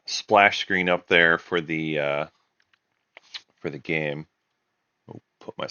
splash screen up there for the game. I'll put my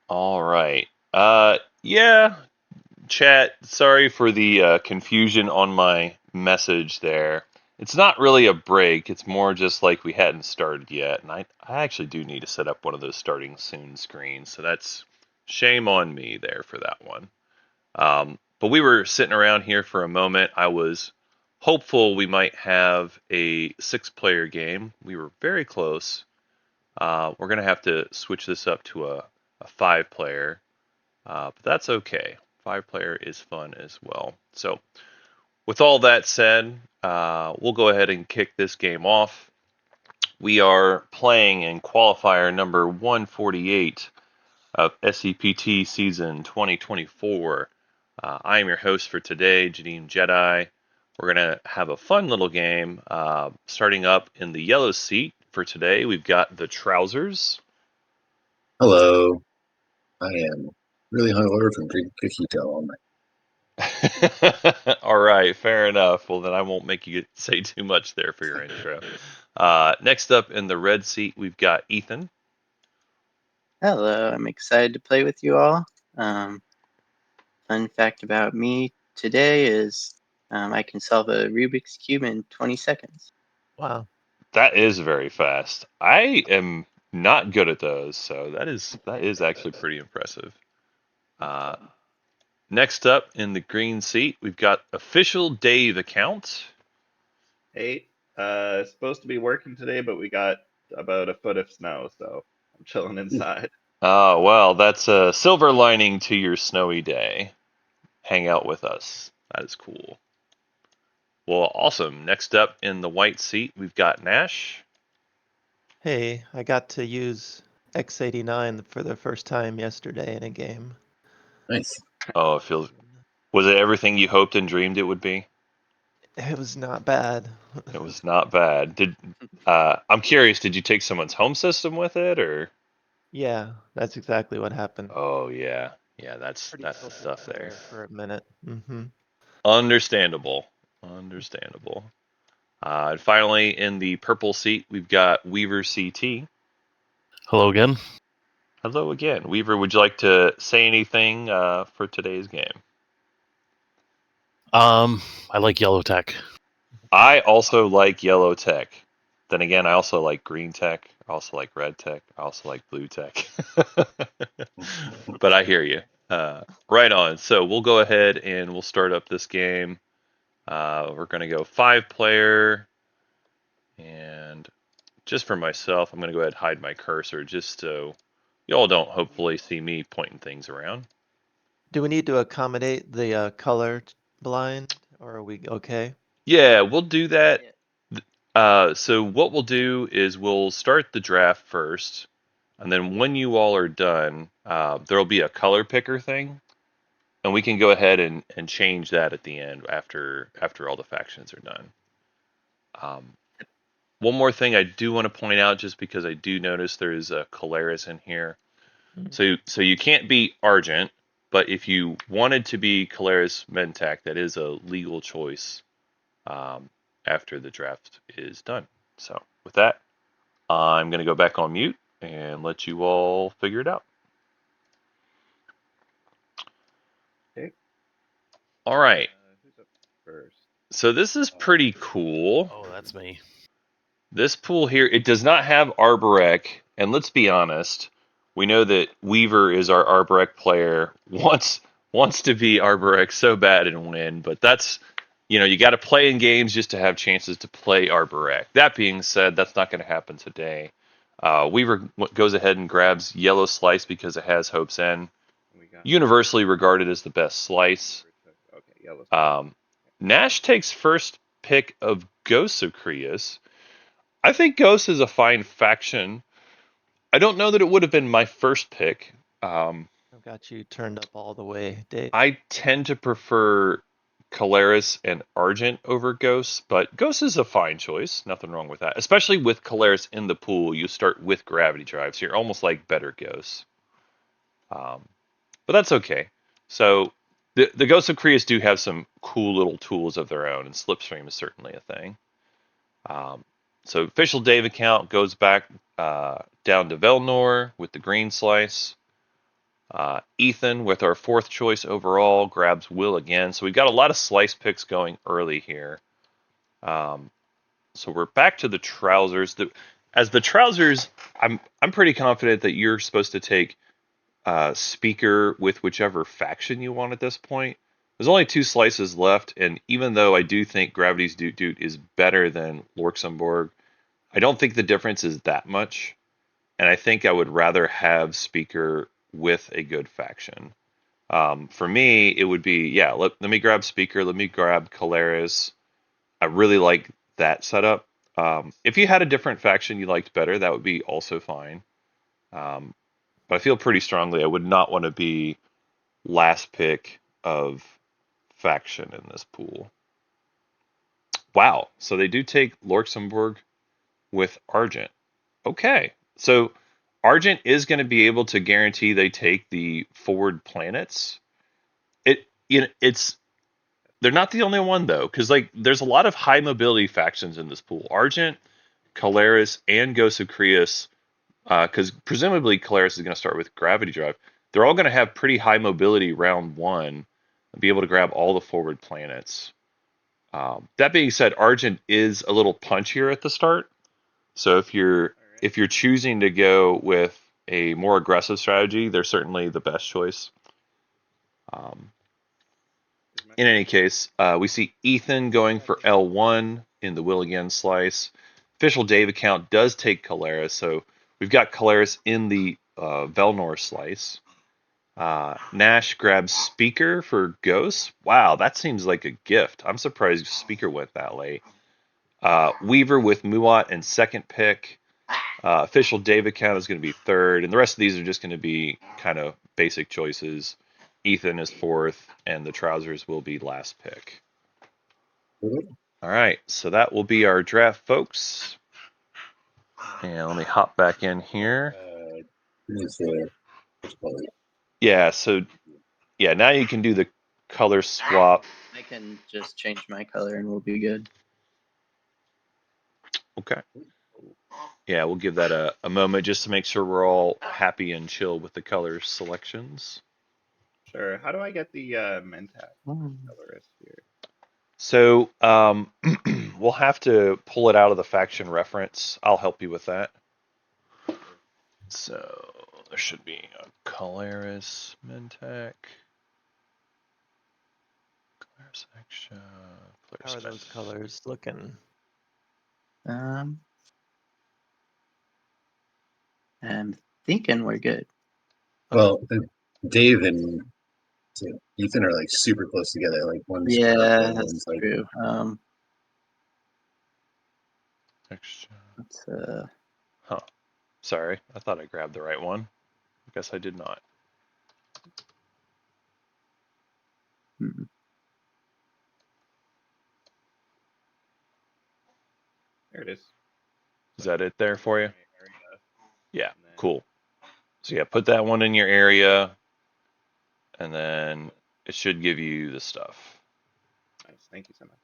All right. Yeah, chat. Sorry for the confusion on my message there. It's not really a break. It's more just like we hadn't started yet, and I actually do need to set up one of those starting soon screens. So that's shame on me there for that one. But we were sitting around here for a moment. I was hopeful we might have a six-player game. We were very close. We're gonna have to switch this up to a five-player. But that's okay. Five player is fun as well. So, with all that said, we'll go ahead and kick this game off. We are playing in qualifier number 148 of SCPT season 2024. I am your host for today, Janine Jedi. We're going to have a fun little game. Starting up in the yellow seat for today, we've got the Trousers. Hello, I am really hungover from drinking cookie dough all night. All right, fair enough. Well, then I won't make you say too much there for your intro. Next up in the red seat, we've got Ethan. Hello, I'm excited to play with you all. Fun fact about me today is I can solve a Rubik's Cube in 20 seconds. Wow. That is very fast. I am not good at those, so that is actually pretty impressive. Uh, Next up in the green seat, we've got official Dave account. Hey, it's supposed to be working today, but we got about a foot of snow, so I'm chilling inside. Oh, well, that's a silver lining to your snowy day. Hang out with us. That is cool. Well, awesome. Next up in the white seat, we've got Nash. Hey, I got to use X89 for the first time yesterday in a game. Nice. Oh, it feels. Was it everything you hoped and dreamed it would be? It was not bad. It was not bad. I'm curious, did you take someone's home system with it or? Yeah, that's exactly what happened. Oh yeah. Yeah, that's Pretty the tilted stuff there there. for a minute. Understandable. Understandable. And finally, in the purple seat, we've got Weaver CT. Hello again. Hello again. Weaver, would you like to say anything for today's game? I like yellow tech. I also like yellow tech. Then again, I also like green tech. I also like red tech. I also like blue tech. But I hear you. Right on. So we'll go ahead and we'll start up this game. We're going to go five player. And just for myself, I'm going to go ahead and hide my cursor just so y'all don't hopefully see me pointing things around. Do we need to accommodate the color blind, or are we okay? Yeah, we'll do that. Yeah. So what we'll do is we'll start the draft first, and then when you all are done, there'll be a color picker thing, and we can go ahead and change that at the end after all the factions are done. One more thing I do want to point out, just because I do notice there is a Colaris in here. So you can't be Argent, but if you wanted to be Colaris Mentec, that is a legal choice after the draft is done. So with that, I'm going to go back on mute and let you all figure it out. Okay. All right. Who's up first? So this is pretty cool. Oh, that's me. This pool here, it does not have Arborec, and let's be honest, we know that Weaver is our Arborec player, wants to be Arborec so bad and win, but that's, you got to play in games just to have chances to play Arborec. That being said, that's not going to happen today. Weaver goes ahead and grabs Yellow Slice because it has Hope's End, We got universally regarded as the best slice. okay, yellow. Nash takes first pick of Ghosts of Creus. I think Ghost is a fine faction. I don't know that it would have been my first pick. I've got you turned up all the way, Dave. I tend to prefer Colaris and Argent over Ghost, but Ghost is a fine choice. Nothing wrong with that. Especially with Colaris in the pool, you start with Gravity Drive, so you're almost like better Ghosts. But that's okay. So the Ghosts of Creus do have some cool little tools of their own, and Slipstream is certainly a thing. So official Dave account goes back down to Velnor with the green slice. Ethan, with our 4th choice overall, grabs Will again. So we've got a lot of slice picks going early here. So we're back to the trousers. As the trousers, I'm pretty confident that you're supposed to take speaker with whichever faction you want at this point. There's only 2 slices left, and even though I do think Gravity's Doot Doot is better than Luxembourg, I don't think the difference is that much. And I think I would rather have speaker with a good faction. For me, it would be, yeah, let me grab speaker, let me grab Caleres. I really like that setup. If you had a different faction you liked better, that would be also fine. But I feel pretty strongly I would not want to be last pick of faction in this pool. Wow, so they do take Luxembourg with Argent. Okay, so Argent is going to be able to guarantee they take the forward planets. It's they're not the only one though, because like there's a lot of high mobility factions in this pool. Argent, Caleres, and Ghost of Creus, because presumably Caleres is going to start with Gravity Drive. They're all going to have pretty high mobility round 1 and be able to grab all the forward planets. That being said, Argent is a little punchier at the start. So if you're choosing to go with a more aggressive strategy, they're certainly the best choice. In any case, we see Ethan going for L1 in the Will Again slice. Official Dave account does take Caleres, so we've got Caleres in the Velnor slice. Nash grabs Speaker for Ghost. Wow, that seems like a gift. I'm surprised Speaker went that late. Weaver with Muat in 2nd pick. Official Dave account is going to be 3rd, and the rest of these are just going to be kind of basic choices. Ethan is 4th, and the trousers will be last pick. All right, so that will be our draft, folks. And let me hop back in here. Yeah, so yeah, now you can do the color swap. I can just change my color and we'll be good. Okay. Yeah, we'll give that a moment just to make sure we're all happy and chill with the color selections. Sure. How do I get the Mentat colorist here? So we'll have to pull it out of the faction reference. I'll help you with that. So there should be a Caleres Mentec. Caleres Action. How are those colors looking? I'm thinking we're good. Well, Dave and Ethan are like super close together. Like one's Yeah, purple, that's one's like true. Action. Let's, Huh. Sorry, I thought I grabbed the right one. I guess I did not. hmm. There it is. Is that it there for you? Area. Yeah, And then- cool. So yeah, put that one in your area, and then it should give you the stuff. Nice. Thank you so much.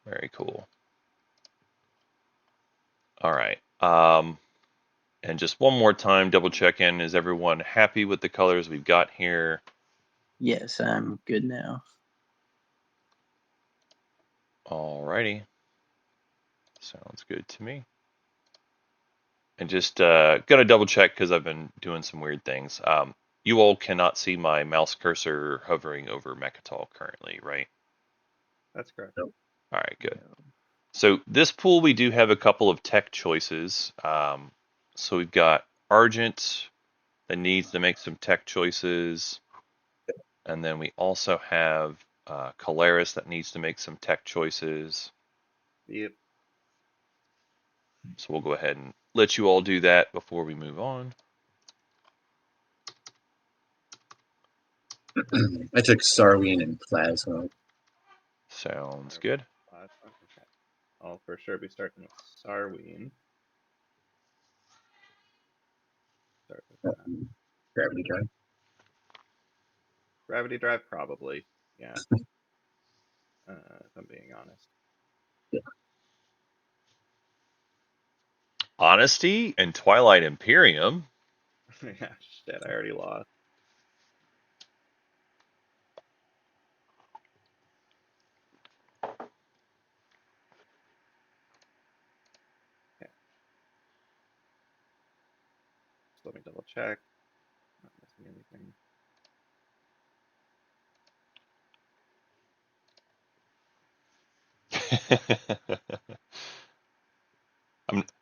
Very cool. All right. And just one more time, double check in. Is everyone happy with the colors we've got here? Yes, I'm good now. Alrighty. Sounds good to me. And just gonna double check because I've been doing some weird things. You all cannot see my mouse cursor hovering over Mechatol currently, right? That's correct. Nope. All right, good. So this pool, we do have a couple of tech choices. So we've got Argent that needs to make some tech choices. And then we also have Caleres that needs to make some tech choices. Yep. So we'll go ahead and let you all do that before we move on. I took Sarween and Plasma. Sounds good. Okay. I'll for sure be starting with Sarween. Start with that. Gravity Drive. Gravity Drive, probably. Yeah. If I'm being honest. Yeah. Honesty and Twilight Imperium. Yeah, shit, I already lost. let me double check. Not missing anything.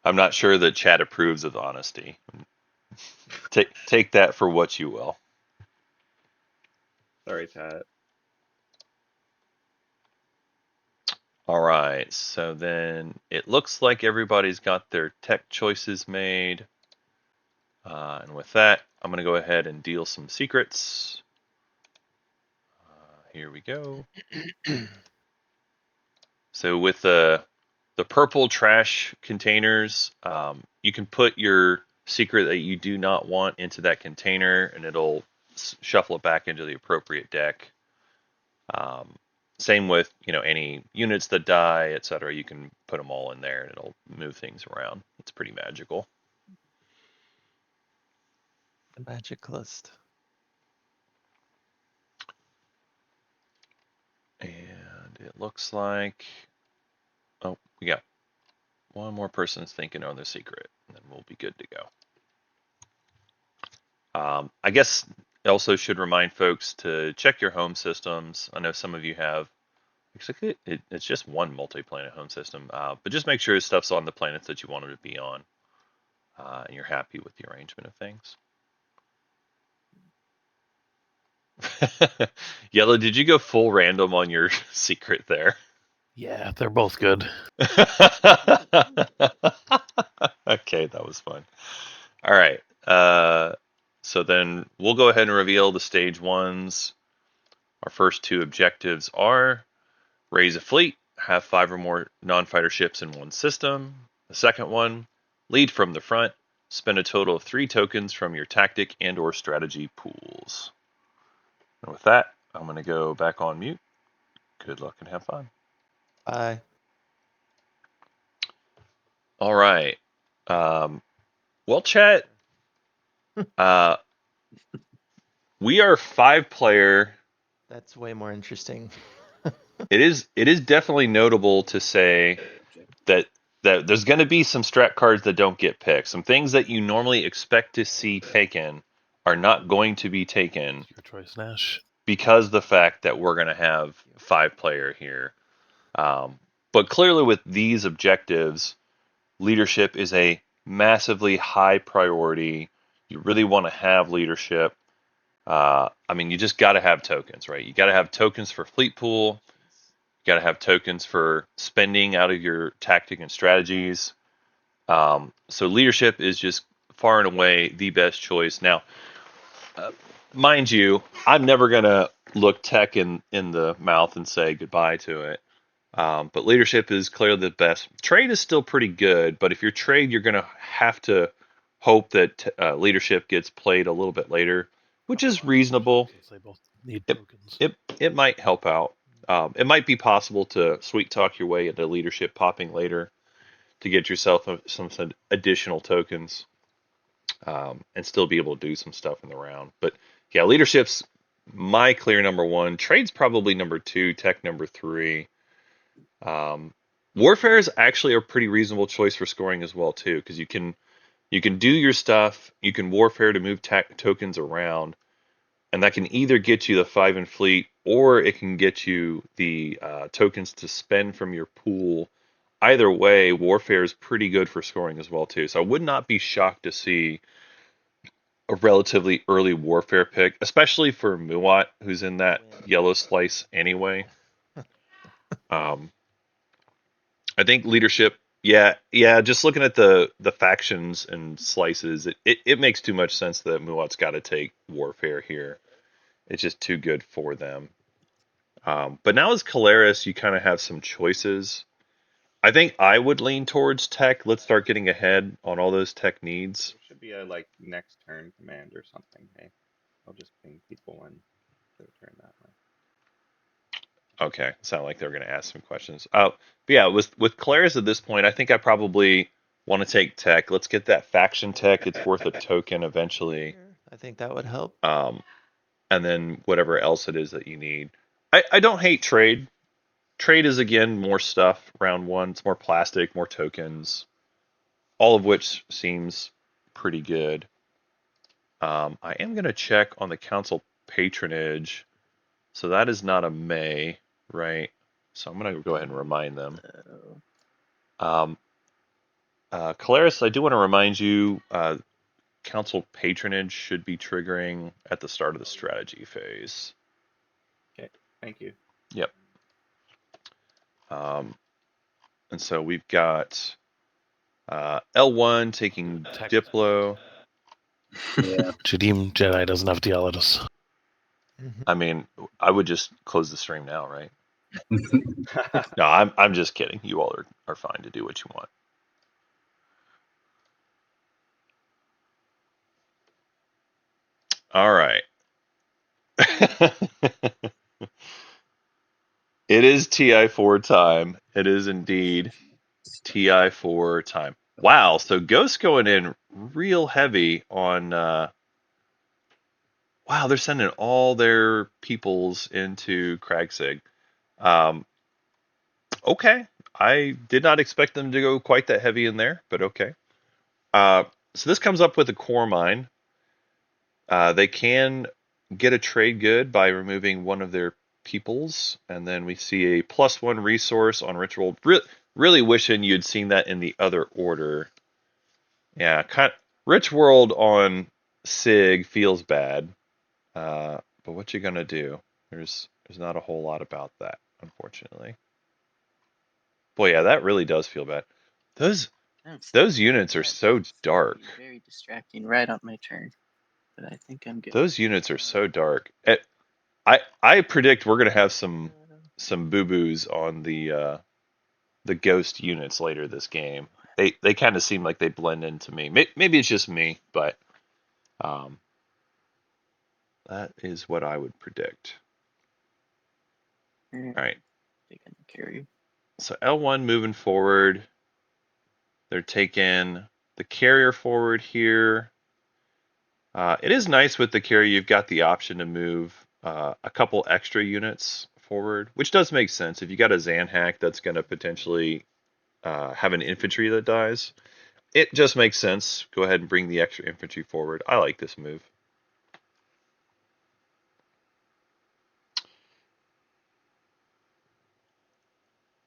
I'm not sure that chat approves of honesty. Take that for what you will. Sorry, chat. All right, so then it looks like everybody's got their tech choices made. And with that, I'm going to go ahead and deal some secrets. Here we go. So with the purple trash containers, you can put your secret that you do not want into that container, and it'll shuffle it back into the appropriate deck. Same with any units that die, etc. You can put them all in there, and it'll move things around. It's pretty magical. The magic list. And it looks like, oh, we got one more person's thinking on the secret, and then we'll be good to go. I guess I also should remind folks to check your home systems. I know some of you have, it's just one multi-planet home system, but just make sure stuff's on the planets that you want them to be on, and you're happy with the arrangement of things. Yellow, did you go full random on your secret there? Yeah, they're both good. Okay, that was fun. All right. So then we'll go ahead and reveal the stage ones. Our first two objectives are raise a fleet, have 5 or more non-fighter ships in one system. The second one, lead from the front, spend a total of 3 tokens from your tactic and or strategy pools. And with that, I'm going to go back on mute. Good luck and have fun. Bye. All right. Well, chat, we are 5-player. That's way more interesting. It is definitely notable to say that there's going to be some strat cards that don't get picked. Some things that you normally expect to see taken are not going to be taken Your choice, Nash. because of the fact that we're going to have 5-player here. But clearly with these objectives, leadership is a massively high priority. You really want to have leadership. I mean, you just got to have tokens, right? You got to have tokens for fleet pool. You got to have tokens for spending out of your tactic and strategies. So leadership is just far and away the best choice. Now, mind you, I'm never gonna look tech in the mouth and say goodbye to it. But leadership is clearly the best. Trade is still pretty good, but if you're trade, you're gonna have to hope that leadership gets played a little bit later, which is reasonable. Since they both need It tokens. it might help out. It might be possible to sweet talk your way into leadership popping later to get yourself some additional tokens, and still be able to do some stuff in the round. But yeah, leadership's my clear number one. Trade's probably number two. Tech number three. Warfare is actually a pretty reasonable choice for scoring as well too, because you can do your stuff. You can warfare to move tokens around, and that can either get you the 5 in fleet, or it can get you the tokens to spend from your pool. Either way, warfare is pretty good for scoring as well too. So I would not be shocked to see a relatively early warfare pick, especially for Muat, who's in that yellow slice anyway. I think leadership, yeah. Just looking at the factions and slices, it makes too much sense that Muat's got to take warfare here. It's just too good for them. But now as Caleris, you kind of have some choices. I think I would lean towards tech. Let's start getting ahead on all those tech needs. There should be a like next turn command or something. Hey, I'll just ping people when their turn that way. Okay, sound like they're going to ask some questions. But yeah, with Caleris at this point, I think I probably want to take tech. Let's get that faction tech. It's worth a token eventually. I think that would help. And then whatever else it is that you need. I don't hate trade. Trade is again more stuff. Round one, it's more plastic, more tokens, all of which seems pretty good. I am going to check on the council patronage. So that is not a May, right? So I'm going to go ahead and remind them. So, Calaris, I do want to remind you, council patronage should be triggering at the start of the strategy phase. Okay, thank you. Yep. And so we've got L1 taking Diplo. Yeah. Jadim Jedi doesn't have to yell at us. I mean, I would just close the stream now, right? No, I'm just kidding. You all are fine to do what you want. All right. It is TI4 time. It is indeed TI4 time. Wow, so Ghost going in real heavy on wow, they're sending all their peoples into Kragsig. Okay. I did not expect them to go quite that heavy in there, but okay. So this comes up with a core mine. They can get a trade good by removing one of their peoples, and then we see a +1 resource on ritual. Really wishing you'd seen that in the other order. Yeah, Rich World on Sig feels bad, but what you gonna do? There's not a whole lot about that, unfortunately. Boy, yeah, that really does feel bad. Those units are so dark. Very distracting right on my turn, but I think I'm good. Those units are so dark. I predict we're gonna have some boo boos on the ghost units later this game. They kind of seem like they blend into me. Maybe it's just me, but that is what I would predict. All right. Taking the carry. So L1 moving forward. They're taking the carrier forward here. It is nice with the carrier. You've got the option to move a couple extra units forward, which does make sense. If you got a Zan hack that's going to potentially have an infantry that dies, it just makes sense. Go ahead and bring the extra infantry forward. I like this move.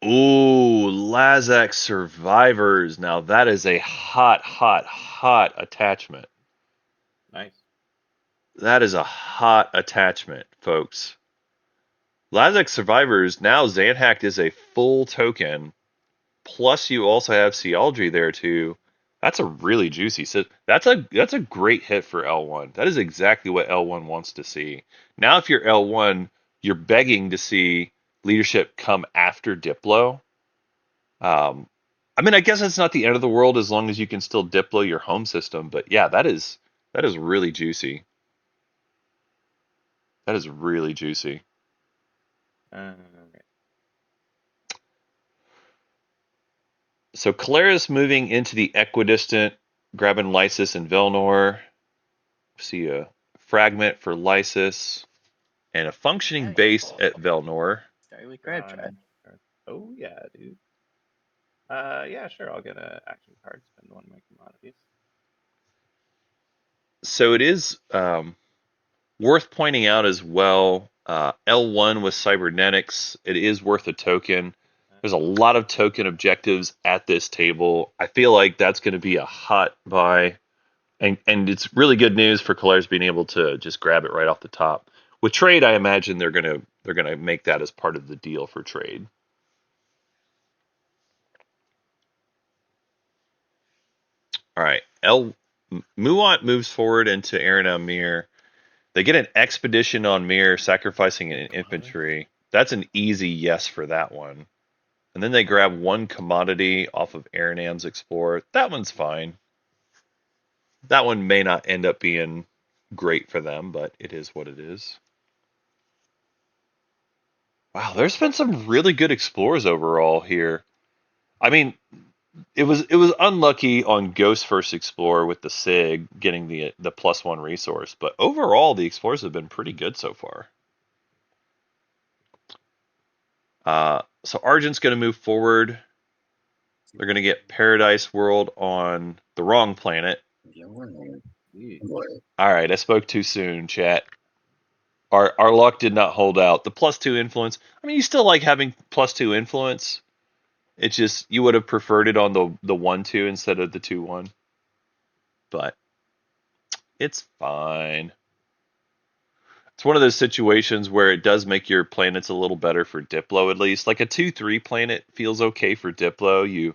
Ooh, Lazak Survivors. Now that is a hot attachment. Nice. That is a hot attachment, folks. Lazak Survivors, now Zanhacked is a full token. Plus you also have Sealdry there too. That's a really juicy. So that's a great hit for L1. That is exactly what L1 wants to see. Now if you're L1, you're begging to see leadership come after Diplo. I mean, I guess it's not the end of the world as long as you can still Diplo your home system, but yeah, that is really juicy. That is really juicy. Right. So Calaris moving into the equidistant, grabbing Lysis and Velnor. See a fragment for Lysis and a functioning base at Velnor. Started with grab trap. Oh yeah, dude. Yeah, sure. I'll get a action card. Spend one of my commodities. So it is worth pointing out as well. L1 with cybernetics. It is worth a token. There's a lot of token objectives at this table. I feel like that's going to be a hot buy, and it's really good news for Calaris being able to just grab it right off the top. With trade, I imagine they're gonna make that as part of the deal for trade. All right, Muant moves forward into Aaron Mir. They get an expedition on Mir, sacrificing an infantry. That's an easy yes for that one. And then they grab one commodity off of Aranam's Explorer. That one's fine. That one may not end up being great for them, but it is what it is. Wow, there's been some really good explorers overall here. I mean, it was unlucky on Ghost First Explorer with the SIG getting the +1 resource, but overall the explorers have been pretty good so far. So Argent's going to move forward. They're going to get Paradise World on the wrong planet. Yeah. Boy, All right, I spoke too soon, chat. Our luck did not hold out. The +2 influence. I mean, you still like having +2 influence. It's just you would have preferred it on the 1-2 instead of the 2-1. But it's fine. It's one of those situations where it does make your planets a little better for Diplo at least. Like a 2-3 planet feels okay for Diplo. You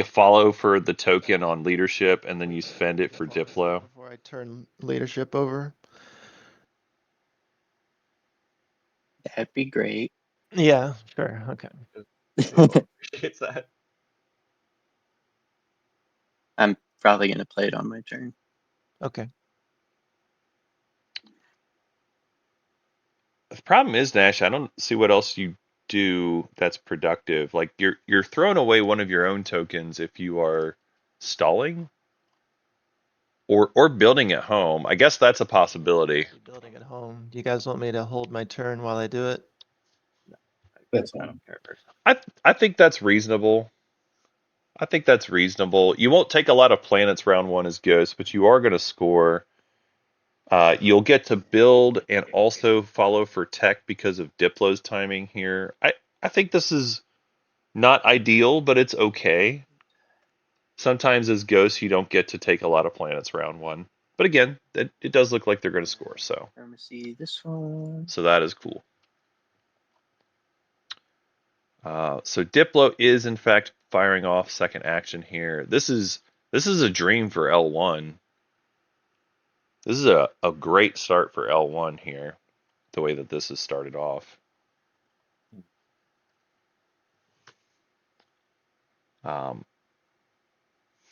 follow for the token on leadership and then you spend it for Diplo. Before I turn leadership over. That'd be great. Yeah, sure. Okay. Table appreciates that. I'm probably gonna play it on my turn. Okay. The problem is, Nash, I don't see what else you do that's productive. Like you're throwing away one of your own tokens if you are stalling or building at home. I guess that's a possibility. Building at home. Do you guys want me to hold my turn while I do it? that's I fine. don't care personally. I think that's reasonable. I think that's reasonable. You won't take a lot of planets round one as Ghost, but you are going to score. You'll get to build and also follow for tech because of Diplo's timing here. I think this is not ideal, but it's okay. Sometimes as Ghost, you don't get to take a lot of planets round one. But again, it does look like they're going to score, so Pharmacy, this one. that is cool. So Diplo is in fact firing off second action here. This is a dream for L1. This is a great start for L1 here, the way that this has started off. All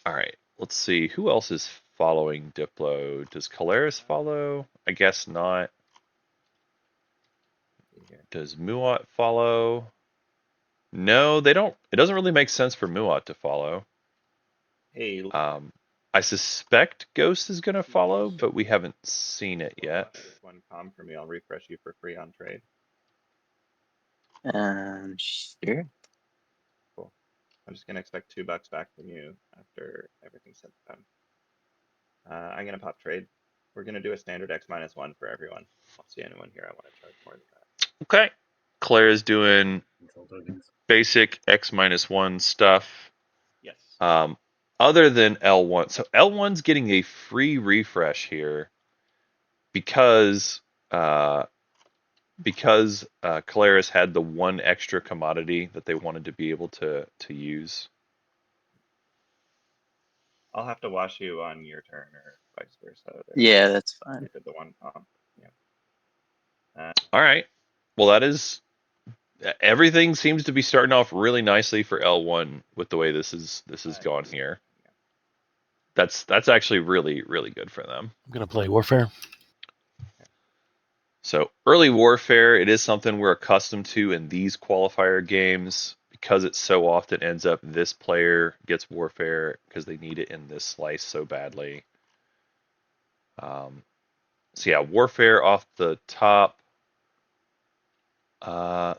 right, let's see. Who else is following Diplo? Does Caleris follow? I guess not. Does Muat follow? No, they don't. It doesn't really make sense for Muat to follow. Hey, I suspect Ghost is going to follow, but we haven't seen it yet. one com for me. I'll refresh you for free on trade. Sure. Cool. I'm just gonna expect $2 back from you after everything's said and done. I'm gonna pop trade. We're gonna do a standard X-1 for everyone. I don't see anyone here I want to charge more than that. Okay. Claire is doing Control tokens. basic X-1 stuff. Yes. Other than L1. So L1's getting a free refresh here because Caleris had the one extra commodity that they wanted to be able to use. I'll have to wash you on your turn or vice versa. Yeah, that's fine. You did the one comp. Yeah. All right. Well, that is everything seems to be starting off really nicely for L1 with the way this is gone here. That's actually really good for them. I'm gonna play Warfare. So early warfare, it is something we're accustomed to in these qualifier games because it so often ends up this player gets warfare because they need it in this slice so badly. So yeah, warfare off the top.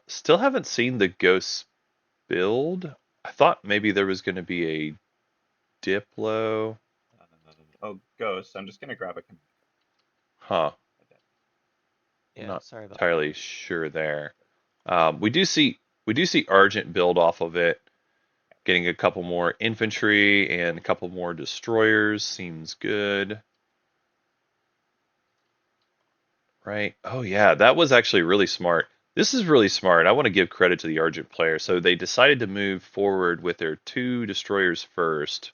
Still haven't seen the Ghost build. I thought maybe there was going to be a Diplo. Oh, Ghost. I'm just gonna grab a. Huh. Yeah, Not sorry about entirely sure there. We do see Argent build off of it. Getting a couple more infantry and a couple more destroyers seems good. Right? Oh yeah, that was actually really smart. This is really smart. I want to give credit to the Argent player. So they decided to move forward with their 2 destroyers first.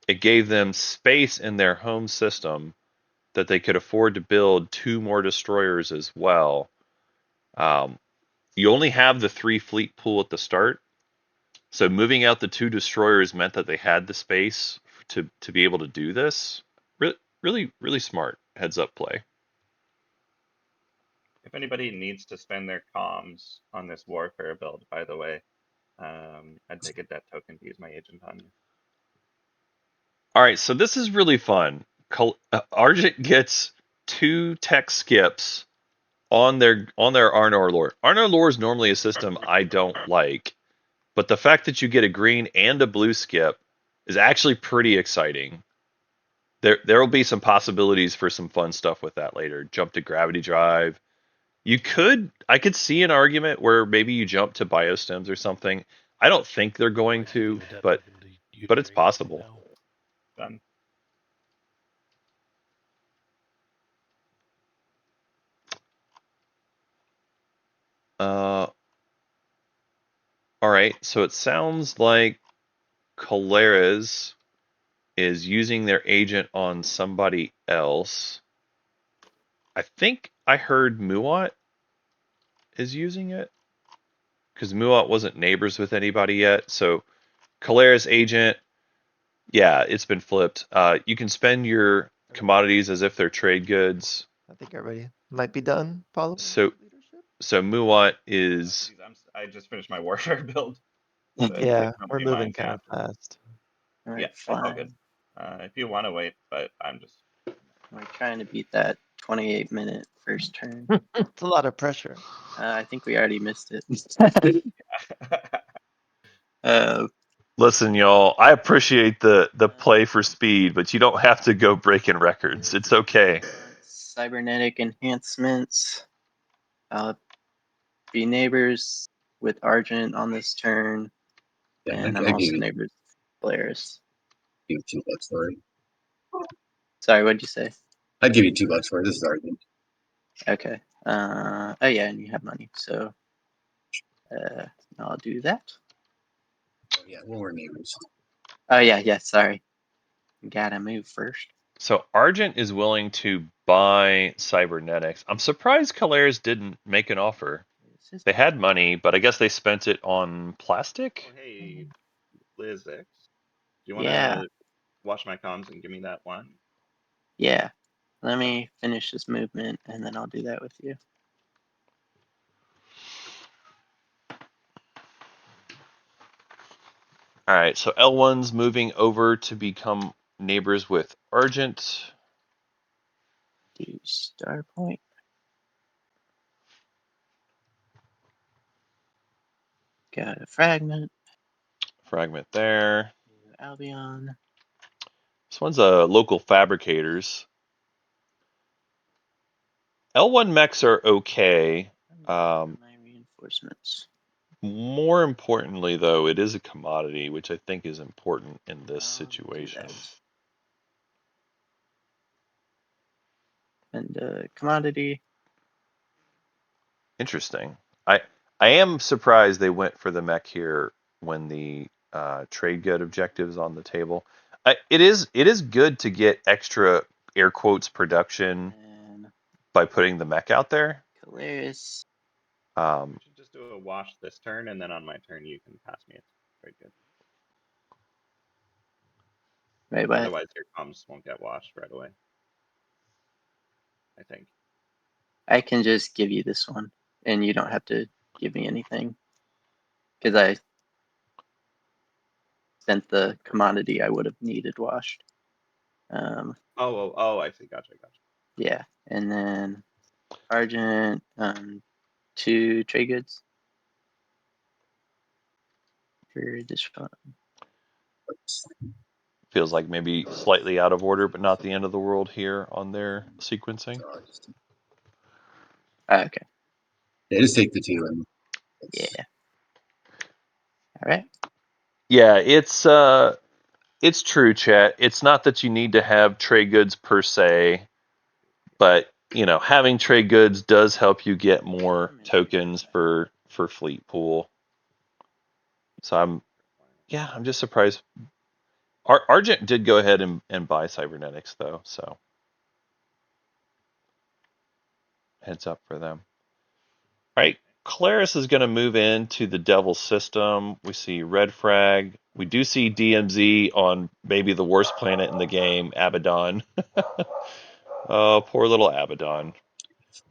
It gave them space in their home system that they could afford to build 2 more destroyers as well. You only have the 3 fleet pool at the start. So moving out the 2 destroyers meant that they had the space to be able to do this. Really smart heads up play. If anybody needs to spend their comms on this warfare build, by the way, I'd take a debt token to use my agent on you. All right, so this is really fun. Argent gets 2 tech skips on their Arnor lore. Arnor lore is normally a system I don't like, but the fact that you get a green and a blue skip is actually pretty exciting. there will be some possibilities for some fun stuff with that later. Jump to gravity drive. I could see an argument where maybe you jump to biostems or something. I don't think they're going to, but it's possible. Done. All right. So it sounds like Caleres is using their agent on somebody else. I think I heard Muat is using it because Muat wasn't neighbors with anybody yet. So Caleres agent, yeah, it's been flipped. You can spend your commodities as if they're trade goods. I think everybody might be done following So leadership. so Muat is Geez, I just finished my warfare build. Yeah, we're moving kind of fast. We're Yeah, that's all flying. good. If you want to wait, but I'm just. We're trying to beat that 28-minute first turn. It's a lot of pressure. I think we already missed it. Listen, y'all, I appreciate the play for speed, but you don't have to go breaking records. It's okay. Cybernetic enhancements. I'll be neighbors with Argent on this turn, Yeah, and I I'm give also you neighbors with Polaris. $2 for it. Sorry, what'd you say? I'd give you $2 for it. This is argument. Okay. Oh yeah, and you have money, so I'll do that. Oh, yeah, well, we're neighbors. Oh yeah, sorry. Gotta move first. So Argent is willing to buy cybernetics. I'm surprised Caleres didn't make an offer. They had money, but I guess they spent it on plastic. Oh, hey, Liz X. Do you want Yeah. to watch my comms and give me that one? Yeah. Let me finish this movement, and then I'll do that with you. All right, so L1's moving over to become neighbors with Argent. Do star point. Got a fragment. Fragment there. Albion. This one's a local fabricators. L1 mechs are okay. My reinforcements. More importantly, though, it is a commodity, which I think is important in this I'll do situation. that. And commodity. Interesting. I am surprised they went for the mech here when the trade good objective is on the table. It is good to get extra air quotes production And by putting the mech out there. Caleres. We should just do a wash this turn, and then on my turn you can pass me. It's very good. Right, what? Otherwise, your comms won't get washed right away. I think. I can just give you this one, and you don't have to give me anything. Because I spent the commodity I would have needed washed. Oh, I see. Gotcha. Yeah, and then Argent, 2 trade goods for this one. Feels like maybe slightly out of order, but not the end of the world here on their sequencing. Okay. Yeah, just take the 2 and Yeah. All right. Yeah, it's true, chat. It's not that you need to have trade goods per se, but having trade goods does help you get more tokens for fleet pool. So I'm just surprised. Argent did go ahead and buy cybernetics though, so heads up for them. All right, Claris is going to move into the Devil system. We see red frag. We do see DMZ on maybe the worst planet in the game, Abaddon. Oh, poor little Abaddon.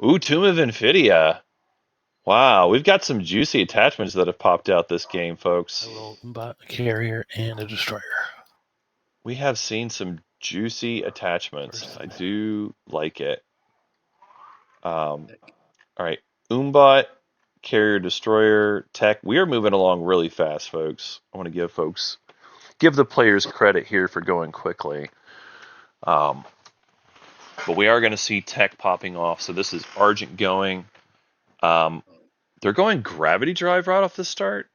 Ooh, Tomb of Infidia. Wow, we've got some juicy attachments that have popped out this game, folks. I will buy a carrier and a destroyer. We have seen some juicy attachments. I do like it. All right, Umbot, carrier, destroyer, tech. We are moving along really fast, folks. I want to give the players credit here for going quickly. But we are going to see tech popping off. So this is Argent going. They're going gravity drive right off the start,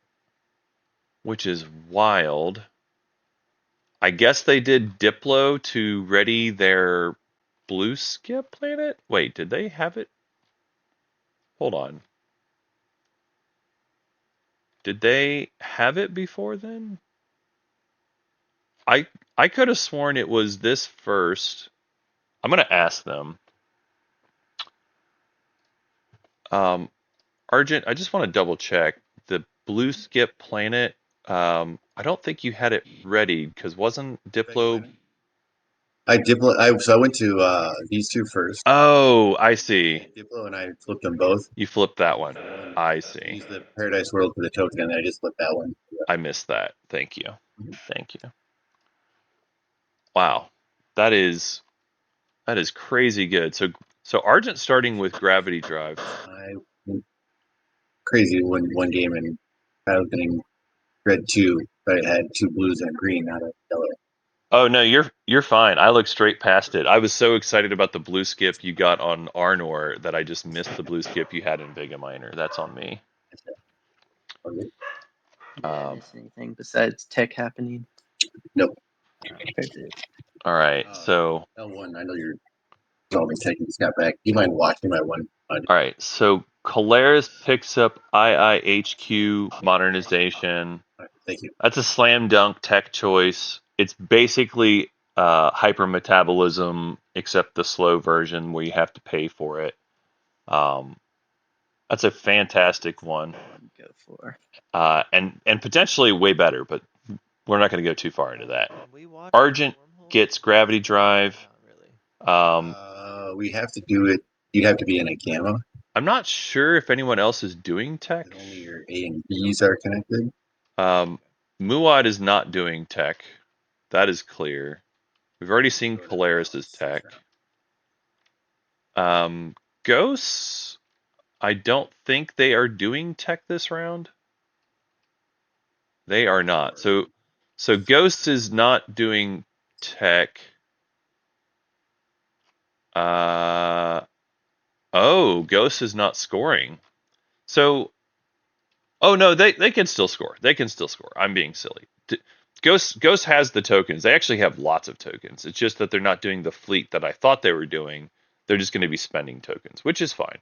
which is wild. I guess they did Diplo to ready their blue skip planet. Wait, did they have it? Hold on. Did they have it before then? I could have sworn it was this first. I'm gonna ask them. Argent, I just want to double check the blue skip planet. I don't think you had it ready because wasn't Diplo? So I went to these two first. Oh, I see. Diplo and I flipped them both. You flipped that one. One, I see. used the Paradise World for the token, and then I just flipped that one. I missed that. Thank you. Thank you. Wow, that is crazy good. So Argent starting with gravity drive. I went crazy to win one game, and I was getting red 2, but I had 2 blues and a green, not a yellow. Oh no, you're fine. I looked straight past it. I was so excited about the blue skip you got on Arnor that I just missed the blue skip you had in Vega Minor. That's on me. Okay. Did I miss anything besides tech happening? Nope. Perfect. All right, so L1, I know you're solving tech. You just got back. Do you mind watching my one? all right, so Colaris picks up IIHQ modernization. Right, thank you. That's a slam dunk tech choice. It's basically hypermetabolism, except the slow version where you have to pay for it. That's a fantastic one, Go for. and potentially way better, but we're not going to go too far into that. Can we watch Argent Wormhole? gets gravity drive. Not really. We have to do it. You'd have to be in a gamma. I'm not sure if anyone else is doing tech. Only your A and Bs are connected. Muad is not doing tech. That is clear. We've already seen Polaris's tech. Ghosts, I don't think they are doing tech this round. They are not. So Ghost is not doing tech. Ghost is not scoring. So, oh no, they can still score. They can still score. I'm being silly. Ghost has the tokens. They actually have lots of tokens. It's just that they're not doing the fleet that I thought they were doing. They're just going to be spending tokens, which is fine.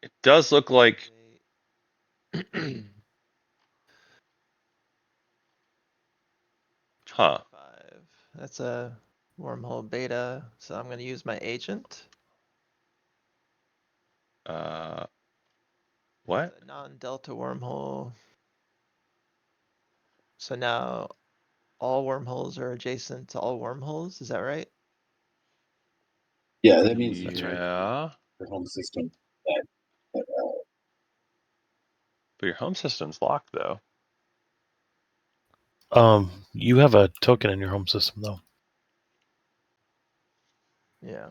It does look like huh. That's a wormhole beta, so I'm going to use my agent. What? It's a non-delta wormhole. So now all wormholes are adjacent to all wormholes. Is that right? Yeah, that means Yeah. the home system. But your home system's locked though. You have a token in your home system though. Yeah.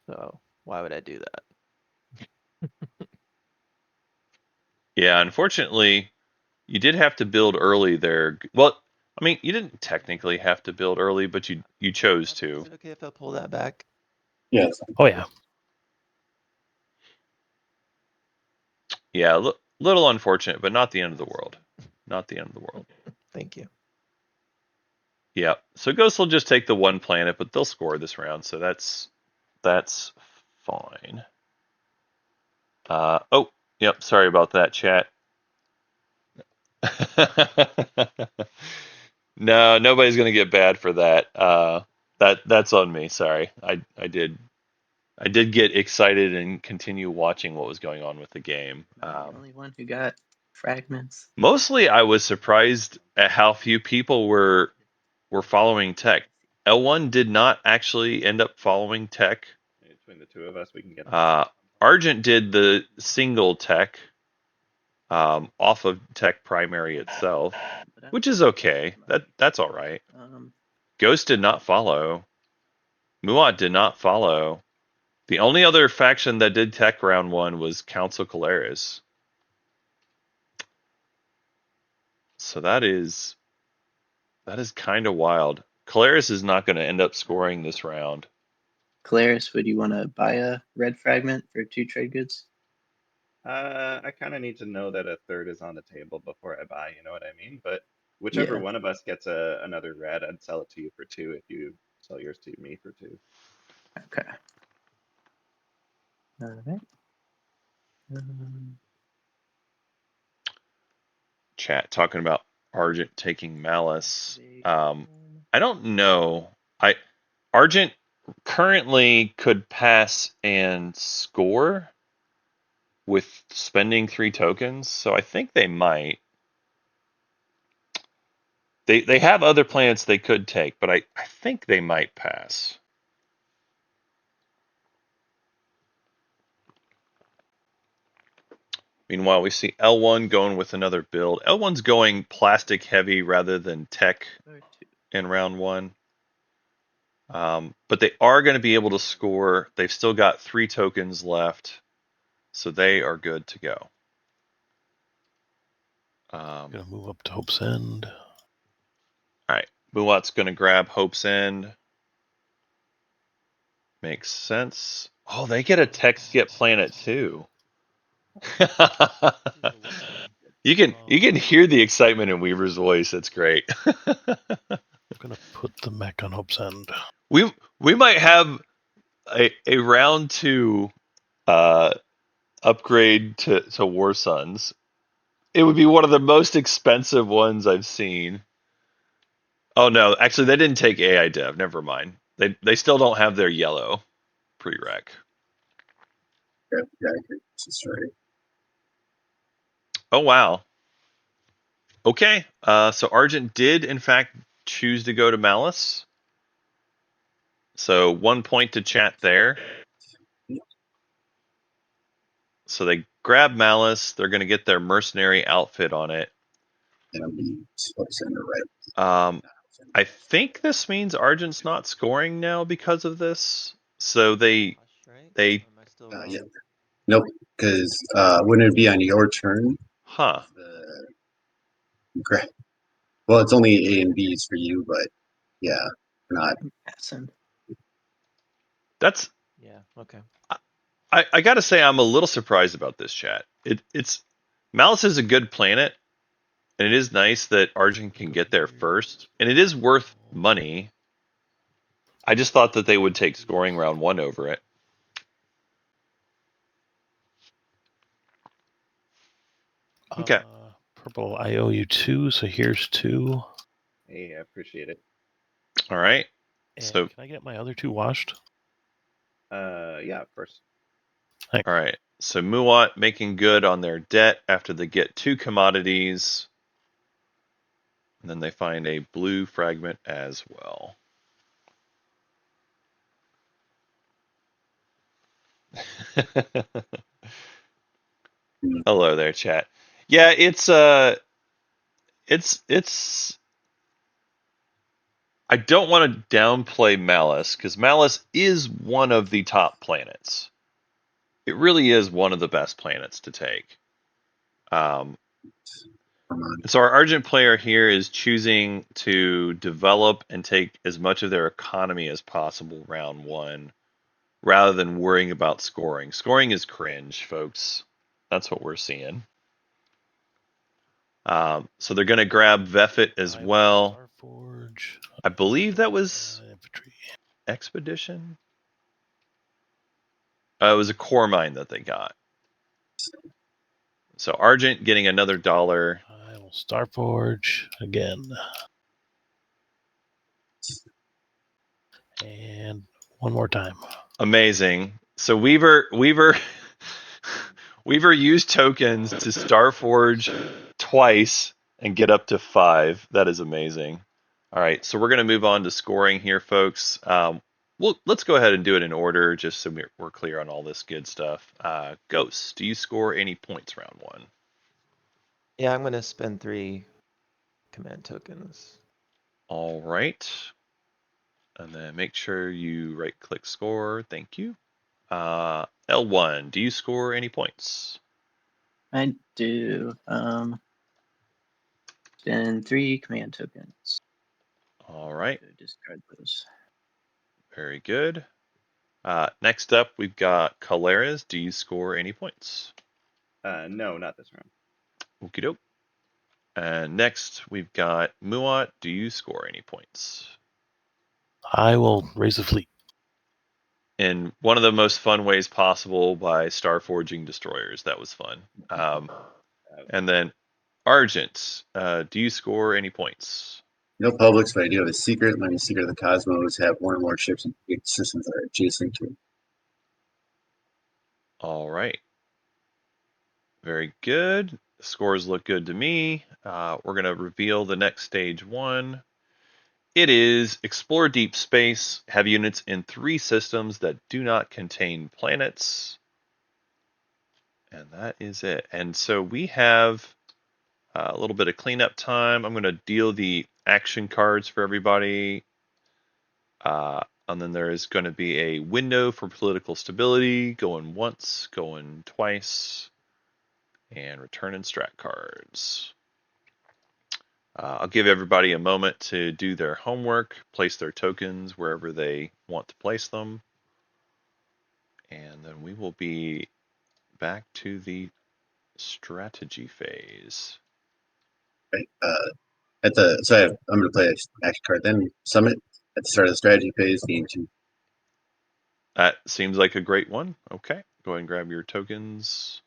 So why would I do that? Yeah, unfortunately, you did have to build early there. Well, I mean, you didn't technically have to build early, but you chose to. Is it okay if I pull that back? Yes. Oh yeah. Yeah, little unfortunate, but not the end of the world. Not the end of the world. Thank you. Yeah. So Ghost will just take the one planet, but they'll score this round, so that's fine. Oh, yep. Sorry about that, chat. No, nobody's gonna get bad for that. That's on me. Sorry. I did get excited and continue watching what was going on with the game. The only one who got fragments. Mostly, I was surprised at how few people were following tech. L1 did not actually end up following tech. Between the two of us, we can get. Argent did the single tech off of tech primary itself, which is okay. That's all right. Ghost did not follow. Muat did not follow. The only other faction that did tech round one was Council Colaris. So that is That is kind of wild. Calaris is not going to end up scoring this round. Claris, would you want to buy a red fragment for 2 trade goods? I kind of need to know that a third is on the table before I buy, you know what I mean? But whichever Yeah. one of us gets another red, I'd sell it to you for 2 if you sell yours to me for 2. Okay. All right. Chat talking about Argent taking Malice. I don't know. Argent currently could pass and score with spending 3 tokens, so I think they might. They have other planets they could take, but I think they might pass. Meanwhile, we see L1 going with another build. L1's going plastic heavy rather than tech in round 1. But they are going to be able to score. They've still got 3 tokens left, so they are good to go. Gonna move up to Hope's End. All right, Mulat's going to grab Hope's End. Makes sense. Oh, they get a tech skip planet too. You can hear the excitement in Weaver's voice. That's great. I'm gonna put the mech on Hope's End. We might have a round 2 upgrade to War Suns. It would be one of the most expensive ones I've seen. Oh no, actually they didn't take AI Dev. Never mind. They still don't have their yellow prereq. Yeah, that's right. Oh wow. Okay. So Argent did in fact choose to go to Malice. So 1 point to chat there. So they grab Malice. They're going to get their mercenary outfit on it. And I'll be Hope's End right. I think this means Argent's not scoring now because of this. So they Am I still wrong? yeah. Nope, because wouldn't it be on your turn? huh. Correct. Well, it's only A and B's for you, but yeah, not. Passing. That's Yeah. Okay. I gotta say I'm a little surprised about this chat. It's Malice is a good planet, and it is nice that Argent can get there first, and it is worth money. I just thought that they would take scoring round 1 over it. Okay. Purple, I owe you 2, so here's 2. Hey, I appreciate it. All right. And So can I get my other 2 washed? Yeah, of course. Thanks. all right. So Muat making good on their debt after they get 2 commodities. And then they find a blue fragment as well. Hello there, chat. Yeah, it's I don't want to downplay Malice because Malice is one of the top planets. It really is one of the best planets to take. So our Argent player here is choosing to develop and take as much of their economy as possible round 1, rather than worrying about scoring. Scoring is cringe, folks. That's what we're seeing. So they're going to grab Veffet as well. Starforge. I believe that was Infantry. Expedition. It was a core mine that they got. So Argent getting another $1. I will Starforge again. And one more time. Amazing. So Weaver Weaver used tokens to Starforge twice and get up to 5. That is amazing. All right, so we're going to move on to scoring here, folks. Let's go ahead and do it in order, just so we're clear on all this good stuff. Ghost, do you score any points round 1? Yeah, I'm gonna spend 3 command tokens. All right. And then make sure you right-click score. Thank you. L1, do you score any points? I do. Spend 3 command tokens. All right, Go discard those. very good. Next up, we've got Caleras. Do you score any points? No, not this round. Okie doke. And next, we've got Muat. Do you score any points? I will raise a fleet. In one of the most fun ways possible by star forging destroyers. That was fun. And then Argent, do you score any points? No publics, but I do have a secret. My secret of the Cosmos have one or more ships in big systems that are adjacent to it. All right. Very good. Scores look good to me. We're going to reveal the next stage 1. It is explore deep space, have units in 3 systems that do not contain planets. And that is it. And so we have a little bit of cleanup time. I'm going to deal the action cards for everybody. And then there is going to be a window for political stability, going once, going twice, and return and strat cards. I'll give everybody a moment to do their homework, place their tokens wherever they want to place them. And then we will be back to the strategy phase. Right. I'm going to play an action card. Then summit at the start of the strategy phase, game 2. That seems like a great one. Okay, go ahead and grab your tokens.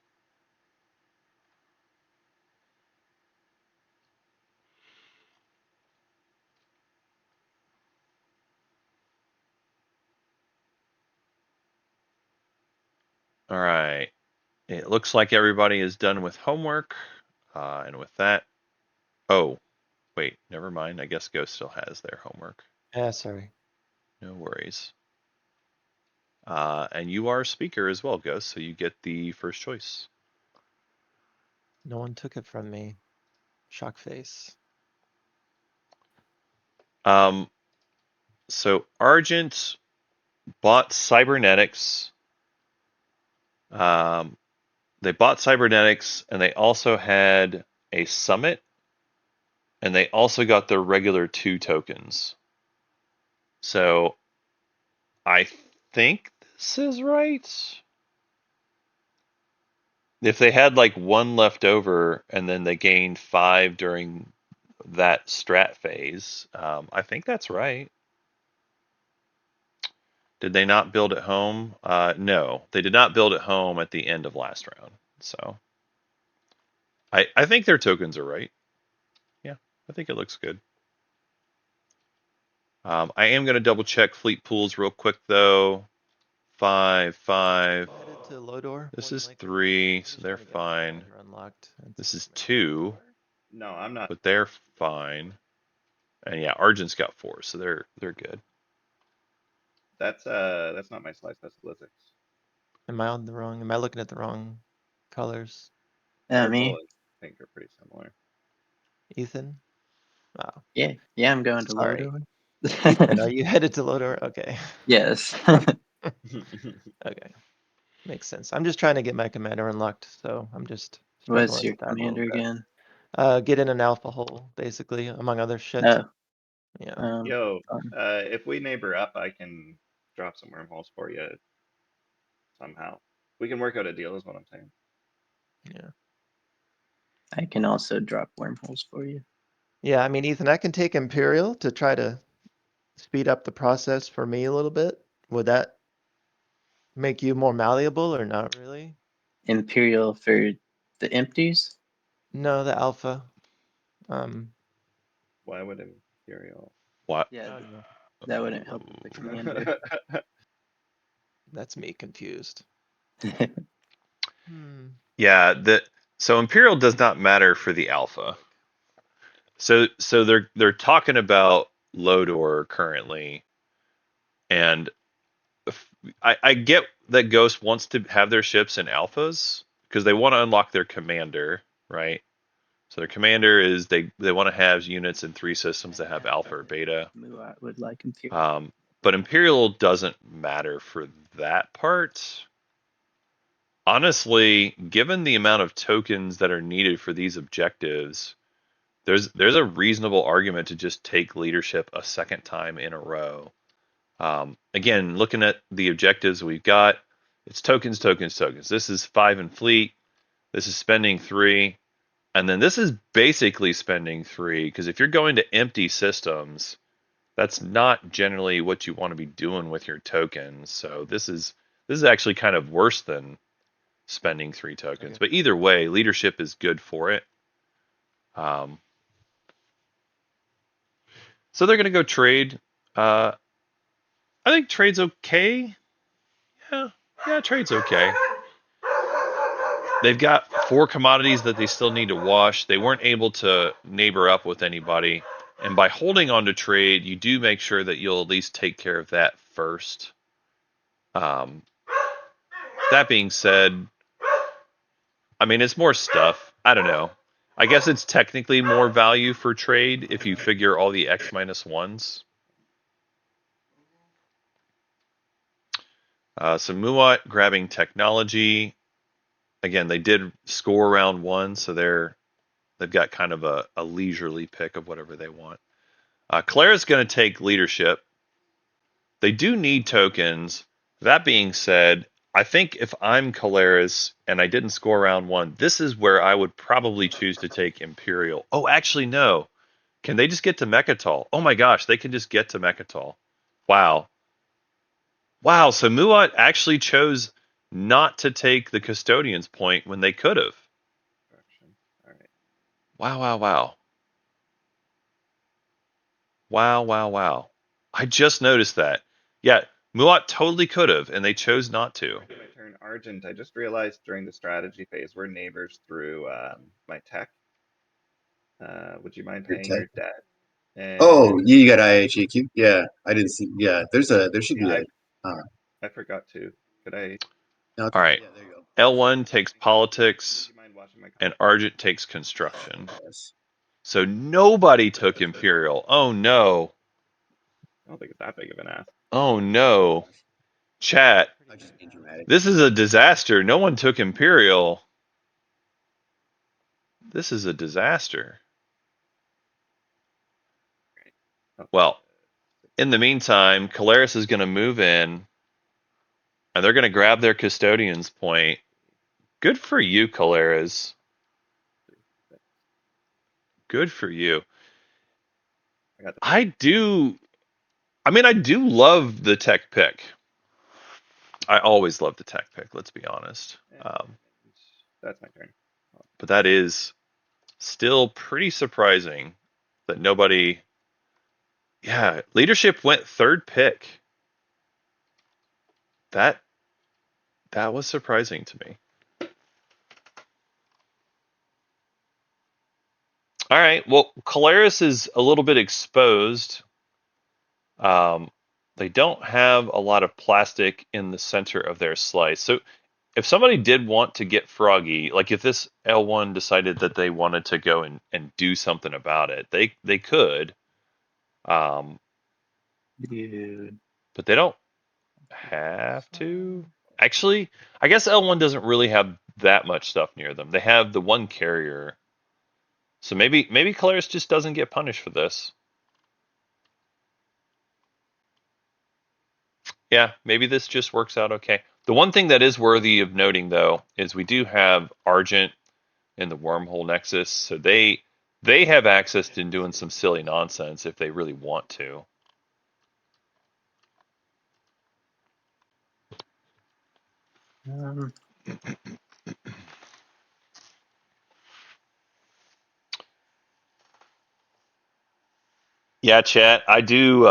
All right. It looks like everybody is done with homework. And with that, oh, wait, never mind. I guess Ghost still has their homework. Yeah, sorry. No worries. And you are a speaker as well, Ghost, so you get the first choice. No one took it from me. Shock face. So Argent bought cybernetics. They bought cybernetics, and they also had a summit, and they also got their regular 2 tokens. So I think this is right. If they had like 1 left over, and then they gained 5 during that strat phase, I think that's right. Did they not build at home? No, they did not build at home at the end of last round. So I think their tokens are right. Yeah, I think it looks good. I am going to double check fleet pools real quick though. 5, 5. Headed to Lodor. This more than is likely. 3, I'm so just they're trying to get my fine. commander unlocked and This see is where my 2, are. No, I'm not. but they're fine. And yeah, Argent's got 4, so they're good. That's not my slice. That's Blizzard's. Am I on the wrong? Am I looking at the wrong colors? Purple Me. and pink are pretty similar. Ethan? Wow. Yeah, I'm going to Sorry. Lodor. Ethan, are you headed to Lodor? Okay. Yes. Okay. Makes sense. I'm just trying to get my commander unlocked, so I'm just What's struggling your with that a little commander bit. again? Get in an alpha hole, basically, among other shit. Oh, Yeah. Yo, fun. if we neighbor up, I can drop some wormholes for you somehow. We can work out a deal, is what I'm saying. Yeah. I can also drop wormholes for you. Yeah, I mean, Ethan, I can take Imperial to try to speed up the process for me a little bit. Would that make you more malleable or not really? Imperial for the empties? No, the alpha. Why would Imperial? What? Yeah, I don't know. that wouldn't help with the commander. That's me confused. Hmm. Yeah, so Imperial does not matter for the alpha. So they're talking about Lodor currently, and I get that Ghost wants to have their ships in alphas because they want to unlock their commander, right? So their commander is they want to have units in 3 systems that have alpha or beta. Muat would like Imperial. But Imperial doesn't matter for that part. Honestly, given the amount of tokens that are needed for these objectives, there's a reasonable argument to just take leadership a second time in a row. Again, looking at the objectives we've got, it's tokens, tokens, tokens. This is 5 in fleet. This is spending 3. And then this is basically spending 3, because if you're going to empty systems, that's not generally what you want to be doing with your tokens. So this is actually kind of worse than spending 3 tokens. Okay. But either way, leadership is good for it. So they're going to go trade. I think trade's okay. Yeah, trade's okay. They've got 4 commodities that they still need to wash. They weren't able to neighbor up with anybody. And by holding on to trade, you do make sure that you'll at least take care of that first. That being said, I mean, it's more stuff. I don't know. I guess it's technically more value for trade if you figure all the X-1s. So Muat grabbing technology. Again, they did score round 1, so they've got kind of a leisurely pick of whatever they want. Clara's going to take leadership. They do need tokens. That being said, I think if I'm Caleres and I didn't score round 1, this is where I would probably choose to take Imperial. Oh, actually, no. Can they just get to Mechatol? Oh my gosh, they can just get to Mechatol. Wow. Wow, so Muat actually chose not to take the Custodian's point when they could have. All right. Wow, wow, wow. Wow, wow, wow. I just noticed that. Yeah, Muat totally could have, and they chose not to. My turn, Argent. I just realized during the strategy phase we're neighbors through my tech. Would you mind Your paying tech? your debt? Oh, And you got IHAQ? Yeah, I didn't see. Yeah, there should be yeah, a. I forgot to. Could I? No, All right. yeah, there you go. L1 takes politics, Would you mind watching my? and Argent takes construction. Yes. So nobody took Imperial. Oh no. I don't think it's that big of an ask. Oh no. Chat. I'm just being dramatic. This is a disaster. No one took Imperial. This is a disaster. Well, in the meantime, Caleres is going to move in, and they're going to grab their Custodian's point. Good for you, Caleres. Good for you. I do love the tech pick. I always love the tech pick, let's be honest. That's my turn. But that is still pretty surprising that nobody. Yeah, leadership went 3rd pick. That was surprising to me. All right, well, Caleres is a little bit exposed. They don't have a lot of plastic in the center of their slice. So if somebody did want to get froggy, like if this L1 decided that they wanted to go and do something about it, they could. Dude. But they don't have to. Actually, I guess L1 doesn't really have that much stuff near them. They have the 1 carrier. So maybe Caleres just doesn't get punished for this. Yeah, maybe this just works out okay. The one thing that is worthy of noting, though, is we do have Argent in the Wormhole Nexus, so they have access to doing some silly nonsense if they really want to. Yeah, chat. I do.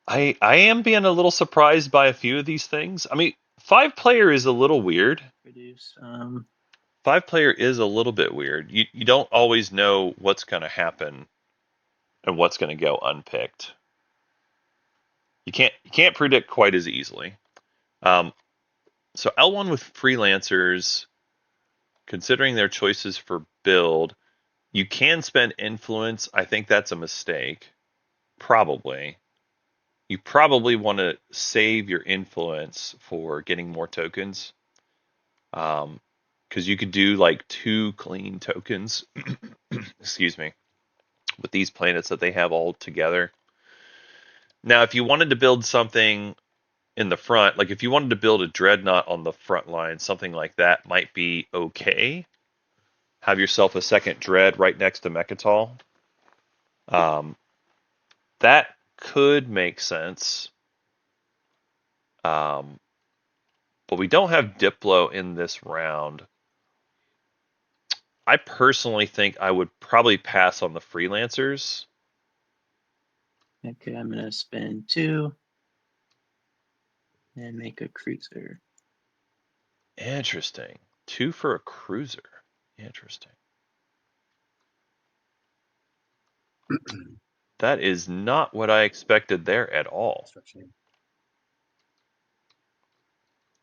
I am being a little surprised by a few of these things. I mean, 5-player is a little weird. Produce 5-player is a little bit weird. You don't always know what's going to happen and what's going to go unpicked. You can't predict quite as easily. So L1 with freelancers, considering their choices for build, you can spend influence. I think that's a mistake. Probably. You probably want to save your influence for getting more tokens. because you could do like 2 clean tokens, excuse me, with these planets that they have all together. Now, if you wanted to build something in the front, like if you wanted to build a dreadnought on the front line, something like that might be okay. Have yourself a second dread right next to Mechatol. That could make sense. But we don't have Diplo in this round. I personally think I would probably pass on the freelancers. Okay, I'm gonna spend 2 and make a cruiser. Interesting. 2 for a cruiser. Interesting. That is not what I expected there at all. Construction.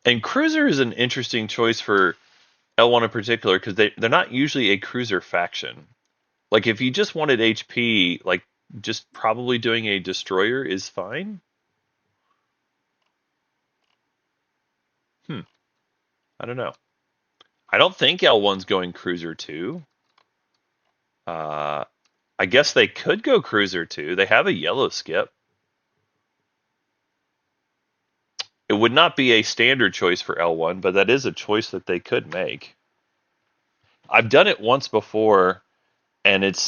And cruiser is an interesting choice for L1 in particular because they're not usually a cruiser faction. Like if you just wanted HP, like just probably doing a destroyer is fine. I don't know. I don't think L1's going cruiser 2. I guess they could go cruiser 2. They have a yellow skip. It would not be a standard choice for L1, but that is a choice that they could make. I've done it once before, and it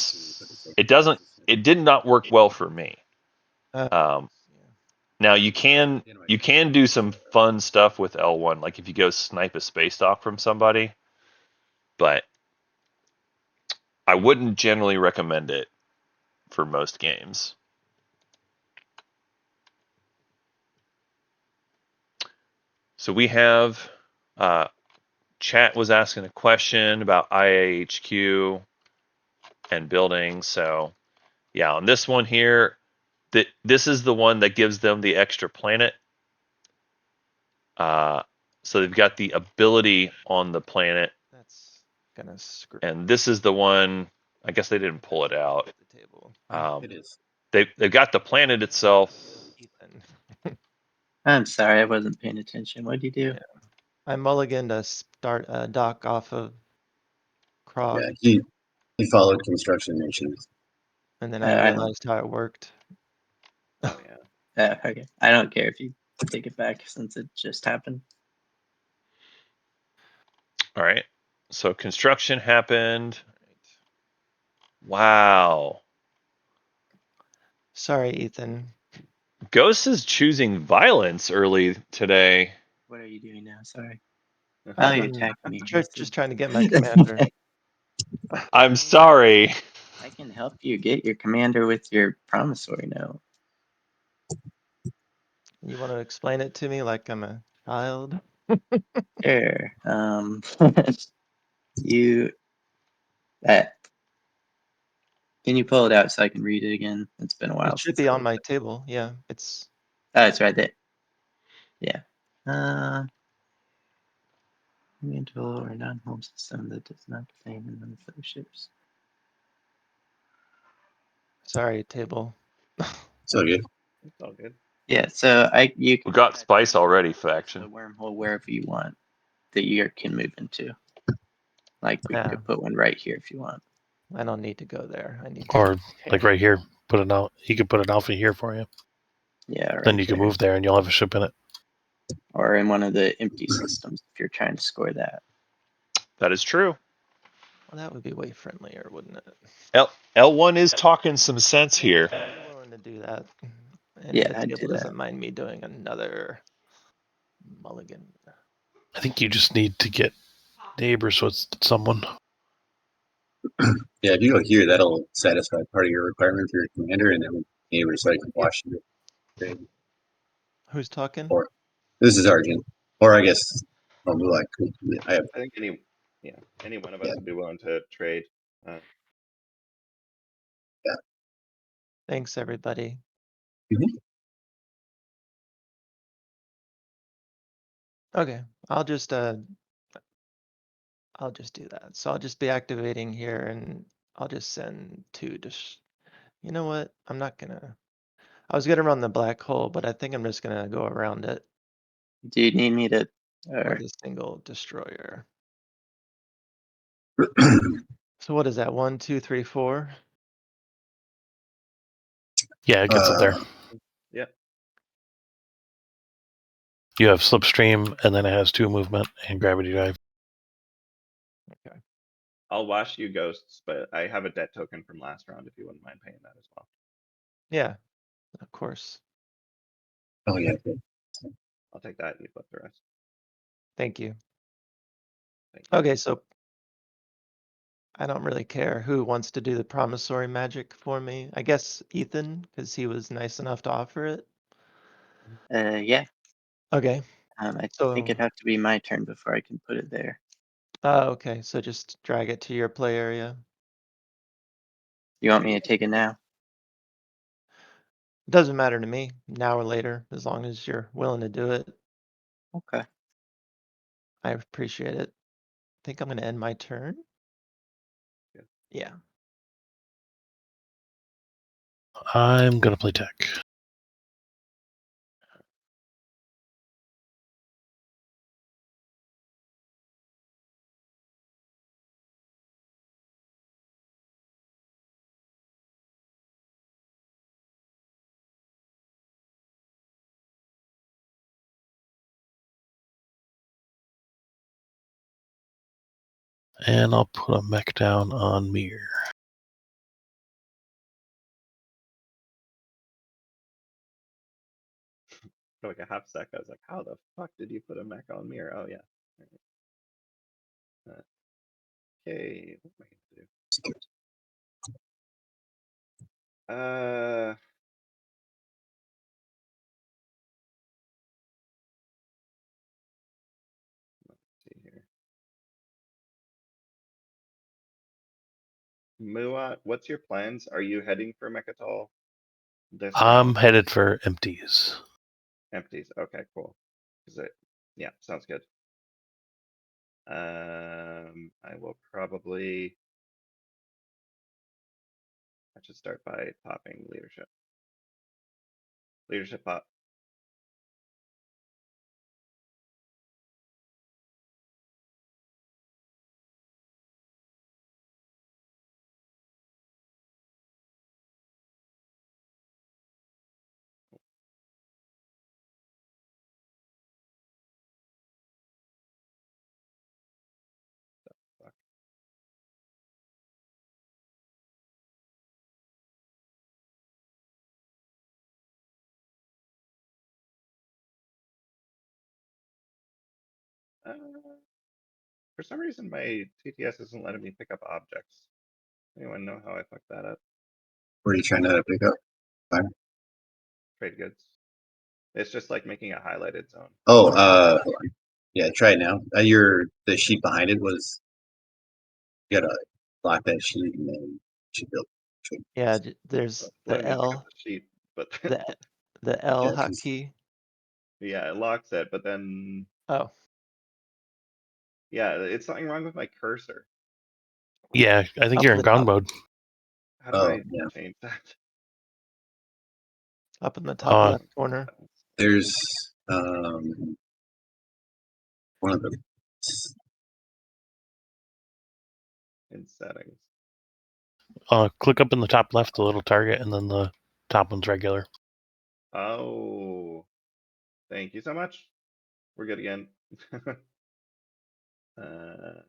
did not work well for me. Now you can do some fun stuff with L1, like if you go snipe a space dock from somebody, but I wouldn't generally recommend it for most games. So we have chat was asking a question about IAHQ and building. So yeah, on this one here, this is the one that gives them the extra planet. So they've got the ability on the planet. That's gonna screw. And this is the one. I guess they didn't pull it out. The table. It is. They've got the planet itself. Ethan. I'm sorry, I wasn't paying attention. What did you do? Yeah. I mulliganed to start a dock off of Krog, Yeah, he followed construction nations. and then I I don't- realized how it worked. Oh yeah. Okay, I don't care if you take it back since it just happened. All right. So construction happened. Wow. Sorry, Ethan. Ghost is choosing violence early today. What are you doing now? Sorry. Oh, Oh, you're I'm attacking me. just trying to get my commander. I'm sorry. I can help you get your commander with your promissory note. You want to explain it to me like I'm a child? Sure. You can you pull it out so I can read it again? It's been a while It should since be I on looked my at it. table. Yeah, it's Oh, it's right there. Yeah. Mental or non-home system that does not contain none of those ships. sorry, table. So good. it's all good. Yeah, so you We got Spice already, the faction. wormhole wherever you want that you can move into. Like we Yeah. could put one right here if you want. I don't need to go there. I need to. Or like right here, put it out. He could put an alpha here for you. Yeah, right. Then you can move there and you'll have a ship in it. Or in one of the empty systems if you're trying to score that. That is true. Well, that would be way friendlier, wouldn't it? L1 is talking some sense here. I'm willing to do that. And Yeah, the I'd table do that. doesn't mind me doing another mulligan. I think you just need to get neighbors with someone. Yeah, if you go here, that'll satisfy part of your requirement for your commander, and then neighbors so I can watch you. Who's talking? Or this is Argent, or I guess Mulak. I have I think any one of us would be willing to trade. Thanks, everybody. Mhm. Okay, I'll just do that. So I'll just be activating here, and I'll just send 2. Just you know what? I'm not gonna. I was gonna run the black hole, but I think I'm just gonna go around it Do you need me to? with a single destroyer. So what is that? 1, 2, 3, 4? Yeah, it gets up there. Yep. You have slipstream, and then it has 2 movement and gravity dive. I'll wash you ghosts, but I have a debt token from last round if you wouldn't mind paying that as well. Yeah, of course. Oh yeah. I'll take that and you flip the rest. Thank you. Thank you. Okay, so I don't really care who wants to do the promissory magic for me. I guess Ethan, because he was nice enough to offer it. Yeah. Okay. I think So, it'd have to be my turn before I can put it there. okay. So just drag it to your play area. You want me to take it now? It doesn't matter to me, now or later, as long as you're willing to do it. Okay. I appreciate it. I think I'm going to end my turn. Yeah. Yeah. I'm gonna play tech. And I'll put a mech down on Mir. For like a half sec, I was like, how the fuck did you put a mech on mirror? Oh yeah. Okay, what am I gonna do? Let's see here. Muat, what's your plans? Are you heading for Mechatol this I'm round? headed for empties. Empties. Okay, cool. Is it? Yeah, sounds good. I will probably. I should start by popping leadership. Leadership pop. Fuck. For some reason, my TTS isn't letting me pick up objects. Anyone know how I fucked that up? What are you trying to pick up? Trade goods. It's just like making a highlighted zone. Oh, hold on. Yeah, try it now. The sheet behind it was you gotta block that sheet and then you should build. Yeah, there's Letting the me pick up L, the sheet, but the L Yeah, 'cause- hotkey. yeah, it locks it. But then, Oh, yeah, it's something wrong with my cursor. Yeah, I think up you're in in the ground top, mode. How do Oh I yeah. change that? up in the top Uh, left corner. There's one of the In settings. Click up in the top left, the little target, and then the top one's regular. Oh, thank you so much. We're good again. uh,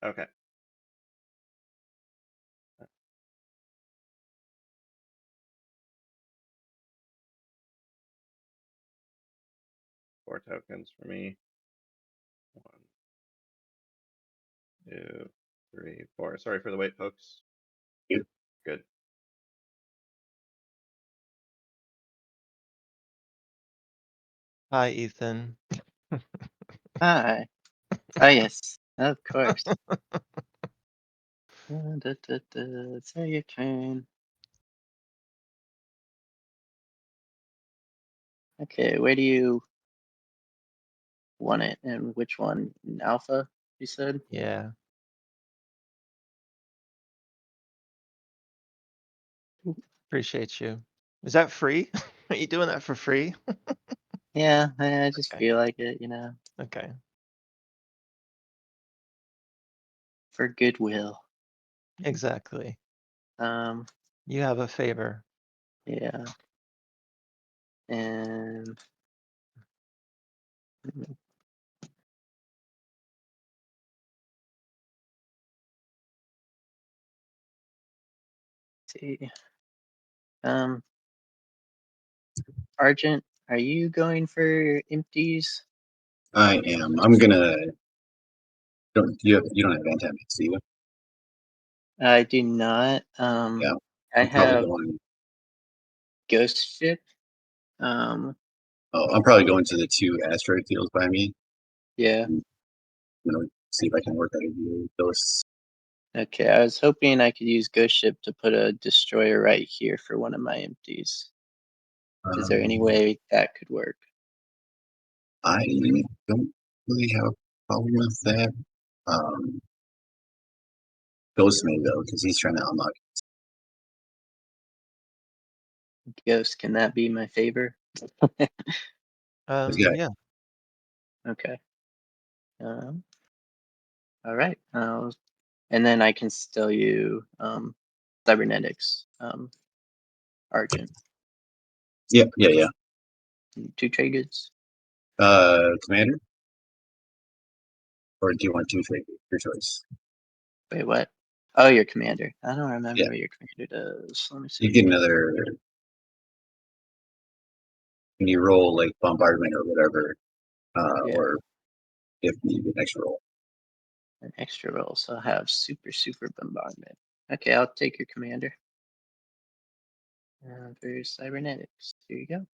okay. 4 tokens for me. 1, 2, 3, 4. Sorry for the wait, folks. Yep. Good. Hi, Ethan. Hi. Oh, yes. Of course. So your turn. Okay, where do you want it, and which one? In Alpha, you said? Yeah. Appreciate you. Is that free? Are you doing that for free? Yeah, I just Okay. feel like it, you know, Okay. for goodwill. Exactly. Um, You have a favor. yeah. And let me see. Um, Argent, are you going for empties? I am. I'm gonna. You don't have anti-mix, do you? I do not. Yeah. I I'm probably have going. Ghost Ship. Um, Oh, I'm probably going to the 2 asteroid fields by me. yeah. I'm gonna see if I can work out a deal with those. Okay, I was hoping I could use Ghost Ship to put a destroyer right here for one of my empties. Is there any Um, way that could work? I don't really have a problem with that. Ghost may though, because he's trying to unlock. Ghost, can that be my favor? He's got Yeah. Okay. All right. And then I can still you cybernetics, Argent, yeah. 2 trade goods. Commander, or do you want 2 trade? Your choice. Wait, what? Oh, your commander. I don't remember Yeah, what your commander does. Let me you see. get another when you roll like bombardment or whatever, Yeah, or if you get an extra roll. an extra roll. So I have super bombardment. Okay, I'll take your commander. For cybernetics. Here you go.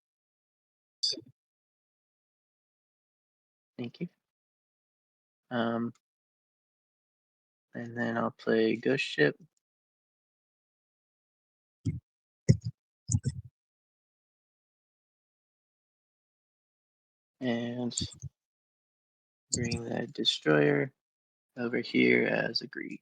Thank you. And then I'll play Ghost Ship. And bring that destroyer over here as agreed.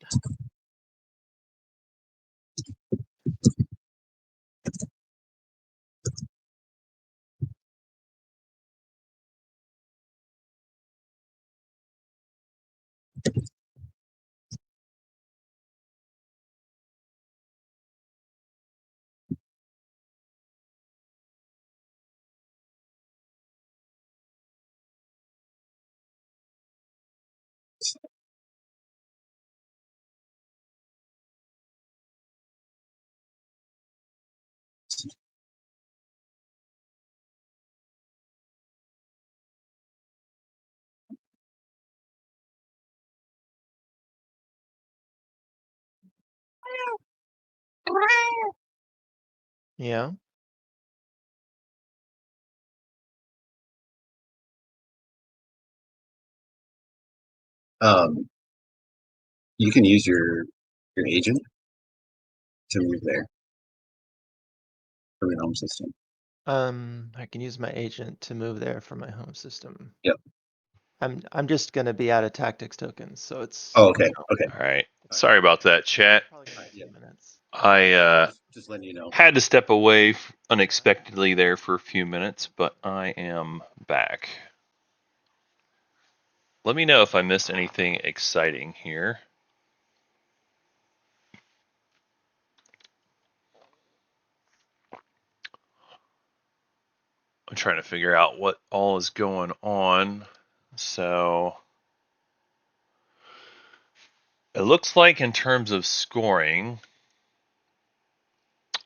Yeah. You can use your agent to move there from your home system. I can use my agent to move there from my home system. Yep. I'm just gonna be out of tactics tokens, so it's Oh, okay, okay. All right. Sorry about that, chat. probably gonna be a few minutes. I Just letting you know. had to step away unexpectedly there for a few minutes, but I am back. Let me know if I missed anything exciting here. I'm trying to figure out what all is going on. So it looks like in terms of scoring,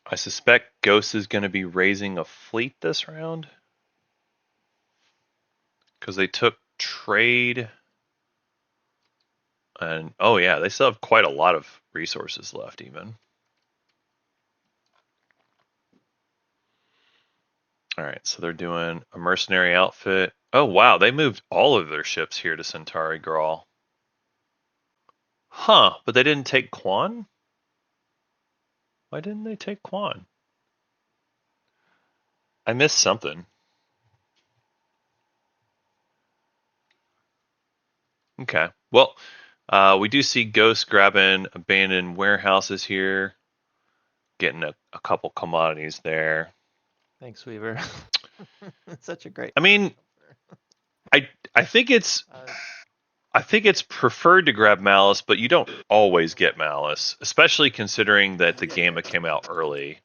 I suspect Ghost is going to be raising a fleet this round because they took trade. And oh yeah, they still have quite a lot of resources left even. All right, so they're doing a mercenary outfit. Oh wow, they moved all of their ships here to Centauri Grawl. Huh, but they didn't take Quan? Why didn't they take Quan? I missed something. Okay. Well, we do see Ghost grabbing abandoned warehouses here, getting a couple commodities there. Thanks, Weaver. Such a great. I mean, I think it's preferred to grab Malice, but you don't always get Malice, especially considering that the gamma came out early.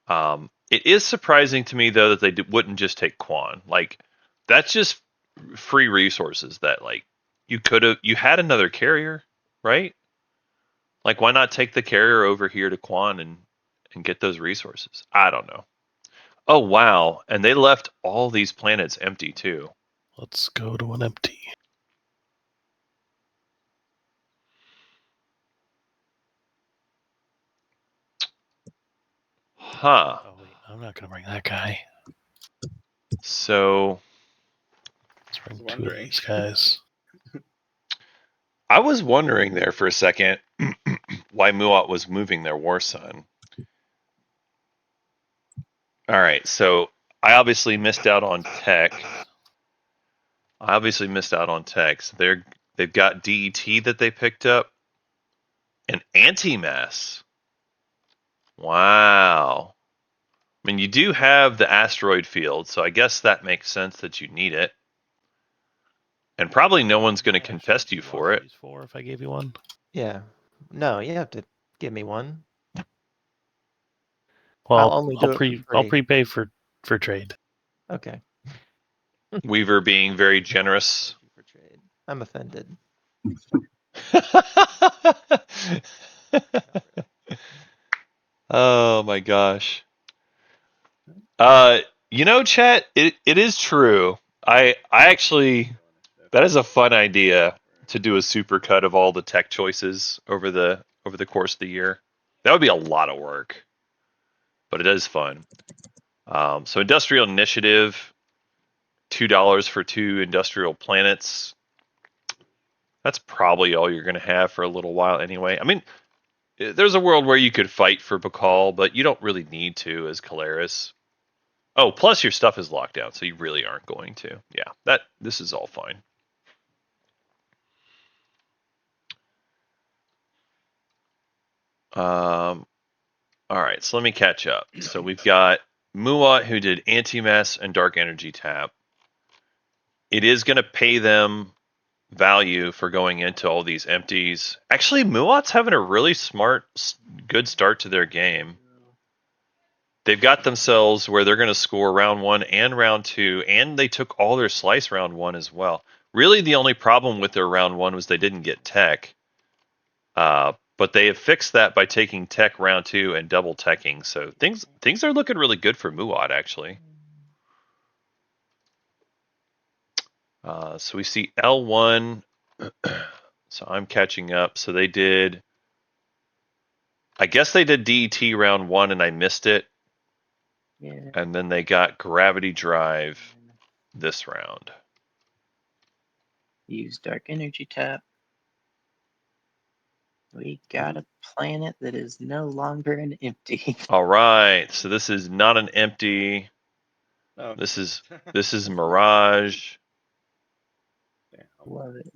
It is surprising to me though that they wouldn't just take Quan. Like, that's just free resources that like you had another carrier, right? Like, why not take the carrier over here to Quan and get those resources? I don't know. Oh wow, and they left all these planets empty too. Let's go to an empty. Huh. Oh wait, I'm not gonna bring that guy. So Let's bring was two of wondering. these guys. I was wondering there for a second why Muat was moving their war sun. All right, so I obviously missed out on tech. So they've got DET that they picked up, and anti-mass. Wow. I mean, you do have the asteroid field, so I guess that makes sense that you need it. And probably no one's going to contest you for it. For if I gave you one. Yeah. No, you have to give me one. Well, I'll only do I'll it for I'll free. prepay for trade. Okay. Weaver being very generous. For trade. I'm offended. Oh my gosh. Chat, it is true. I actually, that is a fun idea to do a super cut of all the tech choices over the course of the year. That would be a lot of work, but it is fun. So industrial initiative, $2 for 2 industrial planets. That's probably all you're going to have for a little while anyway. I mean, there's a world where you could fight for Bacall, but you don't really need to as Caleris. Oh, plus your stuff is locked down, so you really aren't going to. Yeah, this is all fine. All right, so let me catch up. So we've got Muat who did anti-mass and dark energy tap. It is going to pay them value for going into all these empties. Actually, Muat's having a really smart, good start to their game. They've got themselves where they're going to score round 1 and round 2, and they took all their slice round 1 as well. Really, the only problem with their round 1 was they didn't get tech. But they have fixed that by taking tech round 2 and double teching. So things are looking really good for Muat, actually. So we see L1. So I'm catching up. So they did, I guess they did DET round 1 and I missed it. Yeah. And then they got gravity drive this round. Use dark energy tap. We got a planet that is no longer an empty. All right. So this is not an empty. Oh. This is Mirage. Love it.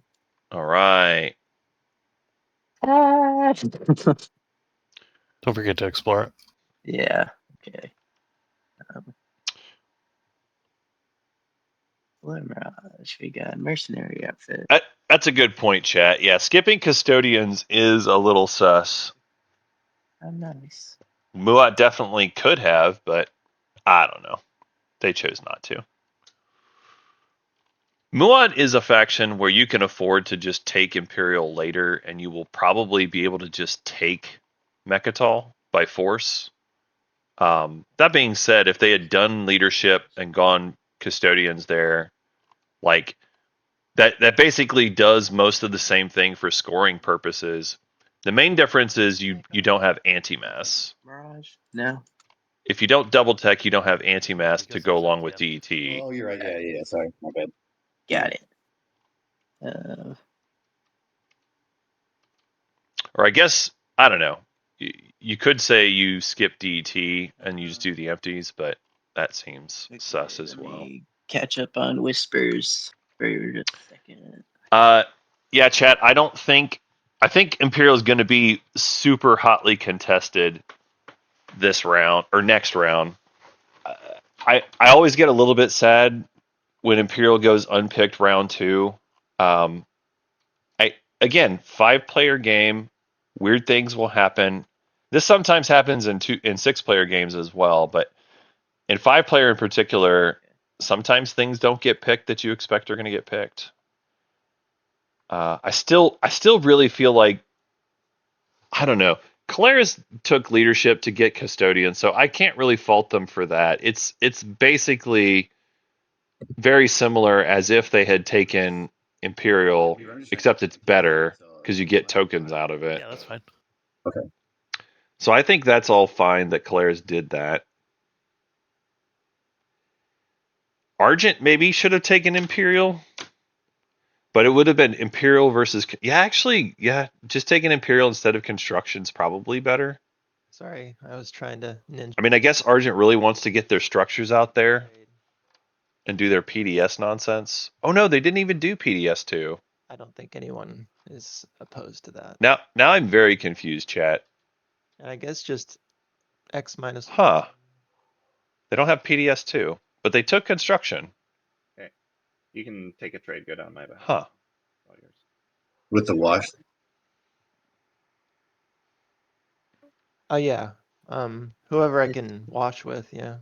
All right. Ah! Don't forget to explore it. Yeah. Okay. Mirage. We got mercenary outfit. That's a good point, chat. Yeah, skipping custodians is a little sus. Oh, nice. Muat definitely could have, but I don't know. They chose not to. Muat is a faction where you can afford to just take Imperial later, and you will probably be able to just take Mechatol by force. That being said, if they had done leadership and gone custodians there, like that basically does most of the same thing for scoring purposes. The main difference is you don't have anti-mass. Mirage? No. If you don't double tech, you don't have anti-mass to go along with DET. Oh, you're right. Yeah. Sorry, my bad. Got it. Or I guess, I don't know. You could say you skip DET and you just do the empties, but that seems sus as well. Catch up on whispers for a second. Yeah, chat. I think Imperial is going to be super hotly contested this round or next round. I always get a little bit sad when Imperial goes unpicked round 2. Um, I again 5-player game. Weird things will happen. This sometimes happens in 6-player games as well, but in 5-player in particular, sometimes things don't get picked that you expect are going to get picked. I still really feel like, I don't know. Caleres took leadership to get Custodian, so I can't really fault them for that. It's basically very similar as if they had taken Imperial, except it's better because you get tokens out of it. Yeah, that's fine. So I think that's all fine that Caleres did that. Argent maybe should have taken Imperial, but it would have been Imperial versus, yeah, just taking Imperial instead of Construction's probably better. Sorry, I was trying to ninja. I mean, I guess Argent really wants to get their structures out there trade. and do their PDS nonsense. Oh no, they didn't even do PDS 2. I don't think anyone is opposed to that. Now I'm very confused, chat. And I guess just X minus. Huh. They don't have PDS 2, but they took Construction. You can take a trade good on my behalf. Huh. All yours. With the wash. Oh yeah. Whoever I can wash with, yeah.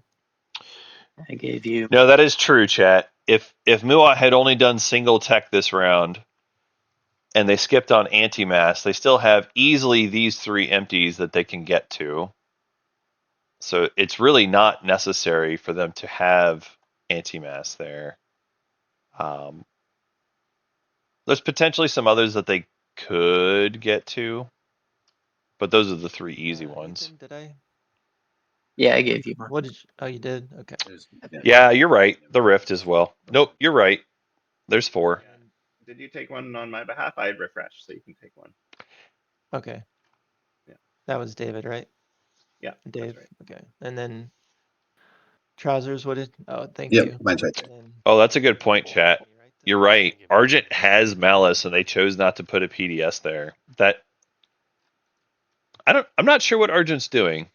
I gave you. No, that is true, chat. If Muat had only done single tech this round and they skipped on anti-mass, they still have easily these 3 empties that they can get to. So it's really not necessary for them to have anti-mass there. There's potentially some others that they could get to, but those are the 3 easy ones. Ethan, did I? Yeah, I gave you one. What did you? Oh, you did? Okay. Yeah, you're right. The Rift as well. Nope, you're right. There's 4. Yeah. Did you take one on my behalf? I refreshed, so you can take one. Okay. Yeah. That was David, right? Yeah, Dave. that's right. Okay. And then trousers, what did? Oh, thank Yep, you. mine's right there. And then, Oh, that's a good point, chat. You're right. Give me Argent has Malice, and they chose not to put a PDS there. I'm not sure what Argent's doing.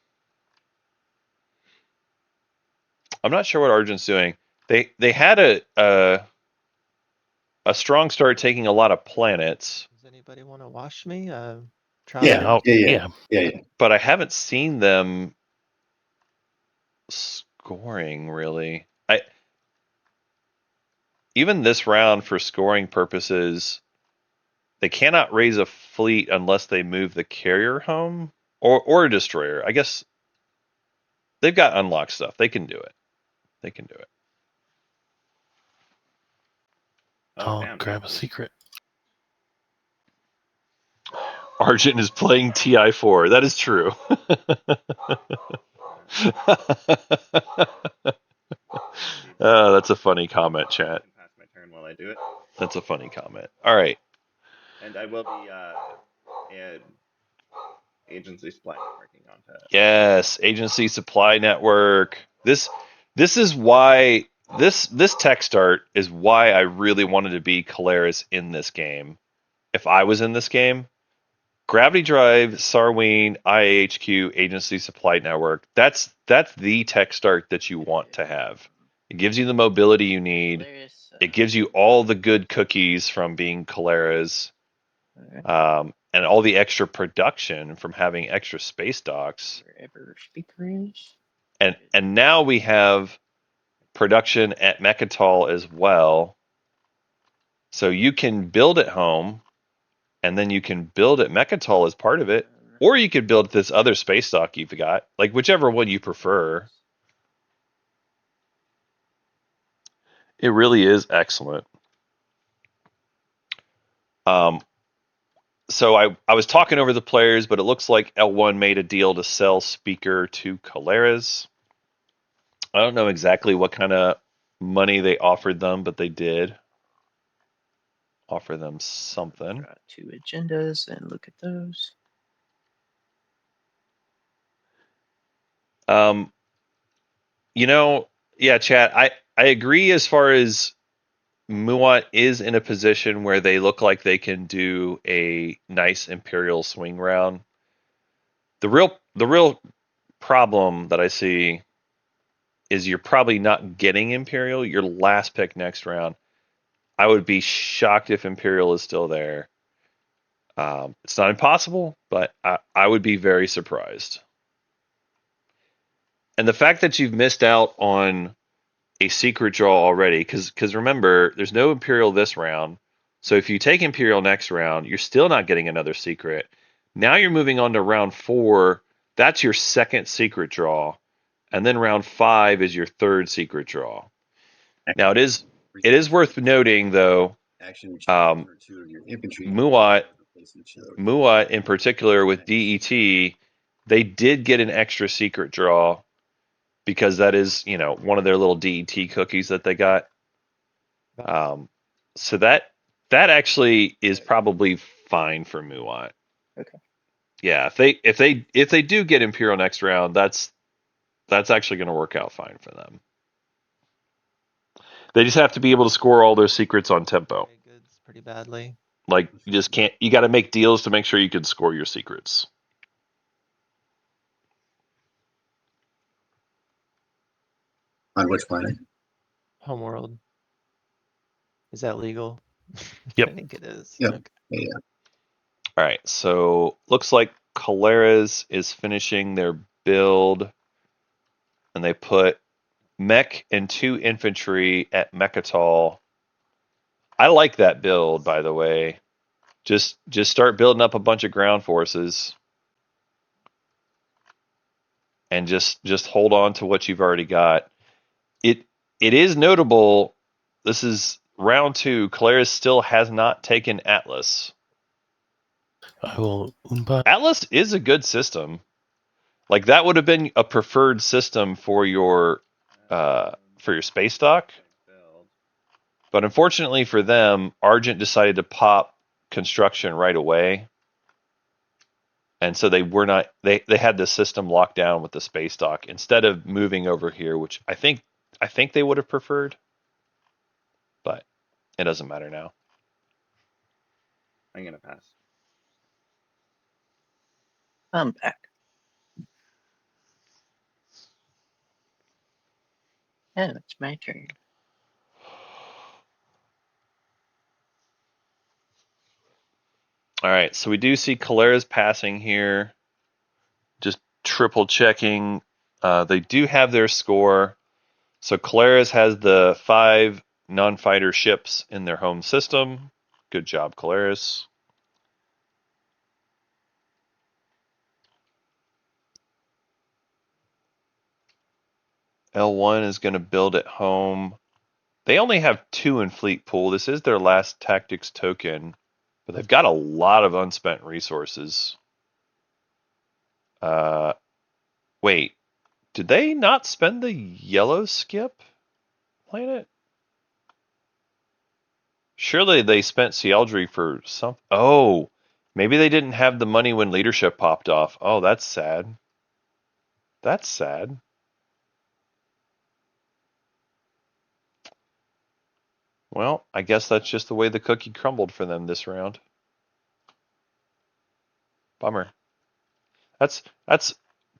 I'm not sure what Argent's doing. They had a strong start taking a lot of planets, does anybody want to wash me? Yeah, Trousers? yeah. but I haven't seen them scoring really. Even this round for scoring purposes, they cannot raise a fleet unless they move the carrier home or a destroyer. I guess they've got unlocked stuff. They can do it. They can do it. Oh, I'll damn. grab a secret. Argent is playing TI4. That is true. That's a funny comment, chat. I can pass my turn while I do it. That's a funny comment. All right. And I will be agency supply working on that. Yes, agency supply network. This is why this tech start is why I really wanted to be Caleres in this game. If I was in this game, Gravity Drive, Sarween, IAHQ, agency supply network. That's the tech start that you want to have. It gives you the mobility you need. It gives you all the good cookies from being Caleres. And all the extra production from having extra space docks. Wherever speaker is. And now we have production at Mechatol as well. So you can build at home, and then you can build at Mechatol as part of it, or you could build this other space dock you've got, like whichever one you prefer. It really is excellent. So I was talking over the players, but it looks like L1 made a deal to sell Speaker to Caleres. I don't know exactly what kind of money they offered them, but they did offer them something. Draw 2 agendas and look at those. Yeah, chat. I agree as far as Muat is in a position where they look like they can do a nice Imperial swing round. The real problem that I see is you're probably not getting Imperial. Your last pick next round. I would be shocked if Imperial is still there. It's not impossible, but I would be very surprised. And the fact that you've missed out on a secret draw already, because remember, there's no Imperial this round. So if you take Imperial next round, you're still not getting another secret. Now you're moving on to round 4. That's your second secret draw. And then round 5 is your third secret draw. Now it is worth noting though, Action um, turn 2 of your infantry. Muat Replace each other. Muat in particular with DET, they did get an extra secret draw because that is, one of their little DET cookies that they got. So that actually is probably fine for Muat. Okay. Yeah, if they do get Imperial next round, that's actually going to work out fine for them. They just have to be able to score all their secrets on tempo. Trade goods pretty badly. Like you just can't. You got to make deals to make sure you can score your secrets. On which planet? Homeworld. Is that legal? Yep. I think it is. Yep. Okay. Yeah. All right, so looks like Caleras is finishing their build, and they put mech and 2 infantry at Mechatol. I like that build, by the way. Just start building up a bunch of ground forces, and just hold on to what you've already got. It is notable. This is round 2. Caleras still has not taken Atlas. I will Oompa. Atlas is a good system. Like that would have been a preferred system for your space dock. But unfortunately for them, Argent decided to pop construction right away. And so they were not they had the system locked down with the space dock instead of moving over here, which I think they would have preferred. But it doesn't matter now. I'm gonna pass. I'm back. Oh, it's my turn. All right, so we do see Caleras passing here. Just triple checking. They do have their score. So Caleras has the 5 non-fighter ships in their home system. Good job, Caleras. L1 is going to build at home. They only have 2 in fleet pool. This is their last tactics token, but they've got a lot of unspent resources. Wait, did they not spend the yellow skip planet? Surely they spent Cialdry for some. Oh, maybe they didn't have the money when leadership popped off. Oh, that's sad. That's sad. Well, I guess that's just the way the cookie crumbled for them this round. Bummer. That's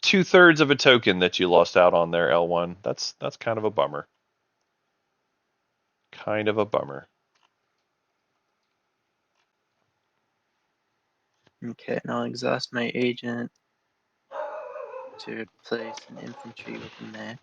2/3 of a token that you lost out on there, L1. That's kind of a bummer. Kind of a bummer. Okay, and I'll exhaust my agent to replace an infantry with a mech.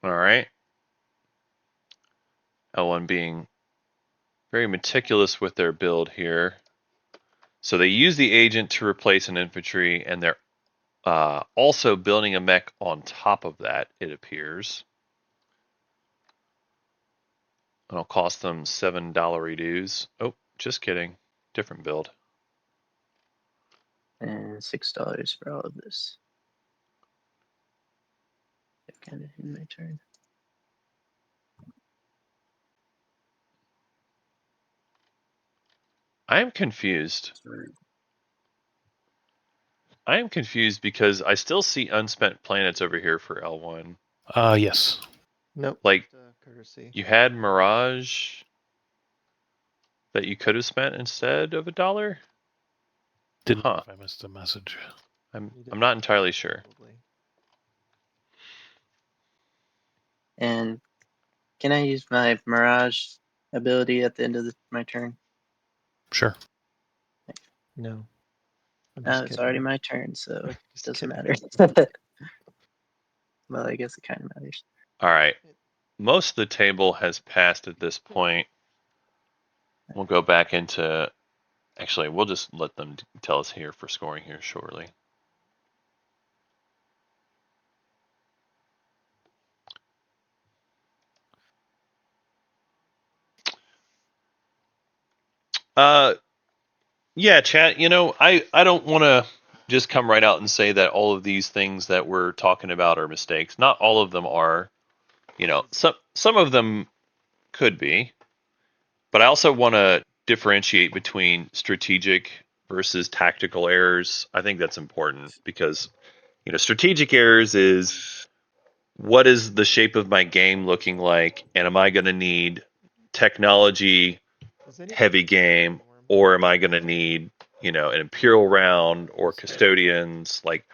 All right. L1 being very meticulous with their build here. So they use the agent to replace an infantry, and they're also building a mech on top of that, it appears. It'll cost them $7 dues. Oh, just kidding. Different build. And $6 for all of this. Kind of in my turn. I am confused. Sorry. I am confused because I still see unspent planets over here for L1. Yes. Nope. Like, just, courtesy. You had Mirage that you could have spent instead of $1? Didn't know Huh. if I missed a message. I'm not entirely sure. Probably. And can I use my Mirage ability at the end of my turn? Sure. No. I'm just It's kidding. already my turn, so it Just doesn't kidding. matter. Well, I guess it kind of matters. All right. Most of the table has passed at this point. We'll go back into. Actually, we'll just let them tell us here for scoring here shortly. Yeah, chat. I don't want to just come right out and say that all of these things that we're talking about are mistakes. Not all of them are. Some of them could be, but I also want to differentiate between strategic versus tactical errors. I think that's important because strategic errors is what is the shape of my game looking like, and am I going to need technology heavy game, or am I going to need an imperial round or custodians? Like,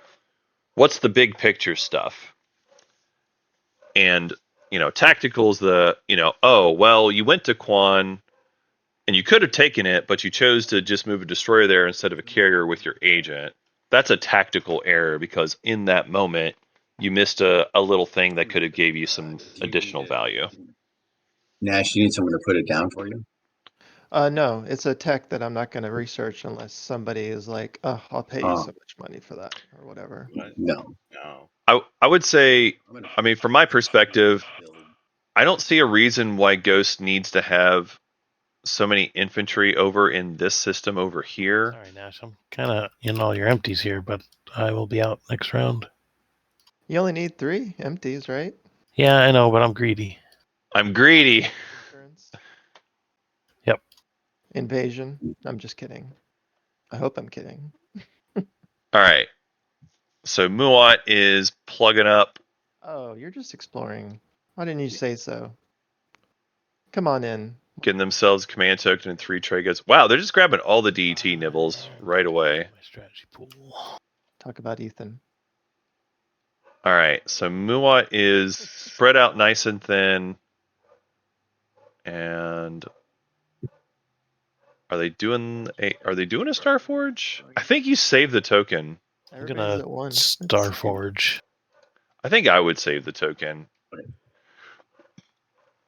what's the big picture stuff? And tactical is the oh well, you went to Quan and you could have taken it, but you chose to just move a destroyer there instead of a carrier with your agent. That's a tactical error because in that moment you missed a little thing that could have gave you some additional value. Nash, you need someone to put it down for you? No, it's a tech that I'm not going to research unless somebody is like, oh, I'll pay you so much money for that or whatever. No. No. I would say, I mean, from my perspective, I don't see a reason why Ghost needs to have so many infantry over in this system over here. Sorry, Nash. I'm kind of in all your empties here, but I will be out next round. You only need 3 empties, right? Yeah, I know, but I'm greedy. I'm greedy. Insurance. Yep. Invasion. I'm just kidding. I hope I'm kidding. All right. So Muat is plugging up. Oh, you're just exploring. Why didn't you say so? Come on in. Getting themselves a command token and 3 Tragas. Wow, they're just grabbing all the DET nibbles right away. My strategy pool. Talk about Ethan. All right, so Muat is spread out nice and thin. And are they doing a Starforge? I think you saved the token. I'm Everybody's gonna at 1. Starforge. I think I would save the token.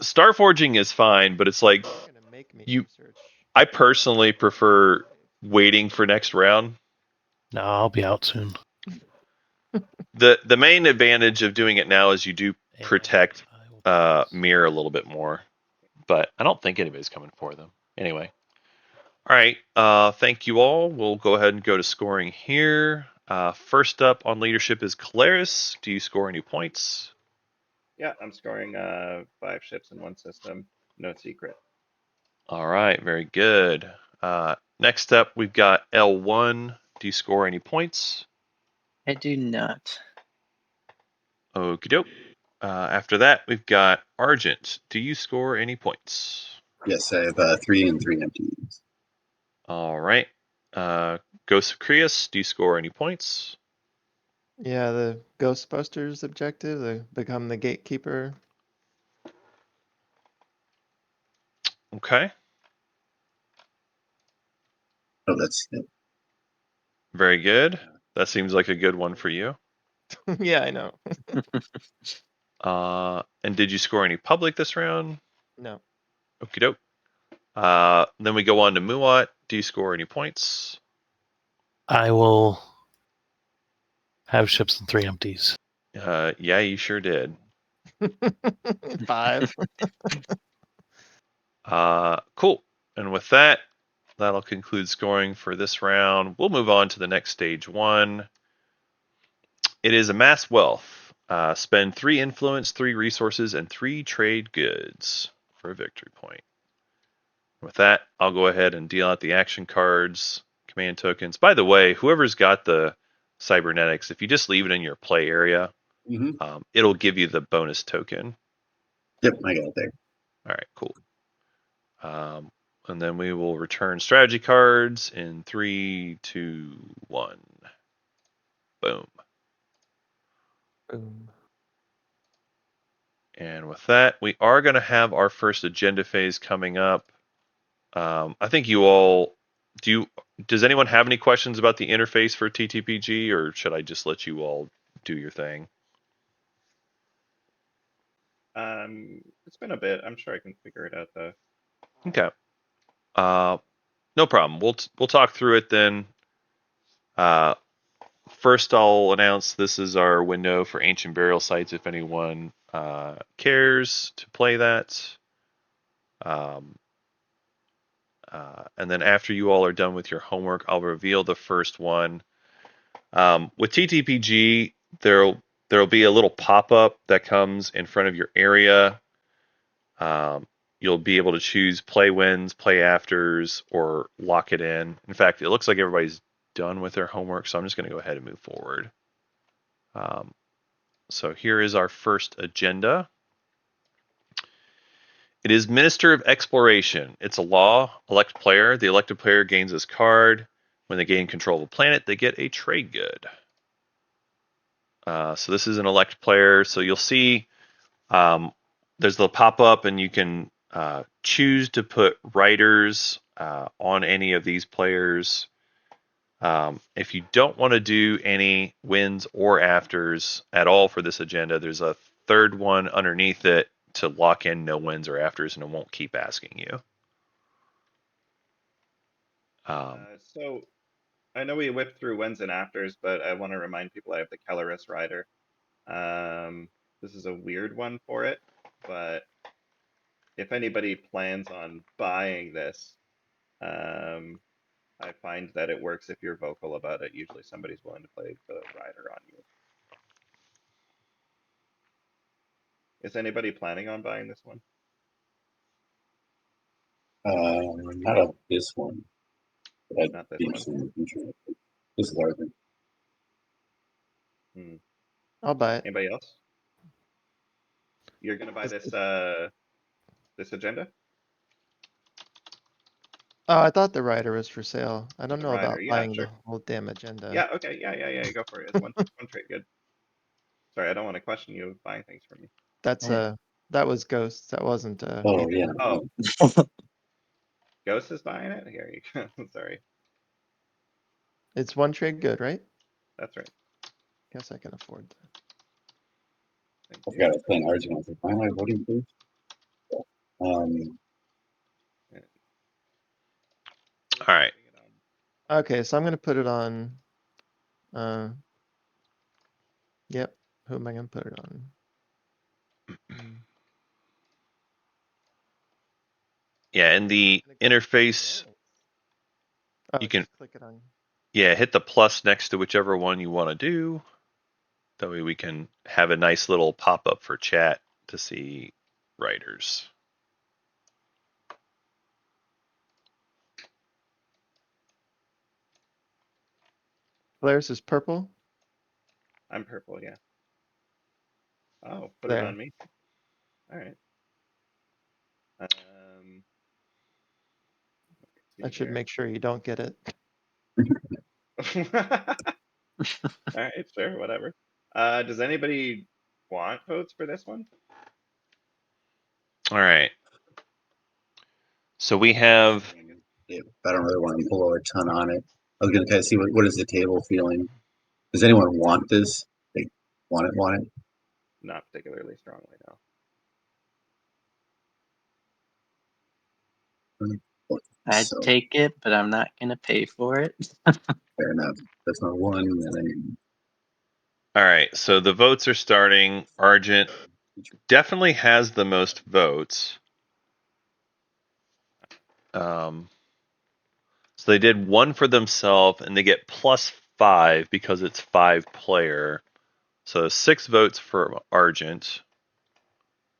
Starforging is fine, but it's like You're gonna make me you- research. I personally prefer waiting for next round. No, I'll be out soon. The main advantage of doing it now is you do And protect I will pass. Mirror a little bit more, but I don't think anybody's coming for them. Anyway. All right. Thank you all. We'll go ahead and go to scoring here. First up on leadership is Calaris. Do you score any points? Yeah, I'm scoring 5 ships in 1 system. No secret. All right. Very good. Next up, we've got L1. Do you score any points? I do not. Okie doke. After that, we've got Argent. Do you score any points? Yes, I have 3 and 3 empties. All right. Ghost of Creus. Do you score any points? Yeah, the Ghostbusters objective, to become the gatekeeper. Okay. Oh, that's it. Very good. That seems like a good one for you. Yeah, I know. And did you score any public this round? No. Okie doke. Then we go on to Muat. Do you score any points? I will have ships and 3 empties. Yeah, you sure did. 5. Cool. And with that, that'll conclude scoring for this round. We'll move on to the next stage 1. It is amass wealth. Spend 3 influence, 3 resources, and 3 trade goods for a victory point. With that, I'll go ahead and deal out the action cards, command tokens. By the way, whoever's got the cybernetics, if you just leave it in your play area, it'll give you the bonus token. Yep, I got it there. All right, cool. And then we will return strategy cards in 3, 2, 1. Boom. Boom. And with that, we are going to have our first agenda phase coming up. I think you all does anyone have any questions about the interface for TTPG, or should I just let you all do your thing? It's been a bit. I'm sure I can figure it out though. Okay. No problem. We'll talk through it then. First, I'll announce this is our window for ancient burial sites. If anyone cares to play that. And then after you all are done with your homework, I'll reveal the first one. With TTPG, there'll be a little pop-up that comes in front of your area. You'll be able to choose play wins, play afters, or lock it in. In fact, it looks like everybody's done with their homework, so I'm just going to go ahead and move forward. So here is our first agenda. It is Minister of Exploration. It's a law. Elect player. The elected player gains this card. When they gain control of a planet, they get a trade good. So this is an elect player. So you'll see there's the pop-up, and you can choose to put writers on any of these players. If you don't want to do any wins or afters at all for this agenda, there's a third one underneath it to lock in no wins or afters, and it won't keep asking you. So I know we whipped through wins and afters, but I want to remind people I have the Kelleris rider. This is a weird one for it, but if anybody plans on buying this, I find that it works if you're vocal about it. Usually somebody's willing to play the rider on you. Is anybody planning on buying this one? Not of this one. But Not this be one. interested in the future. This is our thing. I'll buy it. Anybody else? You're gonna buy this this agenda? Oh, I thought the rider was for sale. I don't The know rider, about yeah, buying sure. the whole damn agenda. Yeah, okay, yeah, go for it. It's one trade good. Sorry, I don't want to question you buying things from me. That's that was Ghosts. That wasn't Oh yeah. Oh. Ghost is buying it? Here you go. Sorry. It's one trade good, right? That's right. Guess I can afford that. Thank I you. forgot I was playing Argent. I was like, why am I voting for this? All right. Okay, so I'm gonna put it on. Yep. Who am I gonna put it on? Yeah, in the interface, Oh, you can just click it on. hit the plus next to whichever one you want to do. That way we can have a nice little pop-up for chat to see writers. Polaris is purple. I'm purple, yeah. Oh, put There. it on me. All right. That should make sure you don't get it. All right, sure, whatever. Does anybody want votes for this one? All right. So we have. Yeah, I don't really want to pull a ton on it. I was gonna kind of see what is the table feeling. Does anyone want this? They want it? Not particularly strongly, no. I'd So, take it, but I'm not gonna pay for it. fair enough. That's not one. And then All right. So the votes are starting. Argent definitely has the most votes. So they did one for themselves, and they get +5 because it's 5-player. So 6 votes for Argent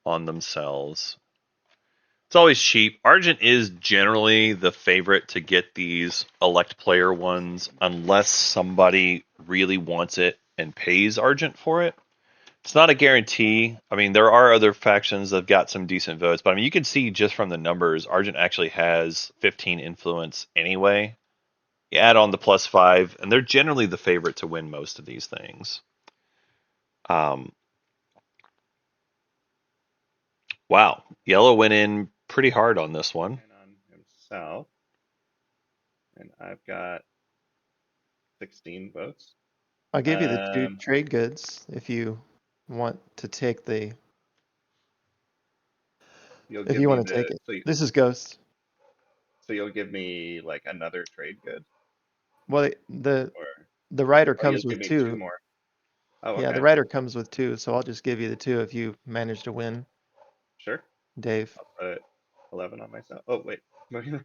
on themselves. It's always cheap. Argent is generally the favorite to get these elect player ones unless somebody really wants it and pays Argent for it. It's not a guarantee. I mean, there are other factions that have got some decent votes, but I mean, you can see just from the numbers, Argent actually has 15 influence anyway. You add on the +5, and they're generally the favorite to win most of these things. Wow, Yellow went in pretty hard on this one. And on himself. And I've got 16 votes. I'll give you the 2 Um, trade goods if you want to take the. You'll If give you me want to take the it. This is Ghost. so you'll give me like another trade good, Well, or the rider you'll comes give with me 2. two more. Oh, Yeah, okay, the rider comes with 2, so I'll just give you the 2 if you manage to win, sure. Dave. I'll put 11 on myself. Oh wait, here we go.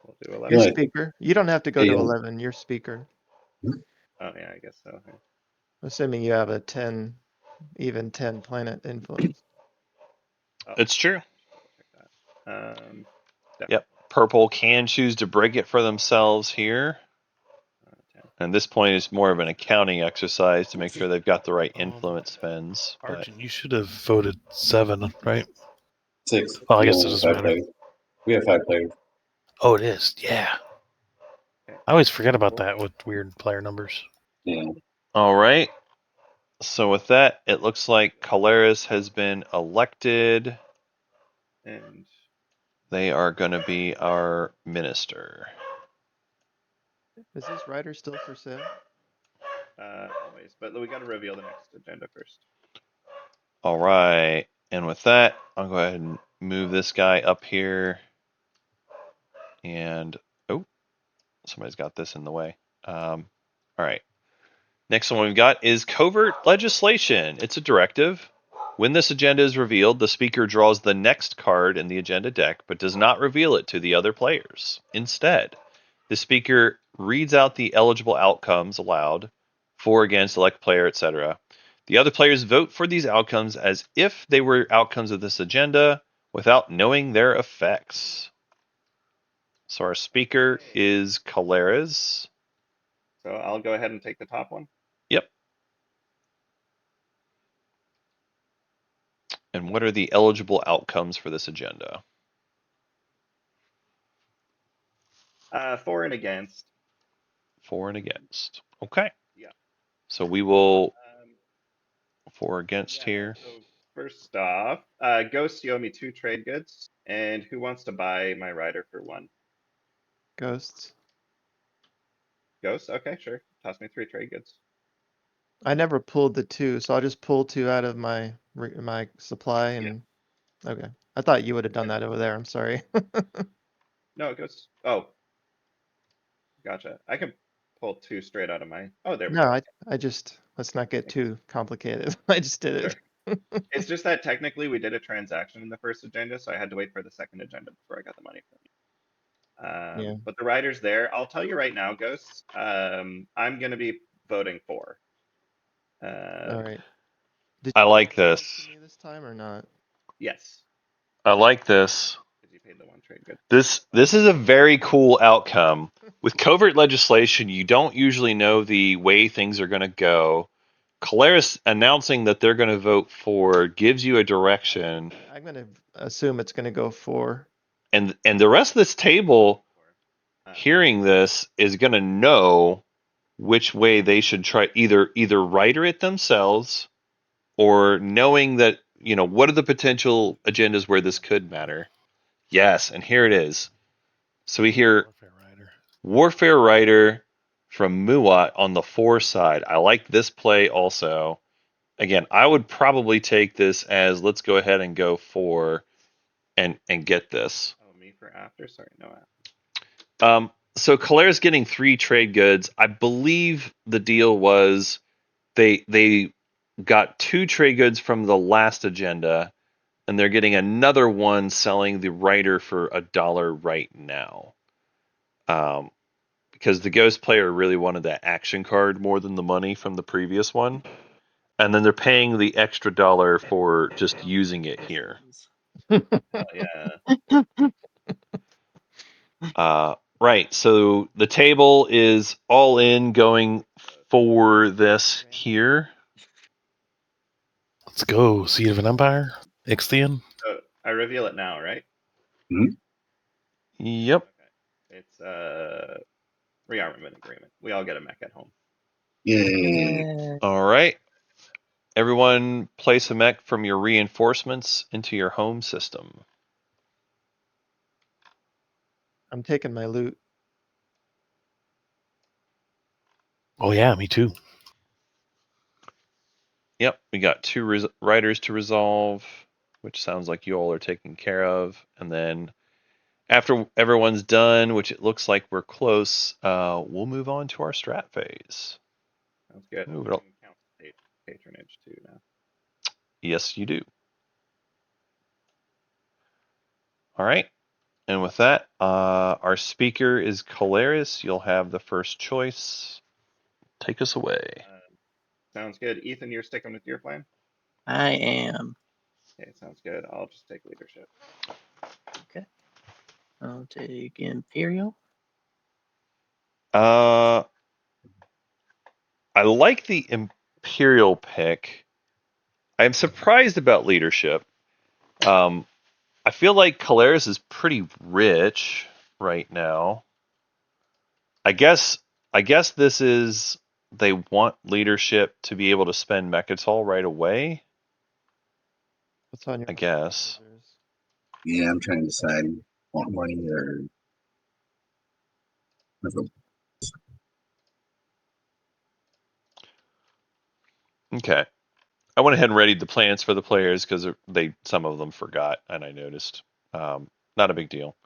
We'll do 11. You're Right. speaker. You don't have to go to Yeah. 11. You're speaker. Oh yeah, I guess so. Okay. Assuming you have a 10, even 10 planet influence. Oh, It's true. check that. Yep. Purple can choose to break it for themselves here. 10. And this point is more of an accounting exercise to make sure they've got the right influence spends. But Argent, you should have voted 7, right? 6. Well, I We guess it only have doesn't 5 matter. players. We have 5 players. Oh, it is. Yeah. Okay. I always forget about that with weird player numbers. Yeah. all right. So with that, it looks like Caleris has been elected. And They are going to be our minister. Is this rider still for sale? always, but we got to reveal the next agenda first. All right. And with that, I'll go ahead and move this guy up here. And, oh, somebody's got this in the way. All right. Next one we've got is covert legislation. It's a directive. When this agenda is revealed, the speaker draws the next card in the agenda deck, but does not reveal it to the other players. Instead, the speaker reads out the eligible outcomes aloud, for, against, elect player, etc. The other players vote for these outcomes as if they were outcomes of this agenda without knowing their effects. So our speaker is Caleres. So I'll go ahead and take the top one. Yep. And what are the eligible outcomes for this agenda? For and against. For and against. Okay. Yeah. So we will Um, for against here. So first off, Ghost, you owe me 2 trade goods, and who wants to buy my rider for 1? Ghosts. Ghost, okay, sure. Toss me 3 trade goods. I never pulled the 2, so I'll just pull 2 out of my supply and okay. I thought you would have done that over there. I'm sorry. No, it goes. Oh, gotcha. I can pull 2 straight out of my. Oh, there we No, go. I just let's not get too complicated. I just did it. Sure. It's just that technically we did a transaction in the first agenda, so I had to wait for the second agenda before I got the money from you. Yeah. But the rider's there. I'll tell you right now, Ghosts. I'm gonna be voting for. All right. Did I you like give it this. to me this time or not? Yes, I like this. because you paid the 1 trade good. This is a very cool outcome. With covert legislation, you don't usually know the way things are going to go. Caleris announcing that they're going to vote for gives you a direction, I'm gonna assume it's gonna go 4. and the rest of this table hearing this is going to know which way they should try either rider it themselves or knowing that, you know, what are the potential agendas where this could matter. Yes, and here it is. So we hear Warfare Rider from Muat on the 4 side. I like this play also. Again, I would probably take this as let's go ahead and go for and get this. Oh, me for after? Sorry, no after. So Caleres getting 3 trade goods. I believe the deal was they got 2 trade goods from the last agenda, and they're getting another one selling the writer for $1 right now. Because the ghost player really wanted that action card more than the money from the previous one. And then they're paying the extra $1 for just using it here. Hell yeah. Right, so the table is all in going for this here. Let's go. Seed of an Empire. Ixion. So I reveal it now, right? Yep. Okay. It's rearmament agreement. We all get a mech at home. Yay. All right. Everyone place a mech from your reinforcements into your home system. I'm taking my loot. Oh yeah, me too. Yep, we got 2 writers to resolve, which sounds like you all are taken care of. And then after everyone's done, which it looks like we're close, we'll move on to our strat phase. Sounds good. Move We it can count patronage too now. Yes, you do. All right. And with that, our speaker is Calaris. You'll have the first choice. Take us away. Sounds good. Ethan, you're sticking with your plan? I am. Okay, sounds good. I'll just take leadership. Okay. I'll take Imperial. I like the Imperial pick. I'm surprised about leadership. I feel like Calaris is pretty rich right now. I guess this is they want leadership to be able to spend Mechatol right away. What's on your I guess. orders? Yeah, I'm trying to decide want money or Okay. I went ahead and readied the plans for the players because some of them forgot, and I noticed. Not a big deal.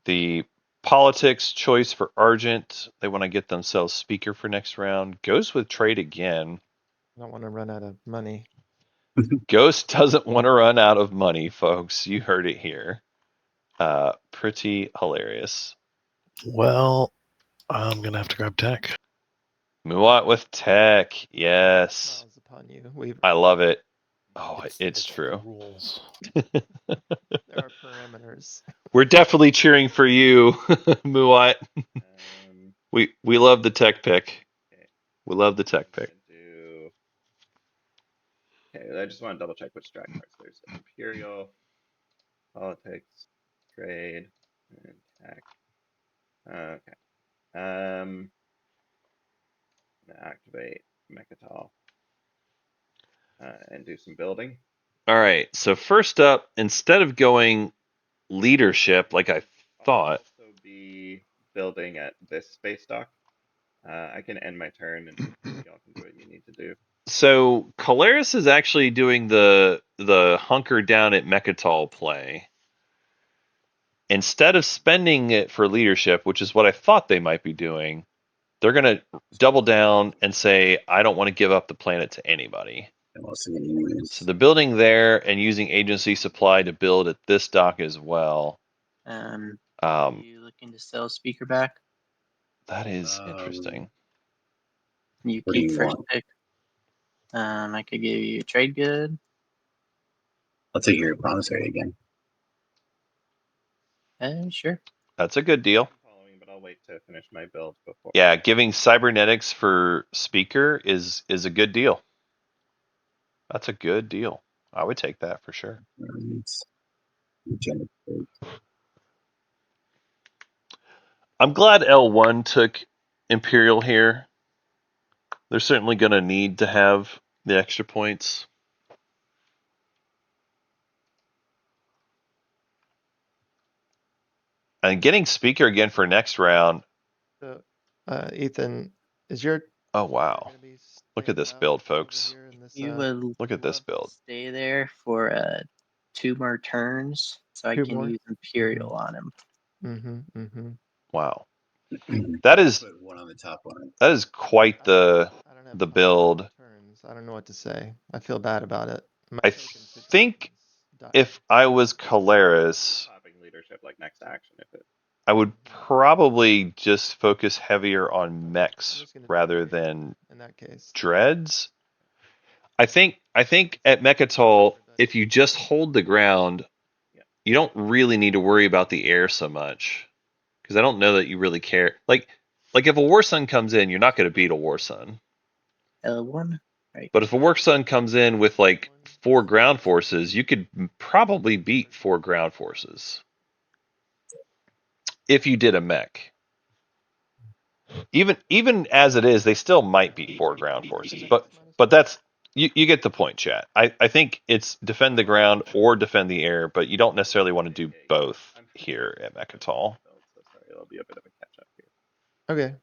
The politics choice for Argent, they want to get themselves speaker for next round. Goes with trade again. I don't want to run out of money. Ghost doesn't want to run out of money, folks. You heard it here. Pretty hilarious. Well, I'm gonna have to grab tech. Muat with tech, yes. Smiles upon you. Weaver. I love it. Oh, it's the true. rules. There are parameters. We're definitely cheering for you, Muat. We love the tech pick. Okay. We love the tech pick. Okay, I just want to double check which strat cards. There's Imperial, Politics, Trade, and Tech. Okay. Activate Mechatol and do some building. All right. So first up, instead of going leadership like I thought, I'll also be building at this space dock. I can end my turn and y'all can do what you need to do. so Calaris is actually doing the hunker down at Mechatol play. Instead of spending it for leadership, which is what I thought they might be doing, they're going to double down and say, I don't want to give up the planet to anybody. So they're building there and using agency supply to build at this dock as well. Are you looking to sell speaker back? That is interesting. You What do keep you first want? pick. I could give you a trade good. I'll take your promissory again. Sure. That's a good deal. I'm following, but I'll wait to finish my build before. Yeah, giving cybernetics for speaker is a good deal. That's a good deal. I would take that for sure. I'm glad L1 took Imperial here. They're certainly going to need to have the extra points. And getting speaker again for next round. So, Ethan, is your Oh, wow. Look at this build, folks. You would Look at this build. stay there for 2 more turns, so I 2 can more? use Imperial on him. Wow. That is Put one on the top one. that is quite the I don't have the time build. turns. I don't know what to say. I feel bad about it. My I token think if I was Caleris, Popping leadership like next action if it. I would probably just focus heavier on I'm mechs just gonna rather take Trade than in that case. dreads. I think at Mechatol, if you just hold the ground, Yeah. you don't really need to worry about the air so much. Because I don't know that you really care. Like if a War Sun comes in, you're not going to beat a War Sun. L1, right? But if a War Sun comes in with like 4 ground forces, you could probably beat 4 ground forces. If you did a mech. Even as it is, they still might beat 4 ground forces. But that's you get the point, chat. I think it's defend the ground or defend the air, but you don't necessarily want to do both here at Mechatol. So sorry, it'll be a bit of a catch up here. Okay.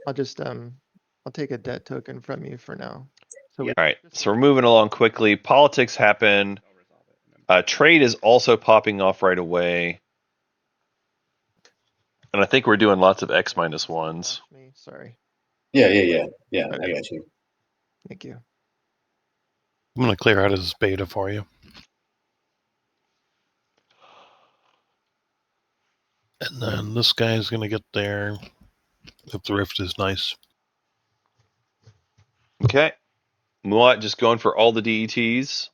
I'll just I'll take a debt token from you for now. So Yeah. All right, so we're moving along quickly. Politics happen. I'll resolve it. And then Trade is also popping off right away. And I think we're doing lots of X-1s. Watch me. Sorry. Yeah. I Okay. got you. Thank you. I'm gonna clear out his beta for you. And then this guy's gonna get there if the rift is nice. Okay. Muat just going for all the DETs.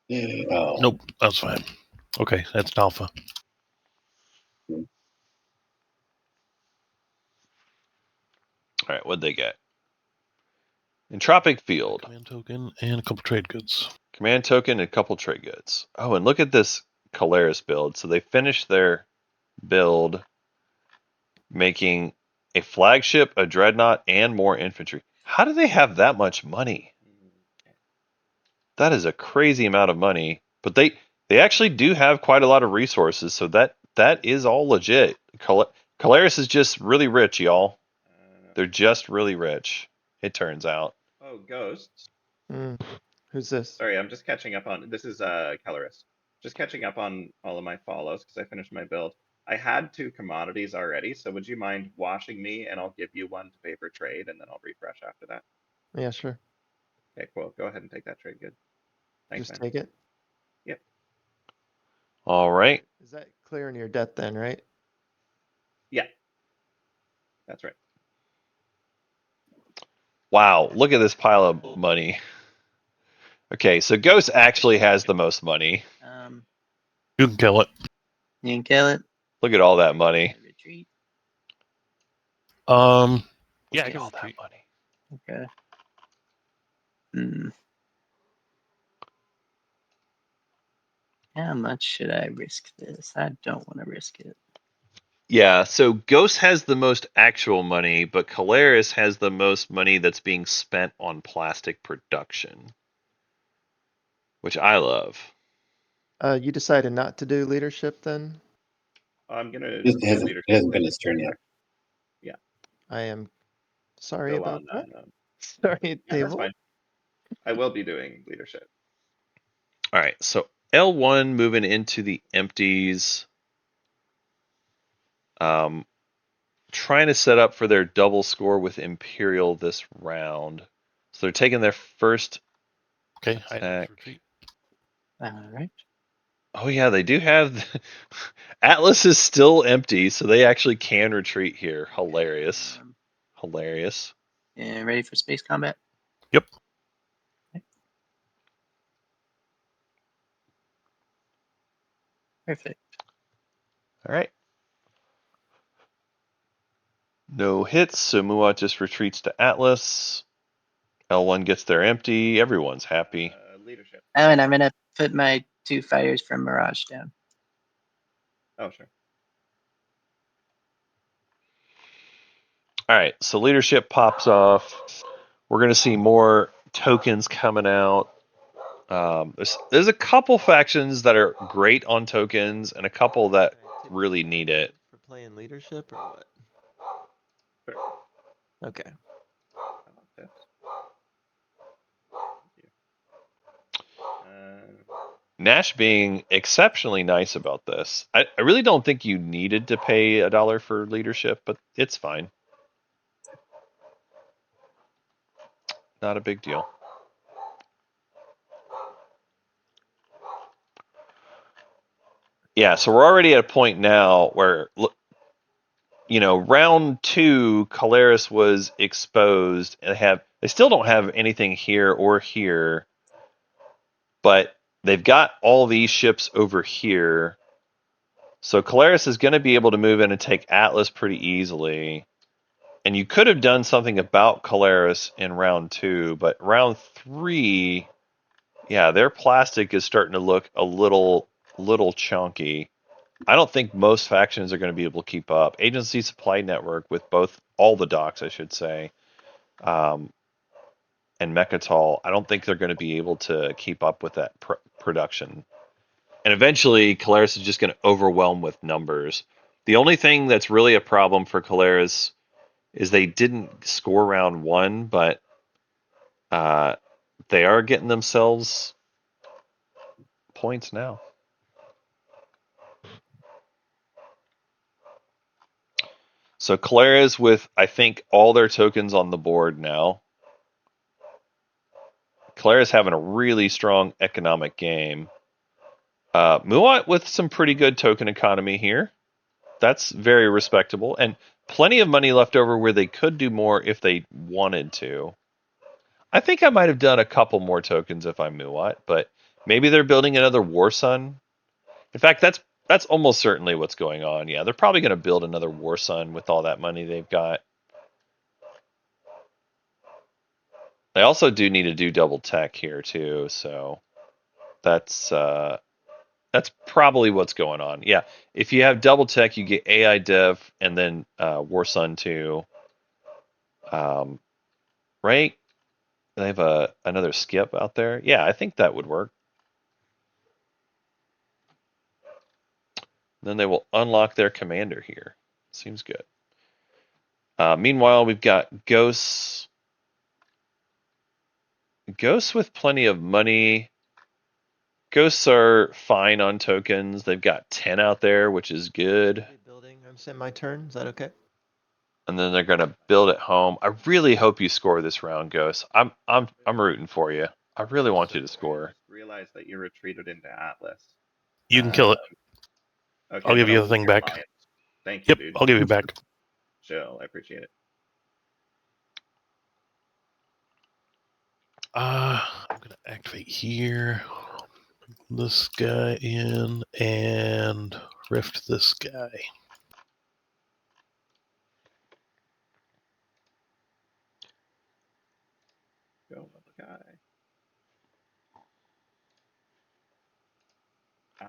Yeah. Oh. Nope, that's fine. Okay, that's an alpha. All right, what'd they get? Entropic Field. Command token and a couple trade goods. Command token and a couple trade goods. Oh, and look at this Caleris build. So they finished their build making a flagship, a dreadnought, and more infantry. How do they have that much money? That is a crazy amount of money. But they actually do have quite a lot of resources, so that is all legit. Caleris is just really rich, y'all. They're just really rich, it turns out. Oh, Ghosts. Who's this? Sorry, I'm just catching up on. This is Caloris. Just catching up on all of my follows because I finished my build. I had 2 commodities already, so would you mind washing me and I'll give you one to pay for trade and then I'll refresh after that. Yeah, sure. Okay, cool. Go ahead and take that trade. Good. Thanks, Just man. take it. Yep. All right. Is that clearing your debt then, right? Yeah. That's right. Wow, look at this pile of money. Okay, so Ghost actually has the most money. You can kill it. You can kill it. Look at all that money. Retreat. Yeah, Look I at can all that retreat. money. Okay. Hmm. How much should I risk this? I don't want to risk it. Yeah, so Ghost has the most actual money, but Caleris has the most money that's being spent on plastic production, which I love. You decided not to do leadership then? I'm gonna It do hasn't, leadership. it hasn't been his turn yet. I am sorry Go about on. that. Sorry, Yeah, that's table. fine. I will be doing leadership. All right, so L1 moving into the empties. Trying to set up for their double score with Imperial this round. So they're taking their first Okay, I attack. retreat. All right. Oh yeah, they do have Atlas is still empty, so they actually can retreat here. Hilarious. Hilarious. And ready for space combat? Yep. Okay. Perfect. All right. No hits, so Muat just retreats to Atlas. L1 gets their empty. Everyone's happy. Leadership. Oh, and I'm gonna put my 2 fighters from Mirage down. Oh, sure. All right, so leadership pops off. We're going to see more tokens coming out. There's a couple factions that are great on tokens and a couple that really need it. For playing leadership or what? Sure. Okay. I love tips. Thank you. Nash being exceptionally nice about this. I really don't think you needed to pay $1 for leadership, but it's fine. Not a big deal. Yeah, so we're already at a point now where, round 2, Caleris was exposed, and they still don't have anything here or here, but they've got all these ships over here. So Caleris is going to be able to move in and take Atlas pretty easily. And you could have done something about Caleris in round 2, but round 3, yeah, their plastic is starting to look a little chunky. I don't think most factions are going to be able to keep up. Agency Supply Network with all the docks, I should say, and Mechatol, I don't think they're going to be able to keep up with that production. And eventually, Caleris is just going to overwhelm with numbers. The only thing that's really a problem for Caleris is they didn't score round 1, but they are getting themselves points now. So Caleris with, I think, all their tokens on the board now. Caleris having a really strong economic game. Muat with some pretty good token economy here. That's very respectable. And plenty of money left over where they could do more if they wanted to. I think I might have done a couple more tokens if I'm Muat, but maybe they're building another War Sun. In fact, that's almost certainly what's going on. Yeah, they're probably going to build another War Sun with all that money they've got. They also do need to do double tech here too, so that's probably what's going on. Yeah, if you have double tech, you get AI Dev and then War Sun 2. Right? They have another skip out there. Yeah, I think that would work. Then they will unlock their commander here. Seems good. Meanwhile, we've got Ghosts. Ghosts with plenty of money. Ghosts are fine on tokens. They've got 10 out there, which is good. Building. I'm saying my turn. Is that okay? And then they're gonna build at home. I really hope you score this round, Ghost. I'm rooting for you. I really want you to score. I just realized that you retreated into Atlas. You can kill it. Okay, I'll give but you the thing your back. client. Thank you, Yep, dude. I'll give you back. Chill, I appreciate it. I'm gonna activate here. This guy in and rift this guy. Go, little guy.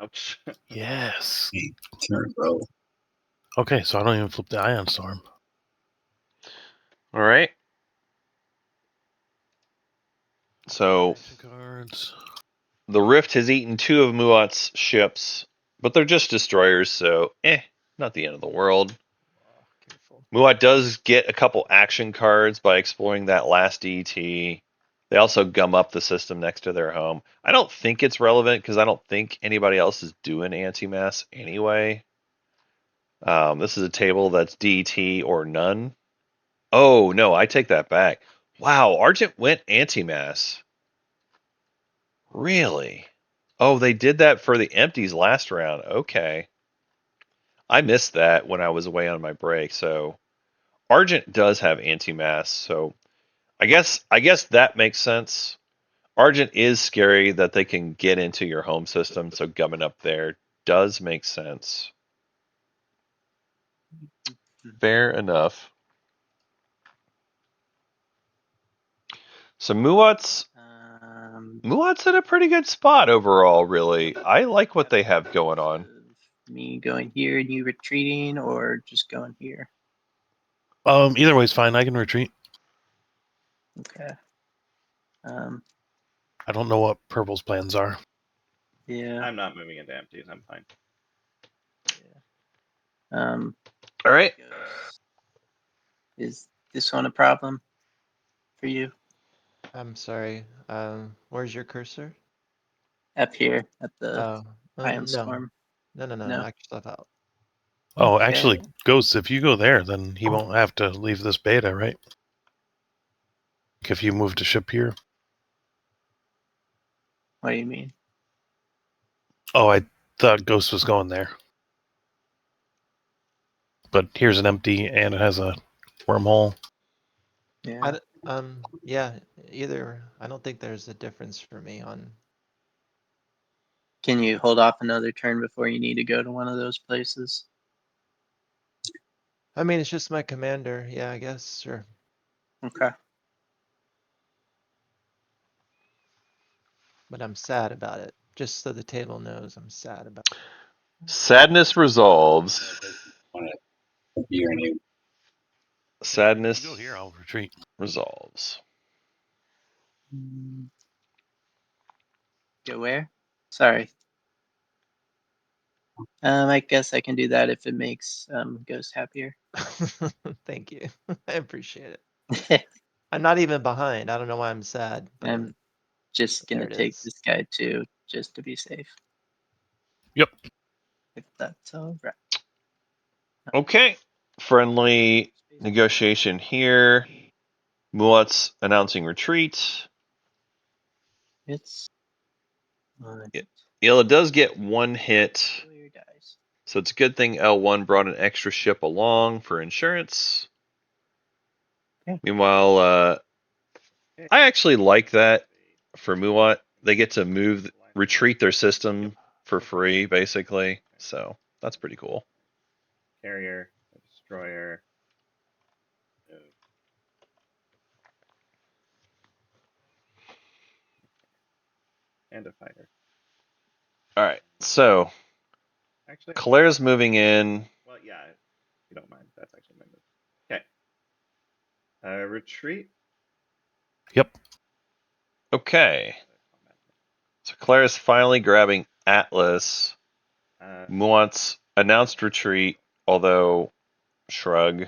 Ouch. Yes. Turn, bro. Okay, so I don't even flip the Ion Storm. All right. So Action cards. the Rift has eaten 2 of Muat's ships, but they're just destroyers, so not the end of the world. Careful. Muat does get a couple action cards by exploring that last DT. They also gum up the system next to their home. I don't think it's relevant because I don't think anybody else is doing anti-mass anyway. This is a table that's DT or none. Oh, no, I take that back. Wow, Argent went anti-mass. Really? Oh, they did that for the empties last round. Okay. I missed that when I was away on my break. So Argent does have anti-mass. So I guess that makes sense. Argent is scary that they can get into your home system. So gumming up there does make sense. Fair enough. So Muat's in a pretty good spot overall, really. I like what they have going on. Me going here and you retreating, or just going here? Either way's fine. I can retreat. Okay. I don't know what Purple's plans are. Yeah. I'm not moving into empties. I'm fine. Yeah. All right. Is this one a problem for you? I'm sorry. Where's your cursor? Up here at the Ion No. Storm. No. No. Knock yourself out. Oh, Okay. actually, Ghost, if you go there, then he won't have to leave this beta, right? If you move to ship here. What do you mean? Oh, I thought Ghost was going there. But here's an empty, and it has a wormhole. Yeah. Yeah, either. I don't think there's a difference for me on. Can you hold off another turn before you need to go to one of those places? I mean, it's just my commander. Yeah, I guess, sure. Okay. But I'm sad about it. Just so the table knows I'm sad about it. Sadness resolves. Want to be your name. Sadness Go here, I'll retreat. resolves. Go where? Sorry. I guess I can do that if it makes Ghost happier. Thank you. I appreciate it. I'm not even behind. I don't know why I'm sad. But I'm just there gonna it take is. this guy too, just to be safe. Yep. If that's all right. Okay. Friendly negotiation here. Muat's announcing retreat. It's Ila does get one hit, your dice. so it's a good thing L1 brought an extra ship along for insurance. Okay. Meanwhile, I actually like that for Muat. They get to retreat their system for free, basically. So that's pretty cool. Carrier, a destroyer. And a fighter. All right, so Actually, Claire's moving in. well, yeah, if you don't mind, that's actually my move. Okay. Retreat. Yep. Okay, so Claire's finally grabbing Atlas. Muat's announced retreat, although shrug.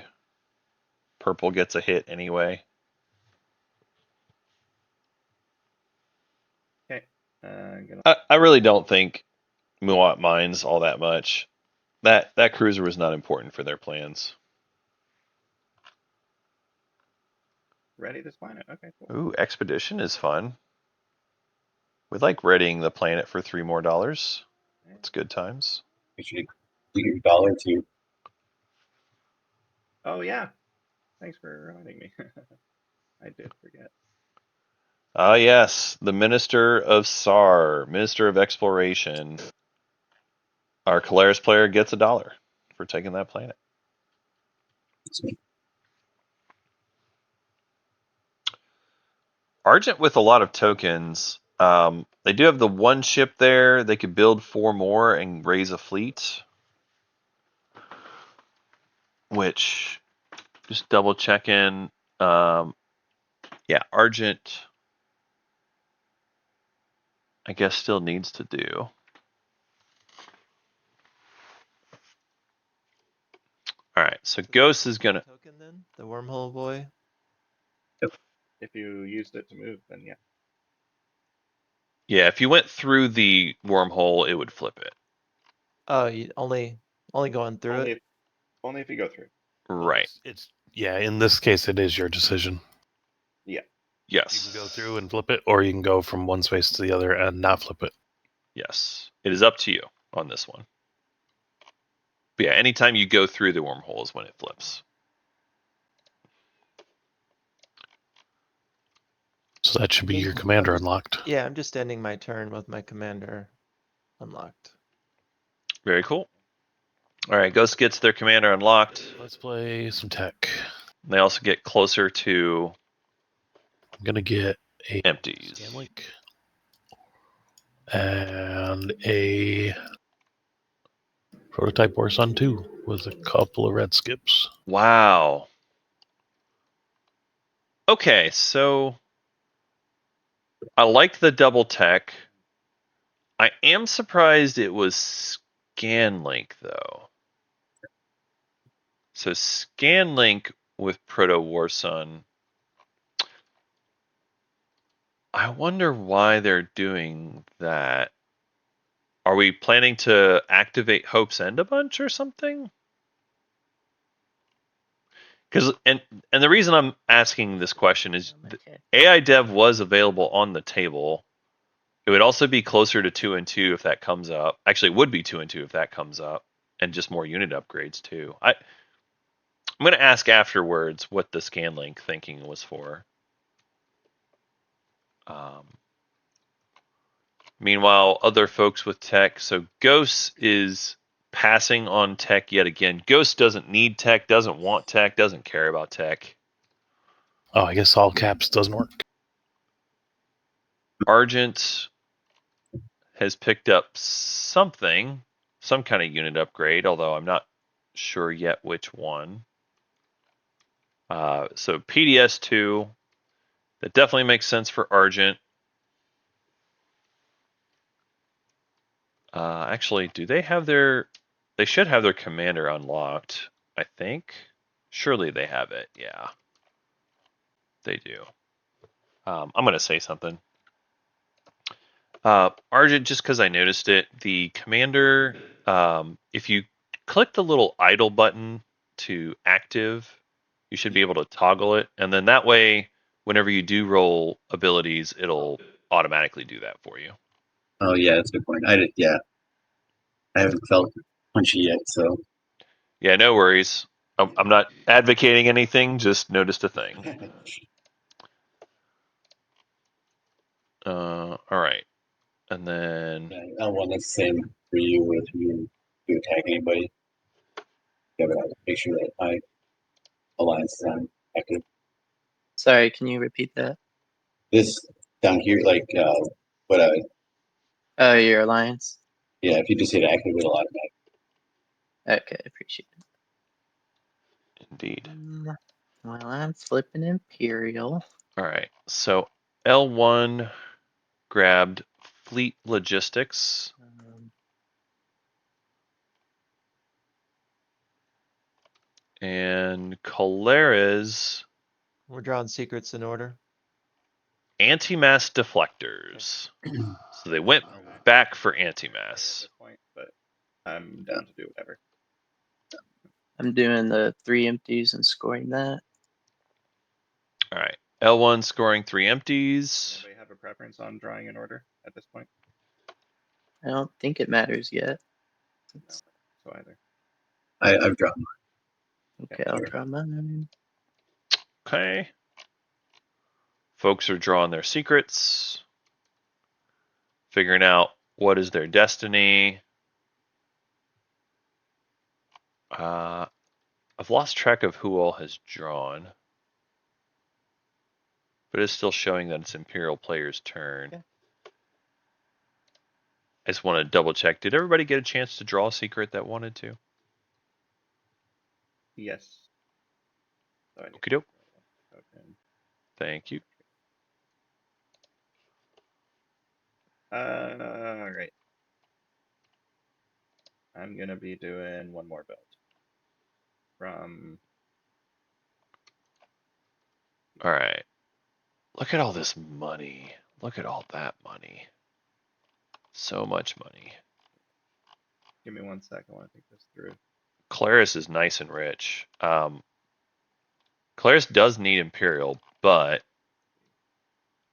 Purple gets a hit anyway. Okay. I really don't think Muat minds all that much. That cruiser was not important for their plans. Ready this planet. Okay, cool. Ooh, expedition is fun. We like readying the planet for $3 more. It's good times. You should include your dollar too. Oh yeah. Thanks for reminding me. I did forget. Ah, yes, the Minister of SAR, Minister of Exploration. Our Calaris player gets $1 for taking that planet. Argent with a lot of tokens. They do have the one ship there. They could build 4 more and raise a fleet. Which, just double checking. Yeah, Argent, I guess, still needs to do. All right, so Ghost is gonna. Token then the wormhole boy. If you used it to move, then yeah. Yeah, if you went through the wormhole, it would flip it. Oh, you only going through it. Only if you go through. Right. It's yeah. In this case, it is your decision. Yeah. Yes. You can go through and flip it, or you can go from one space to the other and not flip it. Yes. It is up to you on this one. But yeah, anytime you go through the wormhole is when it flips. So that should be your commander unlocked. Yeah, I'm just ending my turn with my commander unlocked. Very cool. All right, Ghost gets their commander unlocked. Let's play some tech. They also get closer to I'm gonna get a empties. Scanlink and a prototype War Sun 2 with a couple of red skips. Wow. Okay, so I like the double tech. I am surprised it was Scanlink, though. So Scanlink with Proto War Sun. I wonder why they're doing that. Are we planning to activate Hope's End a bunch or something? Because and the reason I'm asking this question is AI Dev was available on the table. It would also be closer to 2 and 2 if that comes up. Actually, it would be 2 and 2 if that comes up, and just more unit upgrades too. I'm going to ask afterwards what the ScanLink thinking was for. Meanwhile, other folks with tech. So Ghost is passing on tech yet again. Ghost doesn't need tech, doesn't want tech, doesn't care about tech. Oh, I guess all caps doesn't work. Argent has picked up something, some kind of unit upgrade, although I'm not sure yet which one. So PDS2, that definitely makes sense for Argent. Actually, do they have their... They should have their commander unlocked, I think. Surely they have it, yeah. They do. I'm going to say something. Argent, just because I noticed it, the commander, if you click the little idle button to active, you should be able to toggle it. And then that way, whenever you do roll abilities, it'll automatically do that for you. Oh yeah, that's a good point. I haven't felt punchy yet, so. Yeah, no worries. I'm not advocating anything, just noticed a thing. All right. And then... Yeah, L1, that's the same for you if you do attack anybody. You gotta make sure that my alliance is on active. Sorry, can you repeat that? This down here, like, what Oh, your alliance. yeah, if you just hit active, it'll automatically. Okay, appreciate it. Indeed. Well, I'm flipping Imperial. All right. So L1 grabbed Fleet Logistics. And Cholera's We're drawing secrets in order. anti-mass deflectors. So they went back for anti-mass. Point, but I'm down to do whatever. I'm doing the 3 empties and scoring that. All right. L1 scoring 3 empties. Anybody have a preference on drawing in order at this point? I don't think it matters yet. No, so either. I've drawn mine. Okay, I'll draw mine. Okay. Folks are drawing their secrets. Figuring out what is their destiny. I've lost track of who all has drawn. But it's still showing that it's Imperial player's turn. Okay. I just want to double check. Did everybody get a chance to draw a secret that wanted to? Yes. So I need Okie doke. to open. Thank you. All right. I'm gonna be doing one more build from. All right. Look at all this money. Look at all that money. So much money. Give me 1 sec. I want to think this through. Claris is nice and rich. Claris does need Imperial, but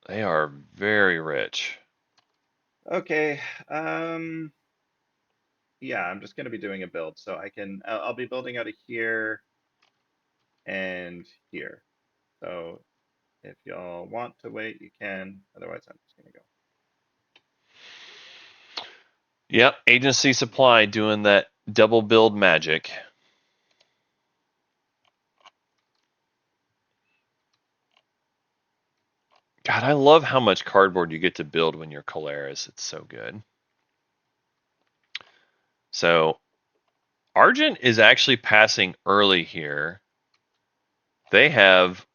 they are very rich. Okay. Yeah, I'm just gonna be doing a build, so I'll be building out of here and here. So if y'all want to wait, you can. Otherwise, I'm just gonna go. Yep, Agency Supply doing that double build magic. God, I love how much cardboard you get to build when you're Colaris. It's so good. So Argent is actually passing early here. They have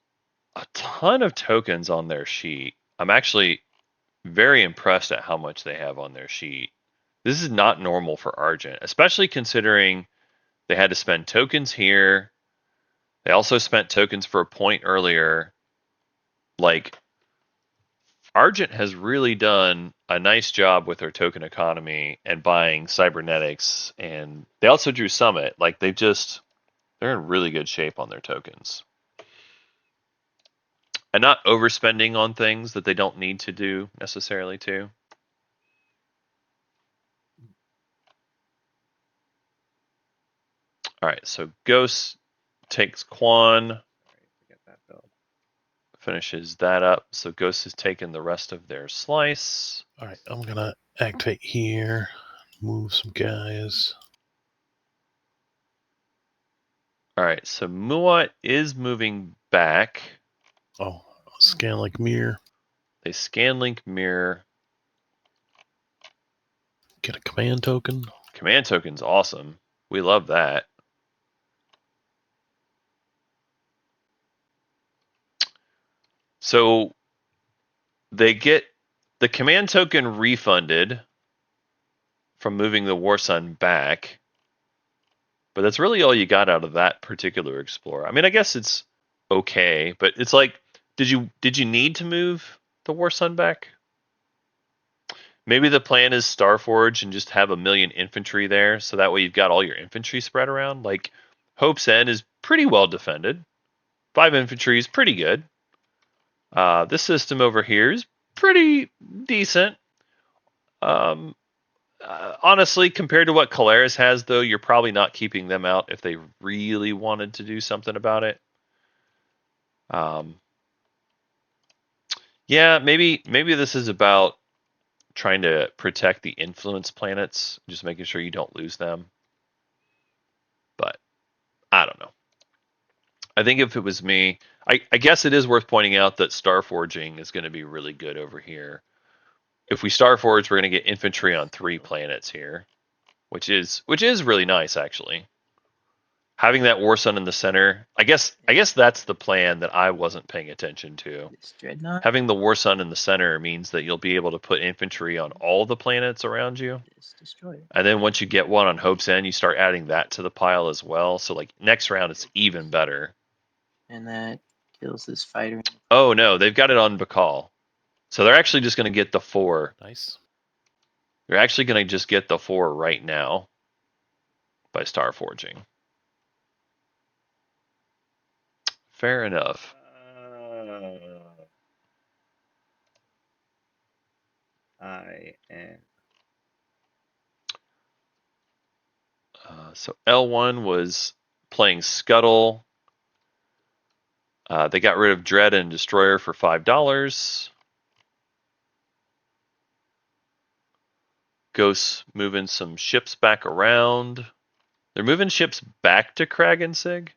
a ton of tokens on their sheet. I'm actually very impressed at how much they have on their sheet. This is not normal for Argent, especially considering they had to spend tokens here. They also spent tokens for a point earlier. Like, Argent has really done a nice job with their token economy and buying cybernetics, and they also drew Summit. Like, they're in really good shape on their tokens. And not overspending on things that they don't need to do necessarily too. All right, so Ghost takes Quan, Forget that build. finishes that up. So Ghost has taken the rest of their slice. All right, I'm gonna activate here, move some guys. All right, so Muat is moving back. Oh, scan like mirror. They scan link mirror. Get a command token. Command token's awesome. We love that. So they get the command token refunded from moving the War Sun back. But that's really all you got out of that particular explorer. I mean, I guess it's okay, but it's like, did you need to move the War Sun back? Maybe the plan is Starforge and just have a million infantry there, so that way you've got all your infantry spread around. Like, Hope's End is pretty well defended. 5 infantry is pretty good. This system over here is pretty decent. Honestly, compared to what Caleris has, though, you're probably not keeping them out if they really wanted to do something about it. Yeah, maybe this is about trying to protect the influence planets, just making sure you don't lose them. But I don't know. I think if it was me, I guess it is worth pointing out that Starforging is going to be really good over here. If we Starforge, we're going to get infantry on 3 planets here, which is really nice actually. Having that War Sun in the center, I guess that's the plan that I wasn't paying attention to. This dreadnought. Having the War Sun in the center means that you'll be able to put infantry on all the planets around you. This destroyer. And then once you get one on Hope's End, you start adding that to the pile as well. So like next round, it's even better. And that kills this fighter. Oh no, they've got it on Bakal. So they're actually just going to get the 4. Nice. They're actually going to just get the 4 right now by Starforging. Fair enough. I am. So L1 was playing Scuttle. They got rid of Dread and Destroyer for $5. Ghosts moving some ships back around. They're moving ships back to Kragensig,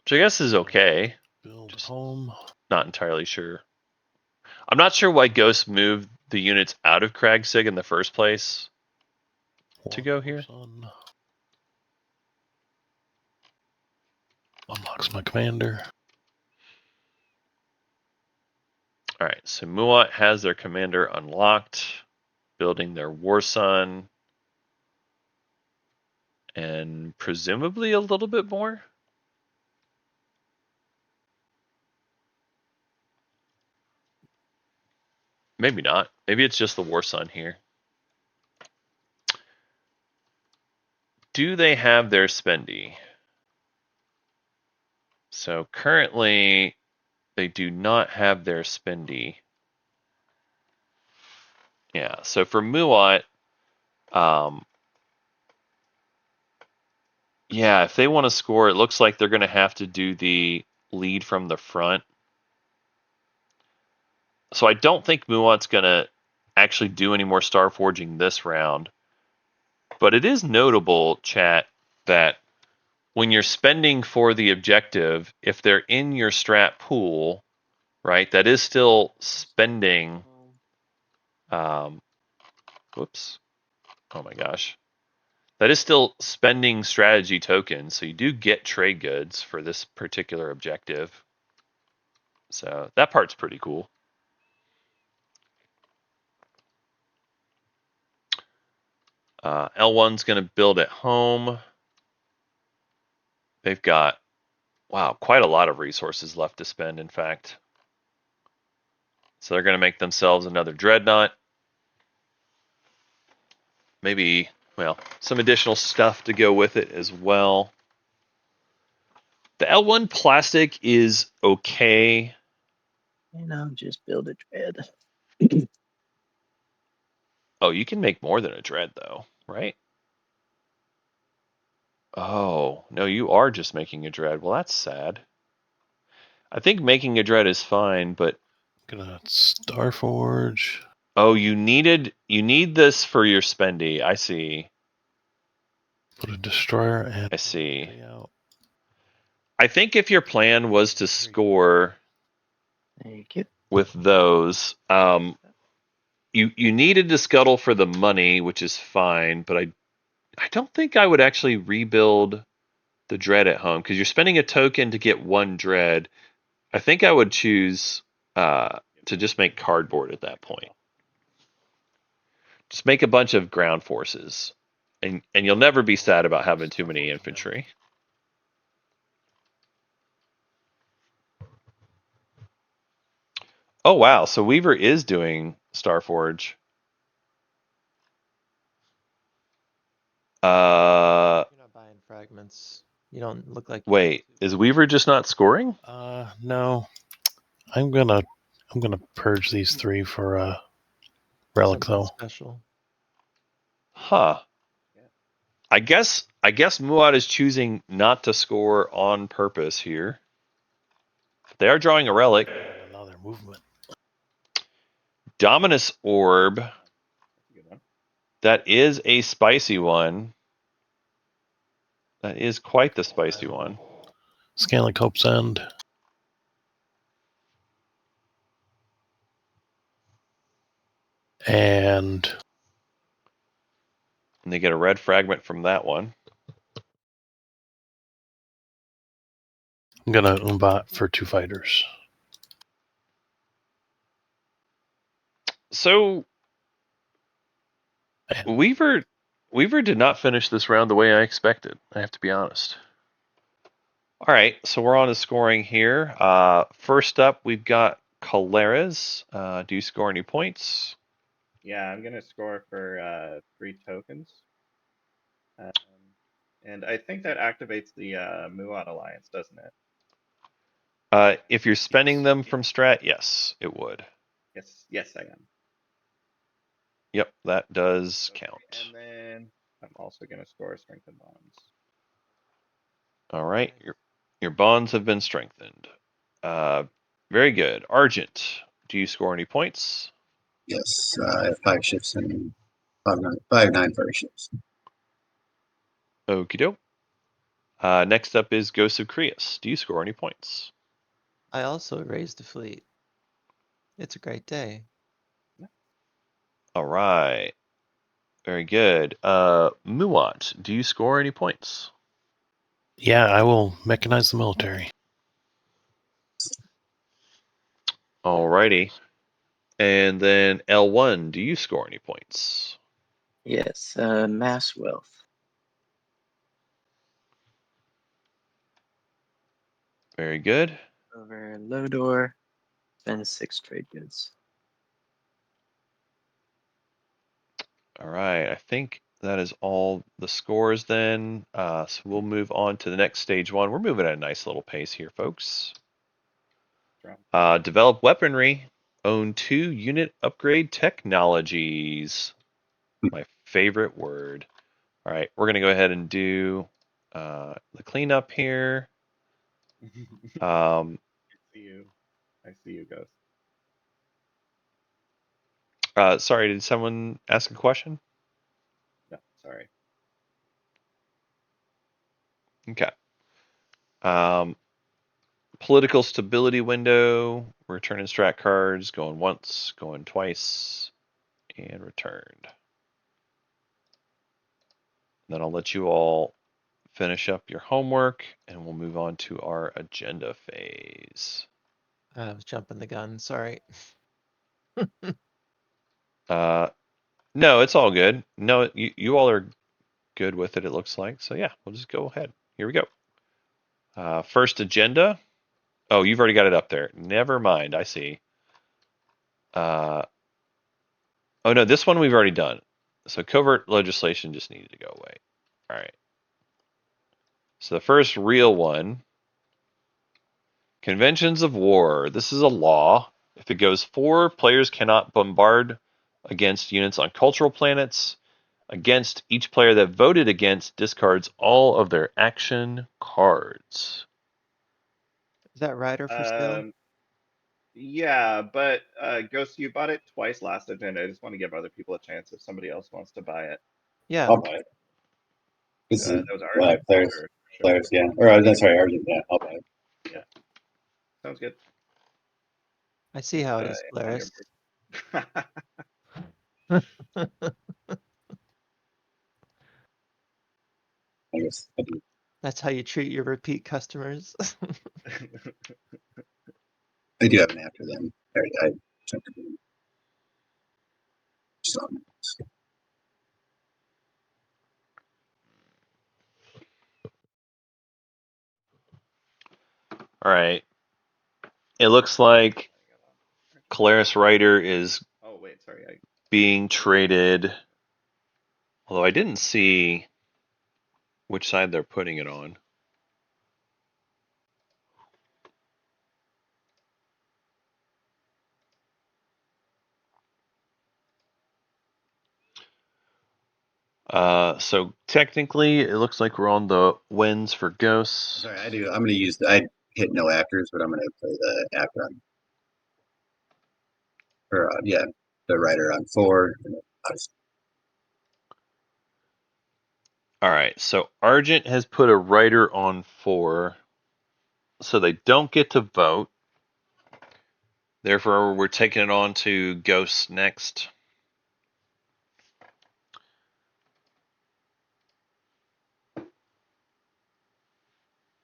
which I guess is okay. Build Just home. not entirely sure. I'm not sure why Ghosts moved the units out of Kragsig in the first place to go here. Sun. Unlocks my commander. All right, so Muat has their commander unlocked, building their War Sun, and presumably a little bit more. Maybe not. Maybe it's just the War Sun here. Do they have their spendy? So currently, they do not have their spendy. Yeah, so for Muat, yeah, if they want to score, it looks like they're going to have to do the lead from the front. So I don't think Muat's going to actually do any more Star Forging this round. But it is notable, chat, that when you're spending for the objective, if they're in your strat pool, right, that is still spending. Whoops. Oh my gosh. That is still spending strategy tokens, so you do get trade goods for this particular objective. So that part's pretty cool. L1's going to build at home. They've got, wow, quite a lot of resources left to spend, in fact. So they're going to make themselves another dreadnought. Maybe, well, some additional stuff to go with it as well. The L1 plastic is okay. And I'll just build a dread. Oh, you can make more than a dread, though, right? Oh, no, you are just making a dread. Well, that's sad. I think making a dread is fine, but Gonna Starforge. oh, you need this for your spendy. I see. Put a destroyer and I see. three out. I think if your plan was to score Thank you. with those, you needed to scuttle for the money, which is fine, but I don't think I would actually rebuild the dread at home because you're spending a token to get one dread. I think I would choose to just make cardboard at that point. Just make a bunch of ground forces, and you'll never be sad about having too many infantry. Oh wow, so Weaver is doing Starforge. You're not buying fragments. You don't look like. Wait, is Weaver just not scoring? No. I'm gonna purge these three for relic Something though. special. Huh. I guess Muad is choosing not to score on purpose here. They are drawing a relic. And another movement. Dominus Orb. That's a good one. That is a spicy one. That is quite the spicy one. Scanlan Cope's End. And they get a red fragment from that one. I'm gonna Umbat for 2 fighters. So Weaver did not finish this round the way I expected. I have to be honest. All right, so we're on to scoring here. First up, we've got Caleres. Do you score any points? Yeah, I'm gonna score for 3 tokens. And I think that activates the Muad Alliance, doesn't it? If you're spending them from strat, yes, it would. Yes, I am. Yep, that does Okay, count. and then I'm also gonna score Strengthened Bonds. All right, your bonds have been strengthened. Very good. Argent, do you score any points? Yes, I have 5 ships and 5 9 ships. Okie doke. Next up is Ghost of Creus. Do you score any points? I also raised a fleet. It's a great day. All right. Very good. Muat, do you score any points? Yeah, I will mechanize the military. Alrighty. And then L1, do you score any points? Yes, mass wealth. Very good. Over Lodor, spend 6 trade goods. All right. I think that is all the scores then. So we'll move on to the next stage 1. We're moving at a nice little pace here, folks. Develop weaponry. Own 2 unit upgrade technologies. My favorite word. All right, we're going to go ahead and do the cleanup here. I see you, Ghost. Sorry, did someone ask a question? No, sorry. Okay. Political stability window. Return and strat cards. Going once, going twice, and returned. Then I'll let you all finish up your homework, and we'll move on to our agenda phase. I was jumping the gun. Sorry. No, it's all good. No, you all are good with it, it looks like. So yeah, we'll just go ahead. Here we go. First agenda. Oh, you've already got it up there. Never mind. I see. Oh no, this one we've already done. So covert legislation just needed to go away. All right. So the first real one, conventions of war. This is a law. If it goes 4, players cannot bombard against units on cultural planets. Against, each player that voted against discards all of their action cards. Is that Rider for sale? Yeah, but Ghost, you bought it twice last agenda. I just want to give other people a chance if somebody else wants to buy it. Yeah. I'll buy it. This is That was Argent. players, or Sure. players, yeah. Or no, sorry, Argent. Yeah, I'll buy it. Sounds good. I see how it is, On your Polaris. board. I guess I do. That's how you treat your repeat customers. I do have an after them. I jumped in. So, All right. It looks like Colaris Rider is Oh wait, sorry. being traded. Although I didn't see which side they're putting it on. So technically, it looks like we're on the wins for Ghosts. sorry, I do. I'm going to use. I hit no afters, but I'm going to play the after on. Or yeah, the rider on 4. All right, so Argent has put a rider on 4, so they don't get to vote. Therefore, we're taking it on to Ghosts next.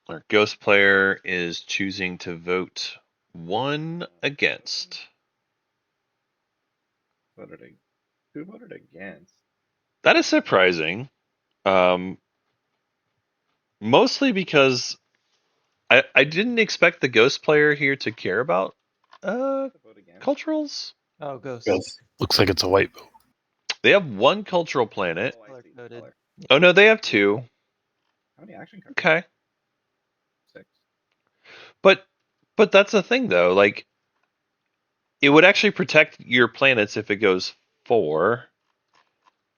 Our Ghost player is choosing to vote 1 against. Who voted against? That is surprising. Mostly because I didn't expect the Ghost player here to care about To vote against? culturals. Oh, Ghost. Ghost. Looks like it's a white vote. They have 1 cultural planet. Oh, I see. Color-coded. Color. Oh no, they have 2. How many action cards? Okay. 6. But that's the thing though, like it would actually protect your planets if it goes 4.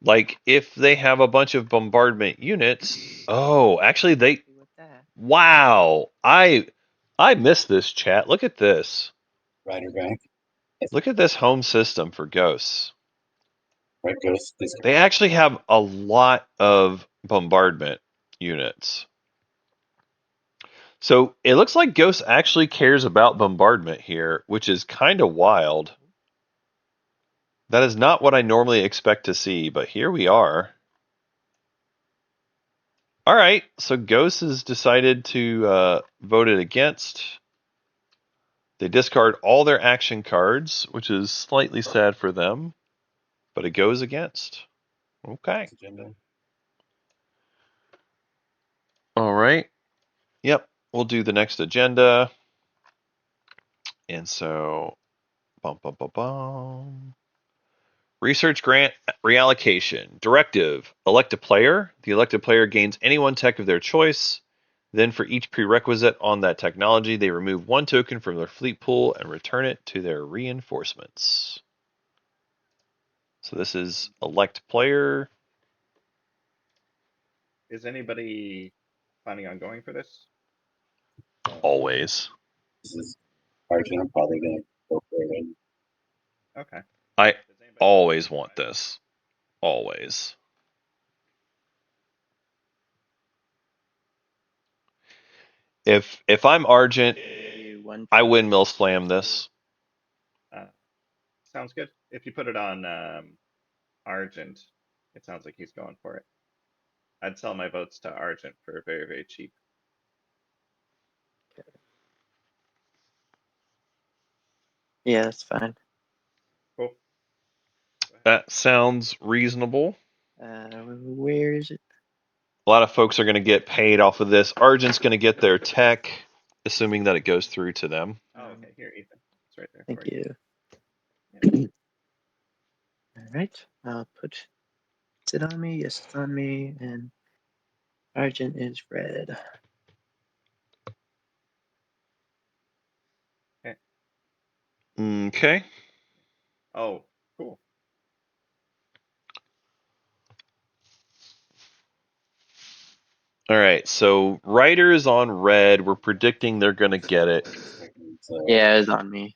Like if they have a bunch of bombardment units. Oh, actually they With that. wow. I missed this, chat. Look at this. Rider back. Look at this home system for Ghosts. Right, Ghost. This They actually have a lot of bombardment units. So it looks like Ghost actually cares about bombardment here, which is kind of wild. That is not what I normally expect to see, but here we are. All right, so Ghost has decided to vote it against. They discard all their action cards, which is slightly sad for them, but it goes against. Okay. agenda. All right. Yep, we'll do the next agenda. And so, bum, bum, bum, bum. Research grant reallocation. Directive. Elect a player. The elected player gains any one tech of their choice. Then for each prerequisite on that technology, they remove 1 token from their fleet pool and return it to their reinforcements. So this is elect player. Is anybody planning on going for this? Always. This is Argent. I'm probably going to go for it. Okay. I Does anybody always want this. Always. If I'm Argent, You one I trade. windmill slam this. Sounds good. If you put it on Argent, it sounds like he's going for it. I'd sell my votes to Argent for very, very cheap. Yeah, that's fine. Cool. That sounds reasonable. Where is it? A lot of folks are going to get paid off of this. Argent's going to get their tech, assuming that it goes through to them. Oh, okay. Here, Ethan. It's right there. Thank for you. Yeah. All right, I'll put it on me. Yes, it's on me, and Argent is red. Okay. Oh, cool. All right, so Riders on red. We're predicting they're going to get it, So, Yeah, it was on me.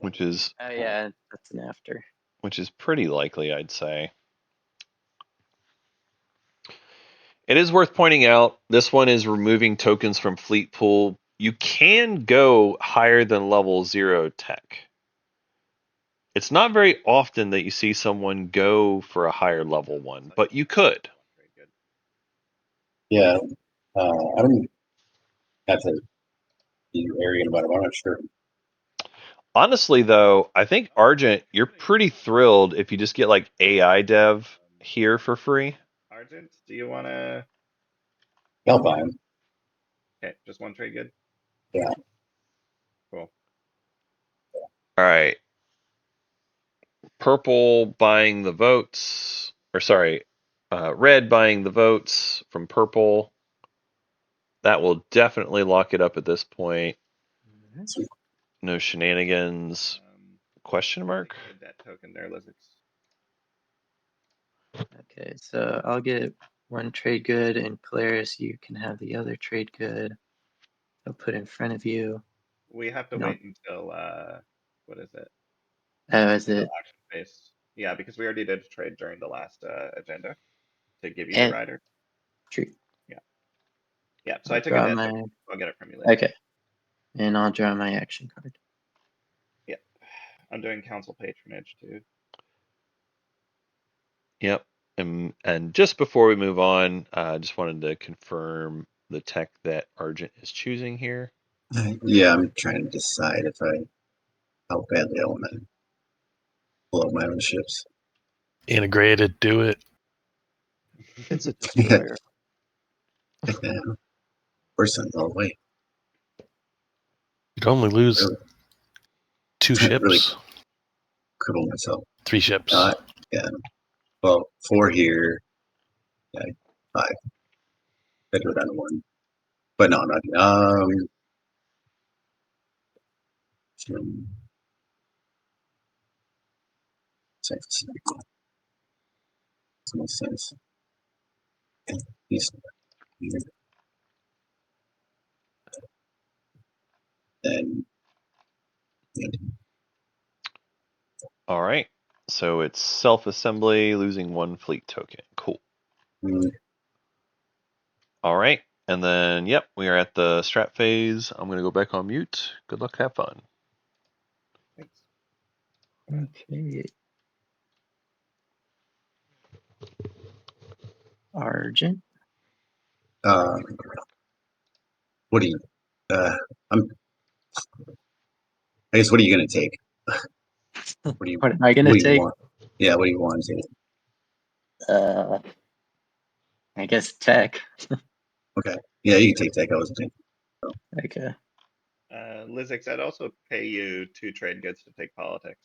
which is Oh yeah, that's an after. pretty likely, I'd say. It is worth pointing out this one is removing tokens from Fleet Pool. You can go higher than level 0 tech. It's not very often that you see someone go for a higher level one, but you could. yeah, I don't have to be arrogant about it. I'm not sure. Honestly, though, I think Argent, you're pretty thrilled if you just get like AI dev here for free. Argent, do you want to? I'll buy him. Okay, just one trade good. Yeah. Cool. All right. Purple buying the votes, or sorry, red buying the votes from purple. That will definitely lock it up at this point. Sweet. No shenanigans. Question mark? Get that token there, Lizards. Okay, so I'll get one trade good, and Claris, you can have the other trade good. I'll put in front of you. We have to No. wait until what is it? Oh, is Until it? action phase. Yeah, because we already did a trade during the last agenda to give you the And rider. true. Yeah, so I'll I took a draw dead my. token. I'll get it from you later. Okay, and I'll draw my action card. Yeah, I'm doing council patronage too. Yep. And just before we move on, I just wanted to confirm the tech that Argent is choosing here. Yeah, I'm trying to decide how badly I want to blow up my own ships. Integrated, do it. It's a destroyer. First one's all the way. You'd only lose Really, 2 really ships, cripple myself. 3 ships. Yeah. Well, 4 here. Yeah, 5. I go down to 1. But no, not. 6. That makes sense. He's here. Then. All right. So it's self-assembly, losing 1 fleet token. Cool. Mm, All right. And then, yep, we are at the strat phase. I'm going to go back on mute. Good luck. Have fun. Thanks. Okay. Argent. what do you? I'm. I guess. What are you gonna take? What do you? What am I gonna What do you take? want? Yeah. What do you want to take? I guess tech. Okay. Yeah, you can take tech. I was thinking. Okay. Lizix, I'd also pay you 2 trade goods to take politics.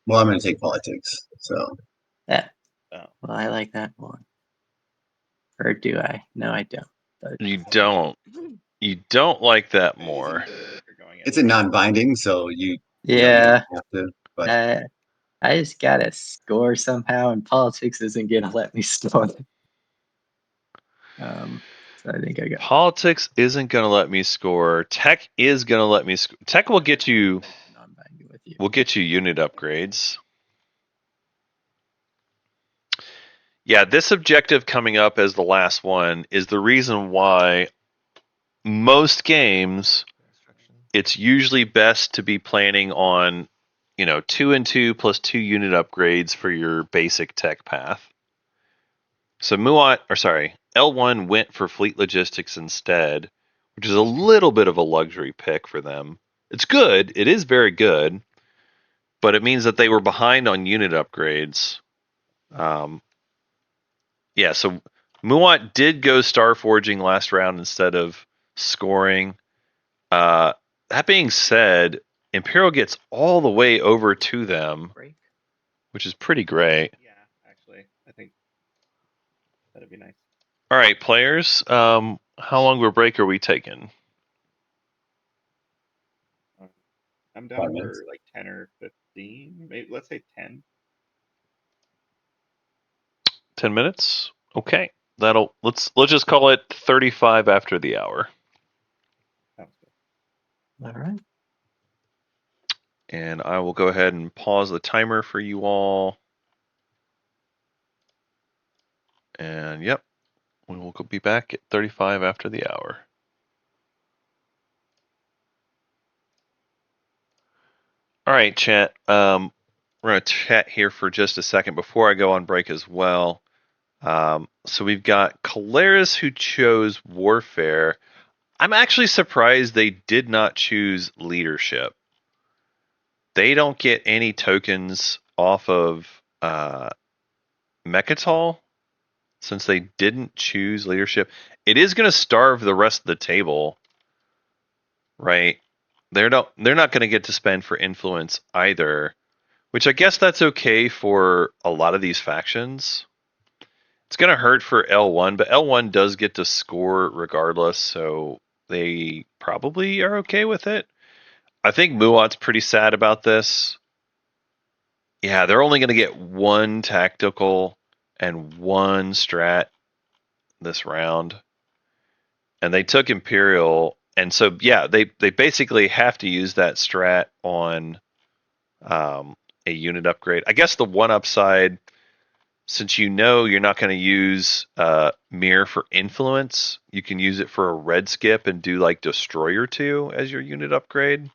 Well, I'm gonna take politics. So Yeah. Oh. Well, I like that more. Or do I? No, I don't. But You don't. You don't like that more. You're going it's a anyway. non-binding, so you yeah, don't have to. But I just gotta score somehow, and politics isn't gonna let me score. So I think I got Politics isn't going to let me score. Tech is going to let me score. Tech will get you non-binding with you. unit upgrades. Yeah, this objective coming up as the last one is the reason why most games it's usually best to be planning on 2 and 2 plus 2 unit upgrades for your basic tech path. So L1 went for fleet logistics instead, which is a little bit of a luxury pick for them. It's good. It is very good, but it means that they were behind on unit upgrades. Yeah, so Muat did go Star Forging last round instead of scoring. That being said, Imperial gets all the way over to them, Break. which is pretty great. Yeah, actually, I think that'd be nice. All right, players. How long of a break are we taking? I'm 5 down minutes. for like 10 or 15. Maybe let's say 10. 10 minutes? Okay, let's just call it 35 after the hour. Sounds good. All right. And I will go ahead and pause the timer for you all. And yep, we will be back at 35 after the hour. All right, chat. We're going to chat here for just a second before I go on break as well. So we've got Caleris who chose Warfare. I'm actually surprised they did not choose Leadership. They don't get any tokens off of Mechatol since they didn't choose Leadership. It is going to starve the rest of the table, right? They're not going to get to spend for influence either, which I guess that's okay for a lot of these factions. It's going to hurt for L1, but L1 does get to score regardless, so they probably are okay with it. I think Muat's pretty sad about this. Yeah, they're only going to get one tactical and one strat this round. And they took Imperial, and so yeah, they basically have to use that strat on a unit upgrade. I guess the one upside, since you know you're not going to use Mirror for influence, you can use it for a red skip and do like Destroyer 2 as your unit upgrade.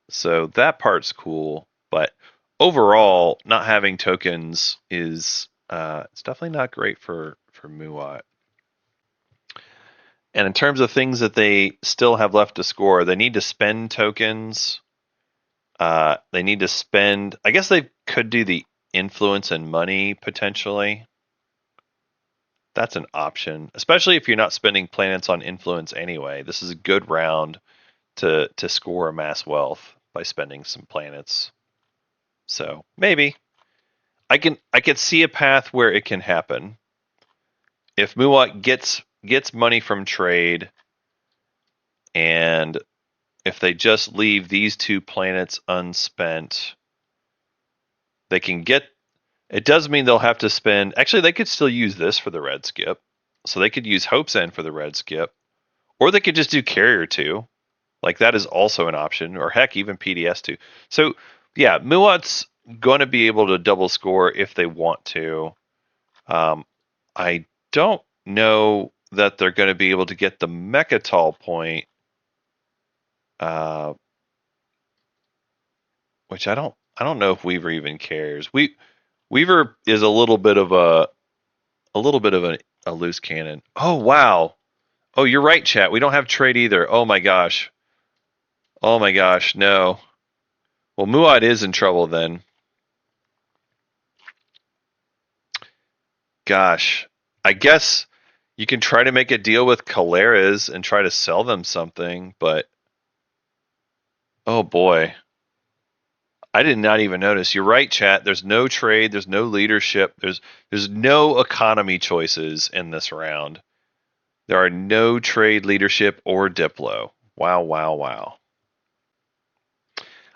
So that part's cool, but overall, not having tokens is it's definitely not great for Muat. And in terms of things that they still have left to score, they need to spend tokens. They need to spend. I guess they could do the influence and money potentially. That's an option, especially if you're not spending planets on influence anyway. This is a good round to score amass wealth by spending some planets. So maybe I could see a path where it can happen. If Muat gets money from trade, and if they just leave these two planets unspent, they can get. It does mean they'll have to spend. Actually, they could still use this for the red skip, so they could use Hope's End for the red skip, or they could just do Carrier 2. Like that is also an option, or heck, even PDS 2. So yeah, Muat's going to be able to double score if they want to. I don't know that they're going to be able to get the Mechatol point, which I don't know if Weaver even cares. Weaver is a little bit of a loose cannon. Oh wow. Oh, you're right, chat. We don't have trade either. Oh my gosh. Oh my gosh, no. Well, Muad is in trouble then. Gosh. I guess you can try to make a deal with Caleres and try to sell them something, but oh boy. I did not even notice. You're right, chat. There's no trade, there's no leadership, there's no economy choices in this round. There are no trade, leadership, or Diplo. Wow, wow, wow.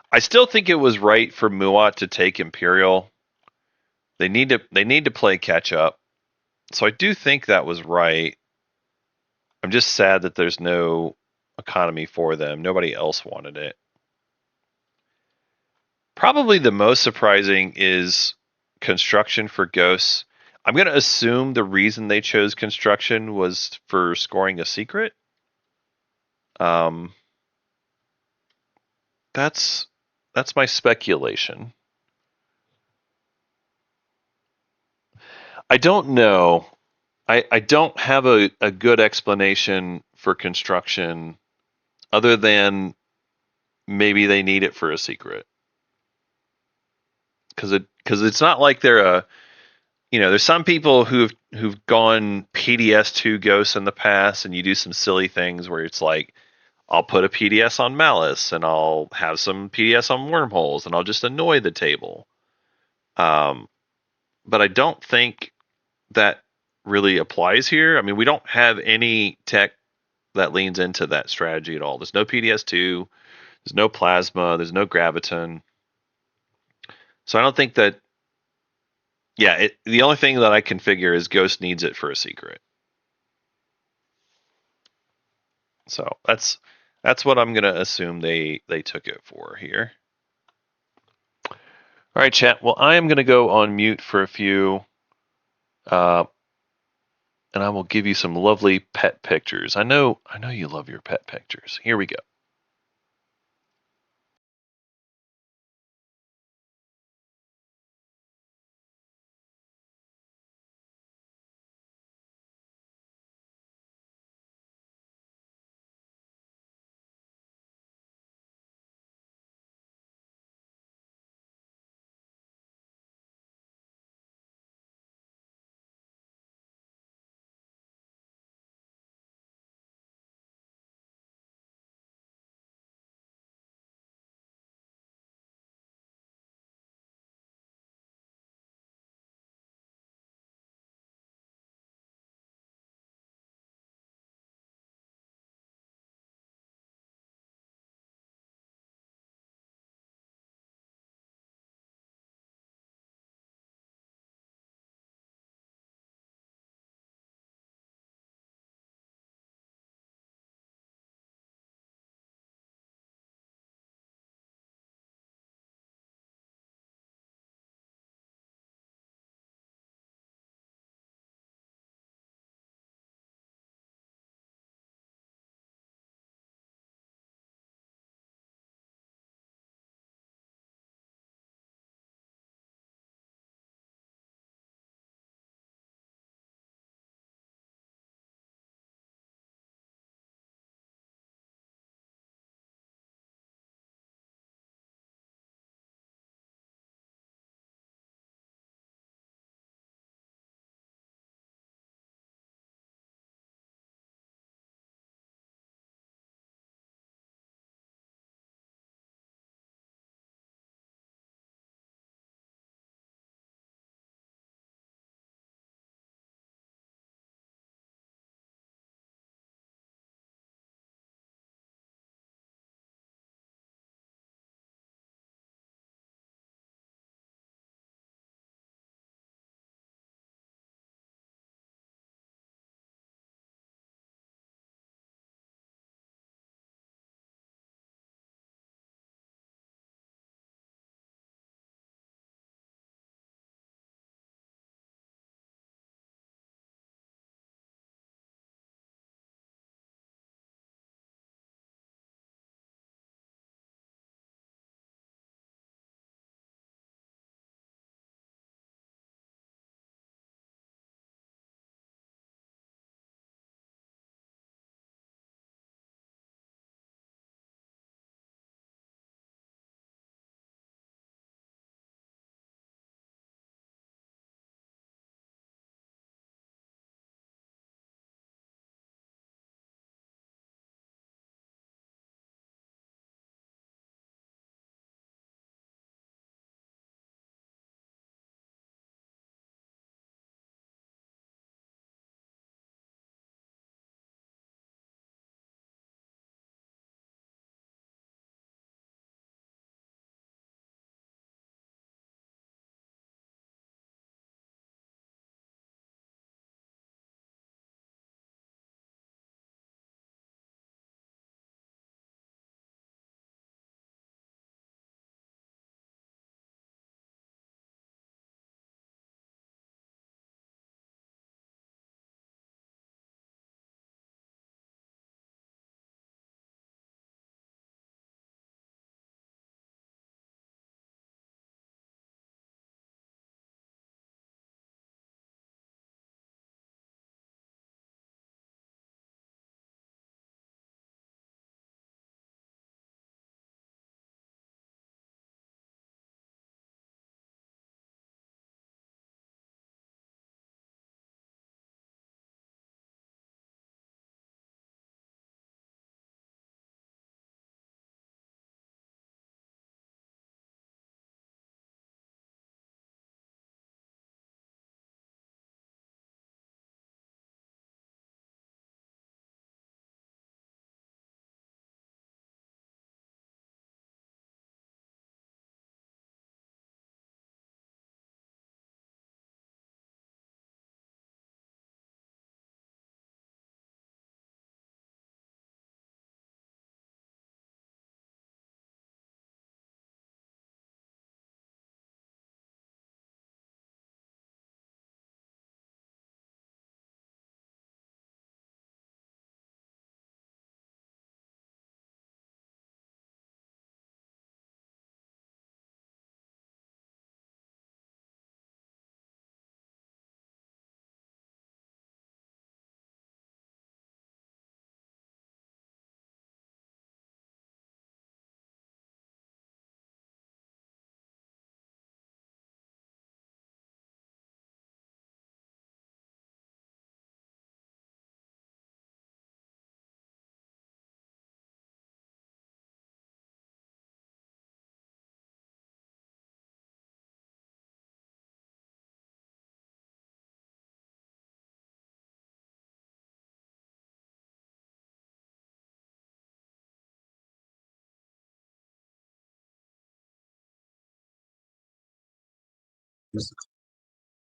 I still think it was right for Muat to take Imperial. They need to play catch up. So I do think that was right. I'm just sad that there's no economy for them. Nobody else wanted it. Probably the most surprising is construction for ghosts. I'm going to assume the reason they chose construction was for scoring a secret. That's my speculation. I don't know. I don't have a good explanation for construction other than maybe they need it for a secret. Because it's not like they're a, there's some people who've gone PDS2 ghosts in the past, and you do some silly things where it's like, I'll put a PDS on Malice and I'll have some PDS on Wormholes and I'll just annoy the table. But I don't think that really applies here. I mean, we don't have any tech that leans into that strategy at all. There's no PDS2, there's no Plasma, there's no Graviton. So I don't think that Yeah, the only thing that I can figure is Ghost needs it for a secret. So that's what I'm gonna assume they took it for here. All right, chat. Well, I am gonna go on mute for a few, and I will give you some lovely pet pictures. I know you love your pet pictures. Here we go.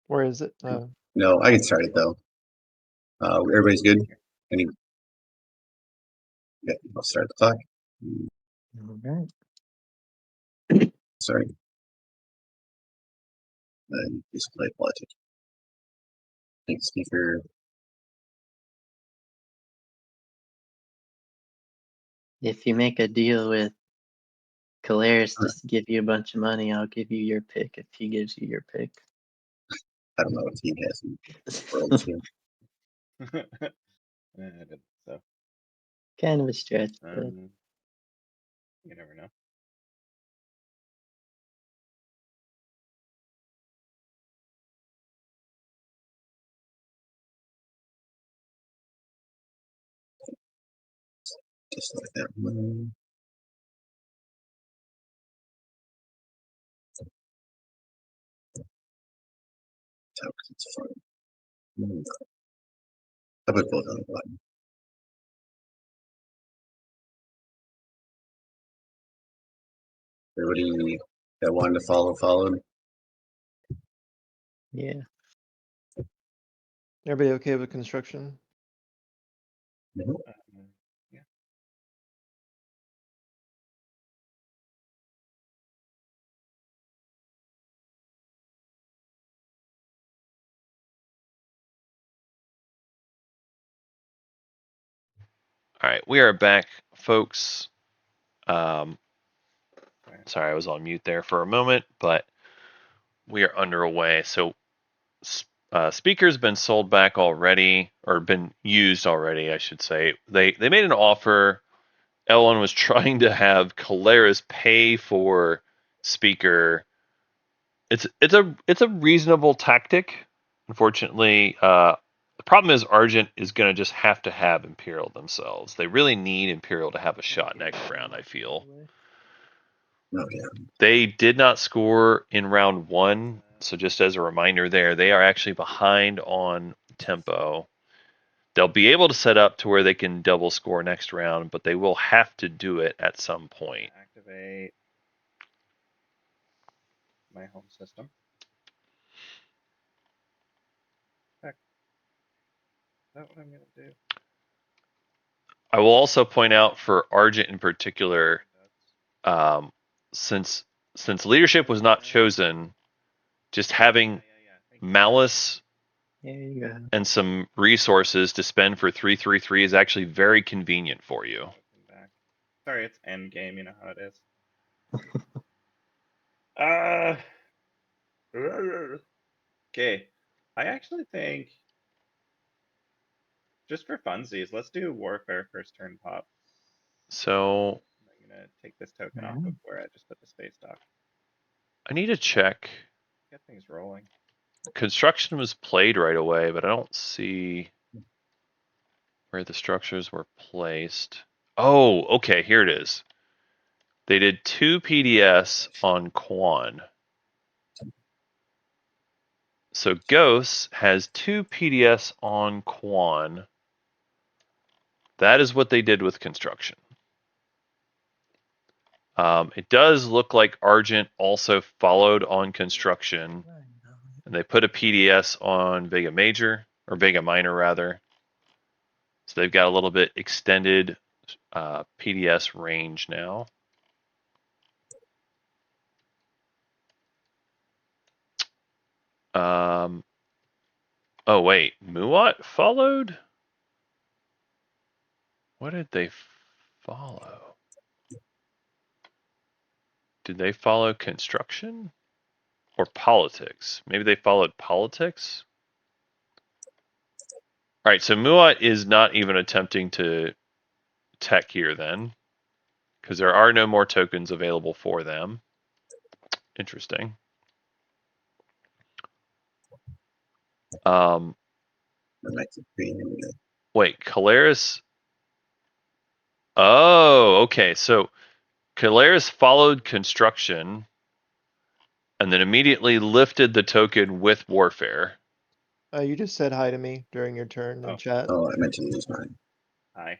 Where is it? No, I can start it though. Everybody's good? Any? Yeah, I'll start the clock. All right. Sorry. Display logic. Thanks, speaker. If you make a deal with Caleres to give you a bunch of money, I'll give you your pick if he gives you your pick. I don't know if he has any worlds here. I did so. Kind of a stretch, but You never know. Just like that one. It's fun. I put both on the button. Everybody that wanted to follow followed. yeah. Everybody okay with construction? Yeah. All right, we are back, folks. Sorry, I was on mute there for a moment, but we are underway. So, speaker's been sold back already, or been used already, I should say. They made an offer. L1 was trying to have Caleres pay for speaker. It's a reasonable tactic. Unfortunately, the problem is Argent is going to just have to have Imperial themselves. They really need Imperial to have a shot next round, I feel. Oh, yeah. They did not score in round 1, so just as a reminder there, they are actually behind on tempo. They'll be able to set up to where they can double score next round, but they will have to do it at some point. Activate my home system. Heck. Is that what I'm gonna do? I will also point out for Argent in particular, since leadership was not chosen, just having Malice There you go. and some resources to spend for 3/3/3 is actually very convenient for you. Sorry, it's end game. You know how it is. Okay. I actually think, just for funsies, let's do Warfare first turn pop. So I'm gonna take this token off of where I just put the space dock. I need to check. Get things rolling. Construction was played right away, but I don't see where the structures were placed. Oh, okay, here it is. They did 2 PDS on Quan. So Ghost has 2 PDS on Quan. That is what they did with construction. It does look like Argent also followed on construction, and they put a PDS on Vega Major, or Vega Minor rather. So they've got a little bit extended PDS range now. Oh wait, Muat followed? What did they follow? Did they follow construction? Or politics? Maybe they followed politics? Alright, so Muat is not even attempting to tech here then, because there are no more tokens available for them. Interesting. Wait, Caleres? Oh, okay. So Caleres followed construction and then immediately lifted the token with warfare. You just said hi to me during your turn in chat. Oh, I meant to use mine. Hi.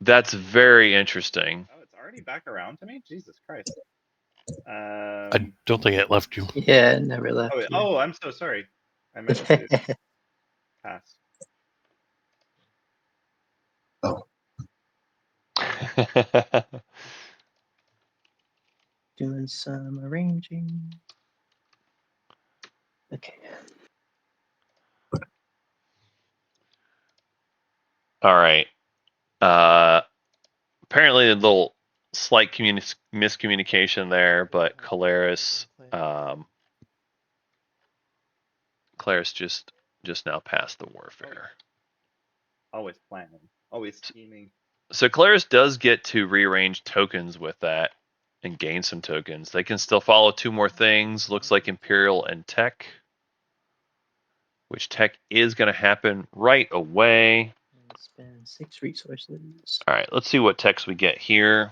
That's very interesting. Oh, it's already back around to me? Jesus Christ. I don't think it left you. Yeah, it never left you. Oh, I'm so sorry. I meant to pass. Oh, Doing some arranging. Okay. All right. Apparently a little slight miscommunication there, but Calaris just now passed the warfare. Always planning. Always scheming. So Calaris does get to rearrange tokens with that and gain some tokens. They can still follow 2 more things. Looks like Imperial and Tech, which Tech is going to happen right away. Spend 6 resources. All right, let's see what techs we get here.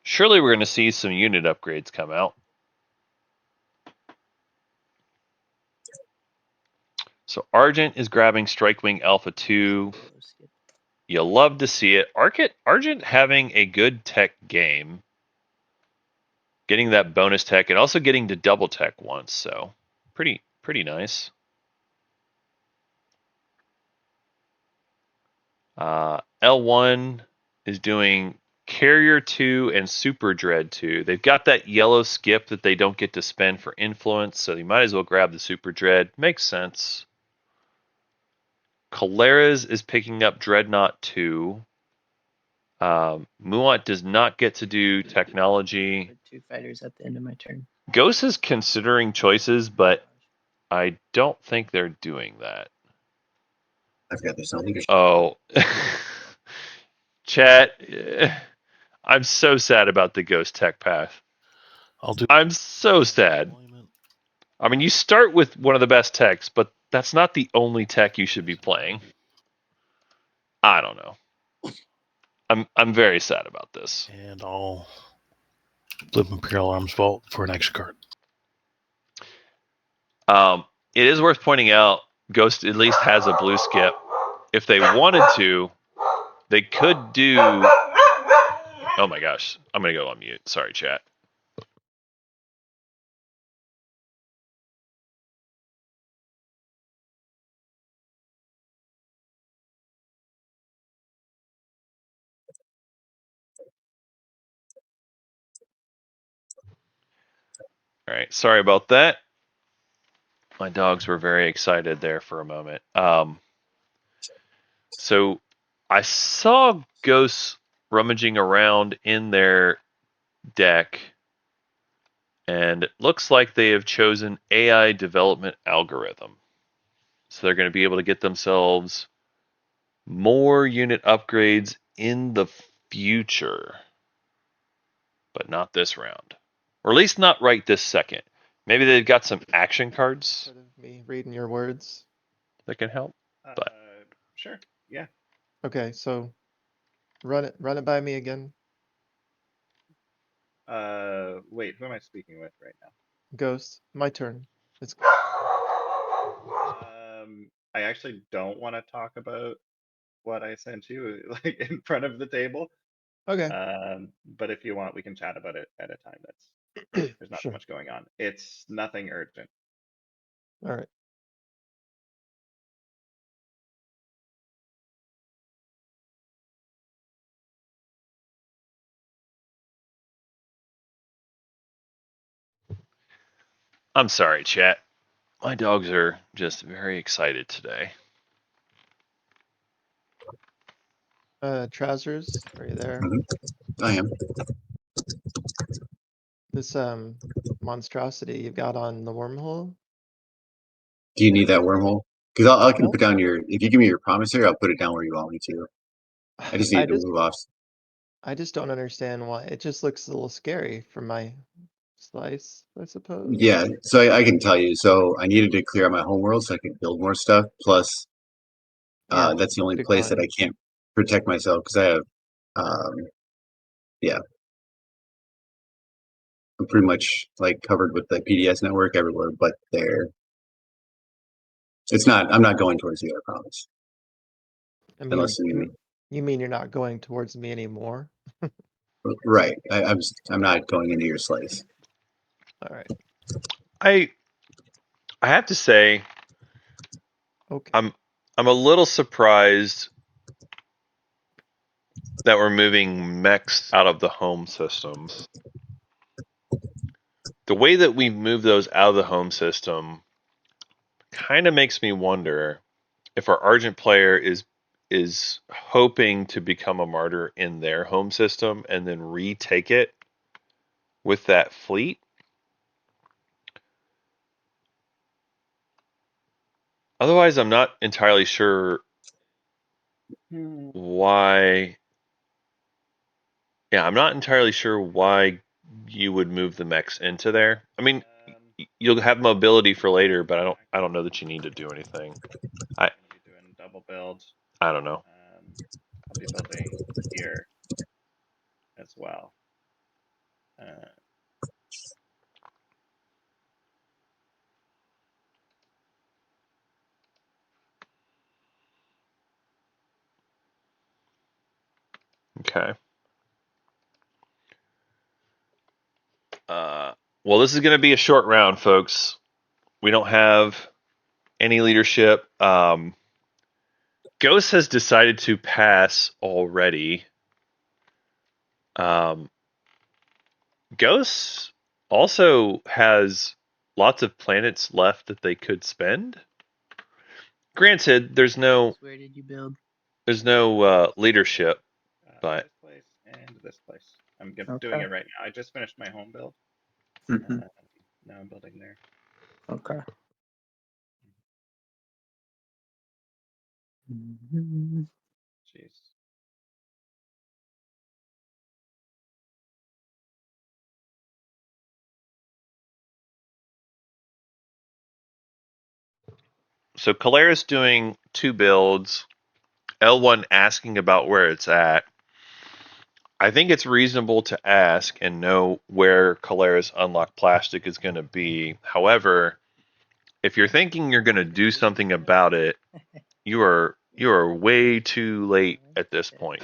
Surely we're going to see some unit upgrades come out. So Argent is grabbing Strikewing Alpha 2. You love to see it. Argent having a good tech game. Getting that bonus tech and also getting to double tech once, so pretty nice. L1 is doing Carrier 2 and Super Dread 2. They've got that yellow skip that they don't get to spend for influence, so you might as well grab the Super Dread. Makes sense. Calares is picking up Dreadnought 2. Muant does not get to do technology. Put 2 fighters at the end of my turn. Ghost is considering choices, but I don't think they're doing that. I forgot there's no leadership. Oh. Chat, I'm so sad about the Ghost Tech path. I'm so sad. I mean, you start with one of the best techs, but that's not the only tech you should be playing. I don't know. I'm very sad about this. And I'll flip Imperial Arms Vault for an extra card. It is worth pointing out, Ghost at least has a blue skip. If they wanted to, they could do... Oh my gosh, I'm going to go on mute. Sorry, chat. All right, sorry about that. My dogs were very excited there for a moment. So I saw ghosts rummaging around in their deck, and it looks like they have chosen AI development algorithm. So they're going to be able to get themselves more unit upgrades in the future, but not this round, or at least not right this second. Maybe they've got some action cards Instead of me reading your words. that can help. But Sure. Yeah. Okay, so run it by me again. Wait, who am I speaking with right now? Ghost, my turn. It's I actually don't want to talk about what I sent you like in front of the table. okay. But if you want, we can chat about it at a time. There's not Sure. much going on. It's nothing urgent. All right. I'm sorry, chat. My dogs are just very excited today. Trousers, are you there? I am. This monstrosity you've got on the wormhole. Do you need that wormhole? Because I can No. put down if you give me your promissory, I'll put it down where you want me to. I just need to move off. I just don't understand why. It just looks a little scary from my slice, I suppose. Yeah, so I can tell you. So I needed to clear out my homeworld so I could build more stuff. Plus, Yeah, that's the only pretty place that fun. I can't protect myself because I have, yeah, I'm pretty much like covered with the PDS network everywhere, but there. It's not. I'm not going towards you. I promise. I mean, Unless you. you mean you're not going towards me anymore? Right. I'm not going into your slice. All right. I have to say, Okay. I'm a little surprised that we're moving mechs out of the home system. The way that we move those out of the home system kind of makes me wonder if our Argent player is hoping to become a martyr in their home system and then retake it with that fleet. Otherwise, I'm not entirely sure why. Yeah, I'm not entirely sure why you would move the mechs into there. I mean, you'll have mobility for later, but I don't know that you need to do anything. I'm gonna be doing double build. I don't know. I'll be building here as well. Okay. Well, this is going to be a short round, folks. We don't have any leadership. Ghost has decided to pass already. Ghost also has lots of planets left that they could spend. Granted, there's no Where did you build? leadership, but this place and this place. I'm doing Okay. it right now. I just finished my home build. Mhm. Now I'm building there. Okay. Mhm. Jeez. so Caleris doing 2 builds. L1 asking about where it's at. I think it's reasonable to ask and know where Caleris Unlocked Plastic is going to be. However, if you're thinking you're going to do something about it, you are way too late at this point.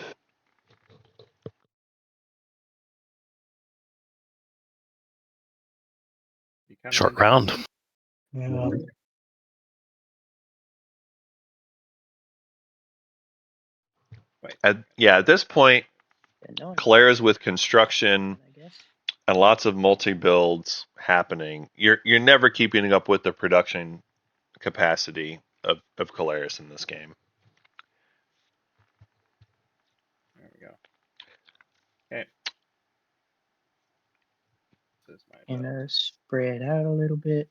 Short round. Yeah. Wait. At this point, No one Caleris with construction I guess. and lots of multi builds happening, you're never keeping up with the production capacity of Caleris in this game. There we go. Okay. This is my build. Spread out a little bit.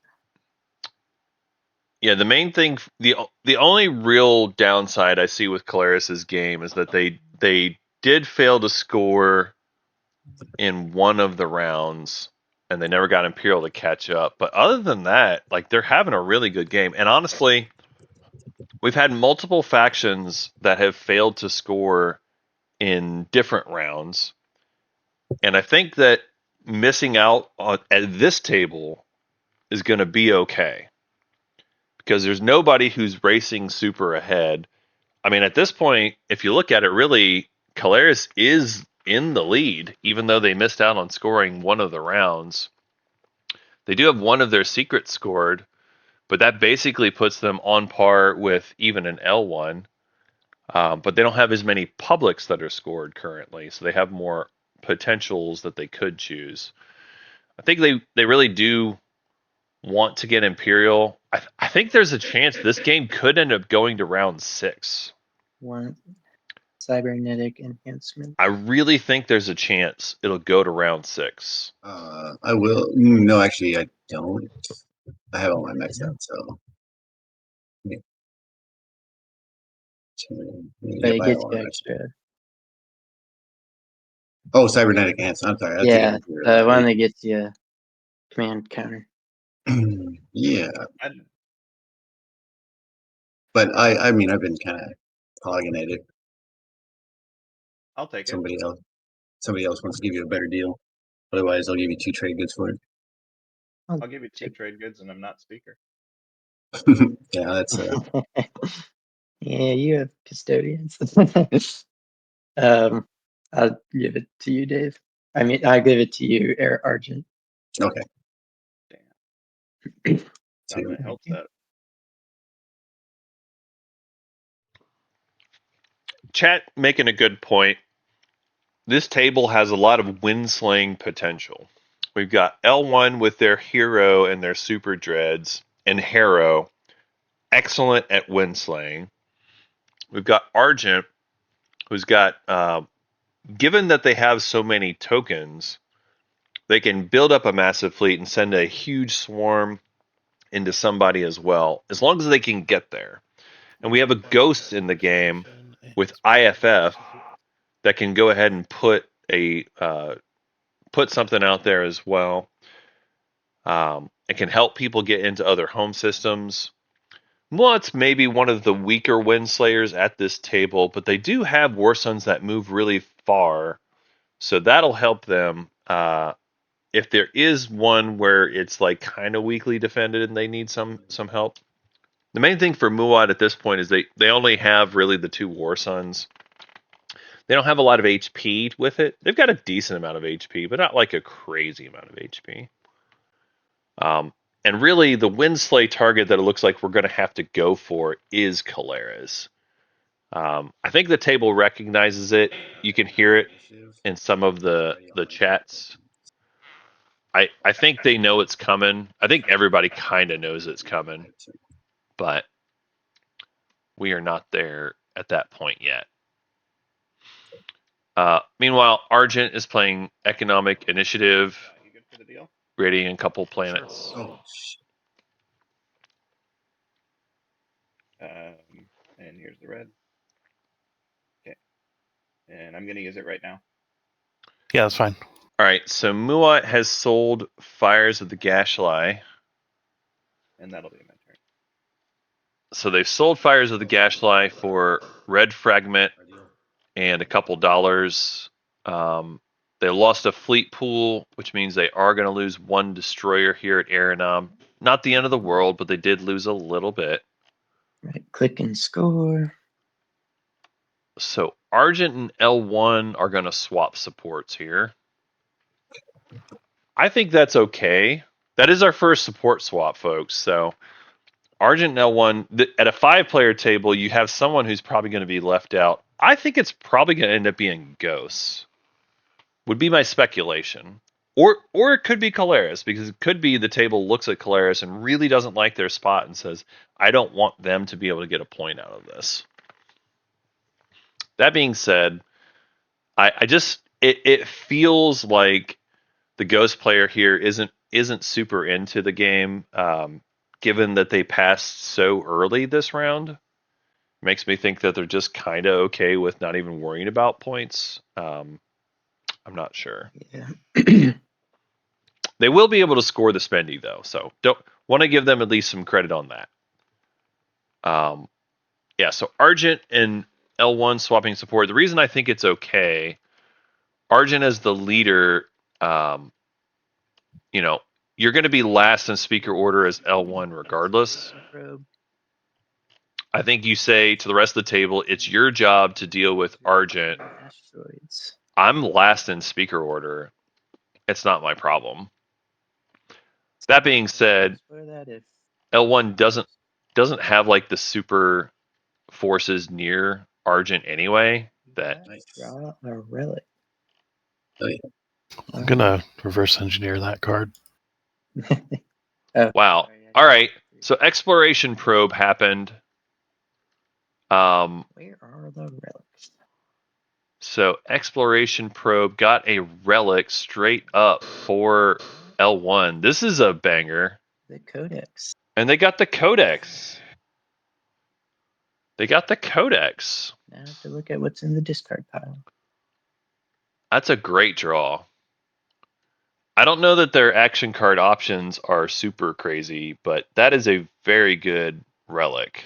Yeah, the main thing, the only real downside I see with Caleris's game is that they did fail to score in one of the rounds, and they never got Imperial to catch up. But other than that, like they're having a really good game. And honestly, we've had multiple factions that have failed to score in different rounds, and I think that missing out at this table is going to be okay because there's nobody who's racing super ahead. I mean, at this point, if you look at it, really, Caleris is in the lead, even though they missed out on scoring one of the rounds. They do have one of their secrets scored, but that basically puts them on par with even an L1. But they don't have as many publics that are scored currently, so they have more potentials that they could choose. I think they really do want to get Imperial. I think there's a chance this game could end up going to round 6. One cybernetic enhancement. I really think there's a chance it'll go to round 6. I will. No, actually, I don't. I have all my mechs out, so. Yeah. But it gets you extra. Oh, cybernetic hands. I'm sorry. That's Yeah, the one that gets you command counter. Yeah, but I mean, I've been kind of hogging at it. I'll take it. Somebody else wants to give you a better deal. Otherwise, I'll give you 2 trade goods for it. I'll give you 2 trade goods, and I'm not speaker. Yeah, that's. Yeah, you have custodians. I'll give it to you, Dave. I mean, I give it to you, Argent. Okay. That helps that. Chat making a good point. This table has a lot of wind-slaying potential. We've got L1 with their hero and their super dreads, and Harrow, excellent at wind-slaying. We've got Argent, who's got, given that they have so many tokens, they can build up a massive fleet and send a huge swarm into somebody as well, as long as they can get there. And we have a ghost in the game with IFF that can go ahead and put something out there as well. It can help people get into other home systems. Mutt's maybe one of the weaker wind slayers at this table, but they do have war suns that move really far, so that'll help them. If there is one where it's like kind of weakly defended and they need some help. The main thing for Muad at this point is they only have really the 2 war suns. They don't have a lot of HP with it. They've got a decent amount of HP, but not like a crazy amount of HP. And really, the Windslay target that it looks like we're going to have to go for is Caleras. I think the table recognizes it. You can hear it in some of the chats. I think they know it's coming. I think everybody kind of knows it's coming, but we are not there at that point yet. Meanwhile, Argent is playing Economic Initiative, You good for the deal? raiding a couple planets. Oh, shit. And here's the red. Okay. And I'm gonna use it right now. Yeah, that's fine. All right, so Muat has sold Fires of the Gashlai. And that'll be my turn. So they've sold Fires of the Gashlai for red fragment and a couple dollars. They lost a fleet pool, which means they are going to lose 1 destroyer here at Aranam. Not the end of the world, but they did lose a little bit. Right, click and score. So Argent and L1 are going to swap supports here. I think that's okay. That is our first support swap, folks. So Argent and L1, at a 5-player table, you have someone who's probably going to be left out. I think it's probably going to end up being Ghosts. Would be my speculation. Or it could be Caleras, because it could be the table looks at Caleras and really doesn't like their spot and says, I don't want them to be able to get a point out of this. That being said, I just it feels like the Ghost player here isn't super into the game, given that they passed so early this round. Makes me think that they're just kind of okay with not even worrying about points. I'm not sure. Yeah. They will be able to score the spendy though, so don't want to give them at least some credit on that. Yeah, so Argent and L1 swapping support. The reason I think it's okay, Argent as the leader, you're going to be last in speaker order as L1 regardless. I think you say to the rest of the table, it's your job to deal with Argent. Asteroids. I'm last in speaker order. It's not my problem. That being said, L1 doesn't have like the super forces near Argent anyway. That draw a relic. Oh, yeah. I'm gonna reverse engineer that card. Oh, wow. sorry, All right. So exploration probe happened. Where are the relics? So exploration probe got a relic straight up for L1. This is a banger. The codex. And they got the codex. They got the codex. Now I have to look at what's in the discard pile. That's a great draw. I don't know that their action card options are super crazy, but that is a very good relic.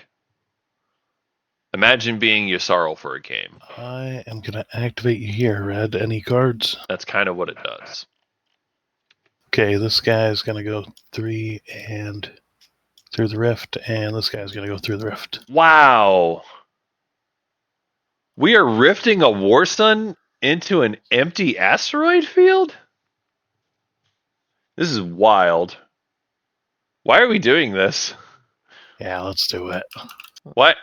Imagine being Yssaril for a game. I am gonna activate you here, Red. Any cards? That's kind of what it does. Okay, this guy's gonna go 3 and through the rift, and this guy's gonna go through the rift. Wow. We are rifting a War Sun into an empty asteroid field? This is wild. Why are we doing this? Yeah, let's do it. What?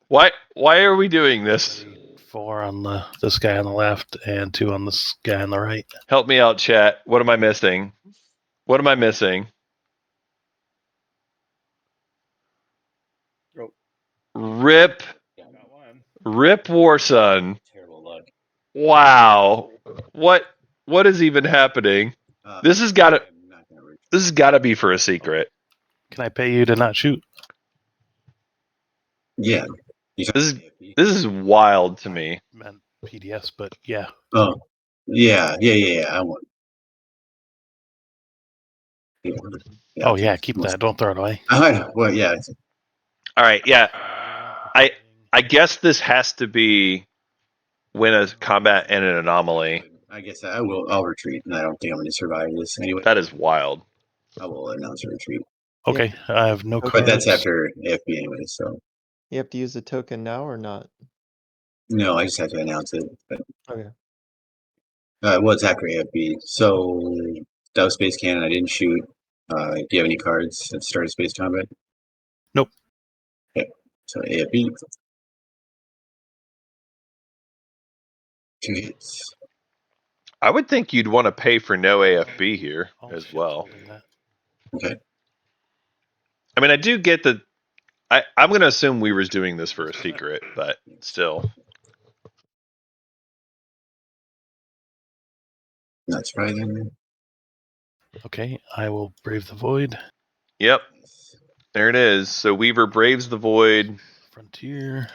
Why are we doing this? 4 on this guy on the left and 2 on this guy on the right. Help me out, chat. What am I missing? What am I missing? Oh, Rip got one. Warsun. Terrible luck. Wow. What is even happening? This has got to I'm not gonna reach. This has got to be for a secret. Can I pay you to not shoot? Yeah. You This is talking AFP? this is wild to me. Meant PDS, but yeah. Oh, yeah. I want. Yeah, Oh yeah, keep that. Don't throw it away. I know. Well, yeah. All right, yeah. I guess this has to be win a combat and an anomaly. I guess I will. I'll retreat, and I don't think I'm going to survive this anyway. That is wild. I will announce a retreat, Okay, I have no Okay. but that's cards. after AFP anyway. So You have to use the token now or not? no, I just have to announce it. But Okay. well, it's after AFP. So that was Space Cannon. I didn't shoot. Do you have any cards that started Space Combat? Nope. Okay. So AFP. 2 hits. I would think you'd want to pay for no AFB here Oh, as shit's well. holding that. Okay. I mean, I do get the. I'm going to assume Weaver's doing this for a secret, but still. Not surprising. Okay, I will brave the void. Yep, there it is. So Weaver braves the void, Frontier.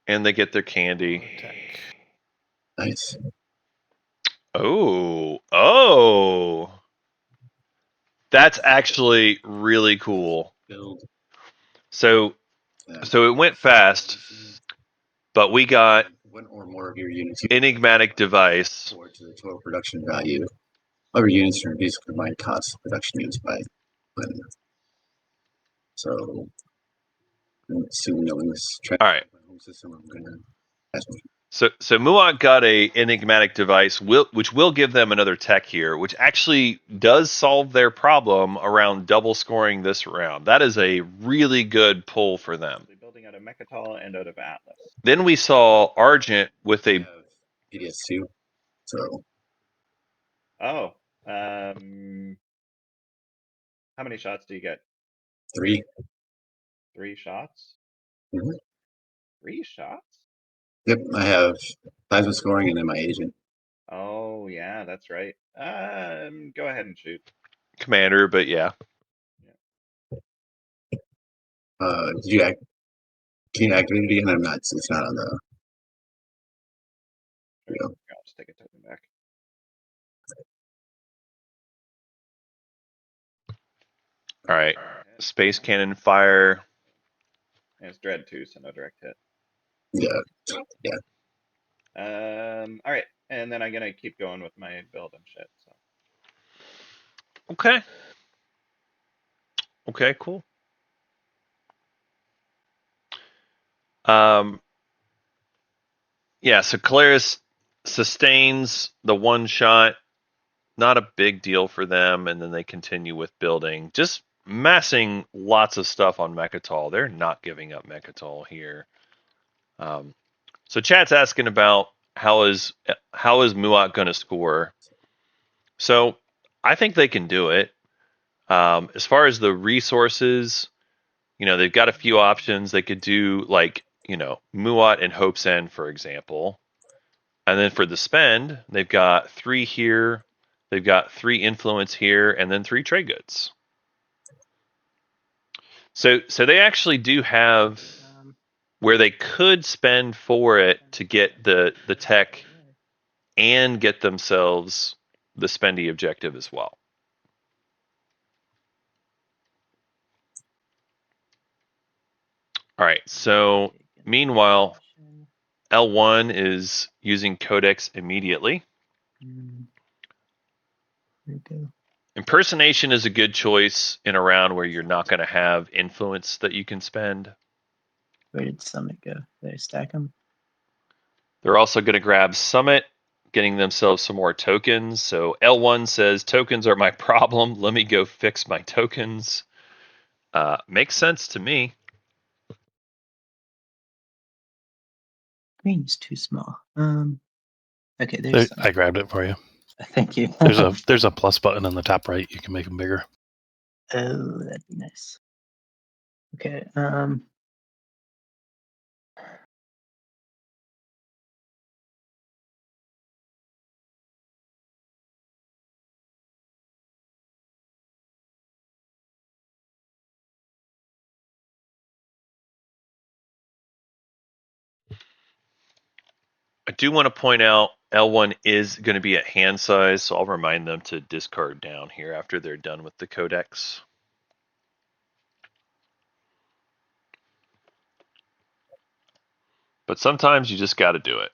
and they get their candy. Attack. Nice. Oh. That's actually really cool. Build. So it went fast, but we got one or more of your units enigmatic device. forward to the total production value of your units to reduce combined cost of production units by 1. So, assuming no one's trying All right. my home system, I'm gonna ask me. So Muat got a enigmatic device, which will give them another tech here, which actually does solve their problem around double scoring this round. That is a really good pull for them. Building out of Mechatol and out of Atlas. Then we saw Argent with I a have PDS2, so Oh, how many shots do you get? 3. 3 shots? Mhm. 3 shots? Yep, I have plasma scoring and then my agent. Oh yeah, that's right. Go ahead and shoot. commander, but yeah. Did you can you activate it again? I'm not. It's not on the. I'll just take a token back. All right. Space cannon fire. And it's Dread too, so no direct hit. Yeah. All right, and then I'm gonna keep going with my build and shit. So Okay. Okay, cool. Yeah, so Calaris sustains the one shot. Not a big deal for them, and then they continue with building. Just massing lots of stuff on Mechatol. They're not giving up Mechatol here. So chat's asking about how is Muat going to score. So I think they can do it. As far as the resources, they've got a few options. They could do like Muat and Hope's End, for example. And then for the spend, they've got 3 here. They've got 3 influence here, and then 3 trade goods. So they actually do have where they could spend for it to get the tech and get themselves the spendy objective as well. All right, so meanwhile, L1 is using Codex immediately. Impersonation is a good choice in a round where you're not going to have influence that you can spend. Where did Summit go? Did I stack them? They're also going to grab Summit, getting themselves some more tokens. So L1 says, tokens are my problem. Let me go fix my tokens. Makes sense to me. Green is too small. Okay, There, there's. I grabbed it for you. Thank you. There's a plus button on the top right. You can make them bigger. Oh, that'd be nice. Okay. I do want to point out L1 is going to be at hand size, so I'll remind them to discard down here after they're done with the codex. But sometimes you just got to do it.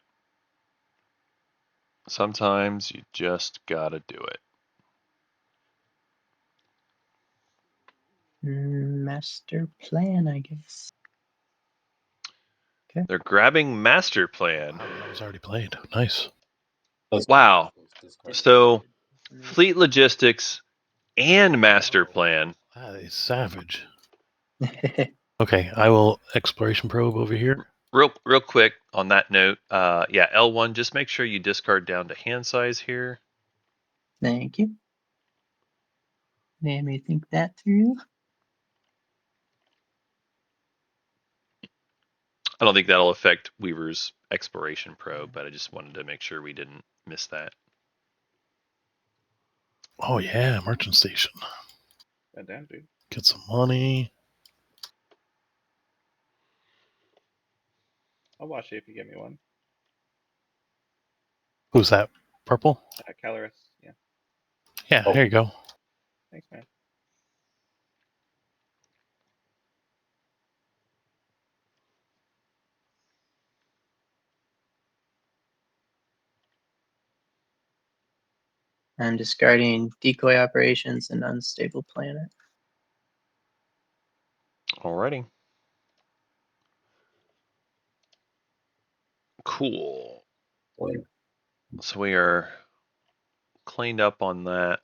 Sometimes you just got to do it. Master plan, I guess. They're grabbing Master Plan. Wow, that was already played. Nice. Wow. So Discarded. Fleet Logistics and Master Plan. That is savage. Okay, I will exploration probe over here. Real quick on that note, yeah, L1, just make sure you discard down to hand size here. Thank you. Let me think that through. I don't think that'll affect Weaver's exploration probe, but I just wanted to make sure we didn't miss that. Oh yeah, merchant station. Damn, dude. Get some money. I'll watch you if you give me one. Who's that? Purple? Caloris. Yeah. Yeah, here you go. Thanks, man. I'm discarding decoy operations and unstable planet. Alrighty. Cool. So we are cleaned up on that.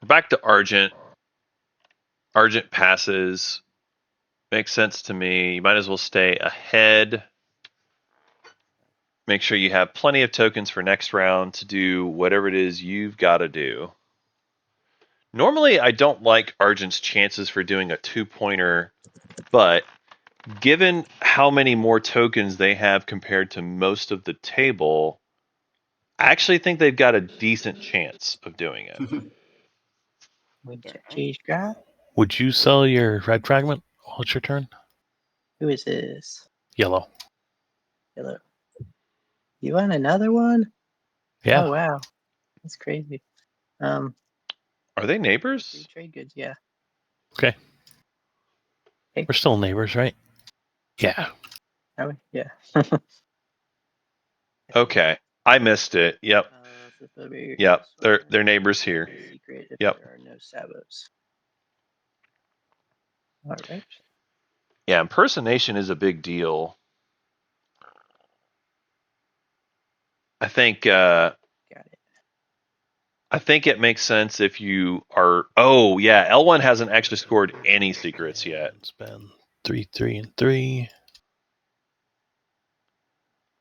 We're back to Argent. Argent passes. Makes sense to me. You might as well stay ahead. Make sure you have plenty of tokens for next round to do whatever it is you've got to do. Normally, I don't like Argent's chances for doing a two-pointer, but given how many more tokens they have compared to most of the table, I actually think they've got a decent chance of doing it. Change graph. Would you sell your red fragment while it's your turn? Who is this? Yellow. Hello. You want another one? Yeah. Oh wow, that's crazy. Are they Free neighbors? trade goods, yeah. Okay. Hey. We're still neighbors, right? Yeah. Are we? Yeah. Okay, I missed it. Yep. Yep. They're neighbors here. Secret if Yep. there are no sabos. All right. Yeah, impersonation is a big deal. I think Got it. I think it makes sense if you are. Oh yeah, L1 hasn't actually scored any secrets yet. Spend 3, 3, and 3.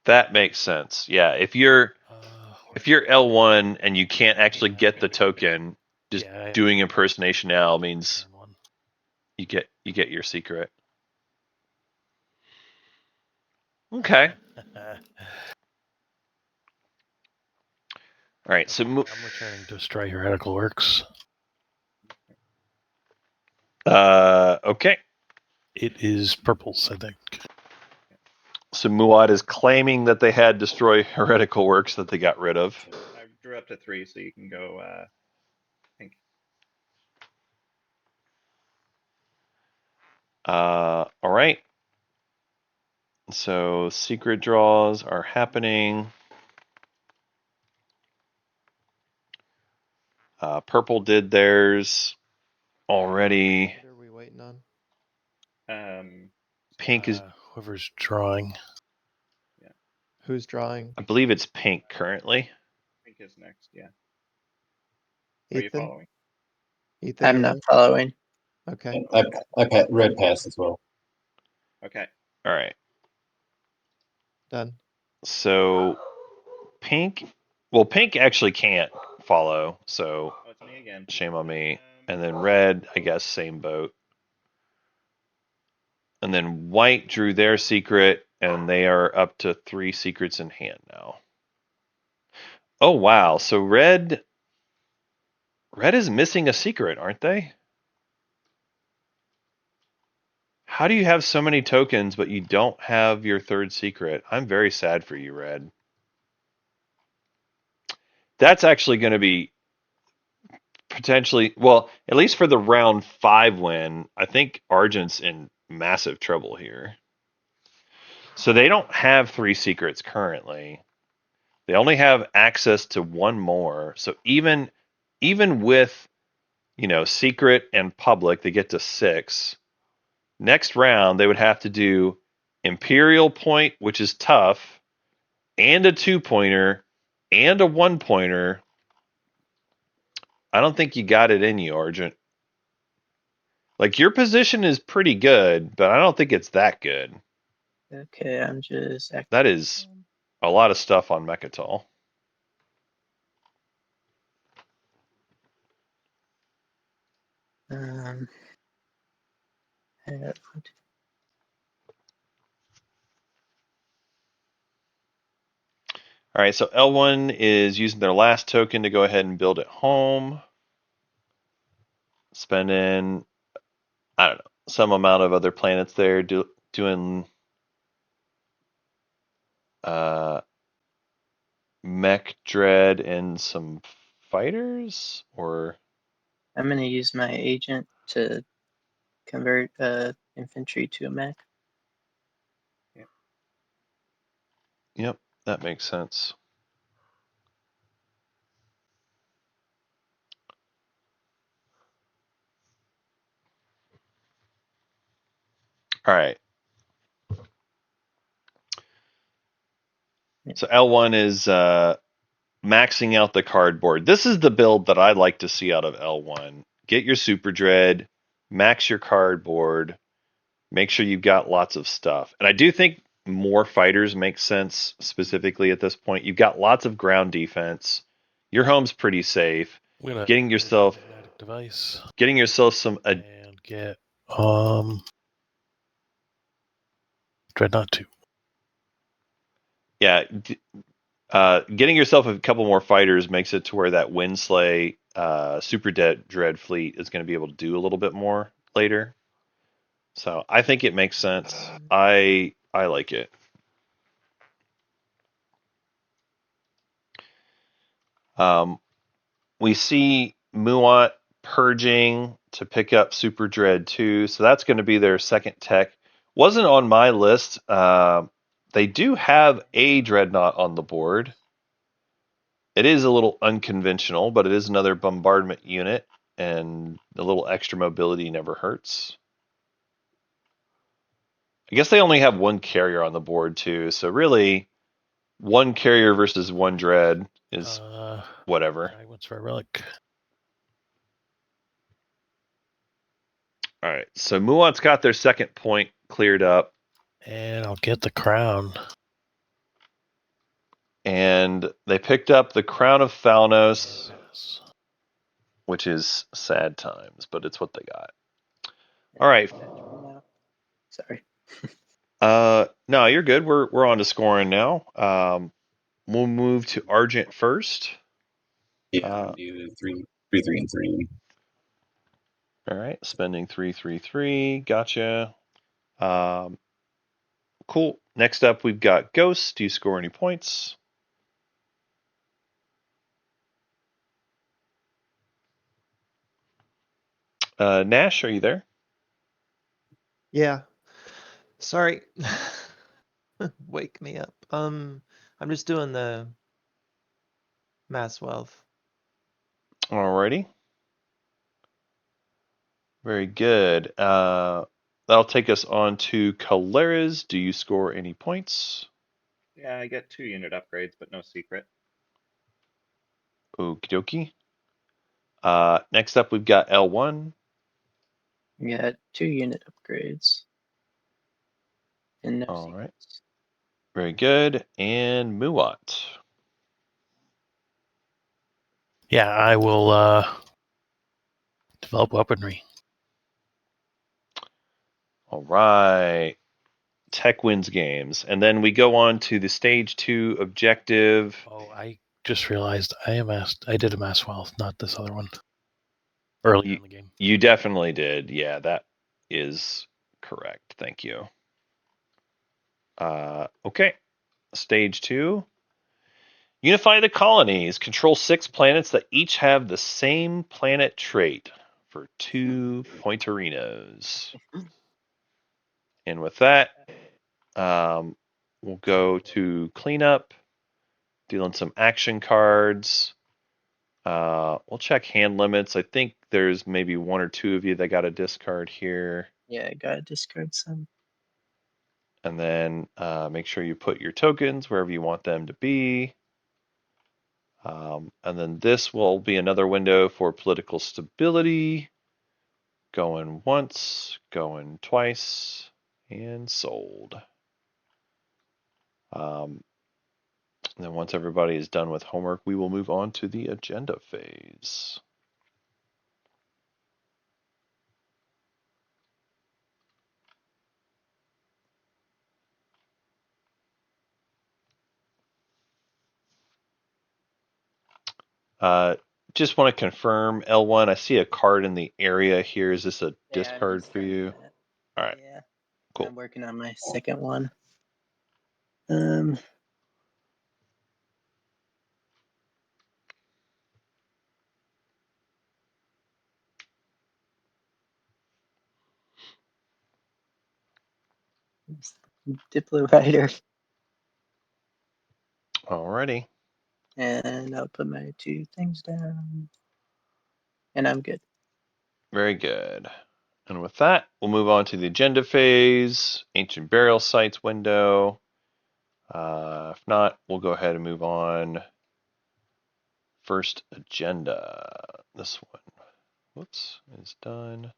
That makes sense. Yeah, if you're L1 and you can't actually get the token, just doing impersonation now means you get your secret. Okay. All right. So I'm returning Destroy Heretical Works. Okay. It is purples, I think. So Muad is claiming that they had Destroy Heretical Works that they got rid of. I drew up to 3, so you can go pink. All right. So secret draws are happening. Purple did theirs already. What are we waiting on? Pink is whoever's drawing. Yeah. Who's drawing? I believe it's pink currently. Pink is next, yeah. Are you Ethan? following? Ethan, I'm you're not in? following. Okay. Red pass as well. Okay. All right. Done. So pink. Well, pink actually can't follow. So Oh, it's me again. shame on me. And then red, I guess, same boat. And then white drew their secret, and they are up to 3 secrets in hand now. Oh wow! So red is missing a secret, aren't they? How do you have so many tokens, but you don't have your 3rd secret? I'm very sad for you, red. That's actually going to be potentially, well, at least for the round 5 win, I think Argent's in massive trouble here. So they don't have 3 secrets currently. They only have access to 1 more. So even with, secret and public, they get to 6. Next round, they would have to do Imperial Point, which is tough, and a 2-pointer, and a 1-pointer. I don't think you got it in you, Argent. Like, your position is pretty good, but I don't think it's that good. Okay, I'm just That is a lot of stuff on Mechatol. um uh, All right, so L1 is using their last token to go ahead and build it home. Spending, I don't know, some amount of other planets there, doing mech dread and some fighters, or I'm gonna use my agent to convert infantry to a mech. yep, that makes sense. All right. So L1 is maxing out the cardboard. This is the build that I like to see out of L1. Get your Super Dread, max your cardboard, make sure you've got lots of stuff. And I do think more fighters make sense specifically at this point. You've got lots of ground defense. Your home's pretty safe. I'm gonna Getting yourself magnetic device some and get Dreadnought 2. yeah, getting yourself a couple more fighters makes it to where that Windslay Super Dread fleet is going to be able to do a little bit more later. So I think it makes sense. I like it. We see Muat purging to pick up Super Dread 2, so that's going to be their second tech. Wasn't on my list. They do have a Dreadnought on the board. It is a little unconventional, but it is another bombardment unit, and a little extra mobility never hurts. I guess they only have 1 carrier on the board too, so really 1 carrier versus 1 dread is whatever. Fragments for a relic. All right, so Muat's got their second point cleared up. And I'll get the crown. And they picked up the Crown of Thalnos, Yes. which is sad times, but it's what they got. All right. Sorry. No, you're good. We're on to scoring now. We'll move to Argent first. Yeah, do 3, 3, 3, and 3. All right, spending 3. Gotcha. Cool. Next up, we've got Ghost. Do you score any points? Nash, are you there? Yeah. Sorry. Wake me up. I'm just doing the mass wealth. Alrighty. Very good. That'll take us on to Caleras. Do you score any points? Yeah, I get 2 unit upgrades, but no secret. Okie dokie. Next up, we've got L1. We got 2 unit upgrades. And no All right. secrets. Very good. And Muat. Yeah, I will develop weaponry. All right. Tech wins games. And then we go on to the stage 2 objective. Oh, I just realized I did amass wealth, not this other one. Earlier in the game. You definitely did. Yeah, that is correct. Thank you. Okay. Stage 2. Unify the colonies. Control 6 planets that each have the same planet trait for 2 pointerinos. And with that, we'll go to cleanup, dealing some action cards. We'll check hand limits. I think there's maybe 1 or 2 of you that got a discard here. Yeah, I gotta discard some. And then make sure you put your tokens wherever you want them to be. And then this will be another window for political stability. Going once, going twice, and sold. And then once everybody is done with homework, we will move on to the agenda phase. Just want to confirm, L1, I see a card in the area here. Is this a Yeah, I'm discard for discarding you? that. All right, Yeah. cool. I'm working on my second one. Diplo Rider. Alrighty. And I'll put my 2 things down. And I'm good. Very good. And with that, we'll move on to the agenda phase, ancient burial sites window. If not, we'll go ahead and move on. First agenda. This one, whoops, is done.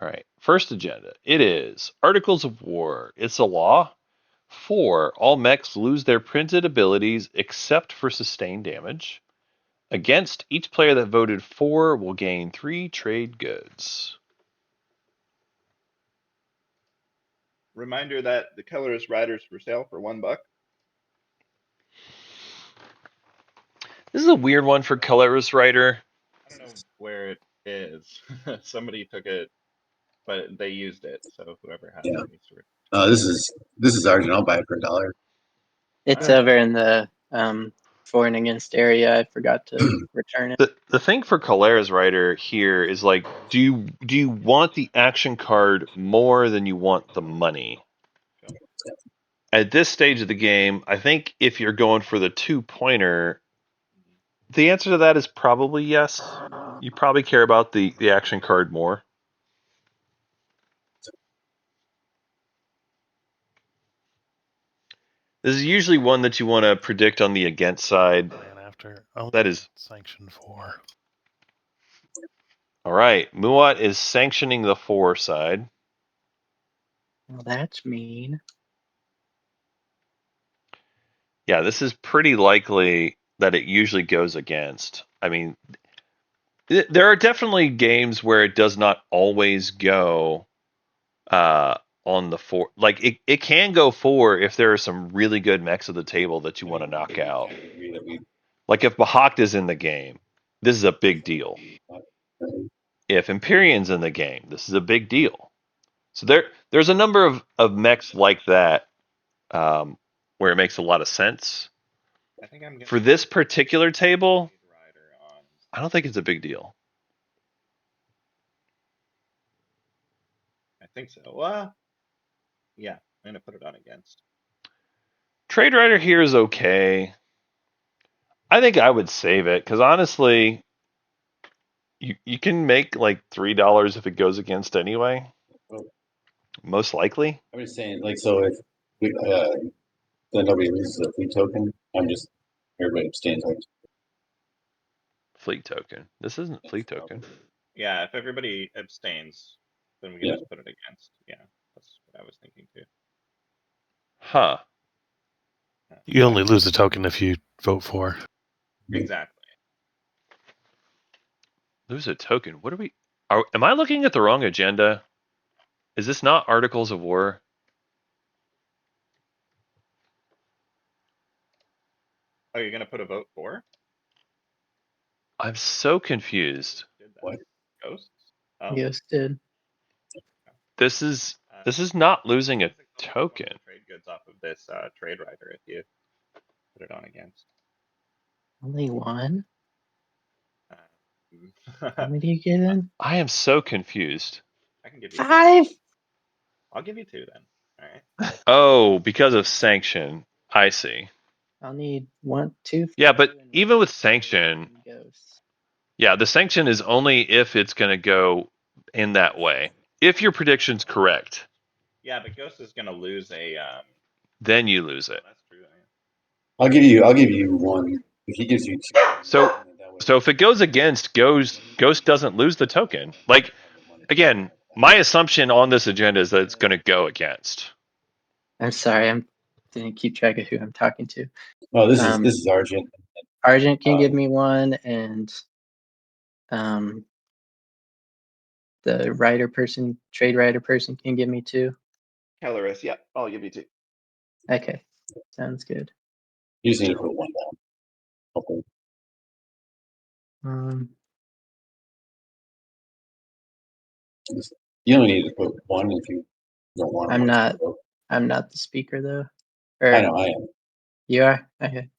All right, first agenda. It is Articles of War. It's a law. 4. All mechs lose their printed abilities except for sustained damage. Against, each player that voted for will gain 3 trade goods. Reminder that the colorless rider's for sale for $1. This is a weird one for Colorless Rider. I don't know where it is. Somebody took it, but they used it. So whoever has Yeah. it needs to return. This is ours, and I'll buy it for $1. It's Alright. over in the for and against area. I forgot to return it. The thing for Colera's Rider here is like, do you want the action card more than you want the money? At this stage of the game, I think if you're going for the 2-pointer, the answer to that is probably yes. You probably care about the action card more. This is usually one that you want to predict on the against side. After That is sanction 4. all right. Muat is sanctioning the 4 side. Well, that's mean. Yeah, this is pretty likely that it usually goes against. I mean, there are definitely games where it does not always go on the 4. Like it can go 4 if there are some really good mechs at the table that you want to knock out. Like if Bahakt is in the game, this is a big deal. If Empyrean's in the game, this is a big deal. So there's a number of mechs like that where it makes a lot of sense. I think I'm For this particular table, rider on. I don't think it's a big deal. I think so. Well, yeah, I'm gonna put it on against. Trade Rider here is okay. I think I would save it because honestly, you can make like $3 if it goes against anyway. Most likely. I'm just saying, like, so if we, Then nobody loses a free token. Everybody abstains. Fleet token. This isn't fleet token. Yeah, if everybody abstains, then we can just put it against. Yeah, that's what I was thinking too. Huh. You only lose the token if you vote for. Exactly. Lose a token. What are we? Am I looking at the wrong agenda? Is this not Articles of War? Oh, you're gonna put a vote for? I'm so confused. Did that? What? Ghosts? Oh. Yes, did. This is not losing a There's couple token. Trade goods off of this trade rider if you put it on against. Only one? How I many do you get in? I am so confused. can give you 5? I'll give you 2 then. All right. Oh, because of sanction. I see. I'll need 1, 2. Yeah, but and even one with for sanction, Ghosts. yeah, the sanction is only if it's going to go in that way. If your prediction's correct, Yeah, but Ghost is gonna lose a. then you lose it. That's true. I'll give you one. If he gives you 2. So if it goes against, Ghost doesn't lose the token. Like, again, my assumption on this agenda is that it's going to go against. I'm sorry, I didn't keep track of who I'm talking to. Oh, this is Argent. Argent can give me 1, and the writer person, trade writer person can give me 2. Kelleris, yeah, I'll give you 2. Okay, sounds good. You just need to put 1 down. Okay. You only need to put 1 if you don't want to. I'm not the speaker though. I know I am. You are? Okay.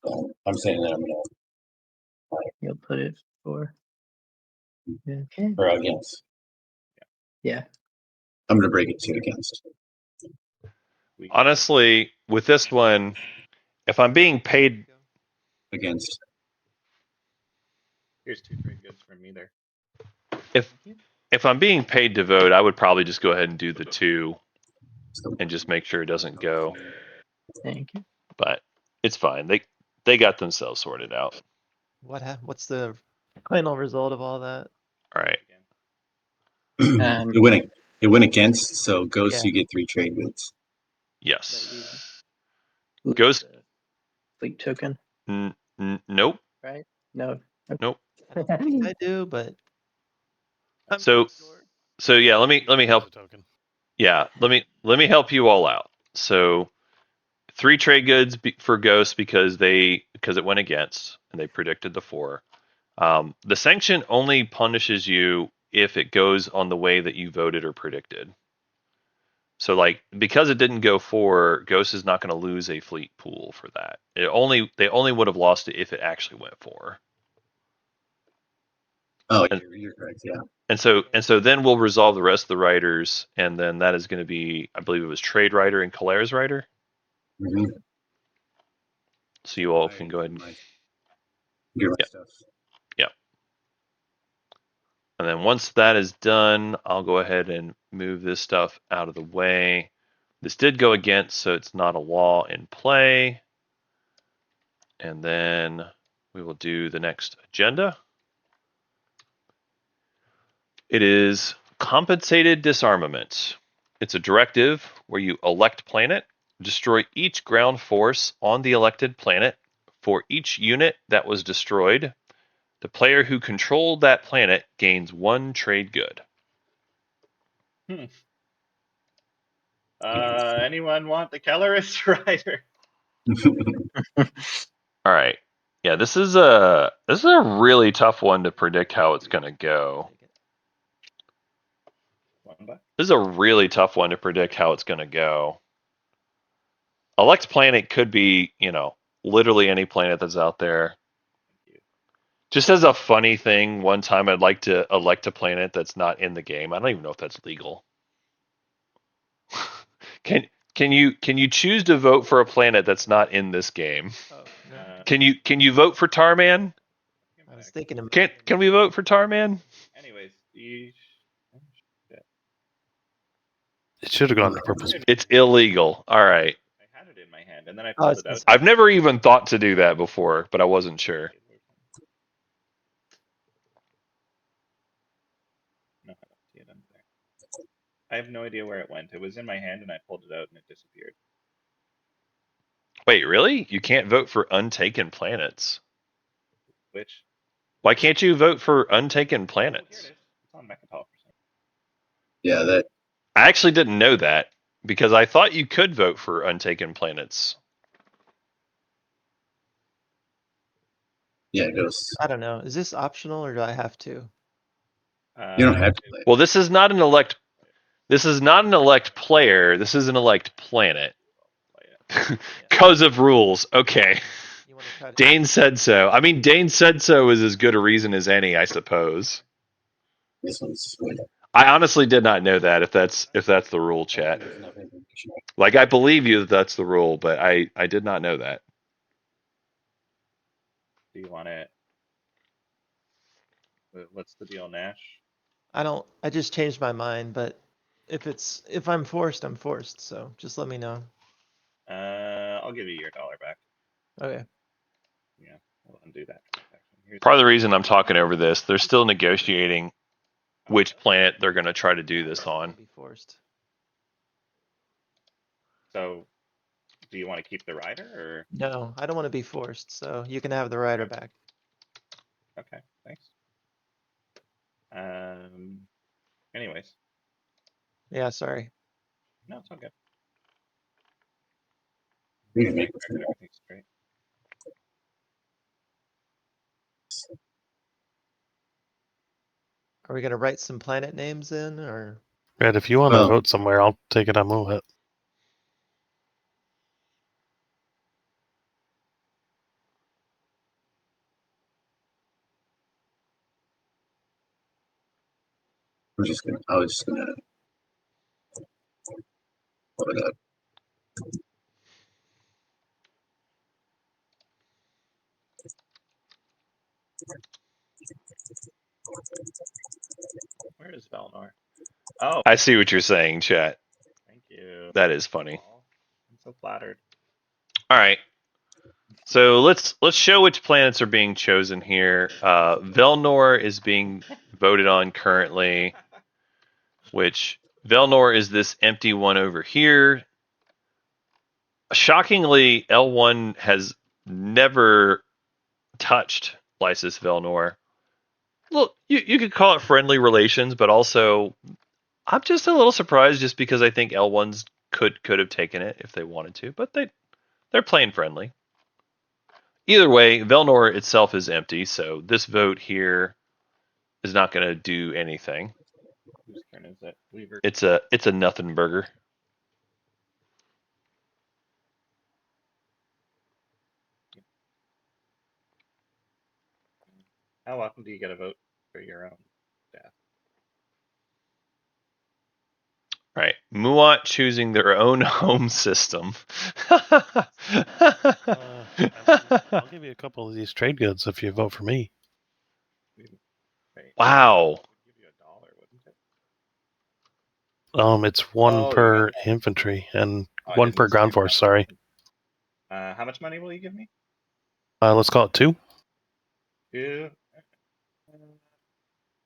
I'm saying that I'm gonna. You'll put it for. Okay. Or against. Yeah. I'm gonna break it to against. Honestly, with this one, if I'm being paid Against. Here's 2 trade goods from me there. if I'm being paid to vote, I would probably just go ahead and do the 2 and just make sure it doesn't go. Thank you. But it's fine. They got themselves sorted out. What's the final result of all that? All right. It went against, so Ghost, Yeah. you get 3 trade goods. Yes. Lose Ghost. the fleet token. Nope. Right? No. Okay. Nope. I do, but I'm So yeah, let me help. Token. Yeah, let me help you all out. So 3 trade goods for Ghost because it went against and they predicted the 4. The sanction only punishes you if it goes on the way that you voted or predicted. So like because it didn't go 4, Ghost is not going to lose a fleet pool for that. They only would have lost it if it actually went 4. Oh, you're correct. Yeah. And so then we'll resolve the rest of the writers, and then that is going to be, I believe it was Trade Writer and Kalera's Writer. Mm-hmm. So you all can go ahead and get my stuff. Yeah. And then once that is done, I'll go ahead and move this stuff out of the way. This did go against, so it's not a law in play. And then we will do the next agenda. It is compensated disarmament. It's a directive where you elect planet, destroy each ground force on the elected planet. For each unit that was destroyed, the player who controlled that planet gains 1 trade good. Anyone want the Kelleris rider? All right. Yeah, this is a really tough one to predict how it's going to go. This is a really tough one to predict how it's going to go. Elect planet could be, literally any planet that's out there. Just as a funny thing, one time I'd like to elect a planet that's not in the game. I don't even know if that's legal. Can you choose to vote for a planet that's not in this game? Oh, no. Can you vote for Tarman? I was thinking of Can we vote for Tarman? Anyways, It should have gone to purple. It's illegal. All right. I had it in my hand mind, and then I Oh, pulled it's it out. I've never even thought to do that before, but I wasn't sure. No, I don't see it under there. I have no idea where it went. It was in my hand, and I pulled it out, and it disappeared. Wait, really? You can't vote for untaken planets? Which? Why can't you vote for untaken Oh, here planets? it is. It's on Mechatol for some. Yeah, that I actually didn't know that because I thought you could vote for untaken planets. it goes. I don't know. Is this optional or do I have to? You don't have to play. Well, this is not an elect. This is not an elect player. This is an elect planet. Because of rules. Okay. You want to try to? Dane said so. I mean, Dane said so is as good a reason as any, I suppose. This one's way up. I honestly did not know that. If that's the rule, chat. There's enough information. Like, I believe you that that's the rule, but I did not know that. Do you want it? What's the deal, Nash? I don't. I just changed my mind, but if I'm forced, I'm forced. So just let me know. I'll give you your $1 back. Okay. Yeah, we'll undo that transaction. Here's Part of the reason I'm talking over this, they're still negotiating which planet they're going to try to do this on. Be forced. So, do you want to keep the rider, or? No, I don't want to be forced. So you can have the rider Okay. back. Okay, thanks. Anyways, Yeah. Sorry. no, it's all good. We can make Everything's great. Are we gonna write some planet names in, or? Red, if you want to Well- vote somewhere, I'll take it and move it. I was just gonna pull it up. Where is Velnor? Oh, I see what you're saying, chat. thank you. That is funny. I'm so flattered. All right. So let's show which planets are being chosen here. Velnor is being voted on currently, which Velnor is this empty one over here. Shockingly, L1 has never touched Lysis Velnor. Look, you could call it friendly relations, but also I'm just a little surprised just because I think L1s could have taken it if they wanted to, but they're playing friendly. Either way, Velnor itself is empty, so this vote here is not going to do anything. Whose turn is it? Weaver. It's a nothing burger. How often do you get a vote for your own staff? Right. Muat choosing their own home system. I'll give you a couple of these trade goods if you vote for me. Wait, Wow. I'd give you $1, wouldn't it? It's one Oh, you per got infantry and Oh, I one didn't per see ground it. force. Sorry. How much money will you give me? Let's call it 2. 2.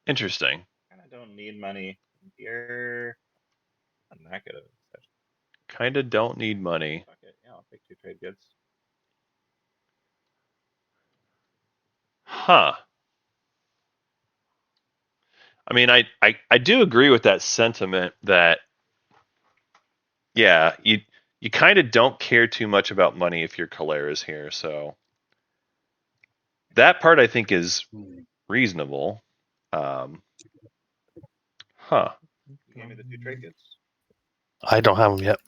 Interesting. Kind of don't need money here. I'm not good at it. Kinda don't need money. Fuck it. Yeah, I'll take 2 trade goods. Huh. I mean, I do agree with that sentiment that, yeah, you kind of don't care too much about money if your Calera's here, so that part I think is reasonable. Huh. You gave me the 2 trade goods. I don't have them yet.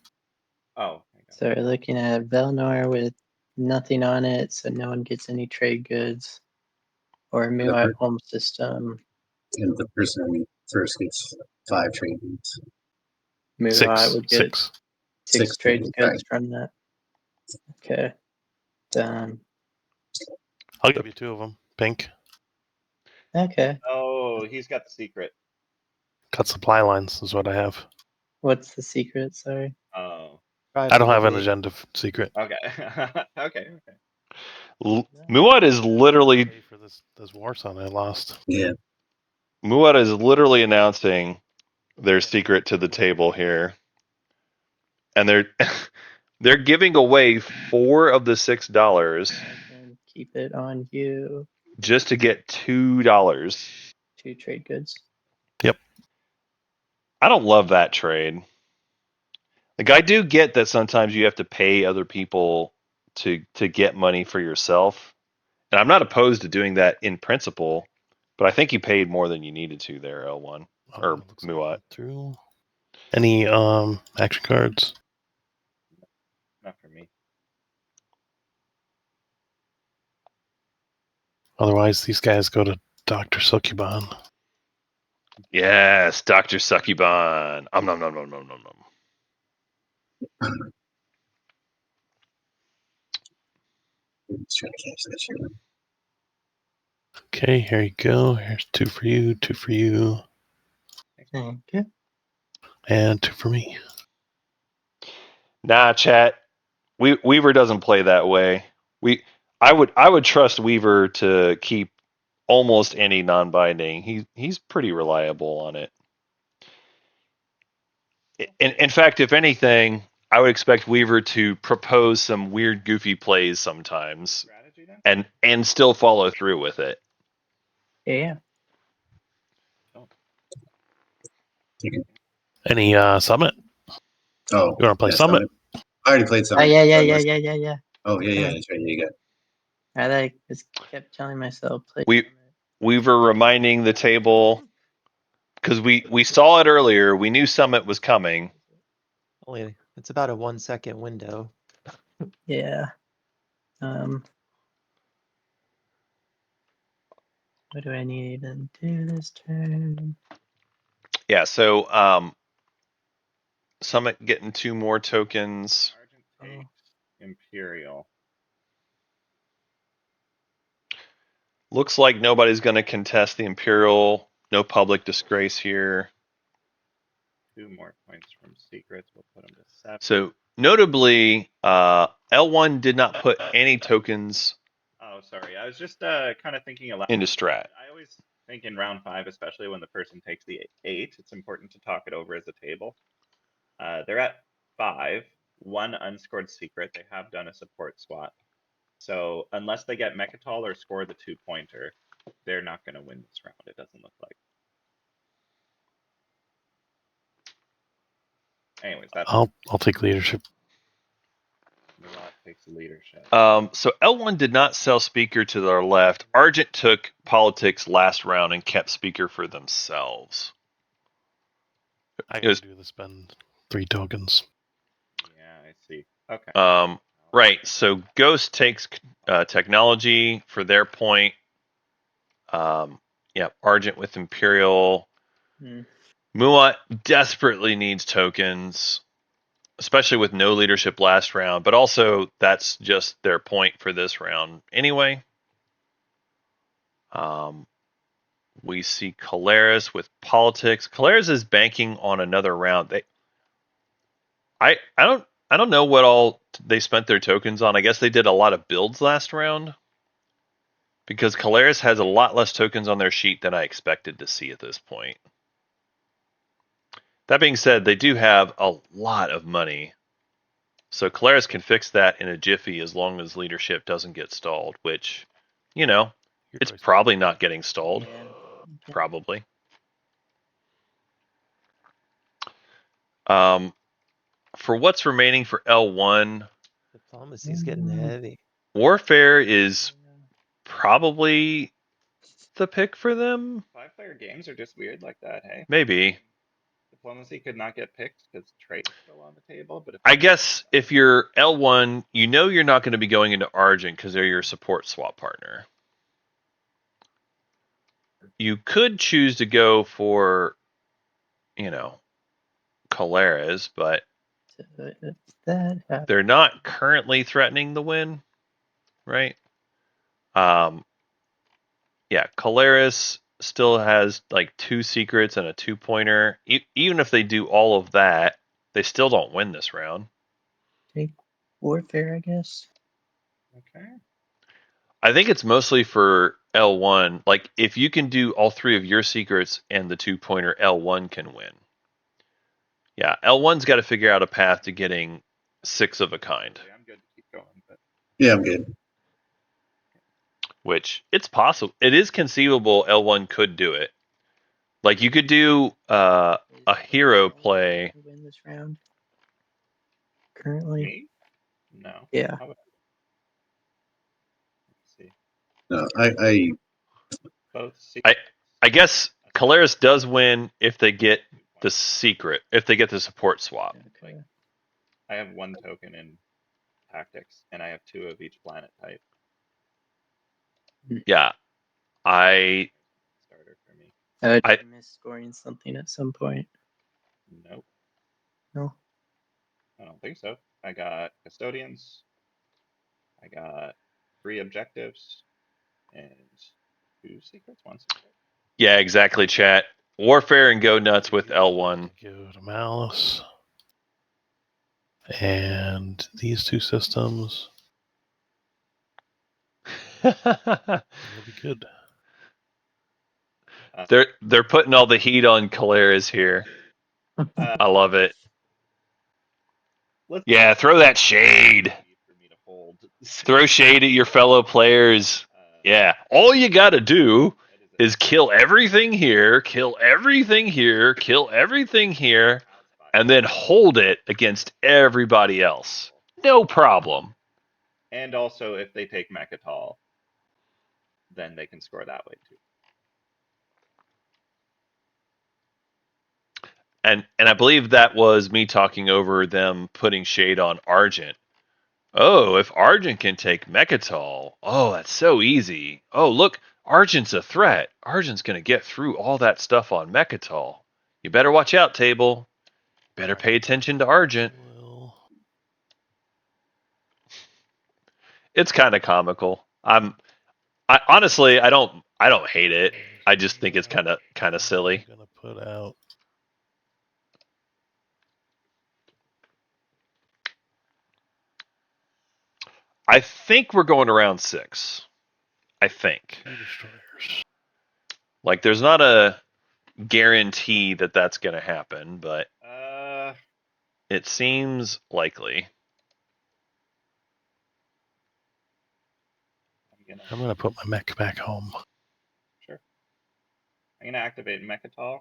Oh. So we're looking at Velnor with nothing on it, so no one gets any trade goods. Or Muat home system. And the person first gets 5 trade goods. Muat would get 6. 6 trade trade goods goods, from that. Okay. Done. I'll give you 2 of them. Pink. Okay. Oh, he's got the secret. Cut supply lines is what I have. What's the secret? Sorry. Oh. I don't have an Private agenda secret. Okay. Okay. Muad is literally Pay for this war song I lost. Yeah. Muad is literally announcing their secret to the table here, and they're giving away 4 of the $6 And keep it on you. just to get $2. 2 trade goods. I don't love that trade. Like, I do get that sometimes you have to pay other people to get money for yourself, and I'm not opposed to doing that in principle, but I think you paid more than you needed to there, L1 or Looks like I Muad. went through. Any action cards? Not for me. Otherwise, these guys go to Dr. Succuban. Yes, Dr. Succuban. Nom nom nom nom nom nom nom. Let's try to catch that shit. Okay, here you go. Here's 2 for you, 2 for you, Thank you. and 2 for me. Nah, chat. Weaver doesn't play that way. I would trust Weaver to keep almost any non-binding. He's pretty reliable on it. In fact, if anything, I would expect Weaver to propose some weird, goofy plays sometimes, Strategy then? and still follow through with it. Yeah. Any Summit? Oh, You want to play yeah, Summit? I already played Oh Summit. yeah, so yeah, I yeah, must- yeah, yeah, yeah. Oh, yeah, Come yeah, on. that's right. Yeah, you got I like just kept telling myself play. Weaver reminding the table, because we saw it earlier. We knew Summit was coming. Only it's about a 1 second window. Yeah. What do I need to do this turn? Yeah, so Summit getting 2 more tokens. Argent takes Imperial. Looks like nobody's going to contest the Imperial. No public disgrace here. 2 more points from secrets. We'll put them to 7. So notably, L1 did not put any tokens Oh, sorry. I was just kind of thinking aloud. into strat. I always think in round 5, especially when the person takes the 8, it's important to talk it over as a table. They're at 5, 1 unscored secret. They have done a support swap. So unless they get Mechatol or score the 2-pointer, they're not going to win this round. It doesn't look like. Anyways, that's I'll take leadership. Murat takes leadership. So L1 did not sell speaker to their left. Argent took politics last round and kept speaker for themselves. I It was- can do the spend 3 tokens. Yeah, I see. Okay. Right. So Ghost takes technology for their point. Yeah, Argent with Imperial. Muat desperately needs tokens, especially with no leadership last round, but also that's just their point for this round anyway. We see Caleris with politics. Caleris is banking on another round. I don't know what all they spent their tokens on. I guess they did a lot of builds last round, because Caleris has a lot less tokens on their sheet than I expected to see at this point. That being said, they do have a lot of money. So Caleris can fix that in a jiffy as long as leadership doesn't get stalled, which, it's probably not getting stalled. Yeah. Probably. For what's remaining for L1, Diplomacy's getting heavy. Warfare is probably the pick for them. 5-player games are just weird like that, hey? Maybe. Diplomacy could not get picked because trade is still on the table. But I guess if you're L1, you're not going to be going into Argent because they're your support swap partner. You could choose to go for, Caleres, but If that happens. they're not currently threatening the win, right? Yeah, Caleres still has like 2 secrets and a 2-pointer. Even if they do all of that, they still don't win this round. Take warfare, I guess. Okay. I think it's mostly for L1. Like, if you can do all 3 of your secrets and the 2-pointer, L1 can win. Yeah, L1's got to figure out a path to getting 6 of a kind, I'm good to keep going, but Yeah, I'm good. which it's possible. It is conceivable L1 could do it. Like, you could do a hero play. To win this round. Currently. me? No. Yeah. How would let's see. No, I Both secrets. I guess Caleris does win if they get the secret, if they get the support swap. Okay. I have 1 token in tactics, and I have 2 of each planet type. Yeah, I Starter for me. Did I- I miss scoring something at some point? Nope, No. I don't think so. I got custodians. I got 3 objectives and 2 secrets, 1 secret. yeah, exactly. Chat warfare and go nuts with L1. Go to Malice. And these 2 systems. It'll be good. They're putting all the heat on Caleris here. I love it. Let's Yeah, throw that shade. for me to hold. Throw shade at your fellow players. Yeah, all you got to do is kill everything here, kill everything here, kill everything here, and then hold it against everybody else. No problem. And also, if they take Mechatol, then they can score that way too. And I believe that was me talking over them putting shade on Argent. Oh, if Argent can take Mechatol, oh, that's so easy. Oh, look, Argent's a threat. Argent's going to get through all that stuff on Mechatol. You better watch out, table. Better pay attention to Argent. It's kind of comical. I honestly, I don't hate it. I just think it's kind of silly. I'm gonna put out. I think we're going around 6. I think. 2 destroyers. Like, there's not a guarantee that that's going to happen, but it seems likely. I'm gonna put my mech back home. Sure. I'm gonna activate Mechatol.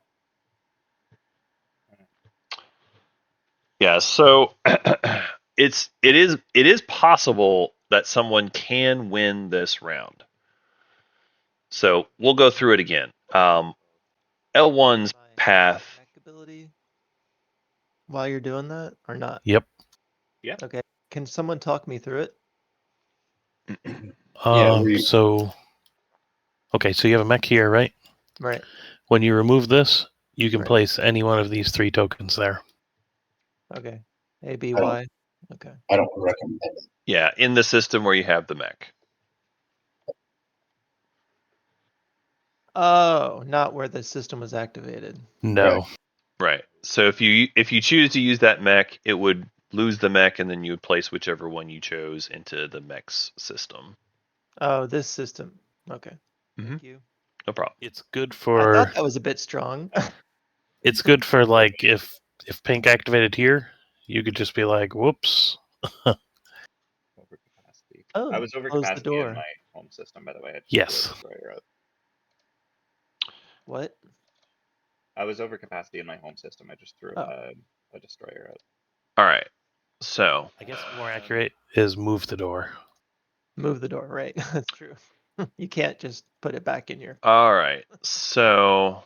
Yeah, so it is possible that someone can win this round. So we'll go through it again. L1's path. Ability while you're doing that or not? Yep. Yeah. Okay. Can someone talk me through it? So okay, so you have a mech here, right? Right. When you remove this, you can Right. place any one of these 3 tokens there. Okay. A, B, Y. Okay. I don't recommend it. Yeah, in the system where you have the mech. Oh, not where the system was activated. No. Right. So if you choose to use that mech, it would lose the mech, and then you would place whichever one you chose into the mech's system. Oh, this system. Okay. Mhm. Thank you. No problem. It's good I for thought that was a bit strong. it's good for like if pink activated here, you could just be like, whoops. Overcapacity. Oh, I was close the overcapacity door. in my home system, by the way. I just Yes. threw a destroyer out. What? I was overcapacity in my home system. I just threw a destroyer out. All right. So I guess more accurate is move the door. Move the door, right? That's true. You can't just put it back in your. all right. So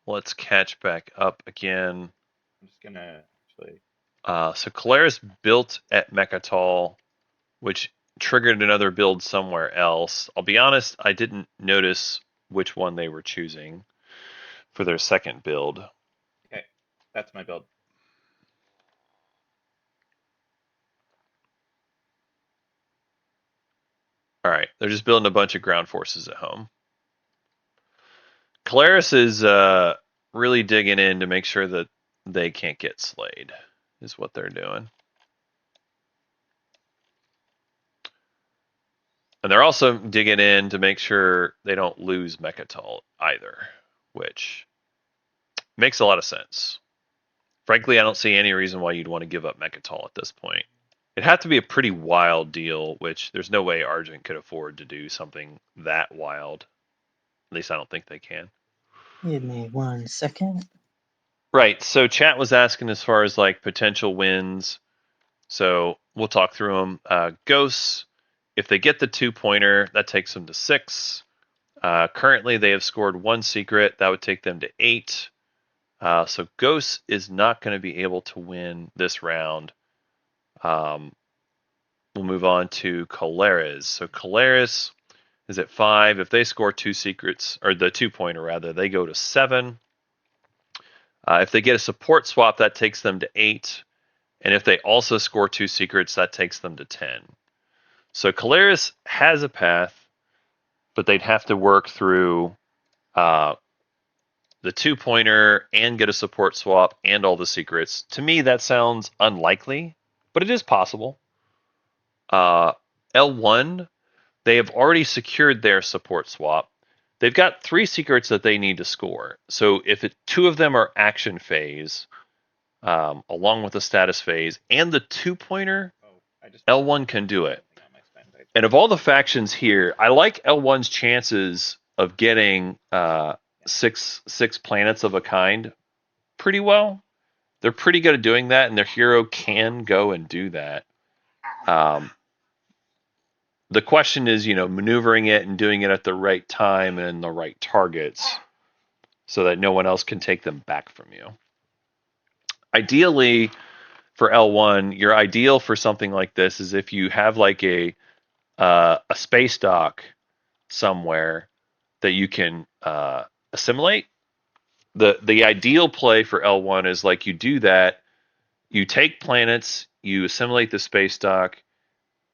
let's catch back up again. I'm just gonna actually. So Caleris built at Mechatol, which triggered another build somewhere else. I'll be honest, I didn't notice which one they were choosing for their second build. Okay, that's my build. All right, they're just building a bunch of ground forces at home. Caleris is really digging in to make sure that they can't get slayed, is what they're doing. And they're also digging in to make sure they don't lose Mechatol either, which makes a lot of sense. Frankly, I don't see any reason why you'd want to give up Mechatol at this point. It'd have to be a pretty wild deal, which there's no way Argent could afford to do something that wild. At least I don't think they can. Give me 1 second. Right. So chat was asking as far as like potential wins. So we'll talk through them. Ghosts, if they get the 2-pointer, that takes them to 6. Currently, they have scored 1 secret. That would take them to 8. So Ghosts is not going to be able to win this round. We'll move on to Colares. So Colares is at 5. If they score 2 secrets, or the 2-pointer rather, they go to 7. If they get a support swap, that takes them to 8. And if they also score 2 secrets, that takes them to 10. So Colares has a path, but they'd have to work through the 2-pointer and get a support swap and all the secrets. To me, that sounds unlikely, but it is possible. L1, they have already secured their support swap. They've got 3 secrets that they need to score. So if 2 of them are action phase, along with the status phase, and the 2-pointer, L1 can do it. And of all the factions here, I like L1's chances of getting 6 planets of a kind pretty well. They're pretty good at doing that, and their hero can go and do that. The question is, maneuvering it and doing it at the right time and the right targets so that no one else can take them back from you. Ideally, for L1, your ideal for something like this is if you have like a space dock somewhere that you can assimilate. The ideal play for L1 is like you do that, you take planets, you assimilate the space dock,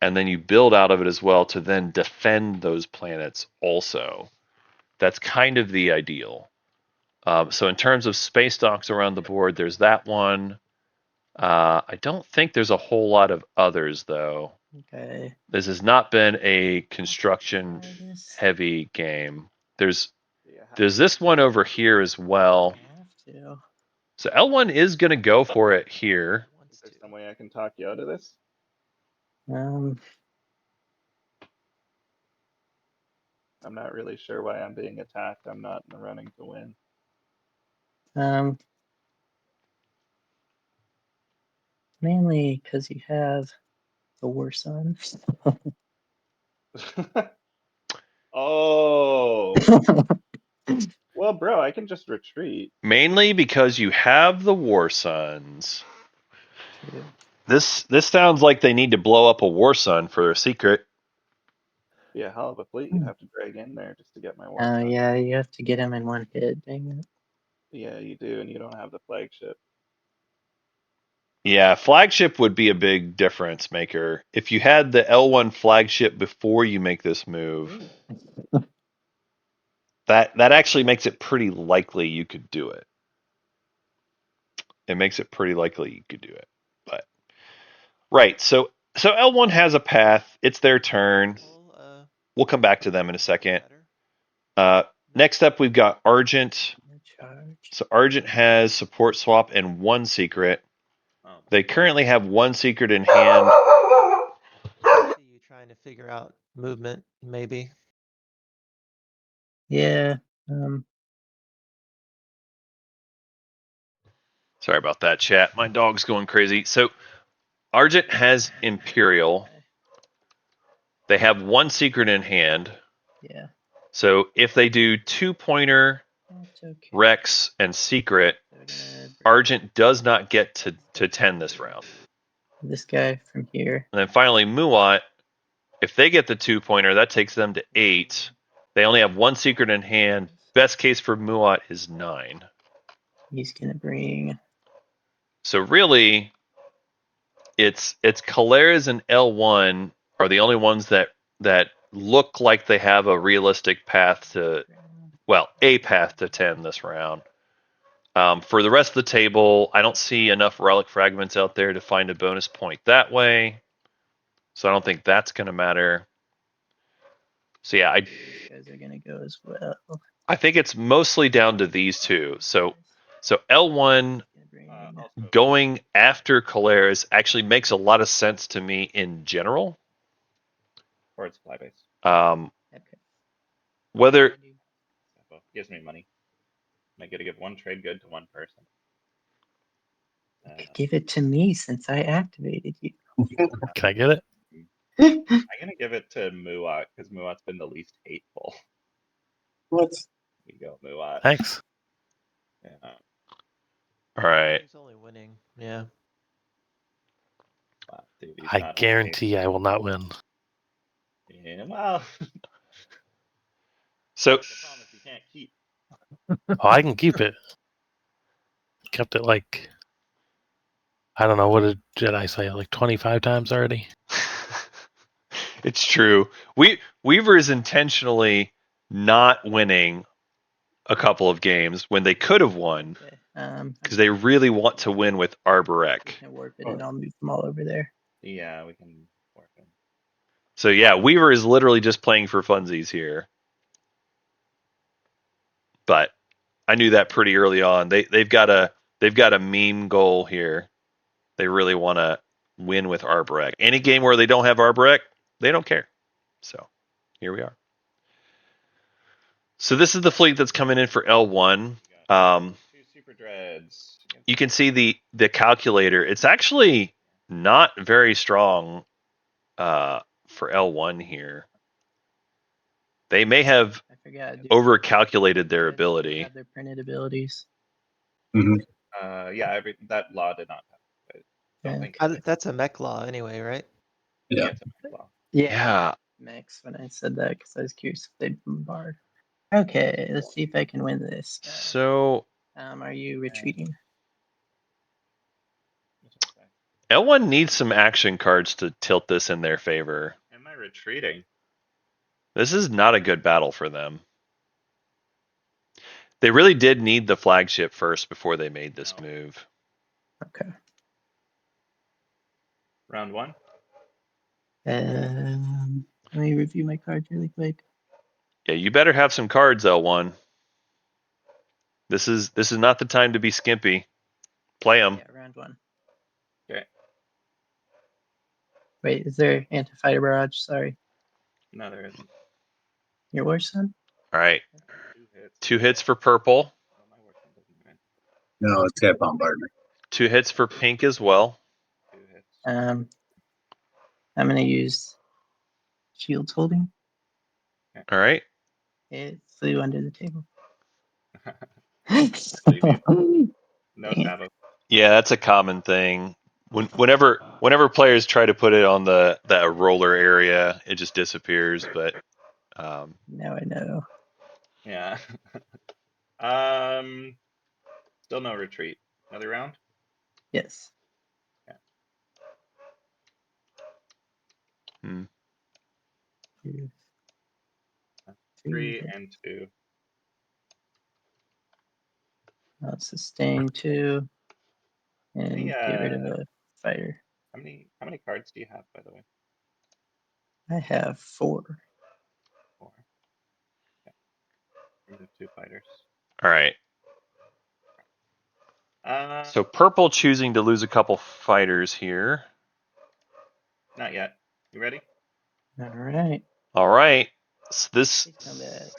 and then you build out of it as well to then defend those planets also. That's kind of the ideal. So in terms of space docks around the board, there's that one. I don't think there's a whole lot of others, though. Okay. This has not been a construction heavy game. There's this one over here as well. I have to. So L1 is going to go for it here. Is there some way I can talk you out of this? Um, I'm not really sure why I'm being attacked. I'm not in the running to win. Mainly because you have the War Sun. Oh. Well, bro, I can just retreat. Mainly because you have the War Suns. True. This sounds like they need to blow up a War Sun for a secret. Be a hell of a fleet you'd have to drag in there just to get my war. Oh, yeah, you have to get him in 1 hit, dang it. Yeah, you do, and you don't have the flagship. Yeah, flagship would be a big difference maker. If you had the L1 flagship before you make this move, that actually makes it pretty likely you could do it. It makes it pretty likely you could do it. But right, so L1 has a path. It's their turn. We'll come back to them in a second. Next up, we've got Argent. So Argent has support swap and 1 secret. They currently have 1 secret in hand. You trying to figure out movement, maybe. Yeah. Sorry about that, chat. My dog's going crazy. So Argent has Imperial. They have 1 secret in hand. Yeah. So if they do 2-pointer, Okay. Rex, and Secret, Argent does not get to 10 this round. This guy from here. And then finally, Muat, if they get the 2-pointer, that takes them to 8. They only have 1 secret in hand. Best case for Muat is 9. He's going to bring... So really, it's Colares and L1 are the only ones that look like they have a realistic path to, well, a path to 10 this round. For the rest of the table, I don't see enough relic fragments out there to find a bonus point that way. So I don't think that's going to matter. So yeah, These guys are gonna go as well. I think it's mostly down to these two. So L1 Gonna bring Also, going after Colares actually makes a lot of sense to me in general. or it's fly base. okay. Whether So gives me money. I get to give one trade good to one person. Give it to me since I activated you. Can I get it? I'm gonna give it to Muat because Muat's been the least hateful. What? You go, Muat. Thanks. Yeah. all right. He's only winning. Yeah. Wow, dude, he's I not guarantee I will not win. Yeah, well, So the promise you can't keep. Oh, I can keep it. Kept it like, I don't know, what did I say? Like 25 times already? it's true. Weaver is intentionally not winning a couple of games when they could have won Okay. because they really want to win with We Arborek. can warp it and I'll move them all over there. Yeah, we can work him. So yeah, Weaver is literally just playing for funsies here. But I knew that pretty early on. They've got a meme goal here. They really want to win with Arborek. Any game where they don't have Arborek, they don't care. So here we are. So this is the fleet that's coming in for L1. Two super dreads. You can see the calculator. It's actually not very strong for L1 here. They may have I forgot. overcalculated their Dreads still ability. have their printed abilities. Yeah, that law did not have. I don't Yeah. think That's a mech law anyway, right? Yeah. it's a law. Yeah. Max when I said that because I was curious if they'd bombard. Okay, let's see if I can win this. So Are you retreating? L1 needs some action cards to tilt this in their favor. Am I retreating? This is not a good battle for them. They really did need the flagship first before they made this move. Okay. Round one. Let me review my cards really quick. Yeah, you better have some cards, L1. This is not the time to be skimpy. Play them. Yeah, round one. Okay. Wait, is there anti-fighter barrage? Sorry. No, there isn't. Your war son? All right. 2 hits. 2 hits for purple. Oh, my war son doesn't win. No, it's got bombardment. 2 hits for pink as well. 2 hits. I'm gonna use shields holding. All right. It flew under the table. No Dang it. Sabo. Yeah, that's a common thing. Whenever players try to put it on the roller area, it just disappears. But Now I know. Yeah. Still no retreat. Another round? Yes. hmm. 2, 3 3. and 2. I'll sustain 2 and Any, get rid of a fighter. How many cards do you have, by the way? I have 4. 4. Okay. Remove 2 fighters. All right. Uh, So purple choosing to lose a couple fighters here. Not yet. You ready? All right. All right. So Combat.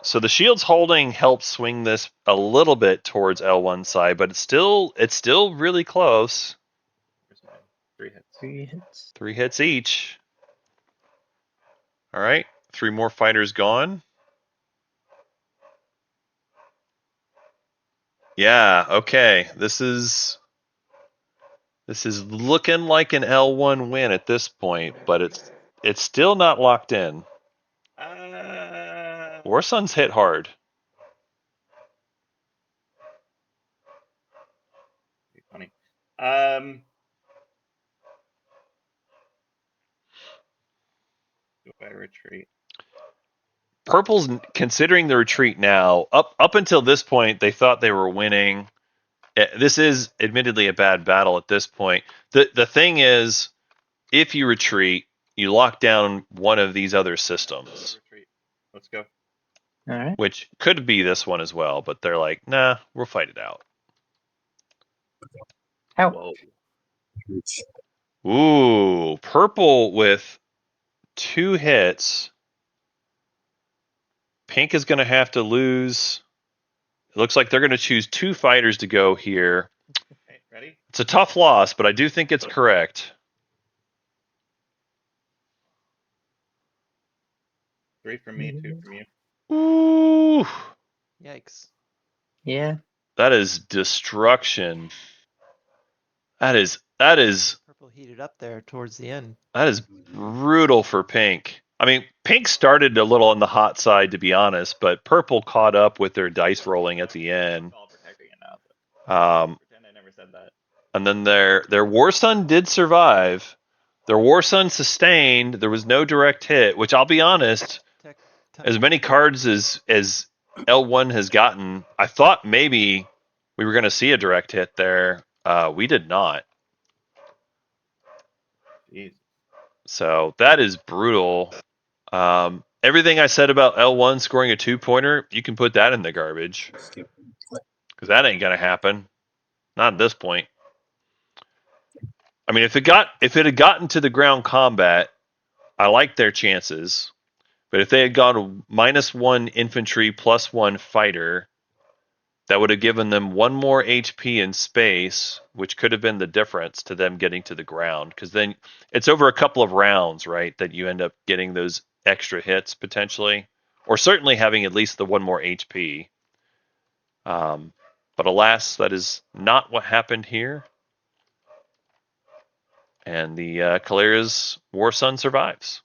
so the shield's holding helps swing this a little bit towards L1 side, but it's still really close. Where's mine? 3 hits. 3 hits. 3 hits each. All right. 3 more fighters gone. Yeah, okay. This is looking like an L1 win at this point, but it's still not locked in. Warson's hit hard. Funny. Do I retreat? Purple's considering the retreat now. Up until this point, they thought they were winning. This is admittedly a bad battle at this point. The thing is, if you retreat, you lock down one of these other systems. Let's go. All right. which could be this one as well, but they're like, nah, we'll fight it out. Ow. Whoa. Ooh, purple with 2 hits. Pink is going to have to lose. It looks like they're going to choose 2 fighters to go here. Okay, ready? It's a tough loss, but I do think it's correct. 3 from me, 2 from you. Ooh, Yikes. Yeah. that is destruction. That is Purple heated up there towards the end. brutal for Pink. I mean, Pink started a little on the hot side, to be honest, but Purple caught up with their dice rolling at the end. All protecting it now. Pretend I never said that. And then their War Sun did survive. Their War Sun sustained. There was no direct hit, which I'll be honest, as many cards as L1 has gotten, I thought maybe we were going to see a direct hit there. We did not. Jeez. So that is brutal. Everything I said about L1 scoring a 2-pointer, you can put that in the garbage because that ain't going to happen. Not at this point. I mean, if it had gotten to the ground combat, I like their chances. But if they had gone -1 infantry +1 fighter, that would have given them 1 more HP in space, which could have been the difference to them getting to the ground. Because then it's over a couple of rounds, right, that you end up getting those extra hits potentially, or certainly having at least the 1 more HP. But alas, that is not what happened here. And the Kalera's War Sun survives.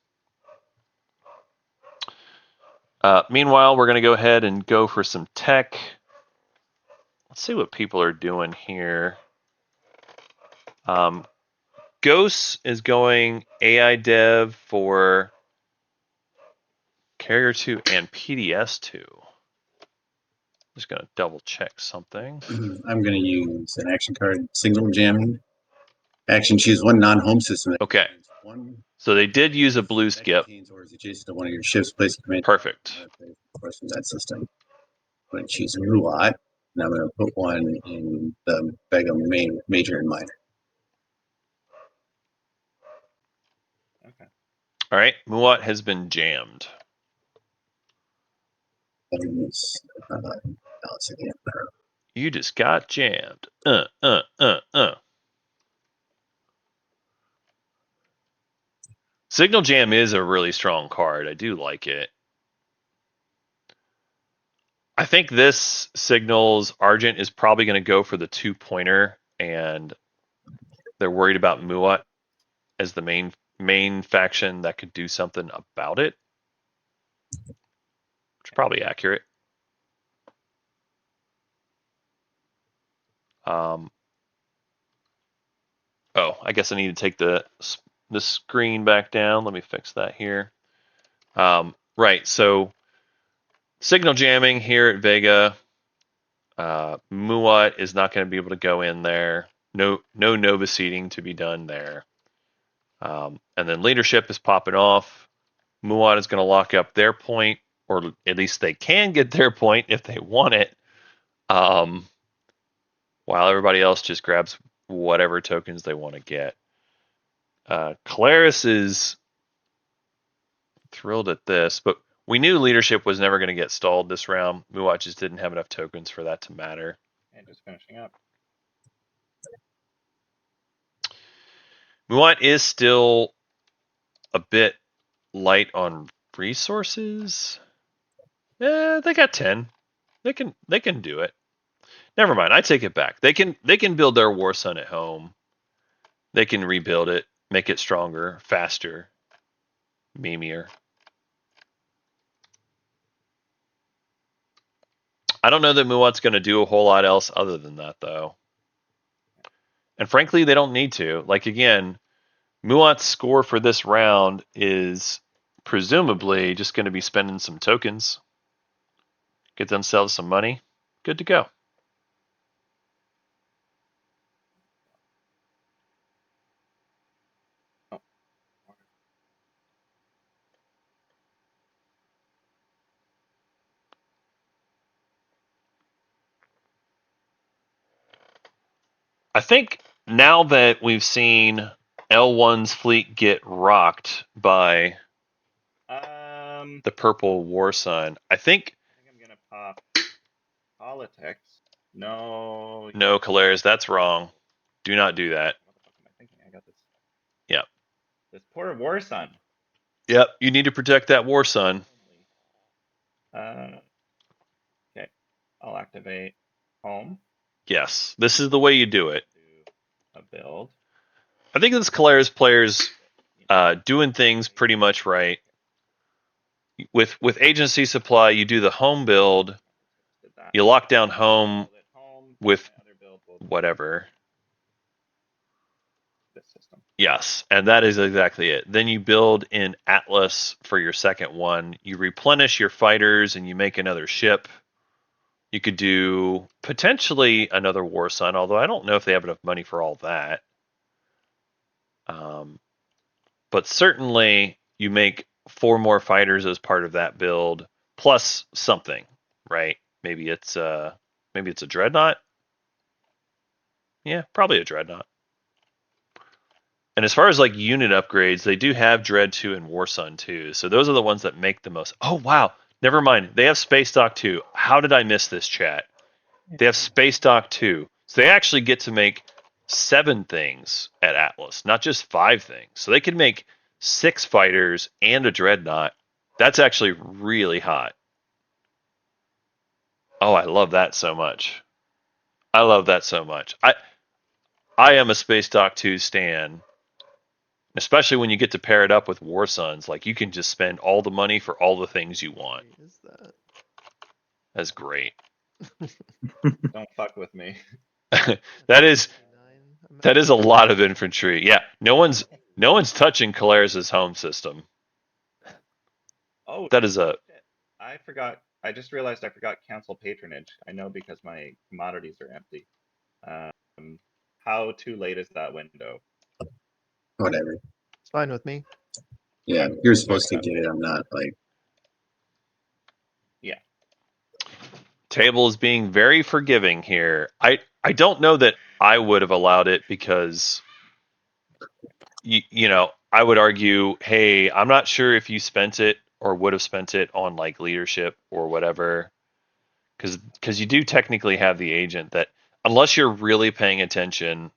Meanwhile, we're going to go ahead and go for some tech. Let's see what people are doing here. Ghost is going AI Dev for Carrier 2 and PDS 2. Just going to double check something. I'm going to use an action card, Signal Jamming. Action, choose 1 non-home system. Okay. So they did use a blue skip. Or is adjacent to one of your ships, place command. Perfect. Of course, from that system. I'm going to choose a Mulat, and I'm going to put 1 in the bag of major and minor. Okay. All right. Muat has been jammed. Balance of the Empire. You just got jammed. Signal Jam is a really strong card. I do like it. I think this signals Argent is probably going to go for the 2-pointer, and they're worried about Muat as the main faction that could do something about it. Which is probably accurate. I guess I need to take the screen back down. Let me fix that here. Right, so signal jamming here at Vega. Muat is not going to be able to go in there. No Nova seeding to be done there. And then leadership is popping off. Muat is going to lock up their point, or at least they can get their point if they want it. While everybody else just grabs whatever tokens they want to get. Claris is thrilled at this, but we knew leadership was never going to get stalled this round. Muat just didn't have enough tokens for that to matter. And just finishing up. Muat is still a bit light on resources. They got 10. They can do it. Never mind. I take it back. They can build their War Sun at home. They can rebuild it, make it stronger, faster, memeier. I don't know that Muat's going to do a whole lot else other than that, though. And frankly, they don't need to. Like, again, Muat's score for this round is presumably just going to be spending some tokens, get themselves some money, good to go. I think now that we've seen L1's fleet get rocked by the purple war sign, I think I'm gonna pop politics. No. no, Calaris, that's wrong. Do not do that. What the fuck am I thinking? I got this. Yep. This poor war son. Yep, you need to protect that war sun. Okay. I'll activate home. Yes, this is the way you do it. Do a build. I think this Calaris player's doing things pretty much right. With agency supply, you do the home build. Did that. You lock down home Build it home. with My other build will be whatever. this system. Yes, and that is exactly it. Then you build in Atlas for your second one. You replenish your fighters and you make another ship. You could do potentially another War Sun, although I don't know if they have enough money for all that. But certainly you make 4 more fighters as part of that build, plus something, right? Maybe it's a dreadnought. Yeah, probably a dreadnought. And as far as like unit upgrades, they do have Dread 2 and War Sun 2. So those are the ones that make the most. Oh, wow. Never mind. They have Space Dock 2. How did I miss this, chat? They have Space Dock 2. So they actually get to make 7 things at Atlas, not just 5 things. So they can make 6 fighters and a dreadnought. That's actually really hot. Oh, I love that so much. I love that so much. I am a Space Dock 2 stan. Especially when you get to pair it up with War Suns, like you can just spend all the money for all the things you want. Is that? That's great. Don't fuck with me. that is a lot of infantry. Yeah, no one's touching Calaris' home system. Oh, That is a. shit. I forgot. I just realized I forgot cancel patronage. I know because my commodities are empty. How too late is that window? Whatever. It's fine with me. Yeah, you're supposed to get it. I'm not like. Yeah. Table is being very forgiving here. I don't know that I would have allowed it because you know, I would argue, hey, I'm not sure if you spent it or would have spent it on like leadership or whatever. Because you do technically have the agent that unless you're really paying attention,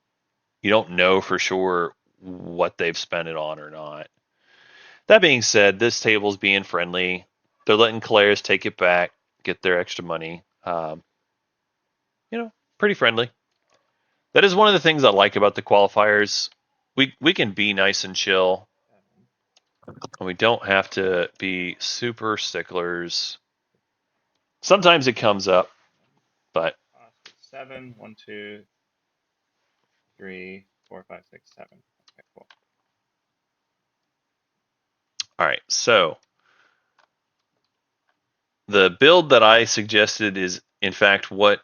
you don't know for sure what they've spent it on or not. That being said, this table's being friendly. They're letting Calaris take it back, get their extra money. You know, pretty friendly. That is one of the things I like about the qualifiers. We can be nice and chill, and we don't have to be super sticklers. Sometimes it comes up, but 7, 1, 2, 3, 4, 5, 6, 7. Okay, cool. all right. So the build that I suggested is, in fact, what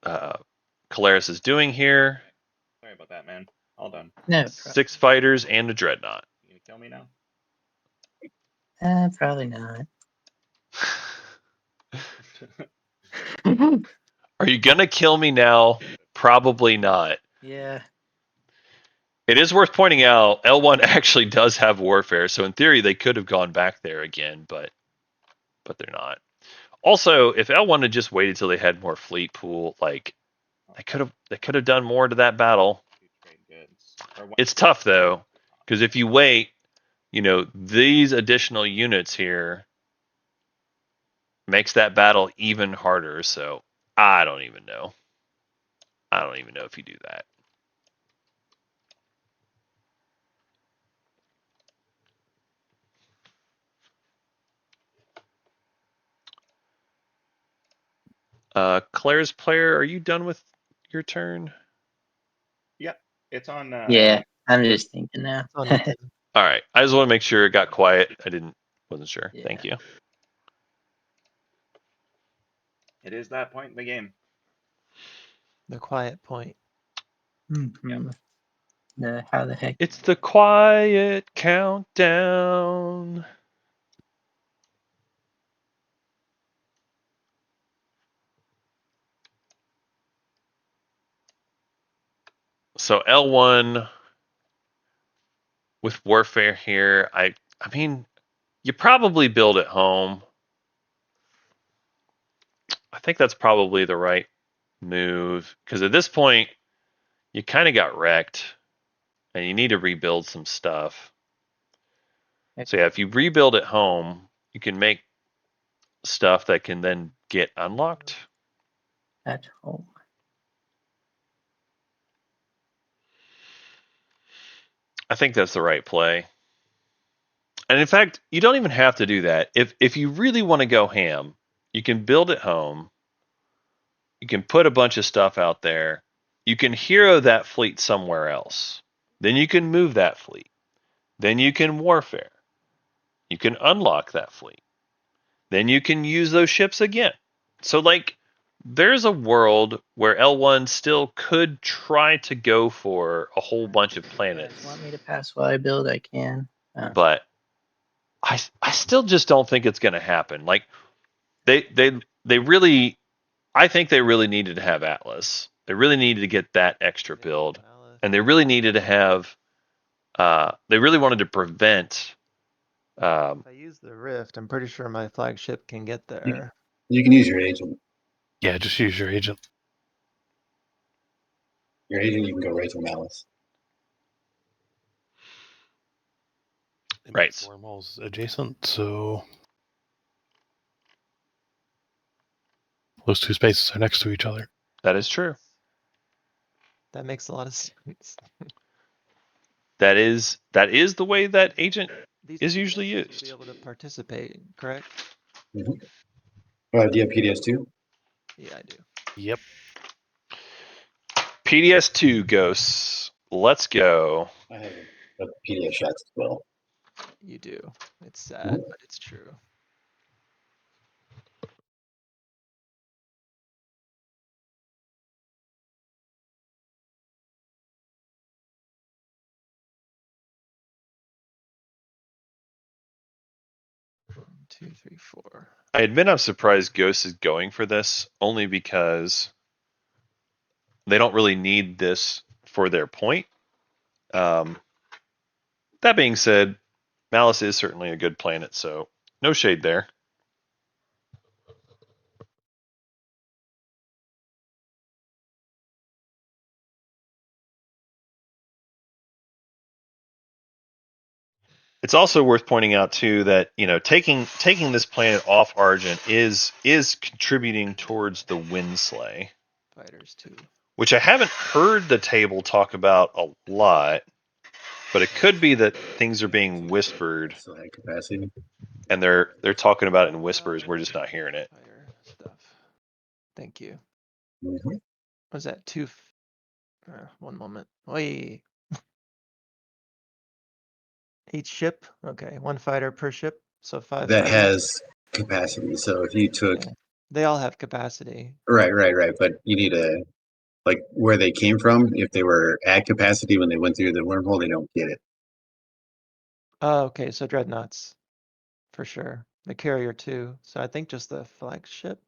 Calaris is doing here. Sorry about that, man. All done. No problem. 6 fighters and a dreadnought. You gonna kill me now? Probably not. Are you gonna kill me now? Probably not. Yeah. It is worth pointing out L1 actually does have warfare, so in theory they could have gone back there again, but they're not. Also, if L1 had just waited till they had more fleet pool, like they could have done more to that battle. It's tough though, because if you wait, you know, these additional units here makes that battle even harder. So I don't even know. I don't even know if you do that. Claire's player, are you done with your turn? Yep, it's on. Yeah, I'm just thinking now. It's on Ethan. All right. I just want to make sure it got quiet. Wasn't sure. Yeah. Thank you. It is that point in the game. The quiet point. Mhm. How the heck? It's the quiet countdown. So L1 with warfare here, I mean, you probably build at home. I think that's probably the right move because at this point you kind of got wrecked and you need to rebuild some stuff. So yeah, if you rebuild at home, you can make stuff that can then get unlocked. At home. I think that's the right play. And in fact, you don't even have to do that. If you really want to go ham, you can build at home. You can put a bunch of stuff out there. You can hero that fleet somewhere else. Then you can move that fleet. Then you can warfare. You can unlock that fleet. Then you can use those ships again. So like there's a world where L1 still could try to go for a whole bunch of If you planets. guys want me to pass while I build, I can. But I still just don't think it's going to happen. Like they really, I think they really needed to have Atlas. They really needed to get that extra build, and they really needed to have. They really wanted to prevent. If I use the Rift, I'm pretty sure my flagship can get there. You can use your agent. Yeah, just use your agent. Your agent, you can go right to Malice. It Right. makes wormholes adjacent, so those two spaces are next to each other. That is true. That makes a lot of sense. That is the way that agent These is usually PDSs will used. be able to participate, correct? Mm-hmm. Do you have PDS2? Yeah, I do. Yep. PDS2 ghosts. Let's go. I have a PDS shots as well. You do. It's sad, but it's true. One, two, three, four. I admit I'm surprised Ghost is going for this only because they don't really need this for their point. That being said, Malice is certainly a good planet, so no shade there. It's also worth pointing out too that taking this planet off Argent is contributing towards the Windslay, Fighters too. which I haven't heard the table talk about a lot, but it could be that things are being whispered So high capacity. and they're talking about it in whispers. We're just not hearing it. Fighter stuff. Thank you. Mm-hmm. Was that two? 1 moment. Wait. Each ship? Okay, 1 fighter per ship. So 5 That fighters. has capacity. So if you took Yeah. They all have capacity. right, but you need a like where they came from. If they were at capacity when they went through the wormhole, they don't get it. Oh, okay, so dreadnoughts. For sure. The carrier too. So I think just the flagship.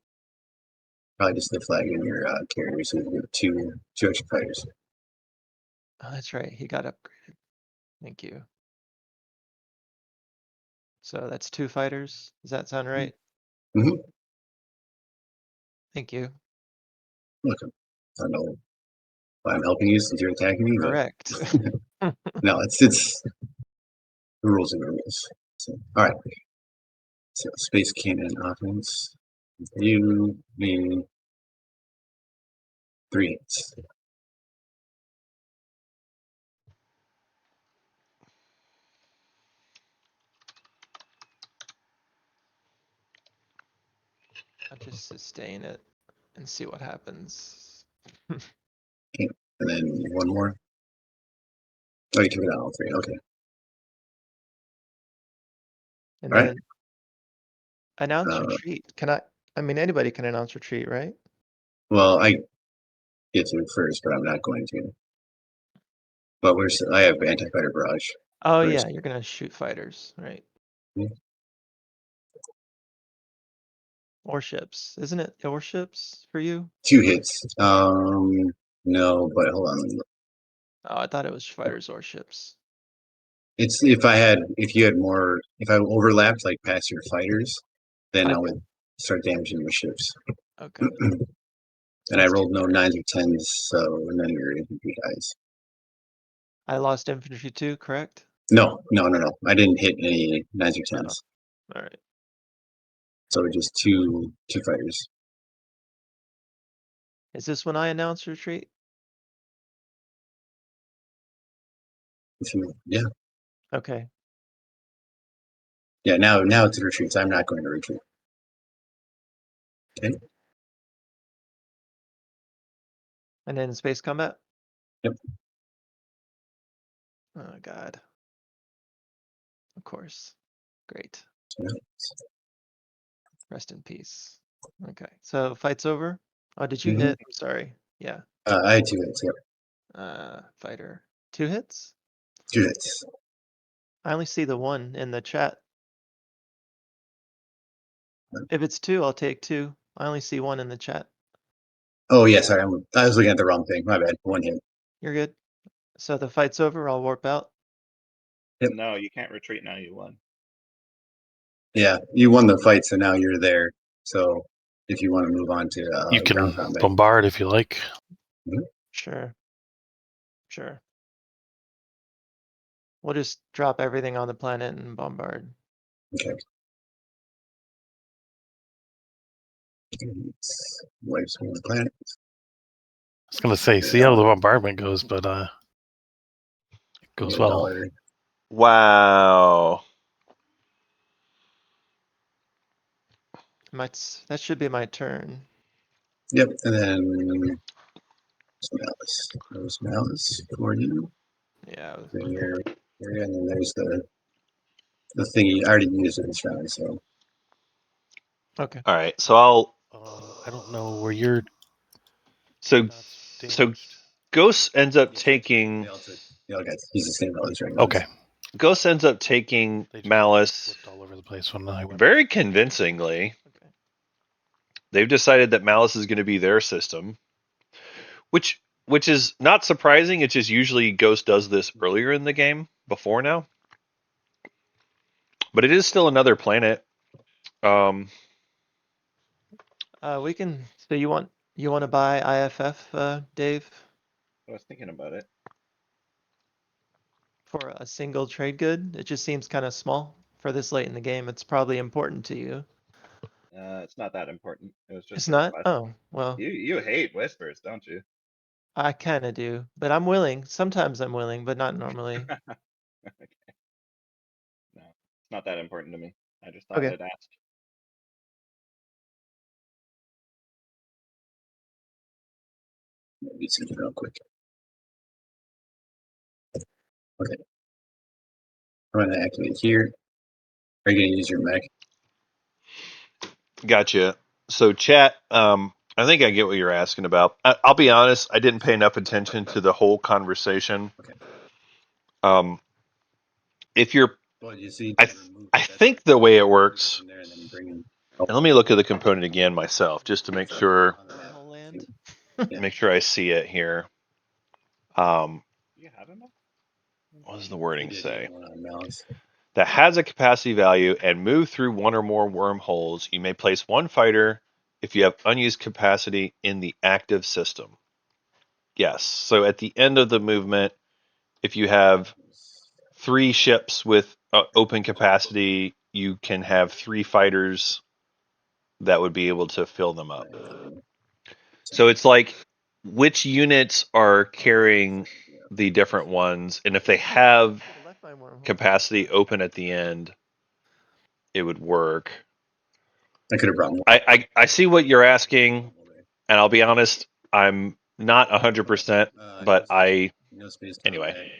Probably just the flag in your carrier, so you get two extra fighters. Oh, that's right. He got upgraded. Thank you. So that's 2 fighters. Does that sound right? Mm-hmm. Thank you. Welcome. I don't know why I'm helping you since you're attacking me. Correct. But no, it's the rules are the rules. So, all right. So space cannon offense. You, me, 3 hits. I'll just sustain it and see what happens. And then 1 more. Oh, you took it out all 3. Okay. And All right. then announce retreat. I mean, anybody can announce retreat, right? Well, I get to first, but I'm not going to. But I have anti-fighter barrage. Oh First. yeah, you're gonna shoot fighters, right? Yeah. Or ships, isn't it? Or ships for you? 2 hits. No, but hold on. Oh, I thought it was fighters or ships. It's if you had more, if I overlapped like past your fighters, then I Okay. would start damaging your ships. Okay. And I rolled no 9s or 10s, so none of your infantry guys. I lost infantry too, correct? No. I didn't hit any 9s or 10s. All right. So just two fighters. Is this when I announce retreat? Yeah. Okay. Yeah, now it's retreats. I'm not going to retreat. Okay. And then space combat? Yep. Oh god. Of course. Great. Yeah. Rest in peace. Okay. So fight's over. Oh, did you Mhm. hit? I'm sorry. Yeah. I had 2 hits. Yep. Fighter. 2 hits? 2 hits. I only see the one in the chat. If it's 2, I'll take 2. I only see 1 in the chat. Oh yeah, sorry. I was looking at the wrong thing. My bad. 1 hit. You're good. So the fight's over. I'll warp out. Yep. No, you can't retreat now. You won. Yeah, you won the fight, so now you're there. So if you want to move on to You ground can combat, bombard if you like. Sure. Sure. We'll just drop everything on the planet and bombard. okay. Wipes from the planet. I was gonna say, see how the bombardment goes, but it goes Get a well. dollar. Wow. That should be my turn. Yep, and then there's malice for you. Yeah. Then your area, and then there's the thing you already used in this round. So Okay. All right. So I don't know where you're so not so damaged. Ghost ends up they taking all took. They all got use the same values right. Okay, Ghost ends up taking they just Malice flipped all over the place when I went. very convincingly. Okay. They've decided that Malice is going to be their system, which is not surprising. It's just usually Ghost does this earlier in the game, before now. But it is still another planet. We can. So you want to buy IFF, Dave, I was thinking about it. for a single trade good? It just seems kind of small for this late in the game. It's probably important to you. It's not that important. It was just It's a not? question. Oh, well, You hate whispers, don't you? I kind of do, but I'm willing. Sometimes I'm willing, but not normally. Okay. No, it's not that important to me. I just thought Okay. I'd ask. Maybe see it real quick. Okay, I'm gonna activate here. Are you gonna use your mech? Gotcha. So, chat. I think I get what you're asking about. I'll be honest. I didn't pay enough attention to the whole conversation. Okay. If you're, Well, you see, I think the way it works. there and then bring in. And let me look at the component again myself, just to make sure. Wormhole land. Make sure I see it here. You have enough? What does the wording say? One on Malice. That has a capacity value and move through one or more wormholes. You may place one fighter if you have unused capacity in the active system. Yes. So at the end of the movement, if you have 3 ships with open capacity, you can have 3 fighters that would be able to fill them up. So it's like which units are carrying the different ones, and if they have Could've left my wormhole. capacity open at the end, it would work. I could have brought more. I see what you're asking, and I'll be honest, I'm not 100%, but anyway,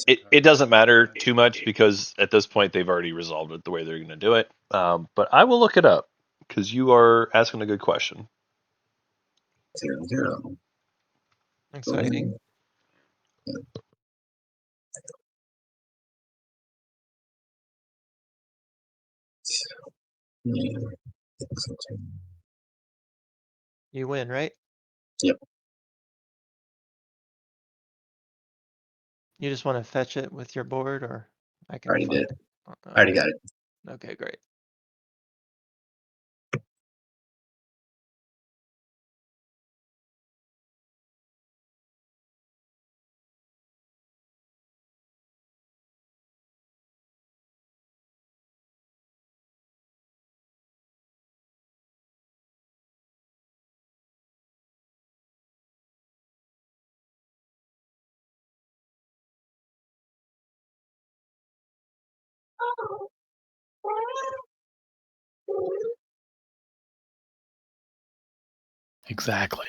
it doesn't matter too much because at this point they've already resolved it the way they're going to do it. But I will look it up because you are asking a good question. 0-0. Exciting. You win, right? Yep. You just want to fetch it with your board, or I can Already find did. it. I already got it. Okay, great. Exactly.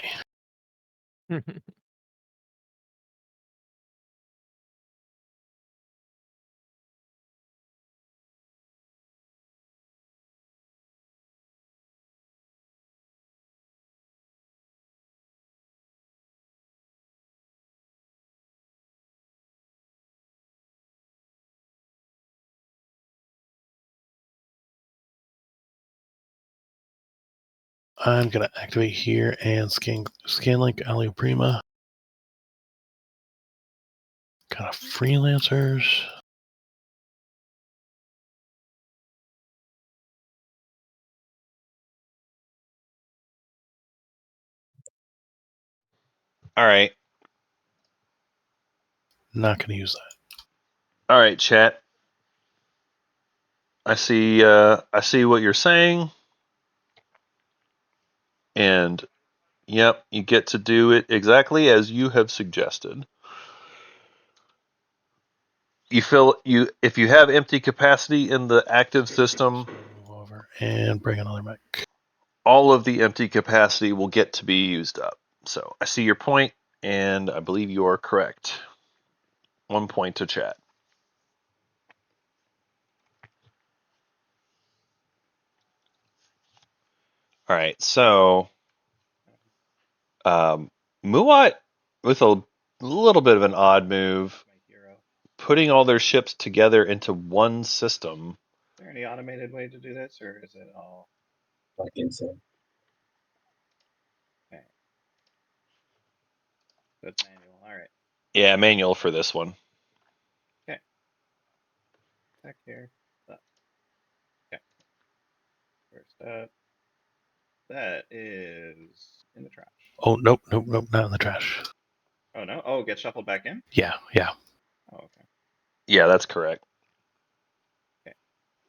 I'm gonna activate here and scan link Ali Prima. Got a freelancers. All right. Not gonna use that. All right, chat. I see what you're saying. And yep, you get to do it exactly as you have suggested. If you have empty capacity in the active system, Move over and bring another mic. all of the empty capacity will get to be used up. So I see your point, and I believe you are correct. 1 point to chat. All right, so Muat with a little bit of an odd move, My hero. Is putting all their ships together into one system. there any automated way to do this, or is it all Like inside. okay? So it's manual. All right. Yeah, manual for this one. Back here. Okay. First up. That is in the trash. Oh, nope, not in the trash. Oh no. Oh, get shuffled back in. Yeah. Oh, okay. Yeah, that's correct.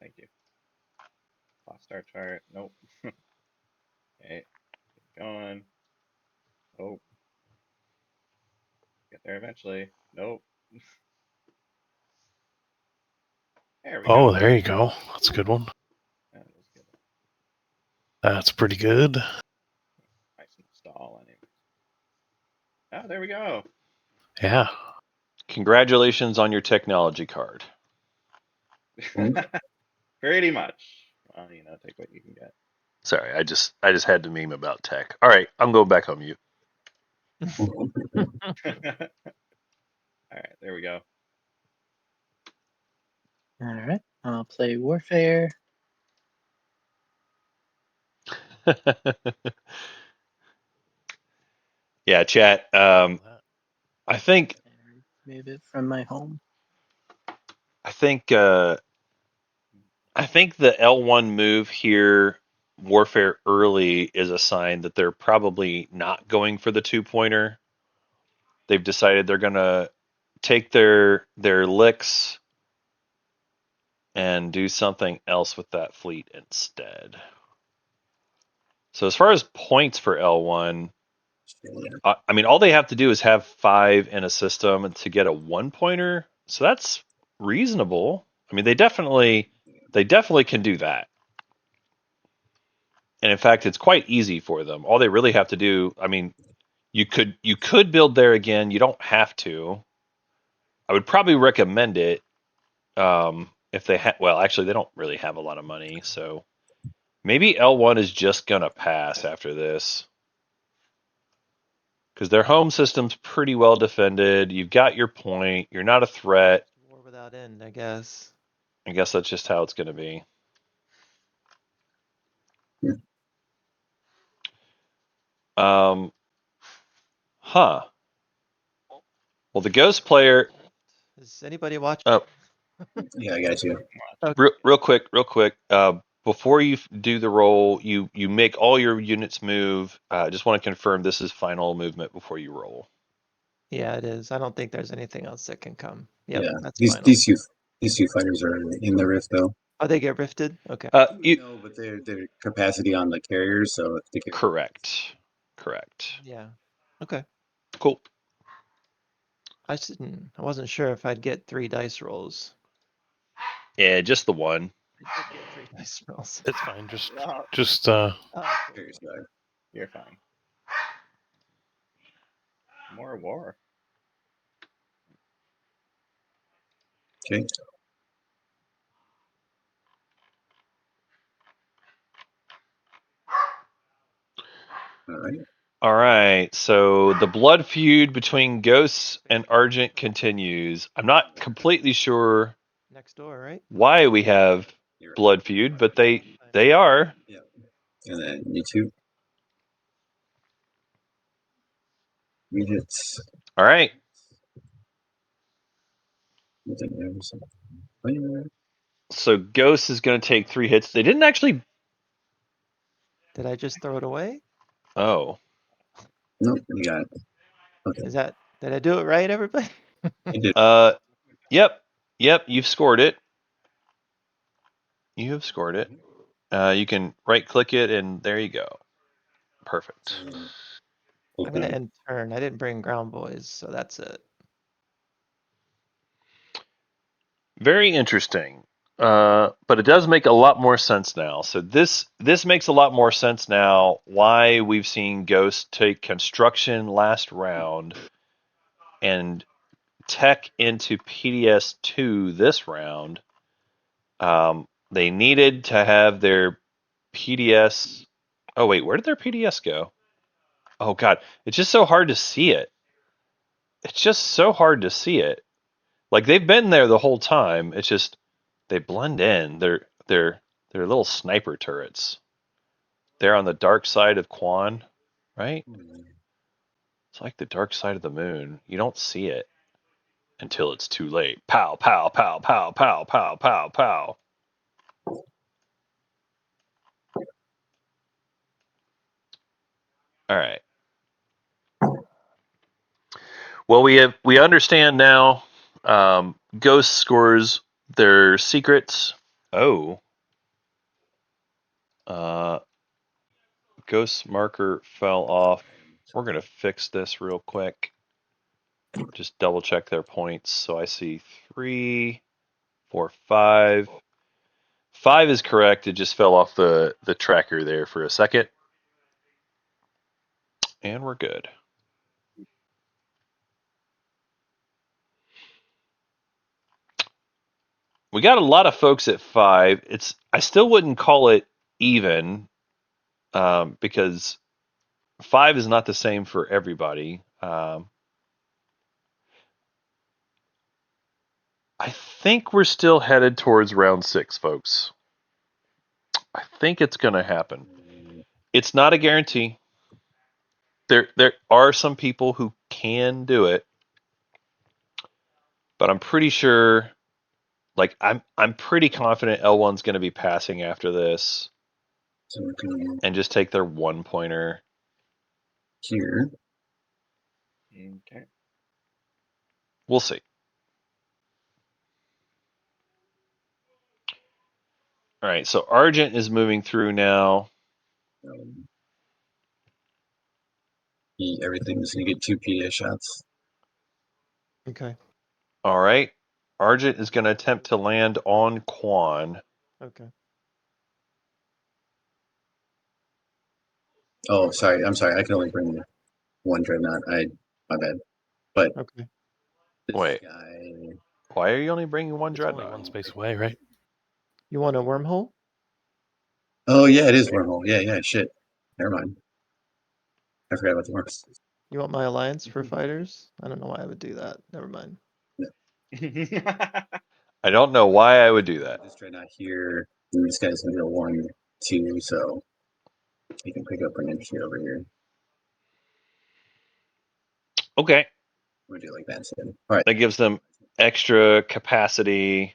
Thank you. Lost star chart. Nope. Okay. Keep going. Oh. Get there eventually. Nope. There we Oh, go. there you go. That's a good one. That was good. That's pretty good. Nice install anyway. Oh, there we go. Yeah. Congratulations on your technology card. Pretty much. Well, take what you can get. Sorry, I just had to meme about tech. All right, I'm going back on mute. All right, there we go. All right, I'll play Warfare. Yeah, chat. I think And move it from my home. I think the L1 move here, Warfare early, is a sign that they're probably not going for the 2-pointer. They've decided they're gonna take their licks and do something else with that fleet instead. So as far as points for L1, I mean, all they have to do is have 5 in a system to get a 1-pointer. So that's reasonable. I mean, they definitely can do that. And in fact, it's quite easy for them. All they really have to do, I mean, you could build there again. You don't have to. I would probably recommend it if they well, actually, they don't really have a lot of money, so maybe L1 is just gonna pass after this because their home system's pretty well defended. You've got your point. You're not a threat. War without end, I guess. I guess that's just how it's gonna be. Um, huh. Well, the ghost player Is anybody watching? Oh, Yeah, I got you. real quick. Before you do the roll, you make all your units move. Just want to confirm this is final movement before you roll. Yeah, it is. I don't think there's anything else that can come. Yep, Yeah, that's these final. these two fighters are in the rift though. Oh, they get rifted? Okay. No, but their capacity on the carriers. So if the carrier Correct. Yeah. Okay. Cool. I wasn't sure if I'd get 3 dice rolls. Yeah, just the one. I did get 3 dice rolls. It's fine. No, Just Oh, cool. carriers go. you're fine. More war. Okay. All right. All right. So the blood feud between Ghosts and Argent continues. I'm not completely sure Next door, right? why we have You're right. blood feud, but they are. Yeah. And then you two. Units. All right. So Ghost is going to take 3 hits. They didn't actually. Did I just throw it away? Oh. Nope, you got it. Okay. Did I do it right, everybody? You did. Yep. You've scored it. You have scored it. You can right click it, and there you go. Perfect. I'm gonna end turn. I didn't bring ground boys, so that's it. Very interesting. But it does make a lot more sense now. So this makes a lot more sense now why we've seen Ghost take construction last round and tech into PDS2 this round. They needed to have their PDS. Oh wait, where did their PDS go? Oh god, it's just so hard to see it. It's just so hard to see it. Like they've been there the whole time. It's just they blend in. They're little sniper turrets. They're on the dark side of Quan, right? It's like the dark side of the moon. You don't see it until it's too late. Pow, pow, pow, pow, pow, pow, pow, pow. All right. Well, we understand now. Ghost scores their secrets. Oh. Ghost marker fell off. We're gonna fix this real quick. Just double check their points. So I see 3, 4, 5. 5 is correct. It just fell off the tracker there for a second. And we're good. We got a lot of folks at 5. I still wouldn't call it even because 5 is not the same for everybody. I think we're still headed towards round 6, folks. I think it's going to happen. It's not a guarantee. There are some people who can do it, but I'm pretty sure. Like I'm pretty confident L1's going to be passing after this, So we're going and just take their 1-pointer. here. Okay. We'll see. All right, so Argent is moving through now. Um, everything's gonna get 2 PDS shots. Okay. All right, Argent is going to attempt to land on Quan. Okay. Oh, sorry. I'm sorry. I can only bring 1 dreadnought. My bad. But Okay. this Wait. guy. Why are you only bringing 1 it's only dreadnought? one space away, right? You want a wormhole? Oh yeah, it is wormhole. Yeah. Shit. Never mind. I forgot about the worms. You want my alliance for fighters? I don't know why I would do that. Never mind. I don't know why I would do that. This dreadnought here. And this guy's gonna go 1, 2, so he can pick up an entry over here. Okay, We'll do it like that instead. All right. that gives them extra capacity.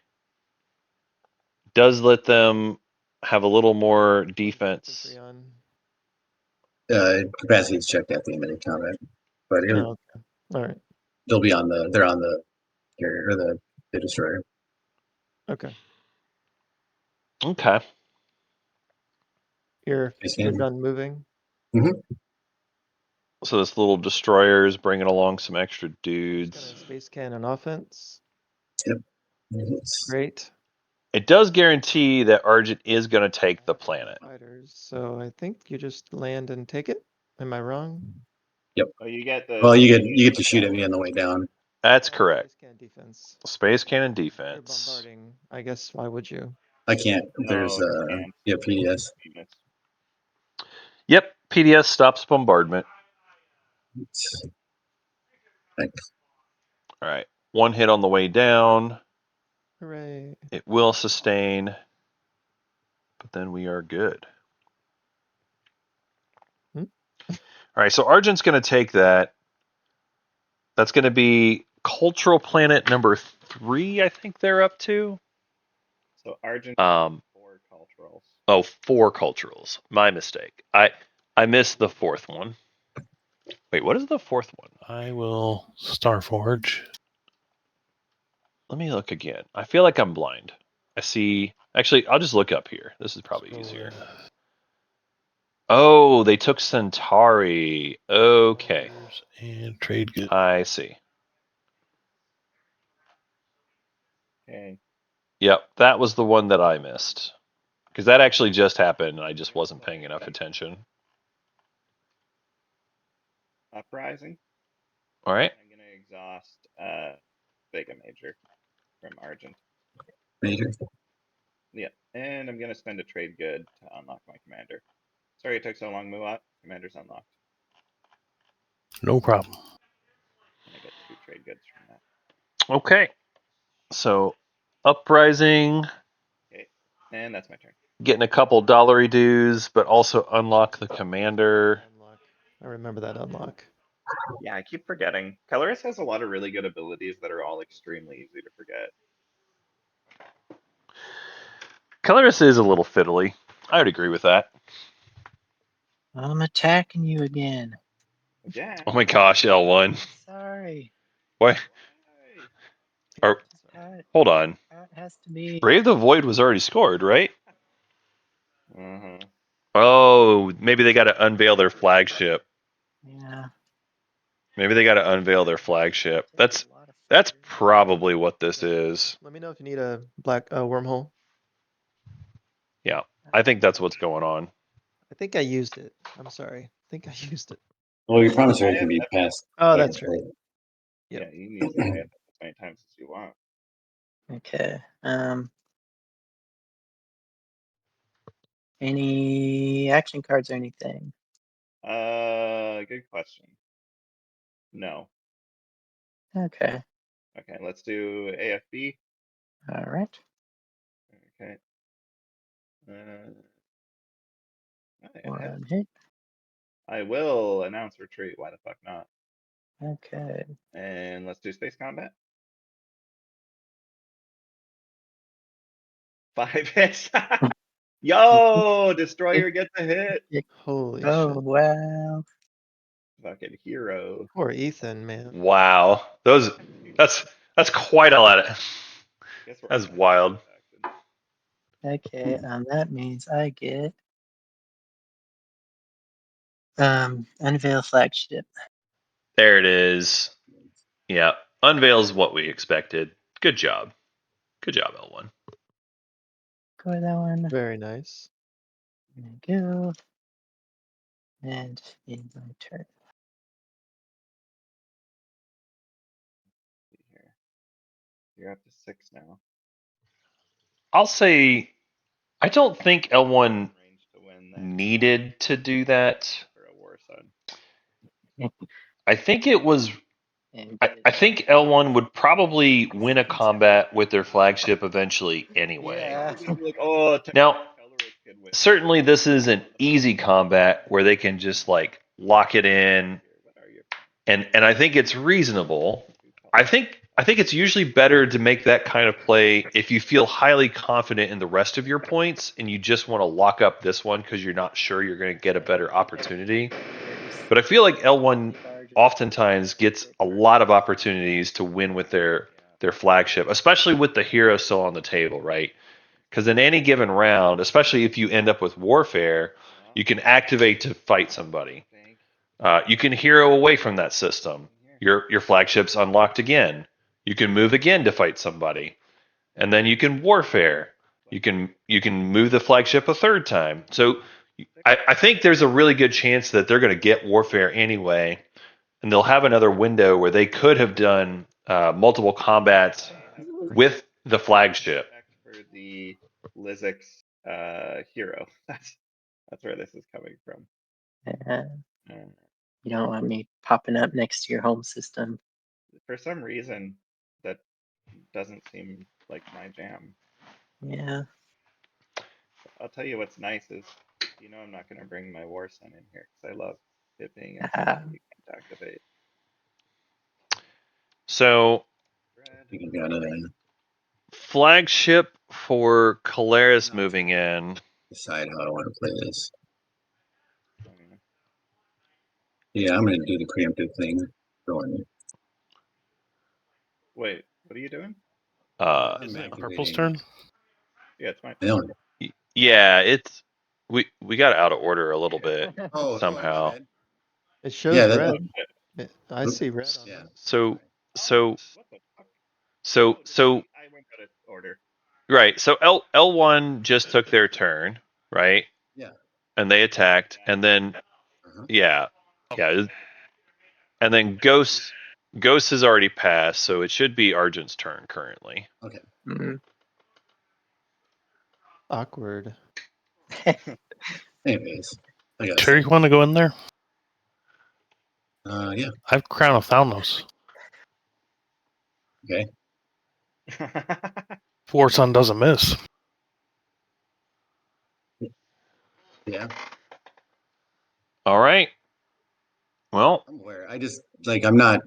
Does let them have a little more defense. Infantry on. Capacity is checked at the end of combat, but Oh, okay. All right. they'll be on the. They're on the carrier or the destroyer. Okay. Okay. You're Space you're cannon. done moving. So this little destroyer is bringing along some extra Just dudes. gonna space cannon offense. It's- Great. It does guarantee that Argent is going to take the planet. Fighters. So I think you just land and take it. Am I wrong? Oh, you get the. Well, you get to shoot at me on the way down. That's Oh, correct. Space cannon defense. Space cannon You're defense. bombarding. I guess why would you? I can't. There's you can't. yeah PDS. Units. Yep, PDS stops bombardment. Thanks. All right. One hit on the way down. Hooray. It will sustain, but then we are good. Hmm? All right, so Argent's going to take that. That's going to be cultural planet number 3, I think they're up to. So Argent 4 culturals. Oh, 4 culturals. My mistake. I missed the 4th one. Wait, what is the 4th one? I will Starforge. Let me look again. I feel like I'm blind. I see. Actually, I'll just look up here. This is probably Let's go easier. with Oh, they took Centauri. Okay, Fighters and trade good. I see. Okay. Yep, that was the one that I missed. Because that actually just happened and I just wasn't paying enough attention. Uprising. All right. I'm gonna exhaust Vega Major from Argent. Major. Yeah, and I'm gonna spend a trade good to unlock my commander. Sorry it took so long, Muat. Commander's unlocked. No problem. And I get 2 trade goods from that. Okay. So, Uprising, Okay, and that's my turn. getting a couple dollary dues, but also unlock the commander. Unlock. I remember that unlock. Yeah, I keep forgetting. Coloris has a lot of really good abilities that are all extremely easy to forget. Coloris is a little fiddly. I would agree with that. I'm attacking you again. Again. Oh my gosh, L1. Sorry. What? Or, hold on. It has to be. Brave the Void was already scored, right? Mm-hmm. Oh, maybe they got to unveil their flagship. Yeah. Maybe they got to unveil their flagship. That's probably what this is. Let me know if you need a black wormhole. Yeah, I think that's what's going on. I think I used it. I'm sorry. I think I used it. Well, your promissory can be passed. Oh, that's right. Yeah, Yep. you can use it as many times as you want. Okay. Any action cards or anything? Good question. No. Okay. Okay, let's do AFB. All right. Okay. One hit. I will announce retreat. Why the fuck not? Okay. And let's do space combat. 5 hits. Yo, destroyer gets a hit. Holy Oh shit. wow. Fucking hero. Poor Ethan, man. Wow, that's quite a lot. Guess we're That's all wild. Okay. That means I get unveil flagship. There it is. Yeah, unveils what we expected. Good job. Good job, L1. Go with that one. Very nice. There we go. And in my turn. Here. You're up to 6 now. I'll say I don't think L1 Range to win that needed to do that. for a war son. I think it was. And I think L1 would probably win a combat with their flagship eventually anyway. Yeah. Like, oh, Now, Coloris can win. certainly this is an easy combat where they can just like lock it in, What are you? and I think it's reasonable. I think I think it's usually better to make that kind of play if you feel highly confident in the rest of your points and you just want to lock up this one because you're not sure you're going to get a better opportunity. But I feel like L1 oftentimes gets a lot of opportunities to win with their flagship, especially with the hero still on the table, right? Because in any given round, especially if you end up with warfare, you can activate to fight somebody. You can hero away from that system. Your flagship's unlocked again. You can move again to fight somebody, and then you can warfare. You can move the flagship a third time. So I think there's a really good chance that they're going to get warfare anyway, and they'll have another window where they could have done multiple combats with the flagship. For the Lizix hero. That's where this is coming from. You don't want me popping up next to your home system. For some reason, that doesn't seem like my jam. Yeah. I'll tell you what's nice is, I'm not going to bring my War Sun in here because I love it being in Ah. you can't activate. So You gotta flagship for Caleris moving in. decide how I want to play this. Um, Yeah, I'm gonna do the preemptive thing. Going. Wait, what are you doing? Is it Purple's turn? Yeah, it's my No. Yeah, it's we got out of order a little bit somehow. my bad. It shows Yeah, that- red. I see red on Yeah. it. So What the fuck? so I went out of order. right. So L1 just took their turn, right? Yeah. And they attacked, and then Uh-huh. yeah, and then Ghost has already passed, so it should be Argent's turn currently. Okay. Mm. Awkward. Anyways, I got. Terry, you want to go in there? Yeah. I have Crown of Thalnos. Okay. War Sun doesn't miss. Yeah. All right. Well, I'm aware. I just I'm not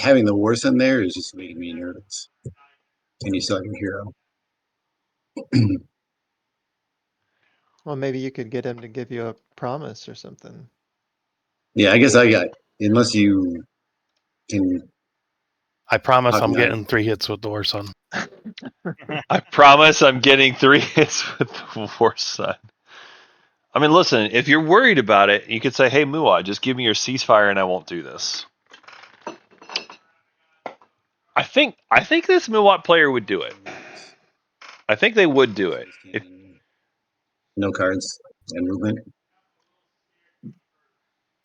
having the War Sun there is just making me nervous. Can you still have your hero? Well, maybe you could get him to give you a promise or something. Yeah, I guess I got. Unless you can. I promise I'm Not- getting 3 hits with the War Sun. I promise I'm getting 3 hits with the War Sun. I mean, listen, if you're worried about it, you could say, hey, Muad, just give me your ceasefire and I won't do this. I think this Muad player would do it. I think they would do it. No cards and movement.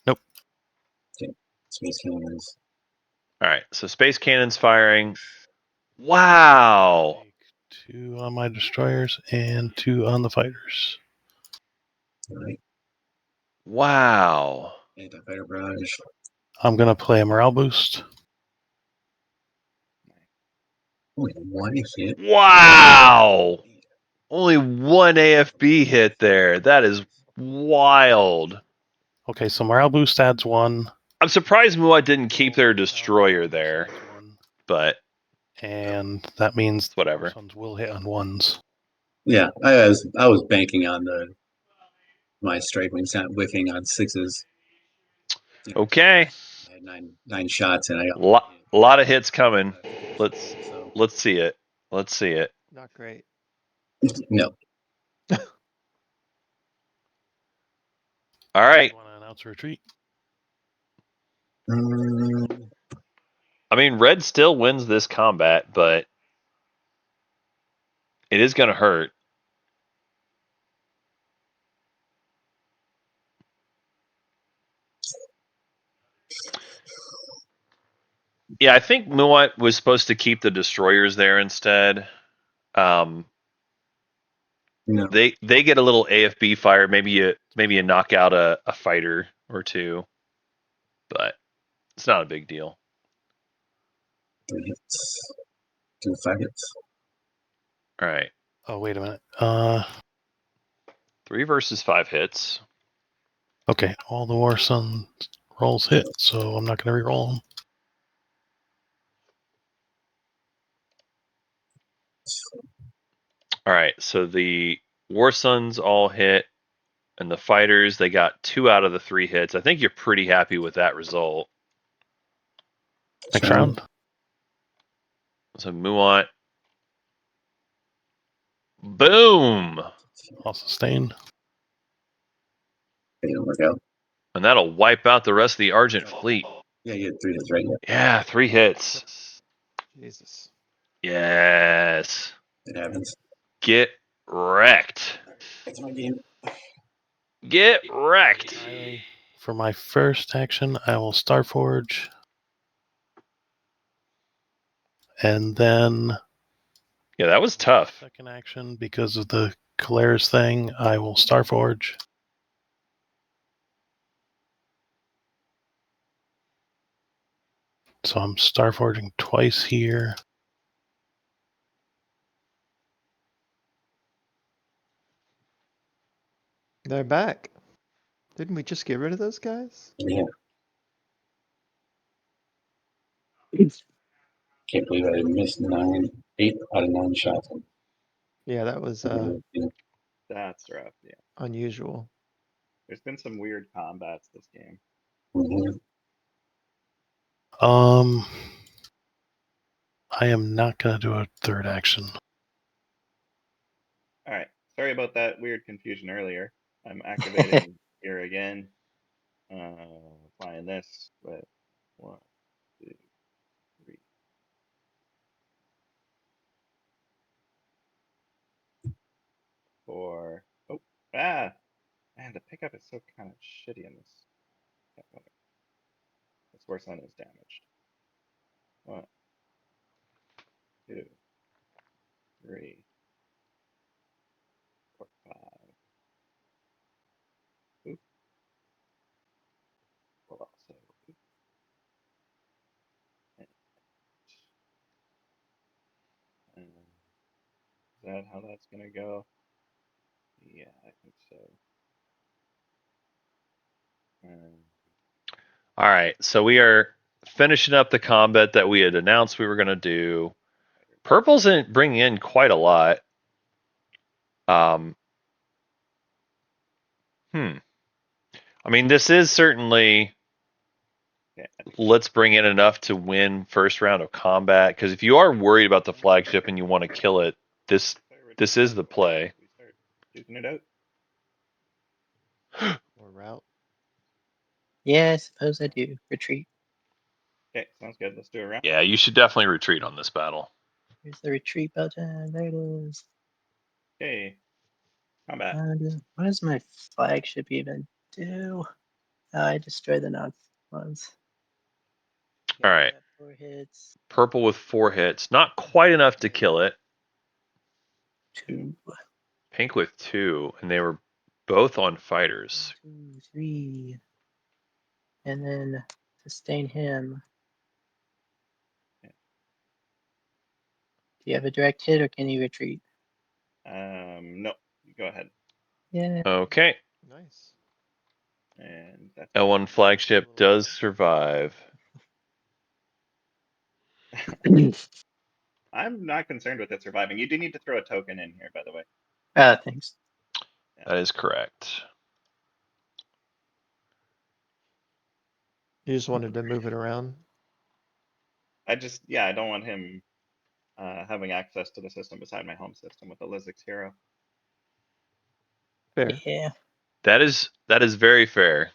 Nope. Okay. Space cannons. All right, so space cannons firing. Wow. 2 on my destroyers and 2 on the fighters. All right. Wow. Anti-fighter barrage. I'm going to play a morale boost. Only one hit. Wow. Only one AFB hit there. That is wild. Okay, so morale boost adds 1. I'm surprised Muad didn't keep their destroyer there, but and that means whatever. War Suns will hit on 1s. Yeah, I was banking on my strike wings not whiffing on 6s. Okay. I had nine shots and I got A lot of hits coming. So Let's see it. Let's see it. Not great. no. All right. Want to announce a retreat? I mean, red still wins this combat, but it is going to hurt. Yeah, I think Muat was supposed to keep the destroyers there instead. No. They get a little AFB fire. Maybe you knock out a fighter or two, but it's not a big deal. 3 hits. 2 5 hits. All right. Oh, wait a minute. 3 versus 5 hits. Okay, all the War Sun rolls hit, so I'm not going to reroll them. All right, so the War Suns all hit, and the fighters, they got 2 out of the 3 hits. I think you're pretty happy with that result. Next round. So Muant. Boom! I'll sustain. It didn't work out. And that'll wipe out the rest of the Argent fleet. Yeah, you had 3 hits, right? Yeah, 3 hits. Jesus. Yes. It happens. Get wrecked. It's my game. Get wrecked. For my first action, I will Starforge. And then Yeah, that was tough. second action, because of the Calaris thing, I will Starforge. So I'm Starforging twice here. They're back. Didn't we just get rid of those guys? Yeah. Can't believe I missed 8 out of 9 shots. Yeah, that was That's rough. Yeah. unusual. There's been some weird combats this game. Mhm. I am not going to do a third action. All right. Sorry about that weird confusion earlier. I'm activating here again. Applying this with 1, 2, 3. Four. Oh, man, the pickup is so kind of shitty in this. Yeah, whatever. This War Sun is damaged. 1, 2, 3, 4, 5. Oop. We'll also. Oop. And is that how that's gonna go? Yeah, I think so. All right, so we are finishing up the combat that we had announced we were going to do. Purple's bringing in quite a lot. I mean, this is certainly, let's bring in enough to win first round of combat. Because if you are worried about the flagship and you want to kill it, this is the play. We start duking it out. Or route. Yeah, I suppose I do. Retreat. Okay, sounds good. Let's do a round. Yeah, you should definitely retreat on this battle. Here's the retreat button. There it is. Okay, combat. What does my flagship even do? I destroy the ones. All right. 4 hits. Purple with 4 hits. Not quite enough to kill it. 2, Pink with 2, and they were both on fighters. 2, 3. And then sustain him. Do you have a direct hit or can you retreat? No, go ahead. Yeah. Okay. Nice. And that's L1 flagship does survive. I'm not concerned with it surviving. You do need to throw a token in here, by the way. Thanks. That is correct. You just wanted to move it around. I don't want him having access to the system beside my home system with the Lizix hero. Fair. Yeah. That is very fair.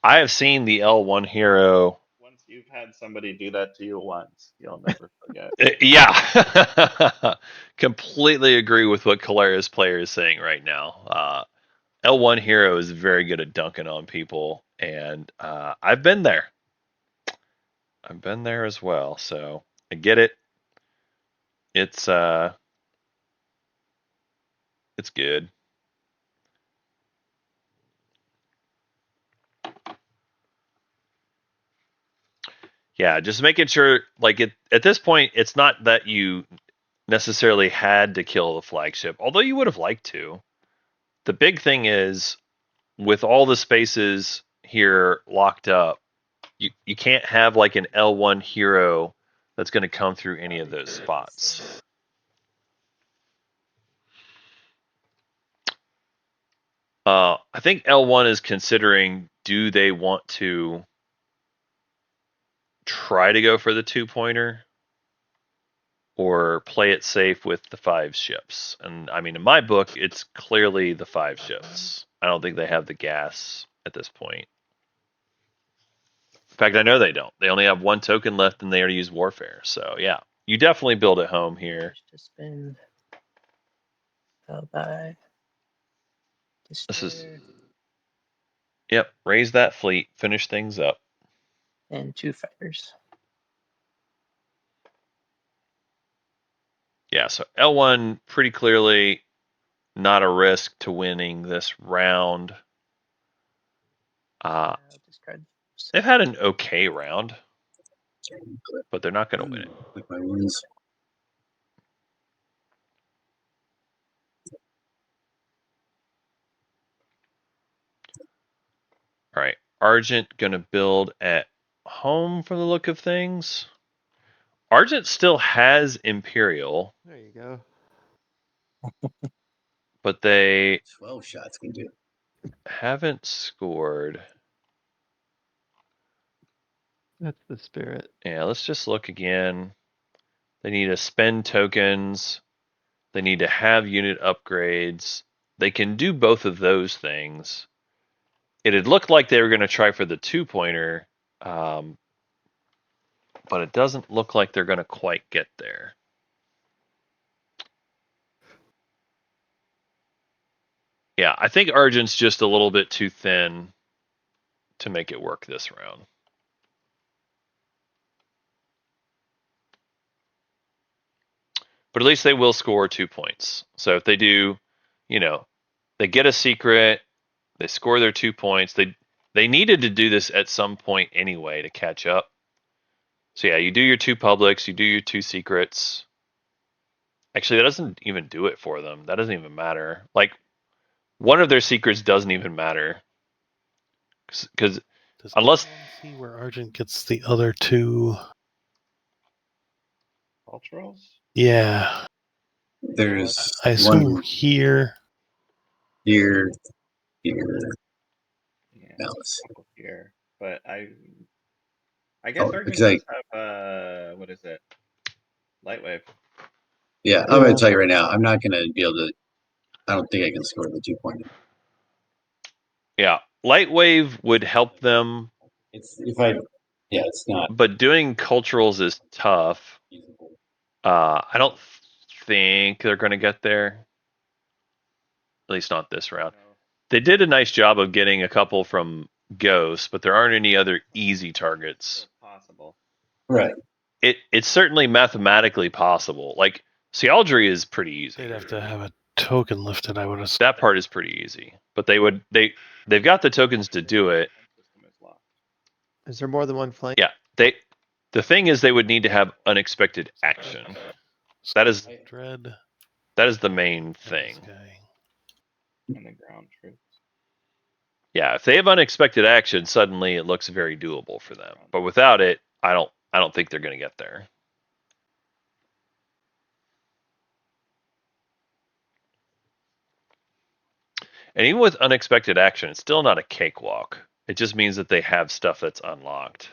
I have seen the L1 hero. Once you've had somebody do that to you once, you'll never forget. Yeah. Completely agree with what Calaris player is saying right now. L1 hero is very good at dunking on people, and I've been there. I've been there as well, so I get it. It's good. Yeah, just making sure, like, at this point, it's not that you necessarily had to kill the flagship, although you would have liked to. The big thing is, with all the spaces here locked up, you can't have like an L1 hero that's going to come through any of those spots. I think L1 is considering, do they want to try to go for the 2-pointer or play it safe with the 5 ships? And I mean, in my book, it's clearly the 5 ships. I don't think they have the gas at this point. In fact, I know they don't. They only have 1 token left and they already use Warfare. So yeah, you definitely build it home here. To spend. By. This is, yep, raise that fleet, finish things up. And 2 fighters. Yeah, so L1 pretty clearly not a risk to winning this round. Discard. They've had an okay round, but they're not going to win it. Like my wounds. All right, Argent going to build at home from the look of things. Argent still has Imperial. There you go. But they 12 shots can do. haven't scored. That's the spirit. Yeah, let's just look again. They need to spend tokens. They need to have unit upgrades. They can do both of those things. It had looked like they were going to try for the 2-pointer, but it doesn't look like they're going to quite get there. Yeah, I think Argent's just a little bit too thin to make it work this round. But at least they will score 2 points. So if they do, they get a secret, they score their 2 points. They needed to do this at some point anyway to catch up. So yeah, you do your 2 publics, you do your 2 secrets. Actually, that doesn't even do it for them. That doesn't even matter. Like, one of their secrets doesn't even matter. Because unless... see where Argent gets the other 2... Culturals? Yeah. There's I assume one here. here. Yeah, Now let's see. here. But I guess Argent because does have what is it? Lightwave. Yeah, I'm going to tell you right now, I'm not going to be able to. I don't think I can score the 2-pointer. Yeah, Lightwave would help them. It's it's not. But doing culturals is tough. I don't think they're going to get there. At least not this round. They did a nice job of getting a couple from Ghost, but there aren't any other easy targets. Possible. Right. It's certainly mathematically possible. Like, Sealdry is pretty easy. They'd have to have a token lifted, I would have said. That part is pretty easy. But they've got the tokens to do it. Is there more than one flank? Yeah. The thing is they would need to have unexpected action. That is Dread. That is the main thing. And the ground troops. Yeah, if they have unexpected action, suddenly it looks very doable for them. But without it, I don't think they're going to get there. And even with unexpected action, it's still not a cakewalk. It just means that they have stuff that's unlocked.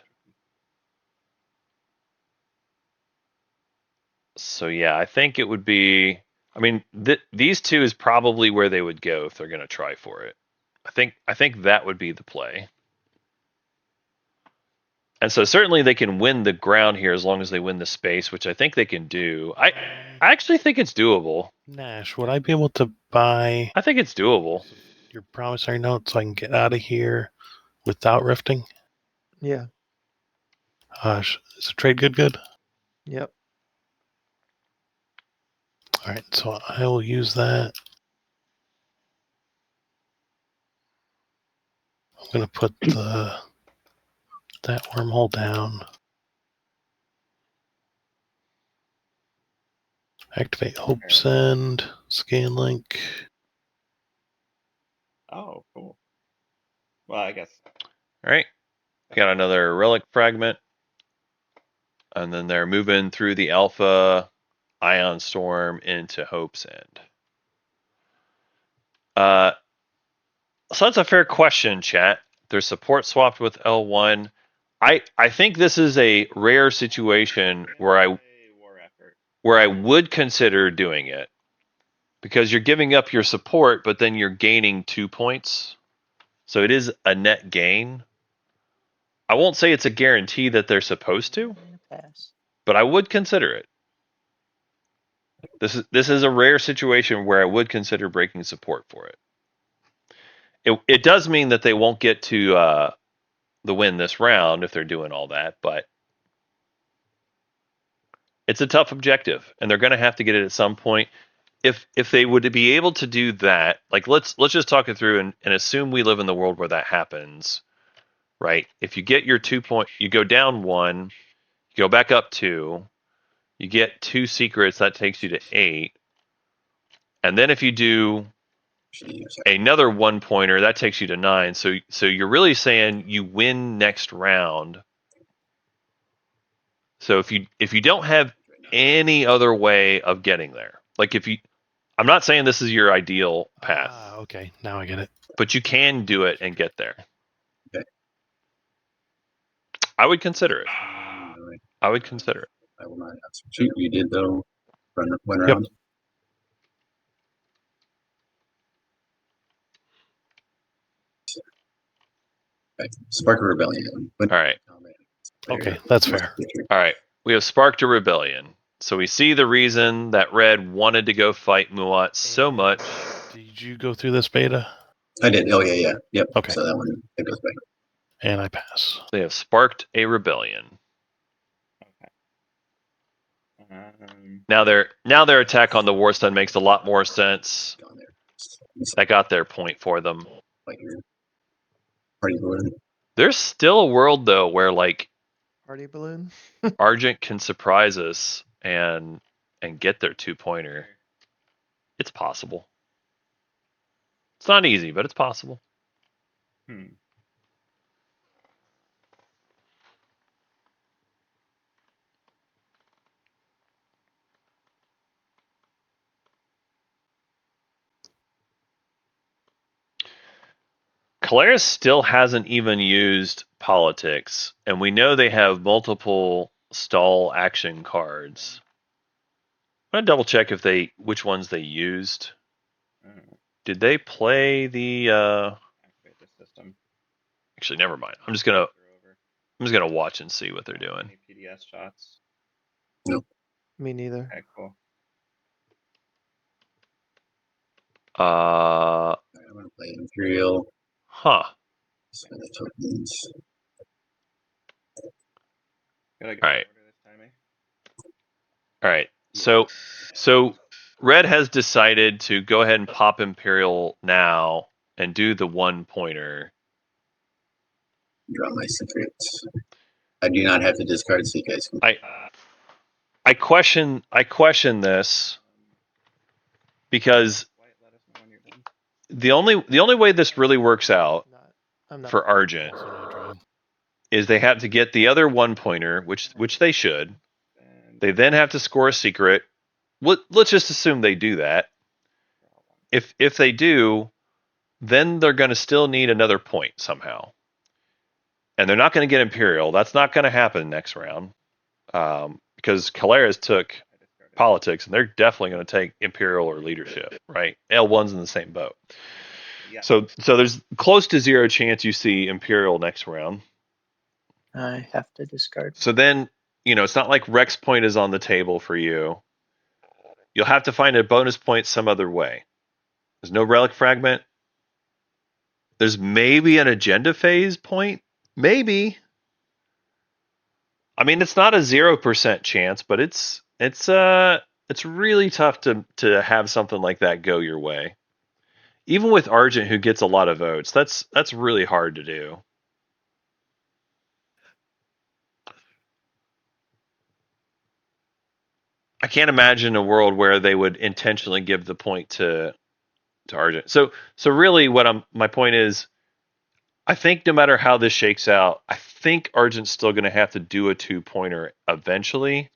So yeah, I think it would be. I mean, these 2 is probably where they would go if they're going to try for it. I think that would be the play. And so certainly they can win the ground here as long as they win the space, which I think they can do. I actually think it's doable. Nash, would I be able to buy? I think it's doable. Your promissory note so I can get out of here without rifting? Yeah. Is the trade good? Yep. All right, so I will use that. I'm going to put that wormhole down. Activate Hope Send, Scan Link. Oh, cool. Well, I guess. All right. Got another relic fragment. And then they're moving through the Alpha Ion Storm into Hope's End. So that's a fair question, chat. Their support swapped with L1. I think this is a rare situation where War effort. I would consider doing it because you're giving up your support, but then you're gaining 2 points. So it is a net gain. I won't say it's a guarantee that they're supposed to, I'm gonna pass. but I would consider it. This is a rare situation where I would consider breaking support for it. It does mean that they won't get to the win this round if they're doing all that, but it's a tough objective, and they're going to have to get it at some point. If they would be able to do that, like let's just talk it through and assume we live in the world where that happens, right? If you get your 2 point, you go down 1, you go back up 2, you get 2 secrets, that takes you to 8, and then if you do another 1 pointer, that takes you to 9. So you're really saying you win next round. So if you don't have any other way of getting there, like I'm not saying this is your ideal path, Okay, now I get it. but you can do it and get there. Okay. I would consider it. Alright, I would consider it. I will not answer. Shoot, you did though. One Yep. round. Okay. Spark a rebellion. All right. Okay, that's fair. All right. We have sparked a rebellion. So we see the reason that Red wanted to go fight Muat so much. Did you go through this beta? I did. Oh yeah. Yep. Okay. So that one it goes back. And I pass. They have sparked a rebellion. Now their attack on the Warstone makes a lot more sense. Down there. That got their point for them. Like your party board. There's still a world though where like Party balloon. Argent can surprise us and get their 2 pointer. It's possible. It's not easy, but it's possible. Caleris still hasn't even used politics, and we know they have multiple stall action cards. I'm gonna double check which ones they used. Did they play the Activate the system. actually never mind. I'm just gonna watch and see what they're doing. Any PDS shots? Me neither. Okay, cool. Uh I'm gonna play Imperial. huh. Spend the tokens. Gotta get All right. order this time, eh? All right. So Red has decided to go ahead and pop Imperial now and do the 1 pointer. Draw my secrets. I do not have to discard so you guys can. I question this because White, let us know when you're done. the only way this really works out I'm not. for Argent Also no drug. is they have to get the other 1 pointer, which they should. And They then have to score a secret. Let's just assume they do that. If they do, then they're going to still need another point somehow. And they're not going to get Imperial. That's not going to happen next round. Because Caleris took I discarded. politics, and they're definitely going to take Imperial or leadership, right? L1's in the same boat. Yeah. So there's close to 0 chance you see Imperial next round. I have to discard. So then, it's not like Rex point is on the table for you. You'll have to find a bonus point some other way. There's no relic fragment. There's maybe an agenda phase point. Maybe. I mean, it's not a 0% chance, but it's really tough to have something like that go your way. Even with Argent, who gets a lot of votes, that's really hard to do. I can't imagine a world where they would intentionally give the point to Argent. So really, my point is, I think no matter how this shakes out, I think Argent's still going to have to do a 2 pointer eventually.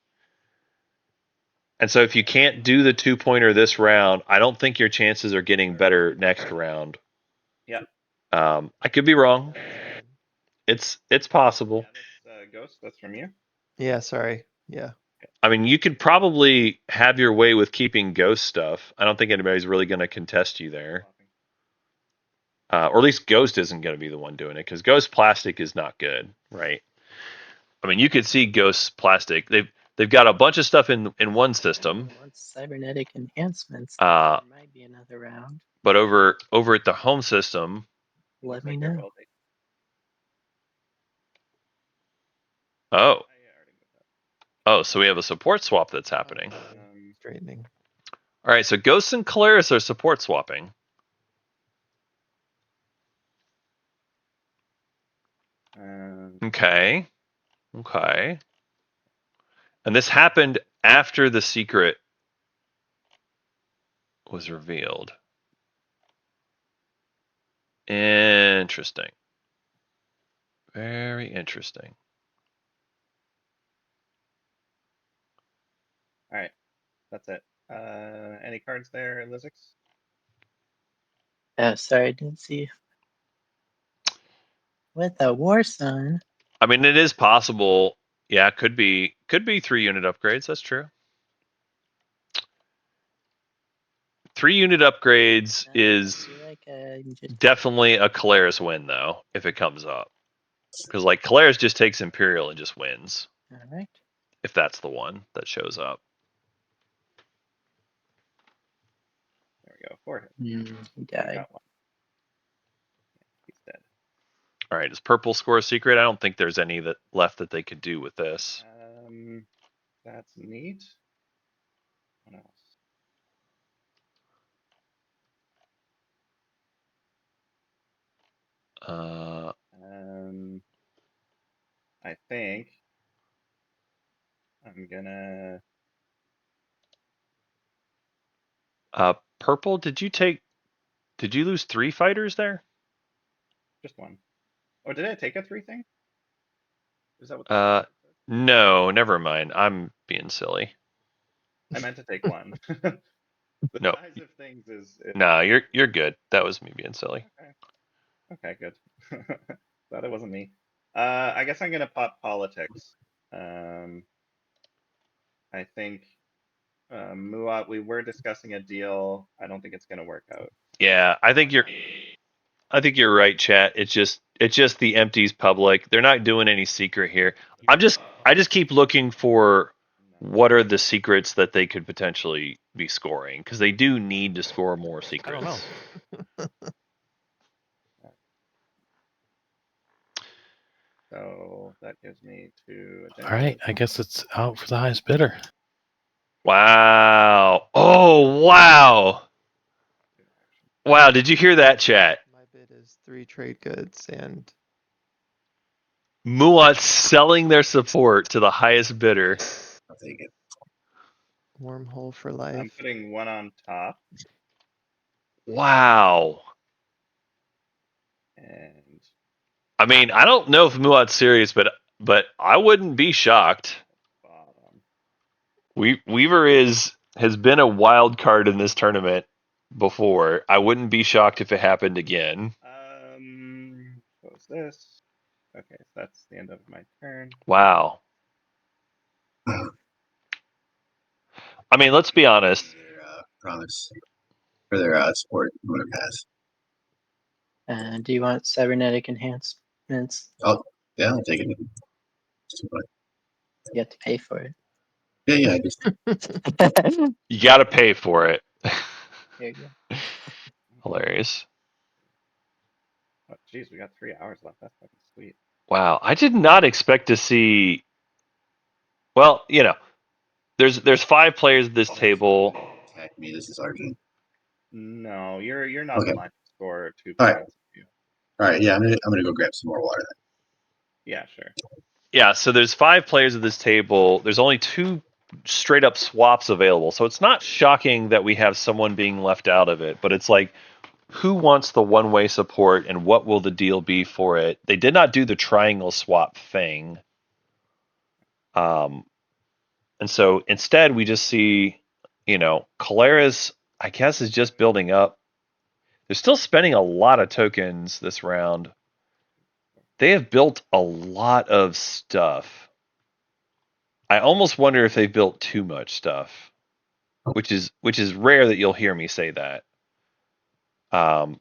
And so if you can't do the 2 pointer this round, I don't think your chances are getting better next round. Yeah. I could be wrong. It's possible. Yeah, that's Ghost. That's from you. Yeah, sorry. Yeah. I mean, you could probably have your way with keeping Ghost stuff. I don't think anybody's really going to contest you there. Or at least Ghost isn't going to be the one doing it, because Ghost plastic is not good, right? I mean, you could see Ghost plastic. They've got a bunch of stuff in one system. Once cybernetic enhancements, Uh, there might be another round. but over at the home system, Let Looks me like there know. will be. oh, I already moved that. oh, so we have a support swap that's happening. Straightening. All right, so Ghost and Caleris are support swapping. Okay. Okay. And this happened after the secret was revealed. Interesting. Very interesting. All right, that's it. Any cards there, Lizix? Sorry, I didn't see. With the War Sun. I mean, it is possible. Yeah, could be 3-unit upgrades. That's true. 3-unit upgrades is definitely a Caleris win, though, if it comes up. Because, like, Caleris just takes Imperial and just wins. All right. If that's the one that shows up. There we go. 4 hits. He I died. got one. He's dead. All right, does purple score a secret? I don't think there's any that left that they could do with this. That's neat. What else? I think I'm gonna. Purple, did you lose 3 fighters there? Just one. Oh, did I take a 3 thing? Is that what? No, never mind. I'm being silly. I meant to take one. The No. size of things is. No, you're good. That was me being silly. Okay, good. Glad it wasn't me. I guess I'm gonna pop politics. I think Muat, we were discussing a deal. I don't think it's gonna work out. Yeah, I think you're right, chat. It's just the empties public. They're not doing any secret here. I just keep looking for what are the secrets that they could potentially be scoring, because they do need to score more I secrets. don't know. So that gives me 2 All right, I guess it's out for the highest bidder. Wow. Oh, wow. Wow, did you hear that, chat? My bid is 3 trade goods and Muat selling their support to the highest bidder. I'll take it. wormhole for I'm life. putting 1 on top, Wow. and I mean, I don't know if Muat's serious, but I wouldn't be shocked. bottom. Weaver has been a wild card in this tournament before. I wouldn't be shocked if it happened again. Close this. Okay, so that's the end of my turn. Wow. I mean, let's be honest. Their promise for their sport. I'm gonna pass. Do you want cybernetic enhancements? Oh, yeah, I'll take it. It's too much. You have to pay for it. Yeah, I just You got to pay for it. There you go. Hilarious. Oh, geez, we got 3 hours left. That's fucking sweet. Wow, I did not expect to see. Well, there's 5 players at this table. attack me. This is Arjun. No, you're not Okay. the line to score 2 All right. points. All right, yeah, I'm gonna go grab some more water. Yeah, sure. Yeah, so there's 5 players at this table. There's only 2 straight up swaps available. So it's not shocking that we have someone being left out of it, but it's like, who wants the one-way support and what will the deal be for it? They did not do the triangle swap thing. And so instead we just see, Caleris, I guess, is just building up. They're still spending a lot of tokens this round. They have built a lot of stuff. I almost wonder if they've built too much stuff, which is rare that you'll hear me say that. But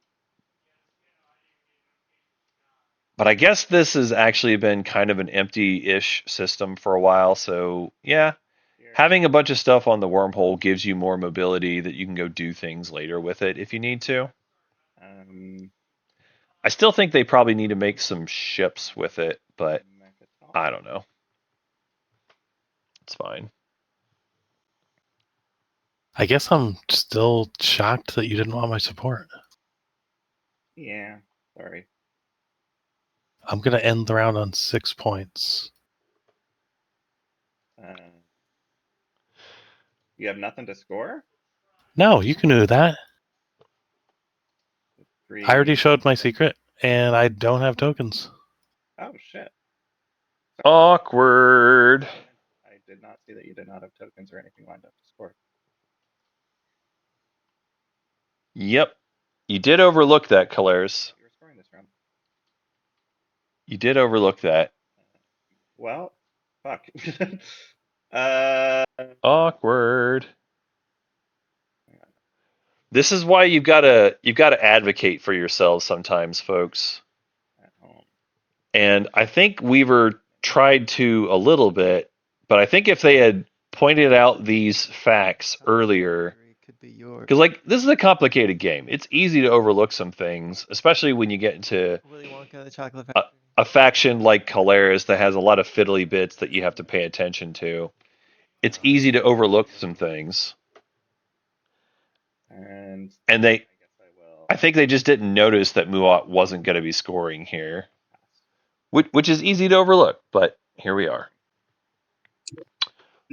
I guess this has actually been kind of an empty-ish system for a while. So yeah, having a bunch of stuff on the wormhole gives you more mobility that you can go do things later with it if you need to. I still think they probably need to make some ships with it, but I don't know. It's fine. I guess I'm still shocked that you didn't want my support. Yeah, sorry. I'm going to end the round on 6 points. You have nothing to score? No, you can do that. I already showed my secret, and I don't have tokens. Oh, shit. Awkward. I did not see that you did not have tokens or anything lined up to score. Yep. You did overlook that, Kalaris. You were scoring this round. You did overlook that. Well, fuck. Awkward. This is why you've got to advocate for yourselves sometimes, folks. At home. And I think Weaver tried to a little bit, but I think if they had pointed out these facts earlier, because like this is a complicated game. It's easy to overlook some things, especially when you get into Willy Wonka, the Chocolate a, Factory. a faction like Kalaris that has a lot of fiddly bits that you have to pay attention to. It's easy to overlook some things. And they, I guess I will. I think they just didn't notice that Muat wasn't going to be scoring here, which is easy to overlook, but here we are.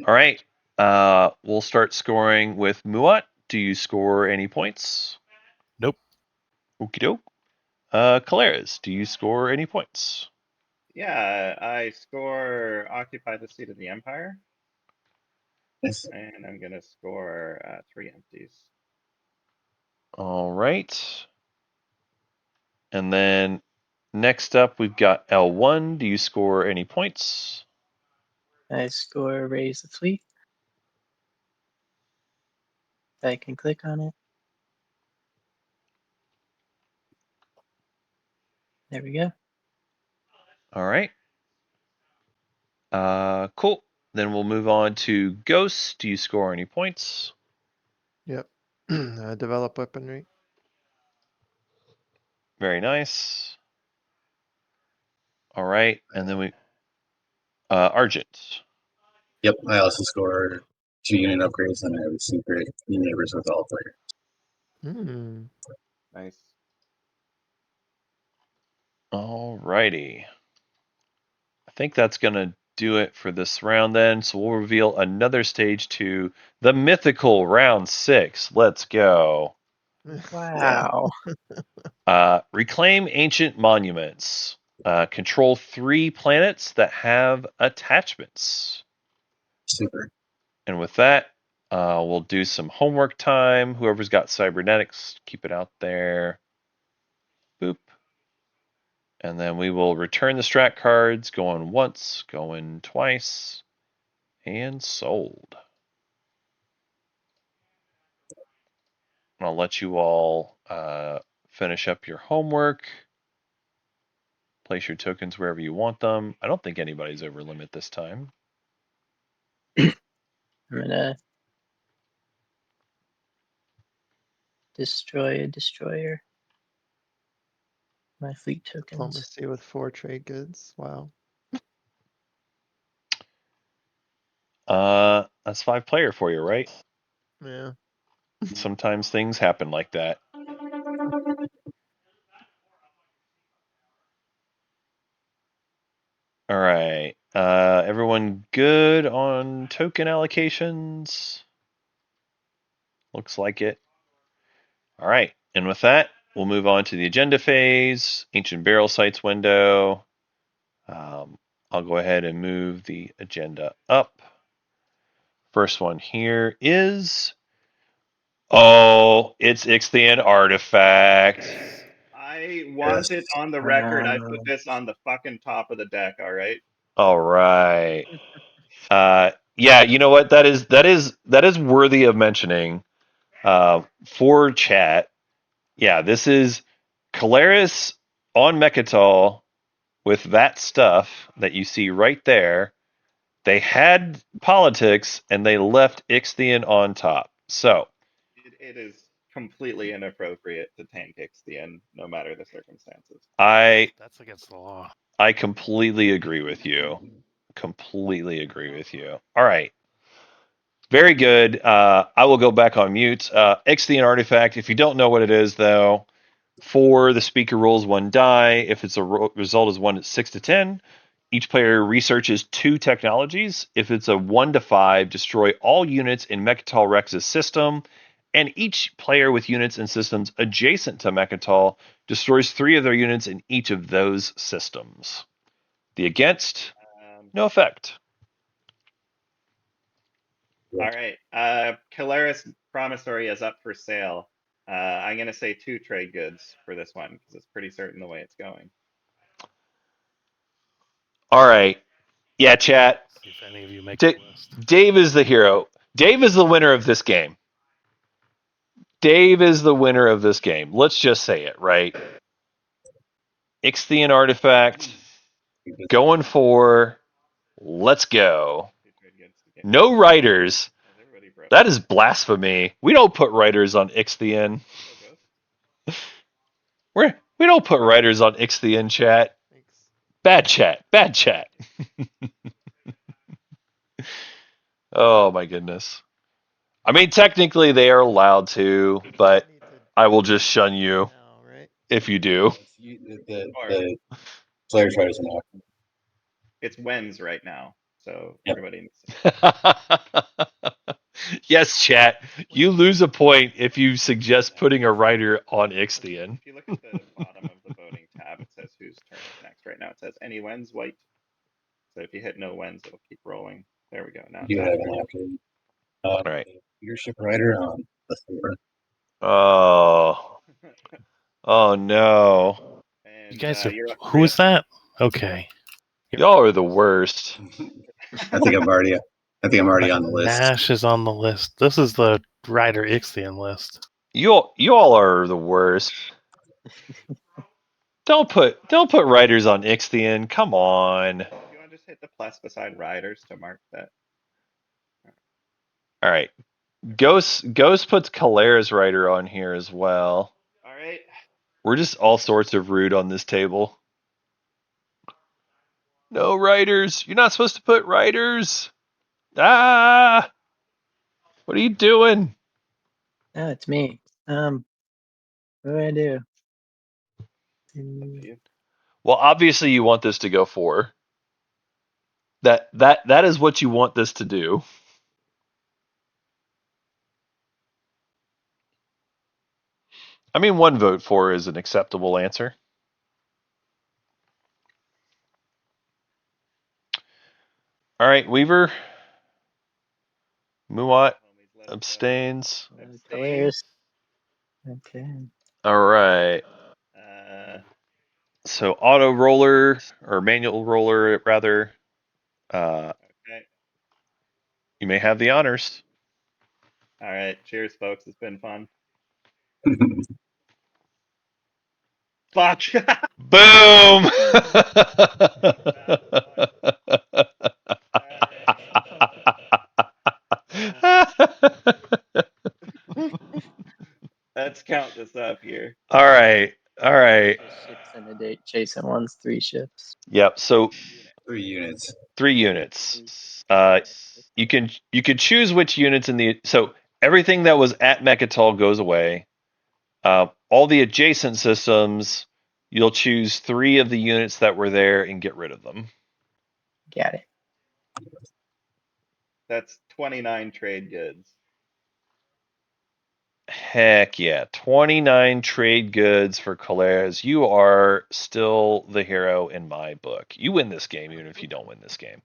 All right, we'll start scoring with Muat. Do you score any points? Nope. Okie doke. Kalaris, do you score any points? Yeah, I score Occupy the Seat of the Empire. Yes. And I'm going to score 3 empties. All right. And then next up, we've got L1. Do you score any points? I score Raise the Fleet. I can click on it. There we go. All right. Cool. Then we'll move on to Ghost. Do you score any points? Yep. Develop weaponry. Very nice. All right. And then we Argent. Yep, I also scored 2 unit upgrades and I have a secret neighbors with all players. Nice. All righty. I think that's going to do it for this round then. So we'll reveal another stage to the mythical round 6. Let's go. Wow. Reclaim ancient monuments. Control 3 planets that have attachments. Super. And with that, we'll do some homework time. Whoever's got cybernetics, keep it out there. Boop. And then we will return the strat cards, going once, going twice, and sold. And I'll let you all finish up your homework. Place your tokens wherever you want them. I don't think anybody's over limit this time. I'm gonna destroy a destroyer. My fleet tokens. Diplomacy with 4 trade goods. Wow. That's 5 player for you, right? Yeah. Sometimes things happen like that. All right. Everyone good on token allocations? Looks like it. All right. And with that, we'll move on to the agenda phase, ancient burial sites window. I'll go ahead and move the agenda up. First one here is Oh, it's Ixthian artifact. I want it on the record. I put this on the fucking top of the deck. All right. All right. Yeah, you know what? That is worthy of mentioning. For chat, yeah, this is Caleris on Mechatol with that stuff that you see right there. They had politics and they left Ixthian on top. So It is completely inappropriate to tank Ixthian, no matter the circumstances. That's against the law. I completely agree with you. Completely agree with you. All right. Very good. I will go back on mute. Ixthian artifact. If you don't know what it is, though, for the speaker rolls one die. If it's a result is 1, it's 6 to 10. Each player researches 2 technologies. If it's a 1 to 5, destroy all units in Mechatol Rex's system. And each player with units and systems adjacent to Mechatol destroys 3 of their units in each of those systems. The against, no effect. All right. Caleris Promissory is up for sale. I'm going to say 2 trade goods for this one because it's pretty certain the way it's going. All right. Yeah, chat. See if any of you make the list. Dave is the hero. Dave is the winner of this game. Dave is the winner of this game. Let's just say it, right? Ixthian artifact. Going for. Let's go. 2 trade goods to get No writers. Is everybody broke? That is blasphemy. We don't put writers on Ixthian. We don't put writers on Ixthian, chat. Bad chat. Bad chat. Oh my goodness. I mean, technically they are allowed to, but I will just shun you if you do. The player tries an act. It's Wens right now, so Yep. everybody needs to. Yes, chat. You lose a point if you suggest putting a writer on Ixthian. If you look at the bottom of the voting tab, it says whose turn is next. Right now it says any Wens, white. So if you hit no Wens, it'll keep rolling. There we go. Now You it's have after. an after. All right. Leadership writer on the 4. Oh. Oh no. And, You guys are. you're up, Who is Chris. that? Okay. Y'all are the worst. I think I'm already on the list. Nash is on the list. This is the Rider Ixian list. You all are the worst. Don't put writers on Ixthian. Come on. You want to just hit the plus beside riders to mark that? All right. Ghost puts Caleris writer on here as well. All right. We're just all sorts of rude on this table. No writers. You're not supposed to put writers. Ah! What are you doing? Oh, it's me. What do I do? Well, obviously you want this to go 4. That is what you want this to do. I mean, 1 vote for is an acceptable answer. All right, Weaver. Muat abstains. Caleris. Okay. All right. So auto roller or manual roller rather. Okay. You may have the honors. All right. Cheers, folks. It's been fun. Fuck. Boom! Let's count this up here. All right. All right. Ships in a date chasing one's 3 ships. Yep. So 3 units. 3 units. You can choose which units in the so everything that was at Mechatol goes away. All the adjacent systems, you'll choose 3 of the units that were there and get rid of them. Got it. That's 29 trade goods. Heck yeah. 29 trade goods for Caleres. You are still the hero in my book. You win this game, even if you don't win this game.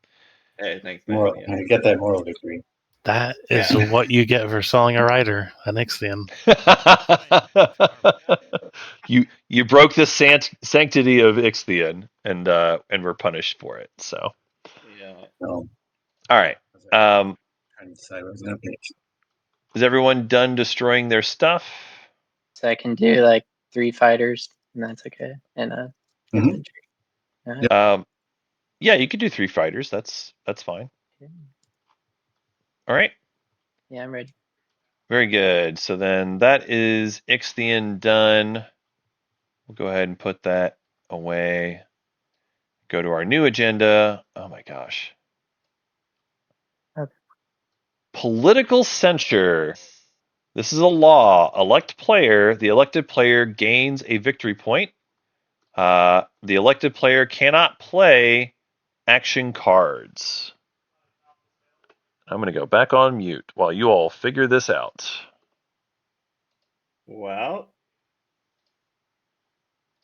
Hey, thanks, man. Moral, I get that moral victory. That is what you get for selling a rider, an Ixion. you broke the sanctity of Ixion, and we're punished for it. So, Yeah. So, all right. trying to decide what I was gonna pick. Is everyone done destroying their stuff? So I can do like 3 fighters, and that's okay. And Mhm. infantry. Alright. Yeah, you could do 3 fighters. That's fine. All right. Yeah, I'm ready. Very good. So then that is Ixion done. We'll go ahead and put that away. Go to our new agenda. Oh my gosh. Okay. Political censure. This is a law. Elect player. The elected player gains a victory point. The elected player cannot play action cards. I'm going to go back on mute while you all figure this out. Well,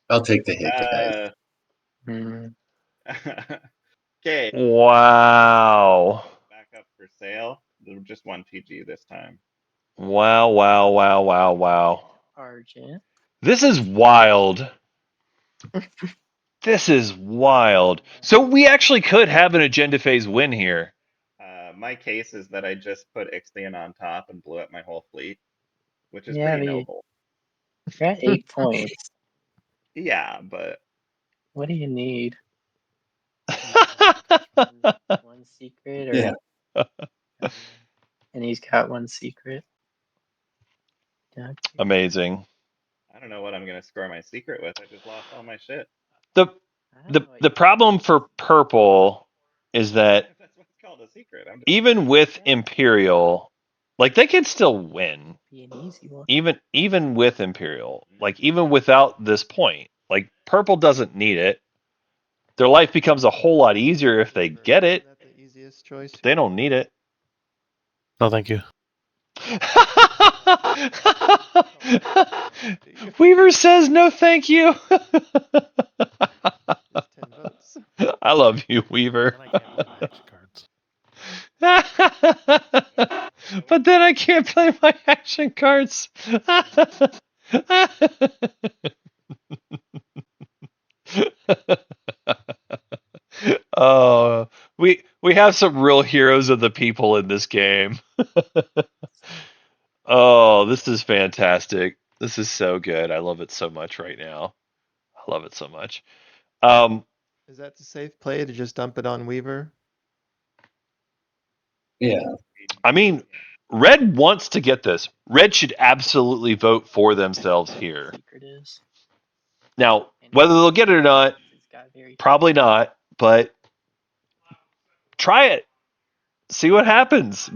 I'll take the hit, guys. Mm, okay. Wow. Back up for sale. Just 1 PG this time. Wow, wow, wow, wow, wow. Argent. This is wild. This is wild. So we actually could have an agenda phase win here. My case is that I just put Ixion on top and blew up my whole fleet, which is Yeah, pretty but noble. you're at 8 points. Yeah, but What do you need? One secret, or Yeah. and he's got 1 secret. Okay. Amazing. I don't know what I'm gonna score my secret with. I just lost all my shit. The I don't know what the you problem for purple is that That's what's called a secret. I'm just even with Imperial, like they can still win. be an easy one. Even with Imperial, like even without this point, like purple doesn't need it. Their life becomes a whole lot easier if they get it. Isn't that the easiest choice? They don't need it. No, thank you. Weaver says no thank you. Just 10 votes. I love you, Weaver. Then I can't play my action cards. But then I can't play my action cards. Oh, we have some real heroes of the people in this game. Oh, this is fantastic. This is so good. I love it so much right now. I love it so much. Is that the safe play to just dump it on Weaver? Yeah. I mean, Red wants to get this. Red should absolutely vote for themselves here. Secret is. Now, whether they'll get it or not, It's got very probably not, but try it. See what happens.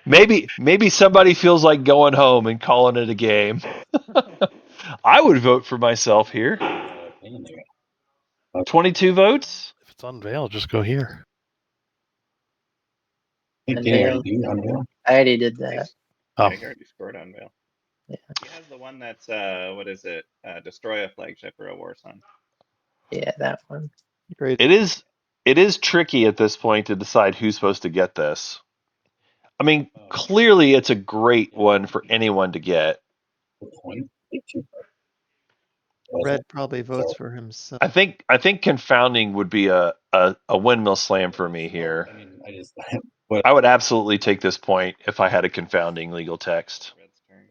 Maybe somebody feels like going home and calling it a game. I would vote for myself here. 22 votes? If it's unveiled, just go here. Unveil. Unveil. I already did that. Oh, Yeah, he already scored Unveil. Yeah. He has the one that's what is it? Destroy a flagship or a war sun. Yeah, that one. Great. It is tricky at this point to decide who's supposed to get this. I mean, clearly it's a great one for anyone to get. Red probably votes for himself. I think confounding would be a windmill slam for me here. I mean, I would absolutely take this point if I had a confounding legal text, Red's turn.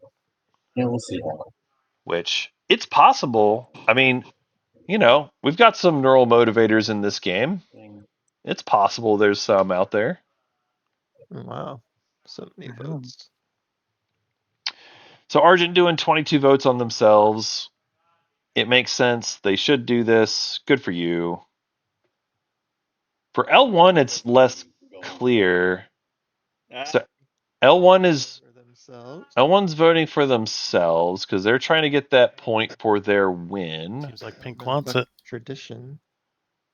yeah, we'll see. which it's possible. I mean, we've got some neural motivators in this game. It's possible there's some out there. Wow. So many Mhm. votes. So Argent doing 22 votes on themselves. It makes sense. They should do this. Good for you. For L1, it's less clear. So L1 is For themselves. L1's voting for themselves because they're trying to get that point for their win. seems like Pink Been wants buck it. Tradition.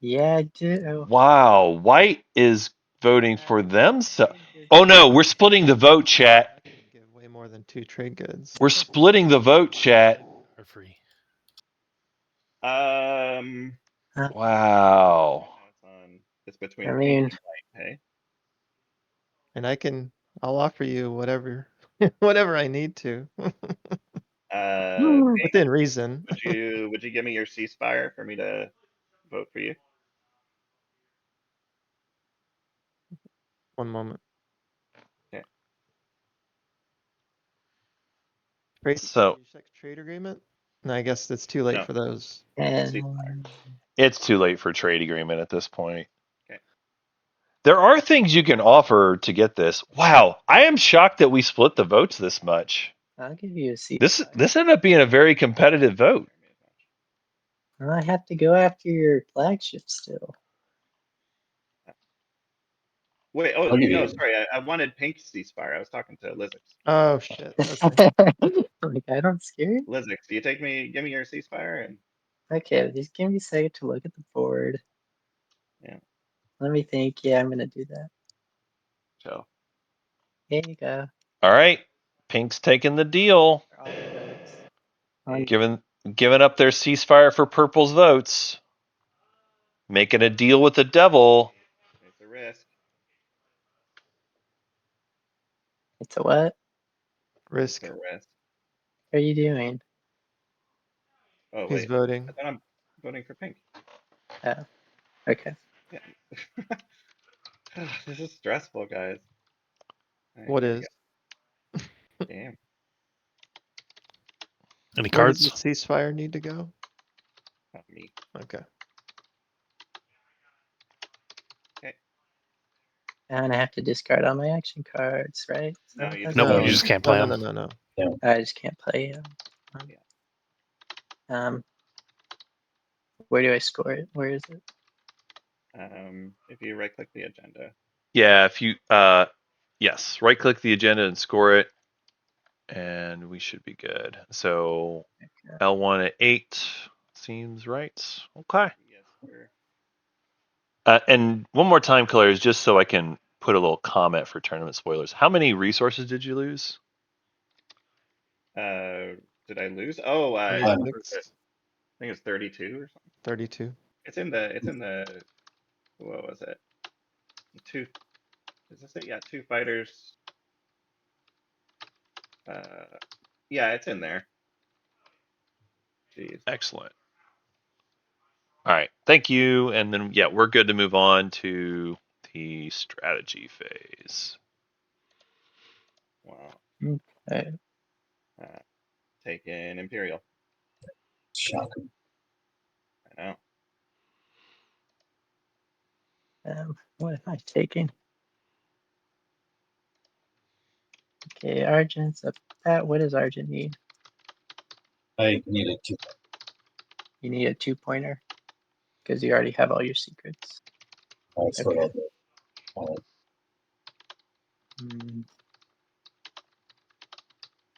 Yeah, I do. Wow, White is voting for themselves. Oh no, we're splitting the vote, chat. I could give way more than 2 trade goods. We're splitting the vote, chat. Or free. Wow. It's between I pink mean, and white. Hey, And I'll offer you whatever, whatever I need to, Pink, within reason. would you give me your ceasefire for me to vote for you? One moment. Okay. So Trade agreement? No, I guess it's too late No. for those. Ceasefire. it's too late for trade agreement at this point. Okay. There are things you can offer to get this. Wow, I am shocked that we split the votes this much. I'll give you a C. This ended up being a very competitive vote. I have to go after your flagship still. Wait, oh, I'll give no, you- sorry. I wanted Pink ceasefire. I was talking to Lizix. Oh shit. Okay. Like, I don't scare you. Lizix, give me your ceasefire and Okay, just give me a second to look at the board. Yeah. Let me think. Yeah, I'm gonna do that. chill. Here you go. All right, Pink's taking the deal, For all the votes. Hey, giving up their ceasefire for Purple's votes, making a deal with the devil. it's a risk. It's a what? Risk. It's a risk. What are you doing? Oh, He's wait. voting. I thought I'm voting for Pink. Oh, okay. Yeah. This is stressful, guys. All right, What here we is? go. Damn. Any Where does cards? the ceasefire need to go? Not me. Okay. And I have to discard all my action cards, right? Is that No, what you that just Nope, No, you says? just can't no, play no, them. no, no, no. I just can't play them. Where do I score it? Where is it? If you right click the agenda. Yeah, if you yes, right click the agenda and score it, and we should be good. So Okay. L1 at 8 seems right. Okay. Yes, sir. And one more time, Colors, just so I can put a little comment for tournament spoilers. How many resources did you lose? Did I lose? Oh, I 26, think it's 32 or something. 32. It's in the what was it? Two, is this it? Yeah, two fighters. Yeah, it's in there. Jeez. Excellent. All right. Thank you. And then, yeah, we're good to move on to the strategy phase. Wow. Okay. Taking Imperial. Shocking. I know. What am I taking? Okay, Argent's up that. What does Argent need? I needed to. You need a 2-pointer because you already have all your secrets. Sort Okay. of.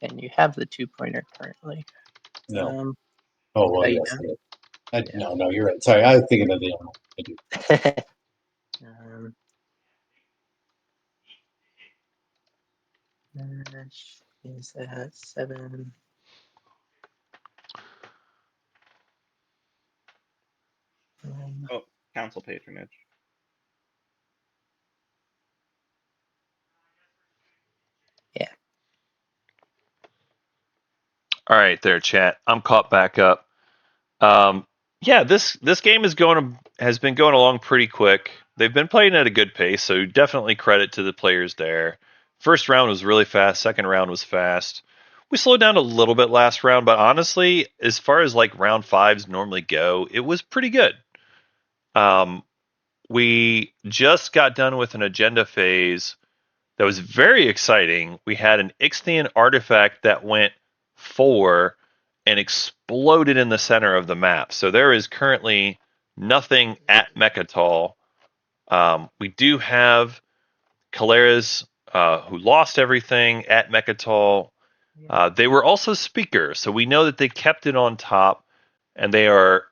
And you have the 2-pointer currently. No. Um, Oh, well, oh, you yes. don't? No, no, you're right. Sorry, I was thinking of the other one. I do. Is that 7? Oh, council patronage. Yeah. All right, there, chat. I'm caught back up. Yeah, this game has been going along pretty quick. They've been playing at a good pace, so definitely credit to the players there. First round was really fast. Second round was fast. We slowed down a little bit last round, but honestly, as far as like round fives normally go, it was pretty good. We just got done with an agenda phase that was very exciting. We had an Ixthian artifact that went 4 and exploded in the center of the map. So there is currently nothing at Mechatol. We do have Caleras, who lost everything at Mechatol. They were also speakers, so we know that they kept it on top, and they are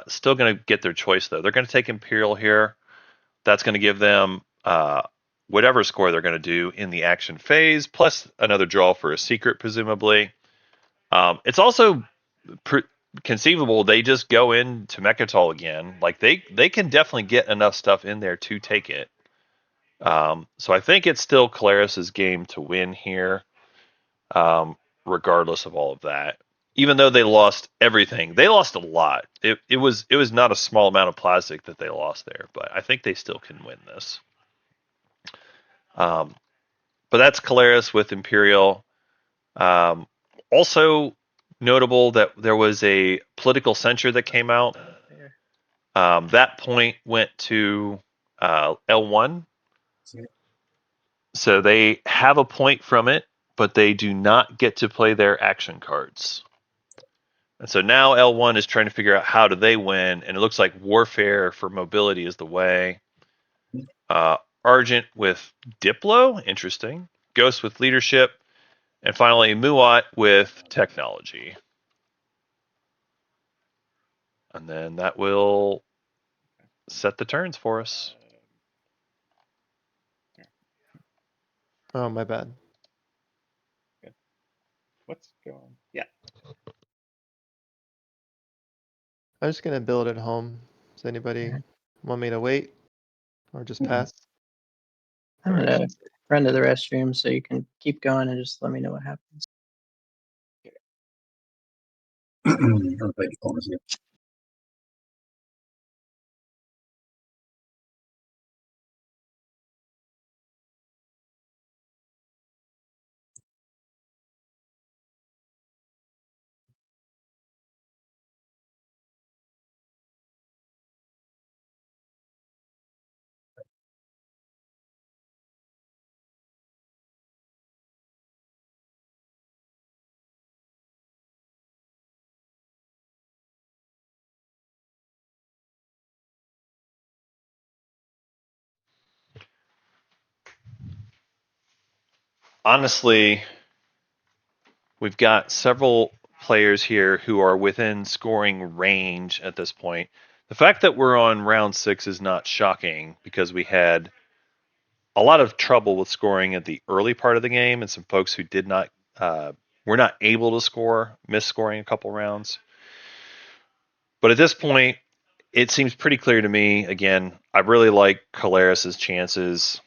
still going to get their choice, though. They're going to take Imperial here. That's going to give them whatever score they're going to do in the action phase, plus another draw for a secret, presumably. It's also conceivable they just go into Mechatol again. Like they can definitely get enough stuff in there to take it. So I think it's still Caleris's game to win here, regardless of all of that. Even though they lost everything, they lost a lot. It was not a small amount of plastic that they lost there, but I think they still can win this. But that's Caleris with Imperial. Also notable that there was a political censure that came out. That point went to L1. So they have a point from it, but they do not get to play their action cards. And so now L1 is trying to figure out how do they win, and it looks like Warfare for mobility is the way. Argent with Diplo, interesting. Ghost with leadership, and finally Muat with technology. And then that will set the turns for us. Oh, my bad. What's going? Yeah. I'm just gonna build at home. Does anybody Alright. want me to wait or just pass? I'm gonna Directions? run to the restroom so you can keep going and just let me know what happens. I'll play diplomacy. Honestly, we've got several players here who are within scoring range at this point. The fact that we're on round 6 is not shocking because we had a lot of trouble with scoring at the early part of the game, and some folks who did not were not able to score, missed scoring a couple rounds. But at this point, it seems pretty clear to me. Again, I really like Caleris's chances.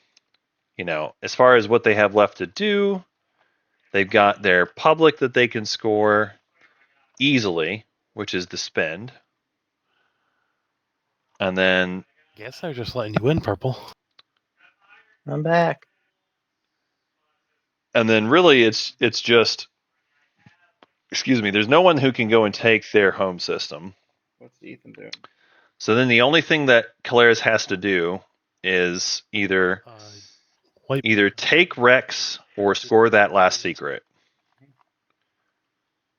You know, as far as what they have left to do, they've got their public that they can score easily, which is the spend. And then Guess they're just letting you win, purple. I'm back. really it's just, excuse me, there's no one who can go and take their home system. What's Ethan doing? So then the only thing that Caleris has to do is either White take Rex or score that last secret.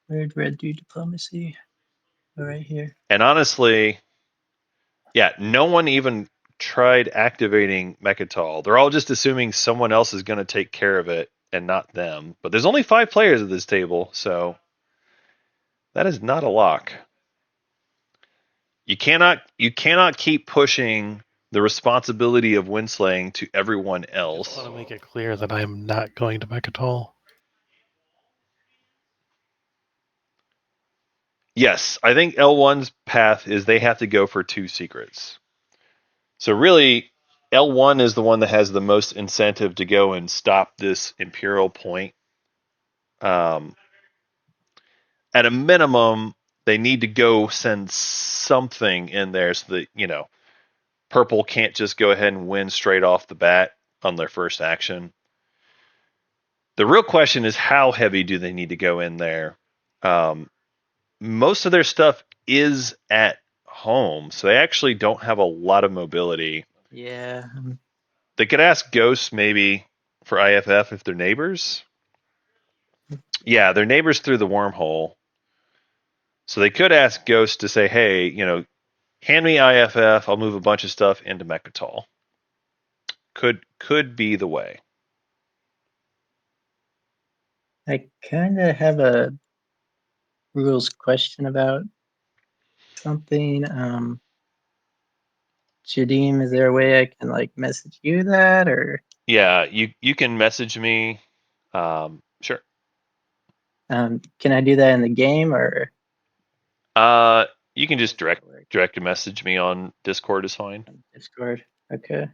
Where'd red do diplomacy? Oh, right here. And honestly, yeah, no one even tried activating Mechatol. They're all just assuming someone else is going to take care of it and not them. But there's only 5 players at this table, so that is not a lock. You cannot keep pushing the responsibility of windslaying to everyone I else. just want to make it clear that I'm not going to Mechatol. Yes, I think L1's path is they have to go for 2 secrets. So really, L1 is the one that has the most incentive to go and stop this Imperial point. At a minimum, they need to go send something in there so that, you know, Purple can't just go ahead and win straight off the bat on their first action. The real question is how heavy do they need to go in there? Most of their stuff is at home, so they actually don't have a lot of mobility. Yeah. They could ask Ghosts maybe for IFF if they're neighbors. Yeah, they're neighbors through the wormhole. So they could ask Ghost to say, hey, you know, hand me IFF, I'll move a bunch of stuff into Mechatol. Could be the way. I kind of have a rules question about something. Shadim, is there a way I can like message you that or Yeah, you can message me. Sure. can I do that in the game or You can just how's that work? direct message me on Discord is fine. On Discord? Okay.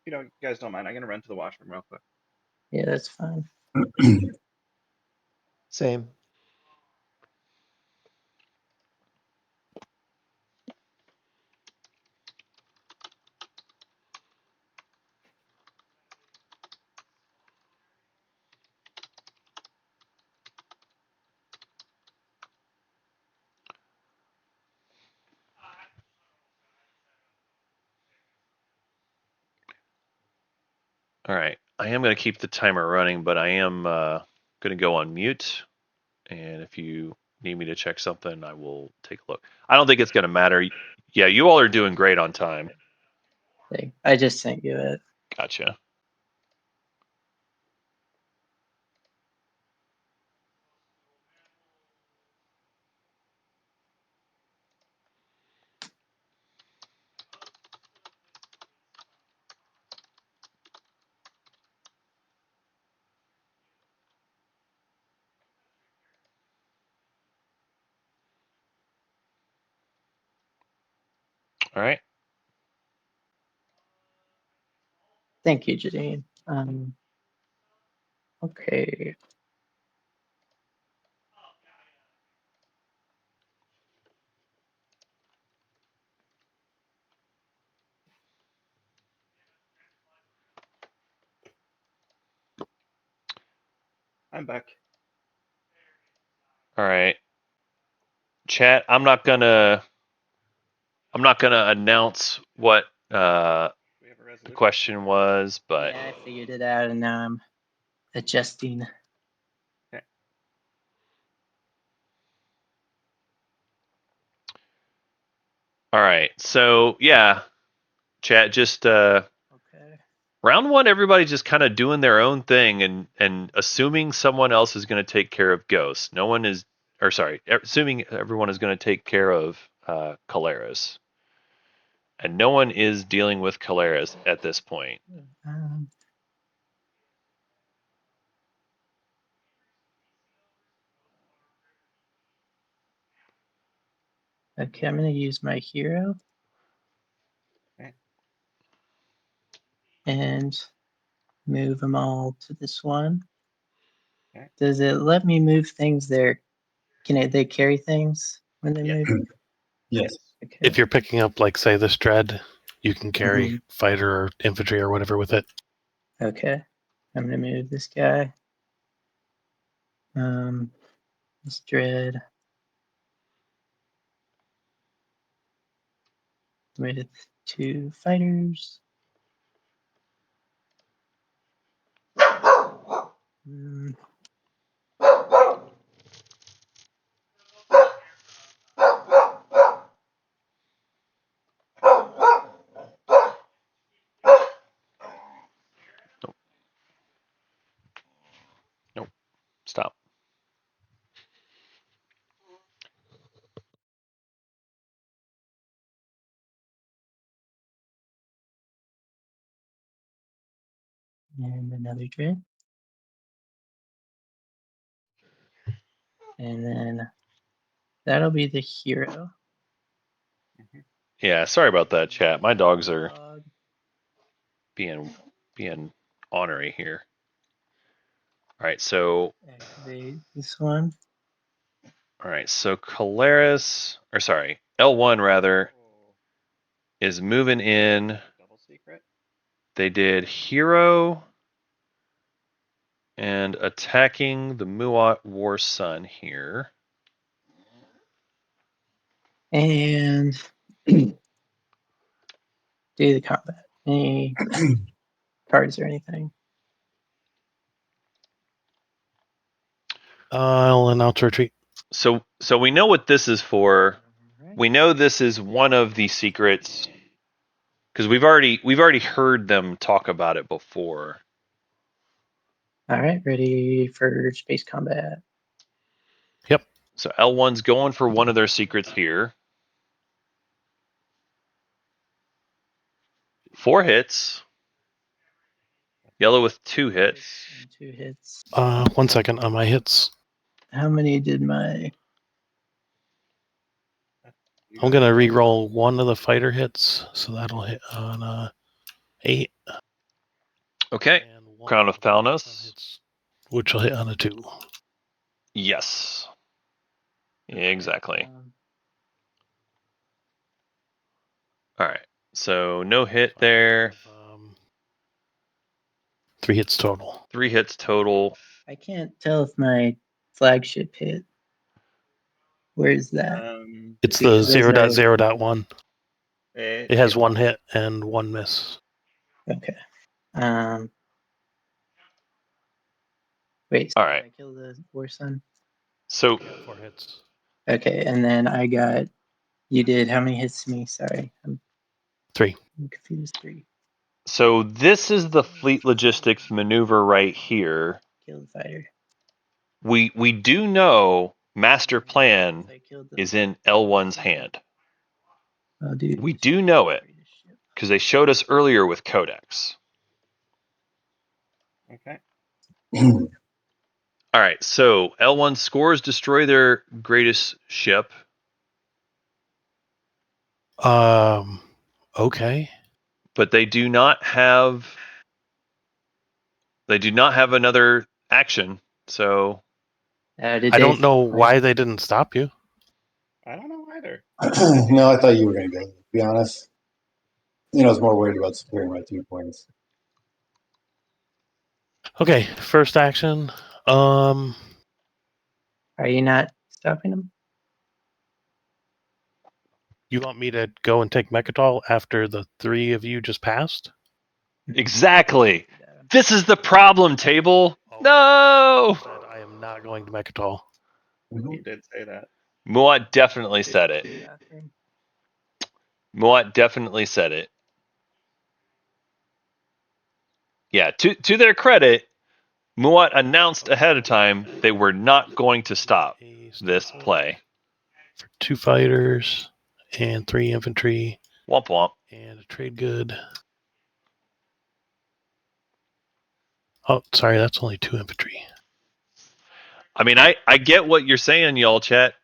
you guys don't mind, I'm gonna run to the washroom real quick. Yeah, that's fine. Same. All right. I am going to keep the timer running, but I am going to go on mute. And if you need me to check something, I will take a look. I don't think it's going to matter. Yeah, you all are doing great on time. I just sent you it. Gotcha. All right. Thank you, Jadine. Okay. I'm back. All right. Chat, I'm not gonna announce what We have a the resolution. question was, but Yeah, I figured it out, and now I'm adjusting. all right. So yeah, chat, just Okay. round one, everybody just kind of doing their own thing and assuming someone else is going to take care of Ghost. No one is, or sorry, assuming everyone is going to take care of Caleras. And no one is dealing with Caleras at this point. Okay, I'm gonna use my hero. Okay. And move them all to this one. Okay. Does it let me move things there? They carry things when they Yes. move? Yes. Okay. If you're picking up, like, say, this dread, you can carry Mhm. fighter or infantry or whatever with it. Okay. I'm gonna move this guy. This dread with 2 fighters. Mm, Nope. Stop. and another dread. And then that'll be the hero. Yeah, sorry about that, chat. My dogs are Dog. being ornery here. All right, so Activate this one. Caleras, or sorry, L1 rather, is moving in. Double secret. They did hero and attacking the Muat War Sun here. And do the combat. Any cards or anything? I'll announce retreat. So we know what this is for. Alright. We know this is one of the secrets because we've already heard them talk about it before. All right, ready for space combat. Yep. So L1's going for one of their secrets here. 4 hits. Yellow with 2 hits. And 2 hits. 1 second on my hits. How many did my? You I'm got gonna re-roll one of the fighter hits, so that'll hit on 8. Okay. And one Crown of of them Thalnos. hits, which will hit on a 2. Yes. Exactly. All right. So no hit So I there. have, 3 hits total. 3 hits total. I can't tell if my flagship hit. Where's that? It's the Because those are- 0.0.1. It It has hit 1 once. hit and 1 miss. Okay. Wait. All Did right. I kill the War Sun? So 4 hits. Okay, and then I got. You did how many hits to me? Sorry, I'm 3. confused. 3. so this is the fleet logistics maneuver right here. Kill the fighter. We do know master plan If I killed the is in L1's hand. Oh, dude. We do know it because they showed us earlier with Codex. Okay. All right, so L1 scores destroy their greatest ship. Okay. But they do not have another action. So Did I they don't know plan- why they didn't stop you. I don't know either. No, I thought you were going to go, to be honest. I was more worried about securing my 2 points. Okay, first action. Are you not stopping them? You want me to go and take Mechatol after the 3 of you just passed? exactly. This is the problem, table. Oh, No. Said I am not going to Mechatol. He did say that. Muat definitely said it. Muat definitely said it. Yeah, to their credit, Muat announced ahead of time they were not going to stop this play. For 2 fighters and 3 infantry Womp womp. and a trade good. Oh, sorry, that's only 2 infantry. I mean, I get what you're saying, y'all chat.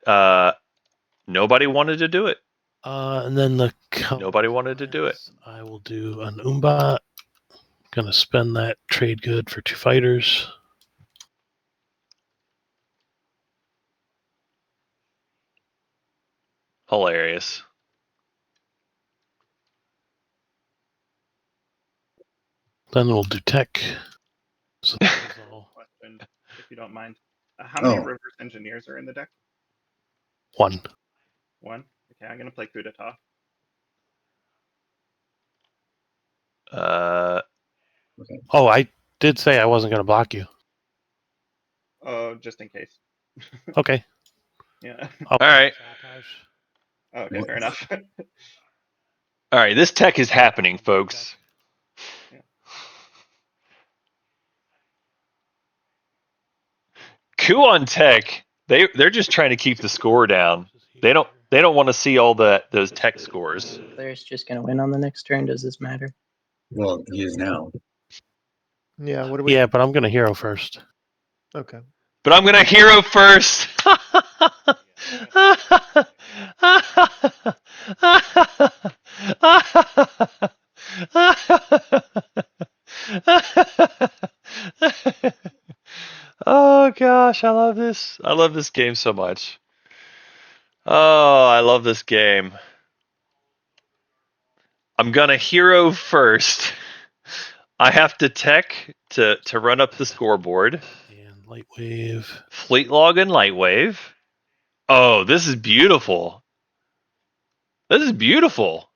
Nobody wanted to do it. And then the Nobody wanted to do it. I will do an Umbat. Gonna spend that trade good for 2 fighters. Hilarious. Then we'll do tech. So Question, if you don't mind. How many Oh. reverse engineers are in the deck? 1. 1? Okay, I'm going to play coup d'etat. Oh, I did say I wasn't gonna block you. Oh, just in case. Okay. Yeah. All right. Sabotage. Okay, fair enough. All right, this tech is happening, folks. Yeah. Coup on tech. They're just trying to keep the score down. They don't want to see all those tech scores. Player's just gonna win on the next turn. Does this matter? Well, he is now. Yeah, what do we? Yeah, but I'm gonna hero first. Okay. But I'm gonna hero first. Oh gosh, I love this. I love this game so much. Oh, I love this game. I'm gonna hero first. I have to tech to run up the scoreboard. And light wave. Fleet log and light wave. Oh, this is beautiful. This is beautiful.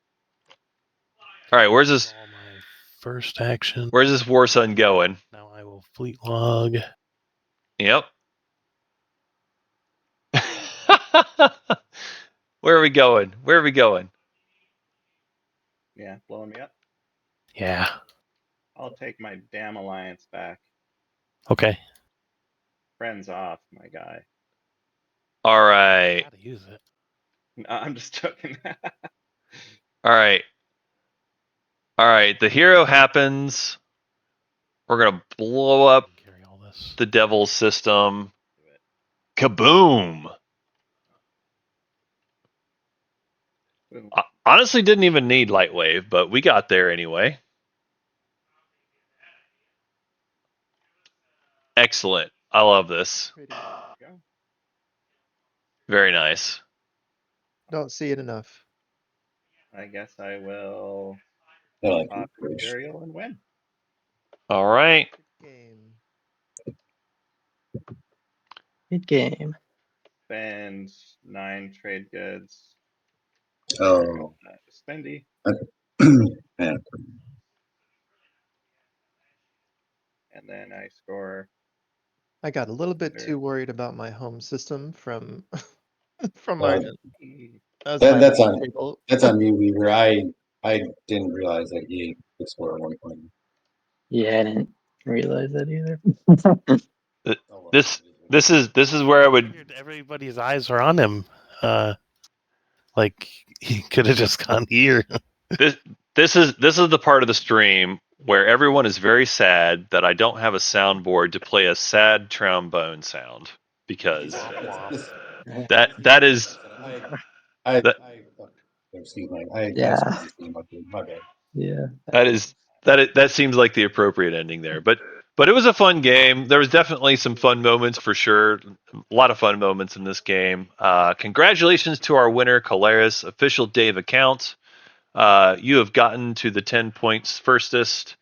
All right, where's this? All my first action. Where's this War Sun going? Now I will fleet log. Yep. Where are we going? Where are we going? Yeah, blowing me up. Yeah. I'll take my damn alliance back. Okay. Friends off, my guy. All right. Gotta use it. No, I'm just joking. All right. All right. The hero happens. We're gonna blow up Carry all this. the devil's system. Kaboom! Honestly, didn't even need light wave, but we got there anyway. Excellent. I love this. Pretty. Go. Very nice. Don't see it enough. I guess I will I like pop it. Imperial and win. All right. Good game. Good game. Spend 9 trade goods. Oh, Spendy. man. And then I score. I got a little bit Sure. too worried about my home system from from Well, my my that's on table. that's on you, Weaver. I didn't realize that he could score at one point. Yeah, I didn't realize that either. Th- Oh, well. This is where I would. Figured everybody's eyes are on him. Like he could have just gone here. This is the part of the stream where everyone is very sad that I don't have a soundboard to play a sad trombone sound because that is that Excuse me. I Yeah. screwed this game up. My bad. Yeah. that seems like the appropriate ending there. But it was a fun game. There was definitely some fun moments for sure. A lot of fun moments in this game. Congratulations to our winner, Calaris, official Dave account. You have gotten to the 10 points firstest.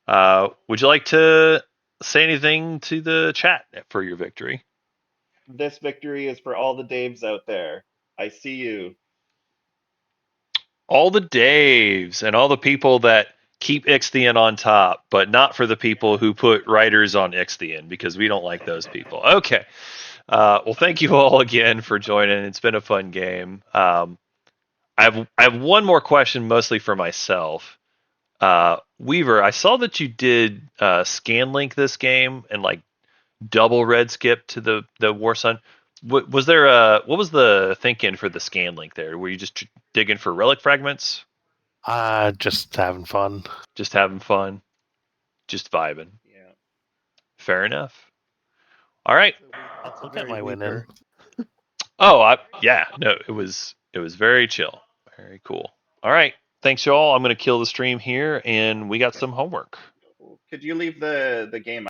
Would you like to say anything to the chat for your victory? This victory is for all the Daves out there. I see you. All the Daves and all the people that keep Ixthian on top, but not for the people who put writers on Ixthian because we don't like those people. Okay. Well, thank you all again for joining. It's been a fun game. I have one more question, mostly for myself. Weaver, I saw that you did ScanLink this game and like double red skip to the War Sun. What was there? What was the thinking for the ScanLink there? Were you just digging for relic fragments? Just having fun. Just having fun, just vibing. Yeah. Fair enough. All right. That's a I'll get very my win in. Weaver. Oh, yeah. No, it was very chill, very cool. All right. Thanks, y'all. I'm gonna kill the stream here, and we got some homework. Could you leave the game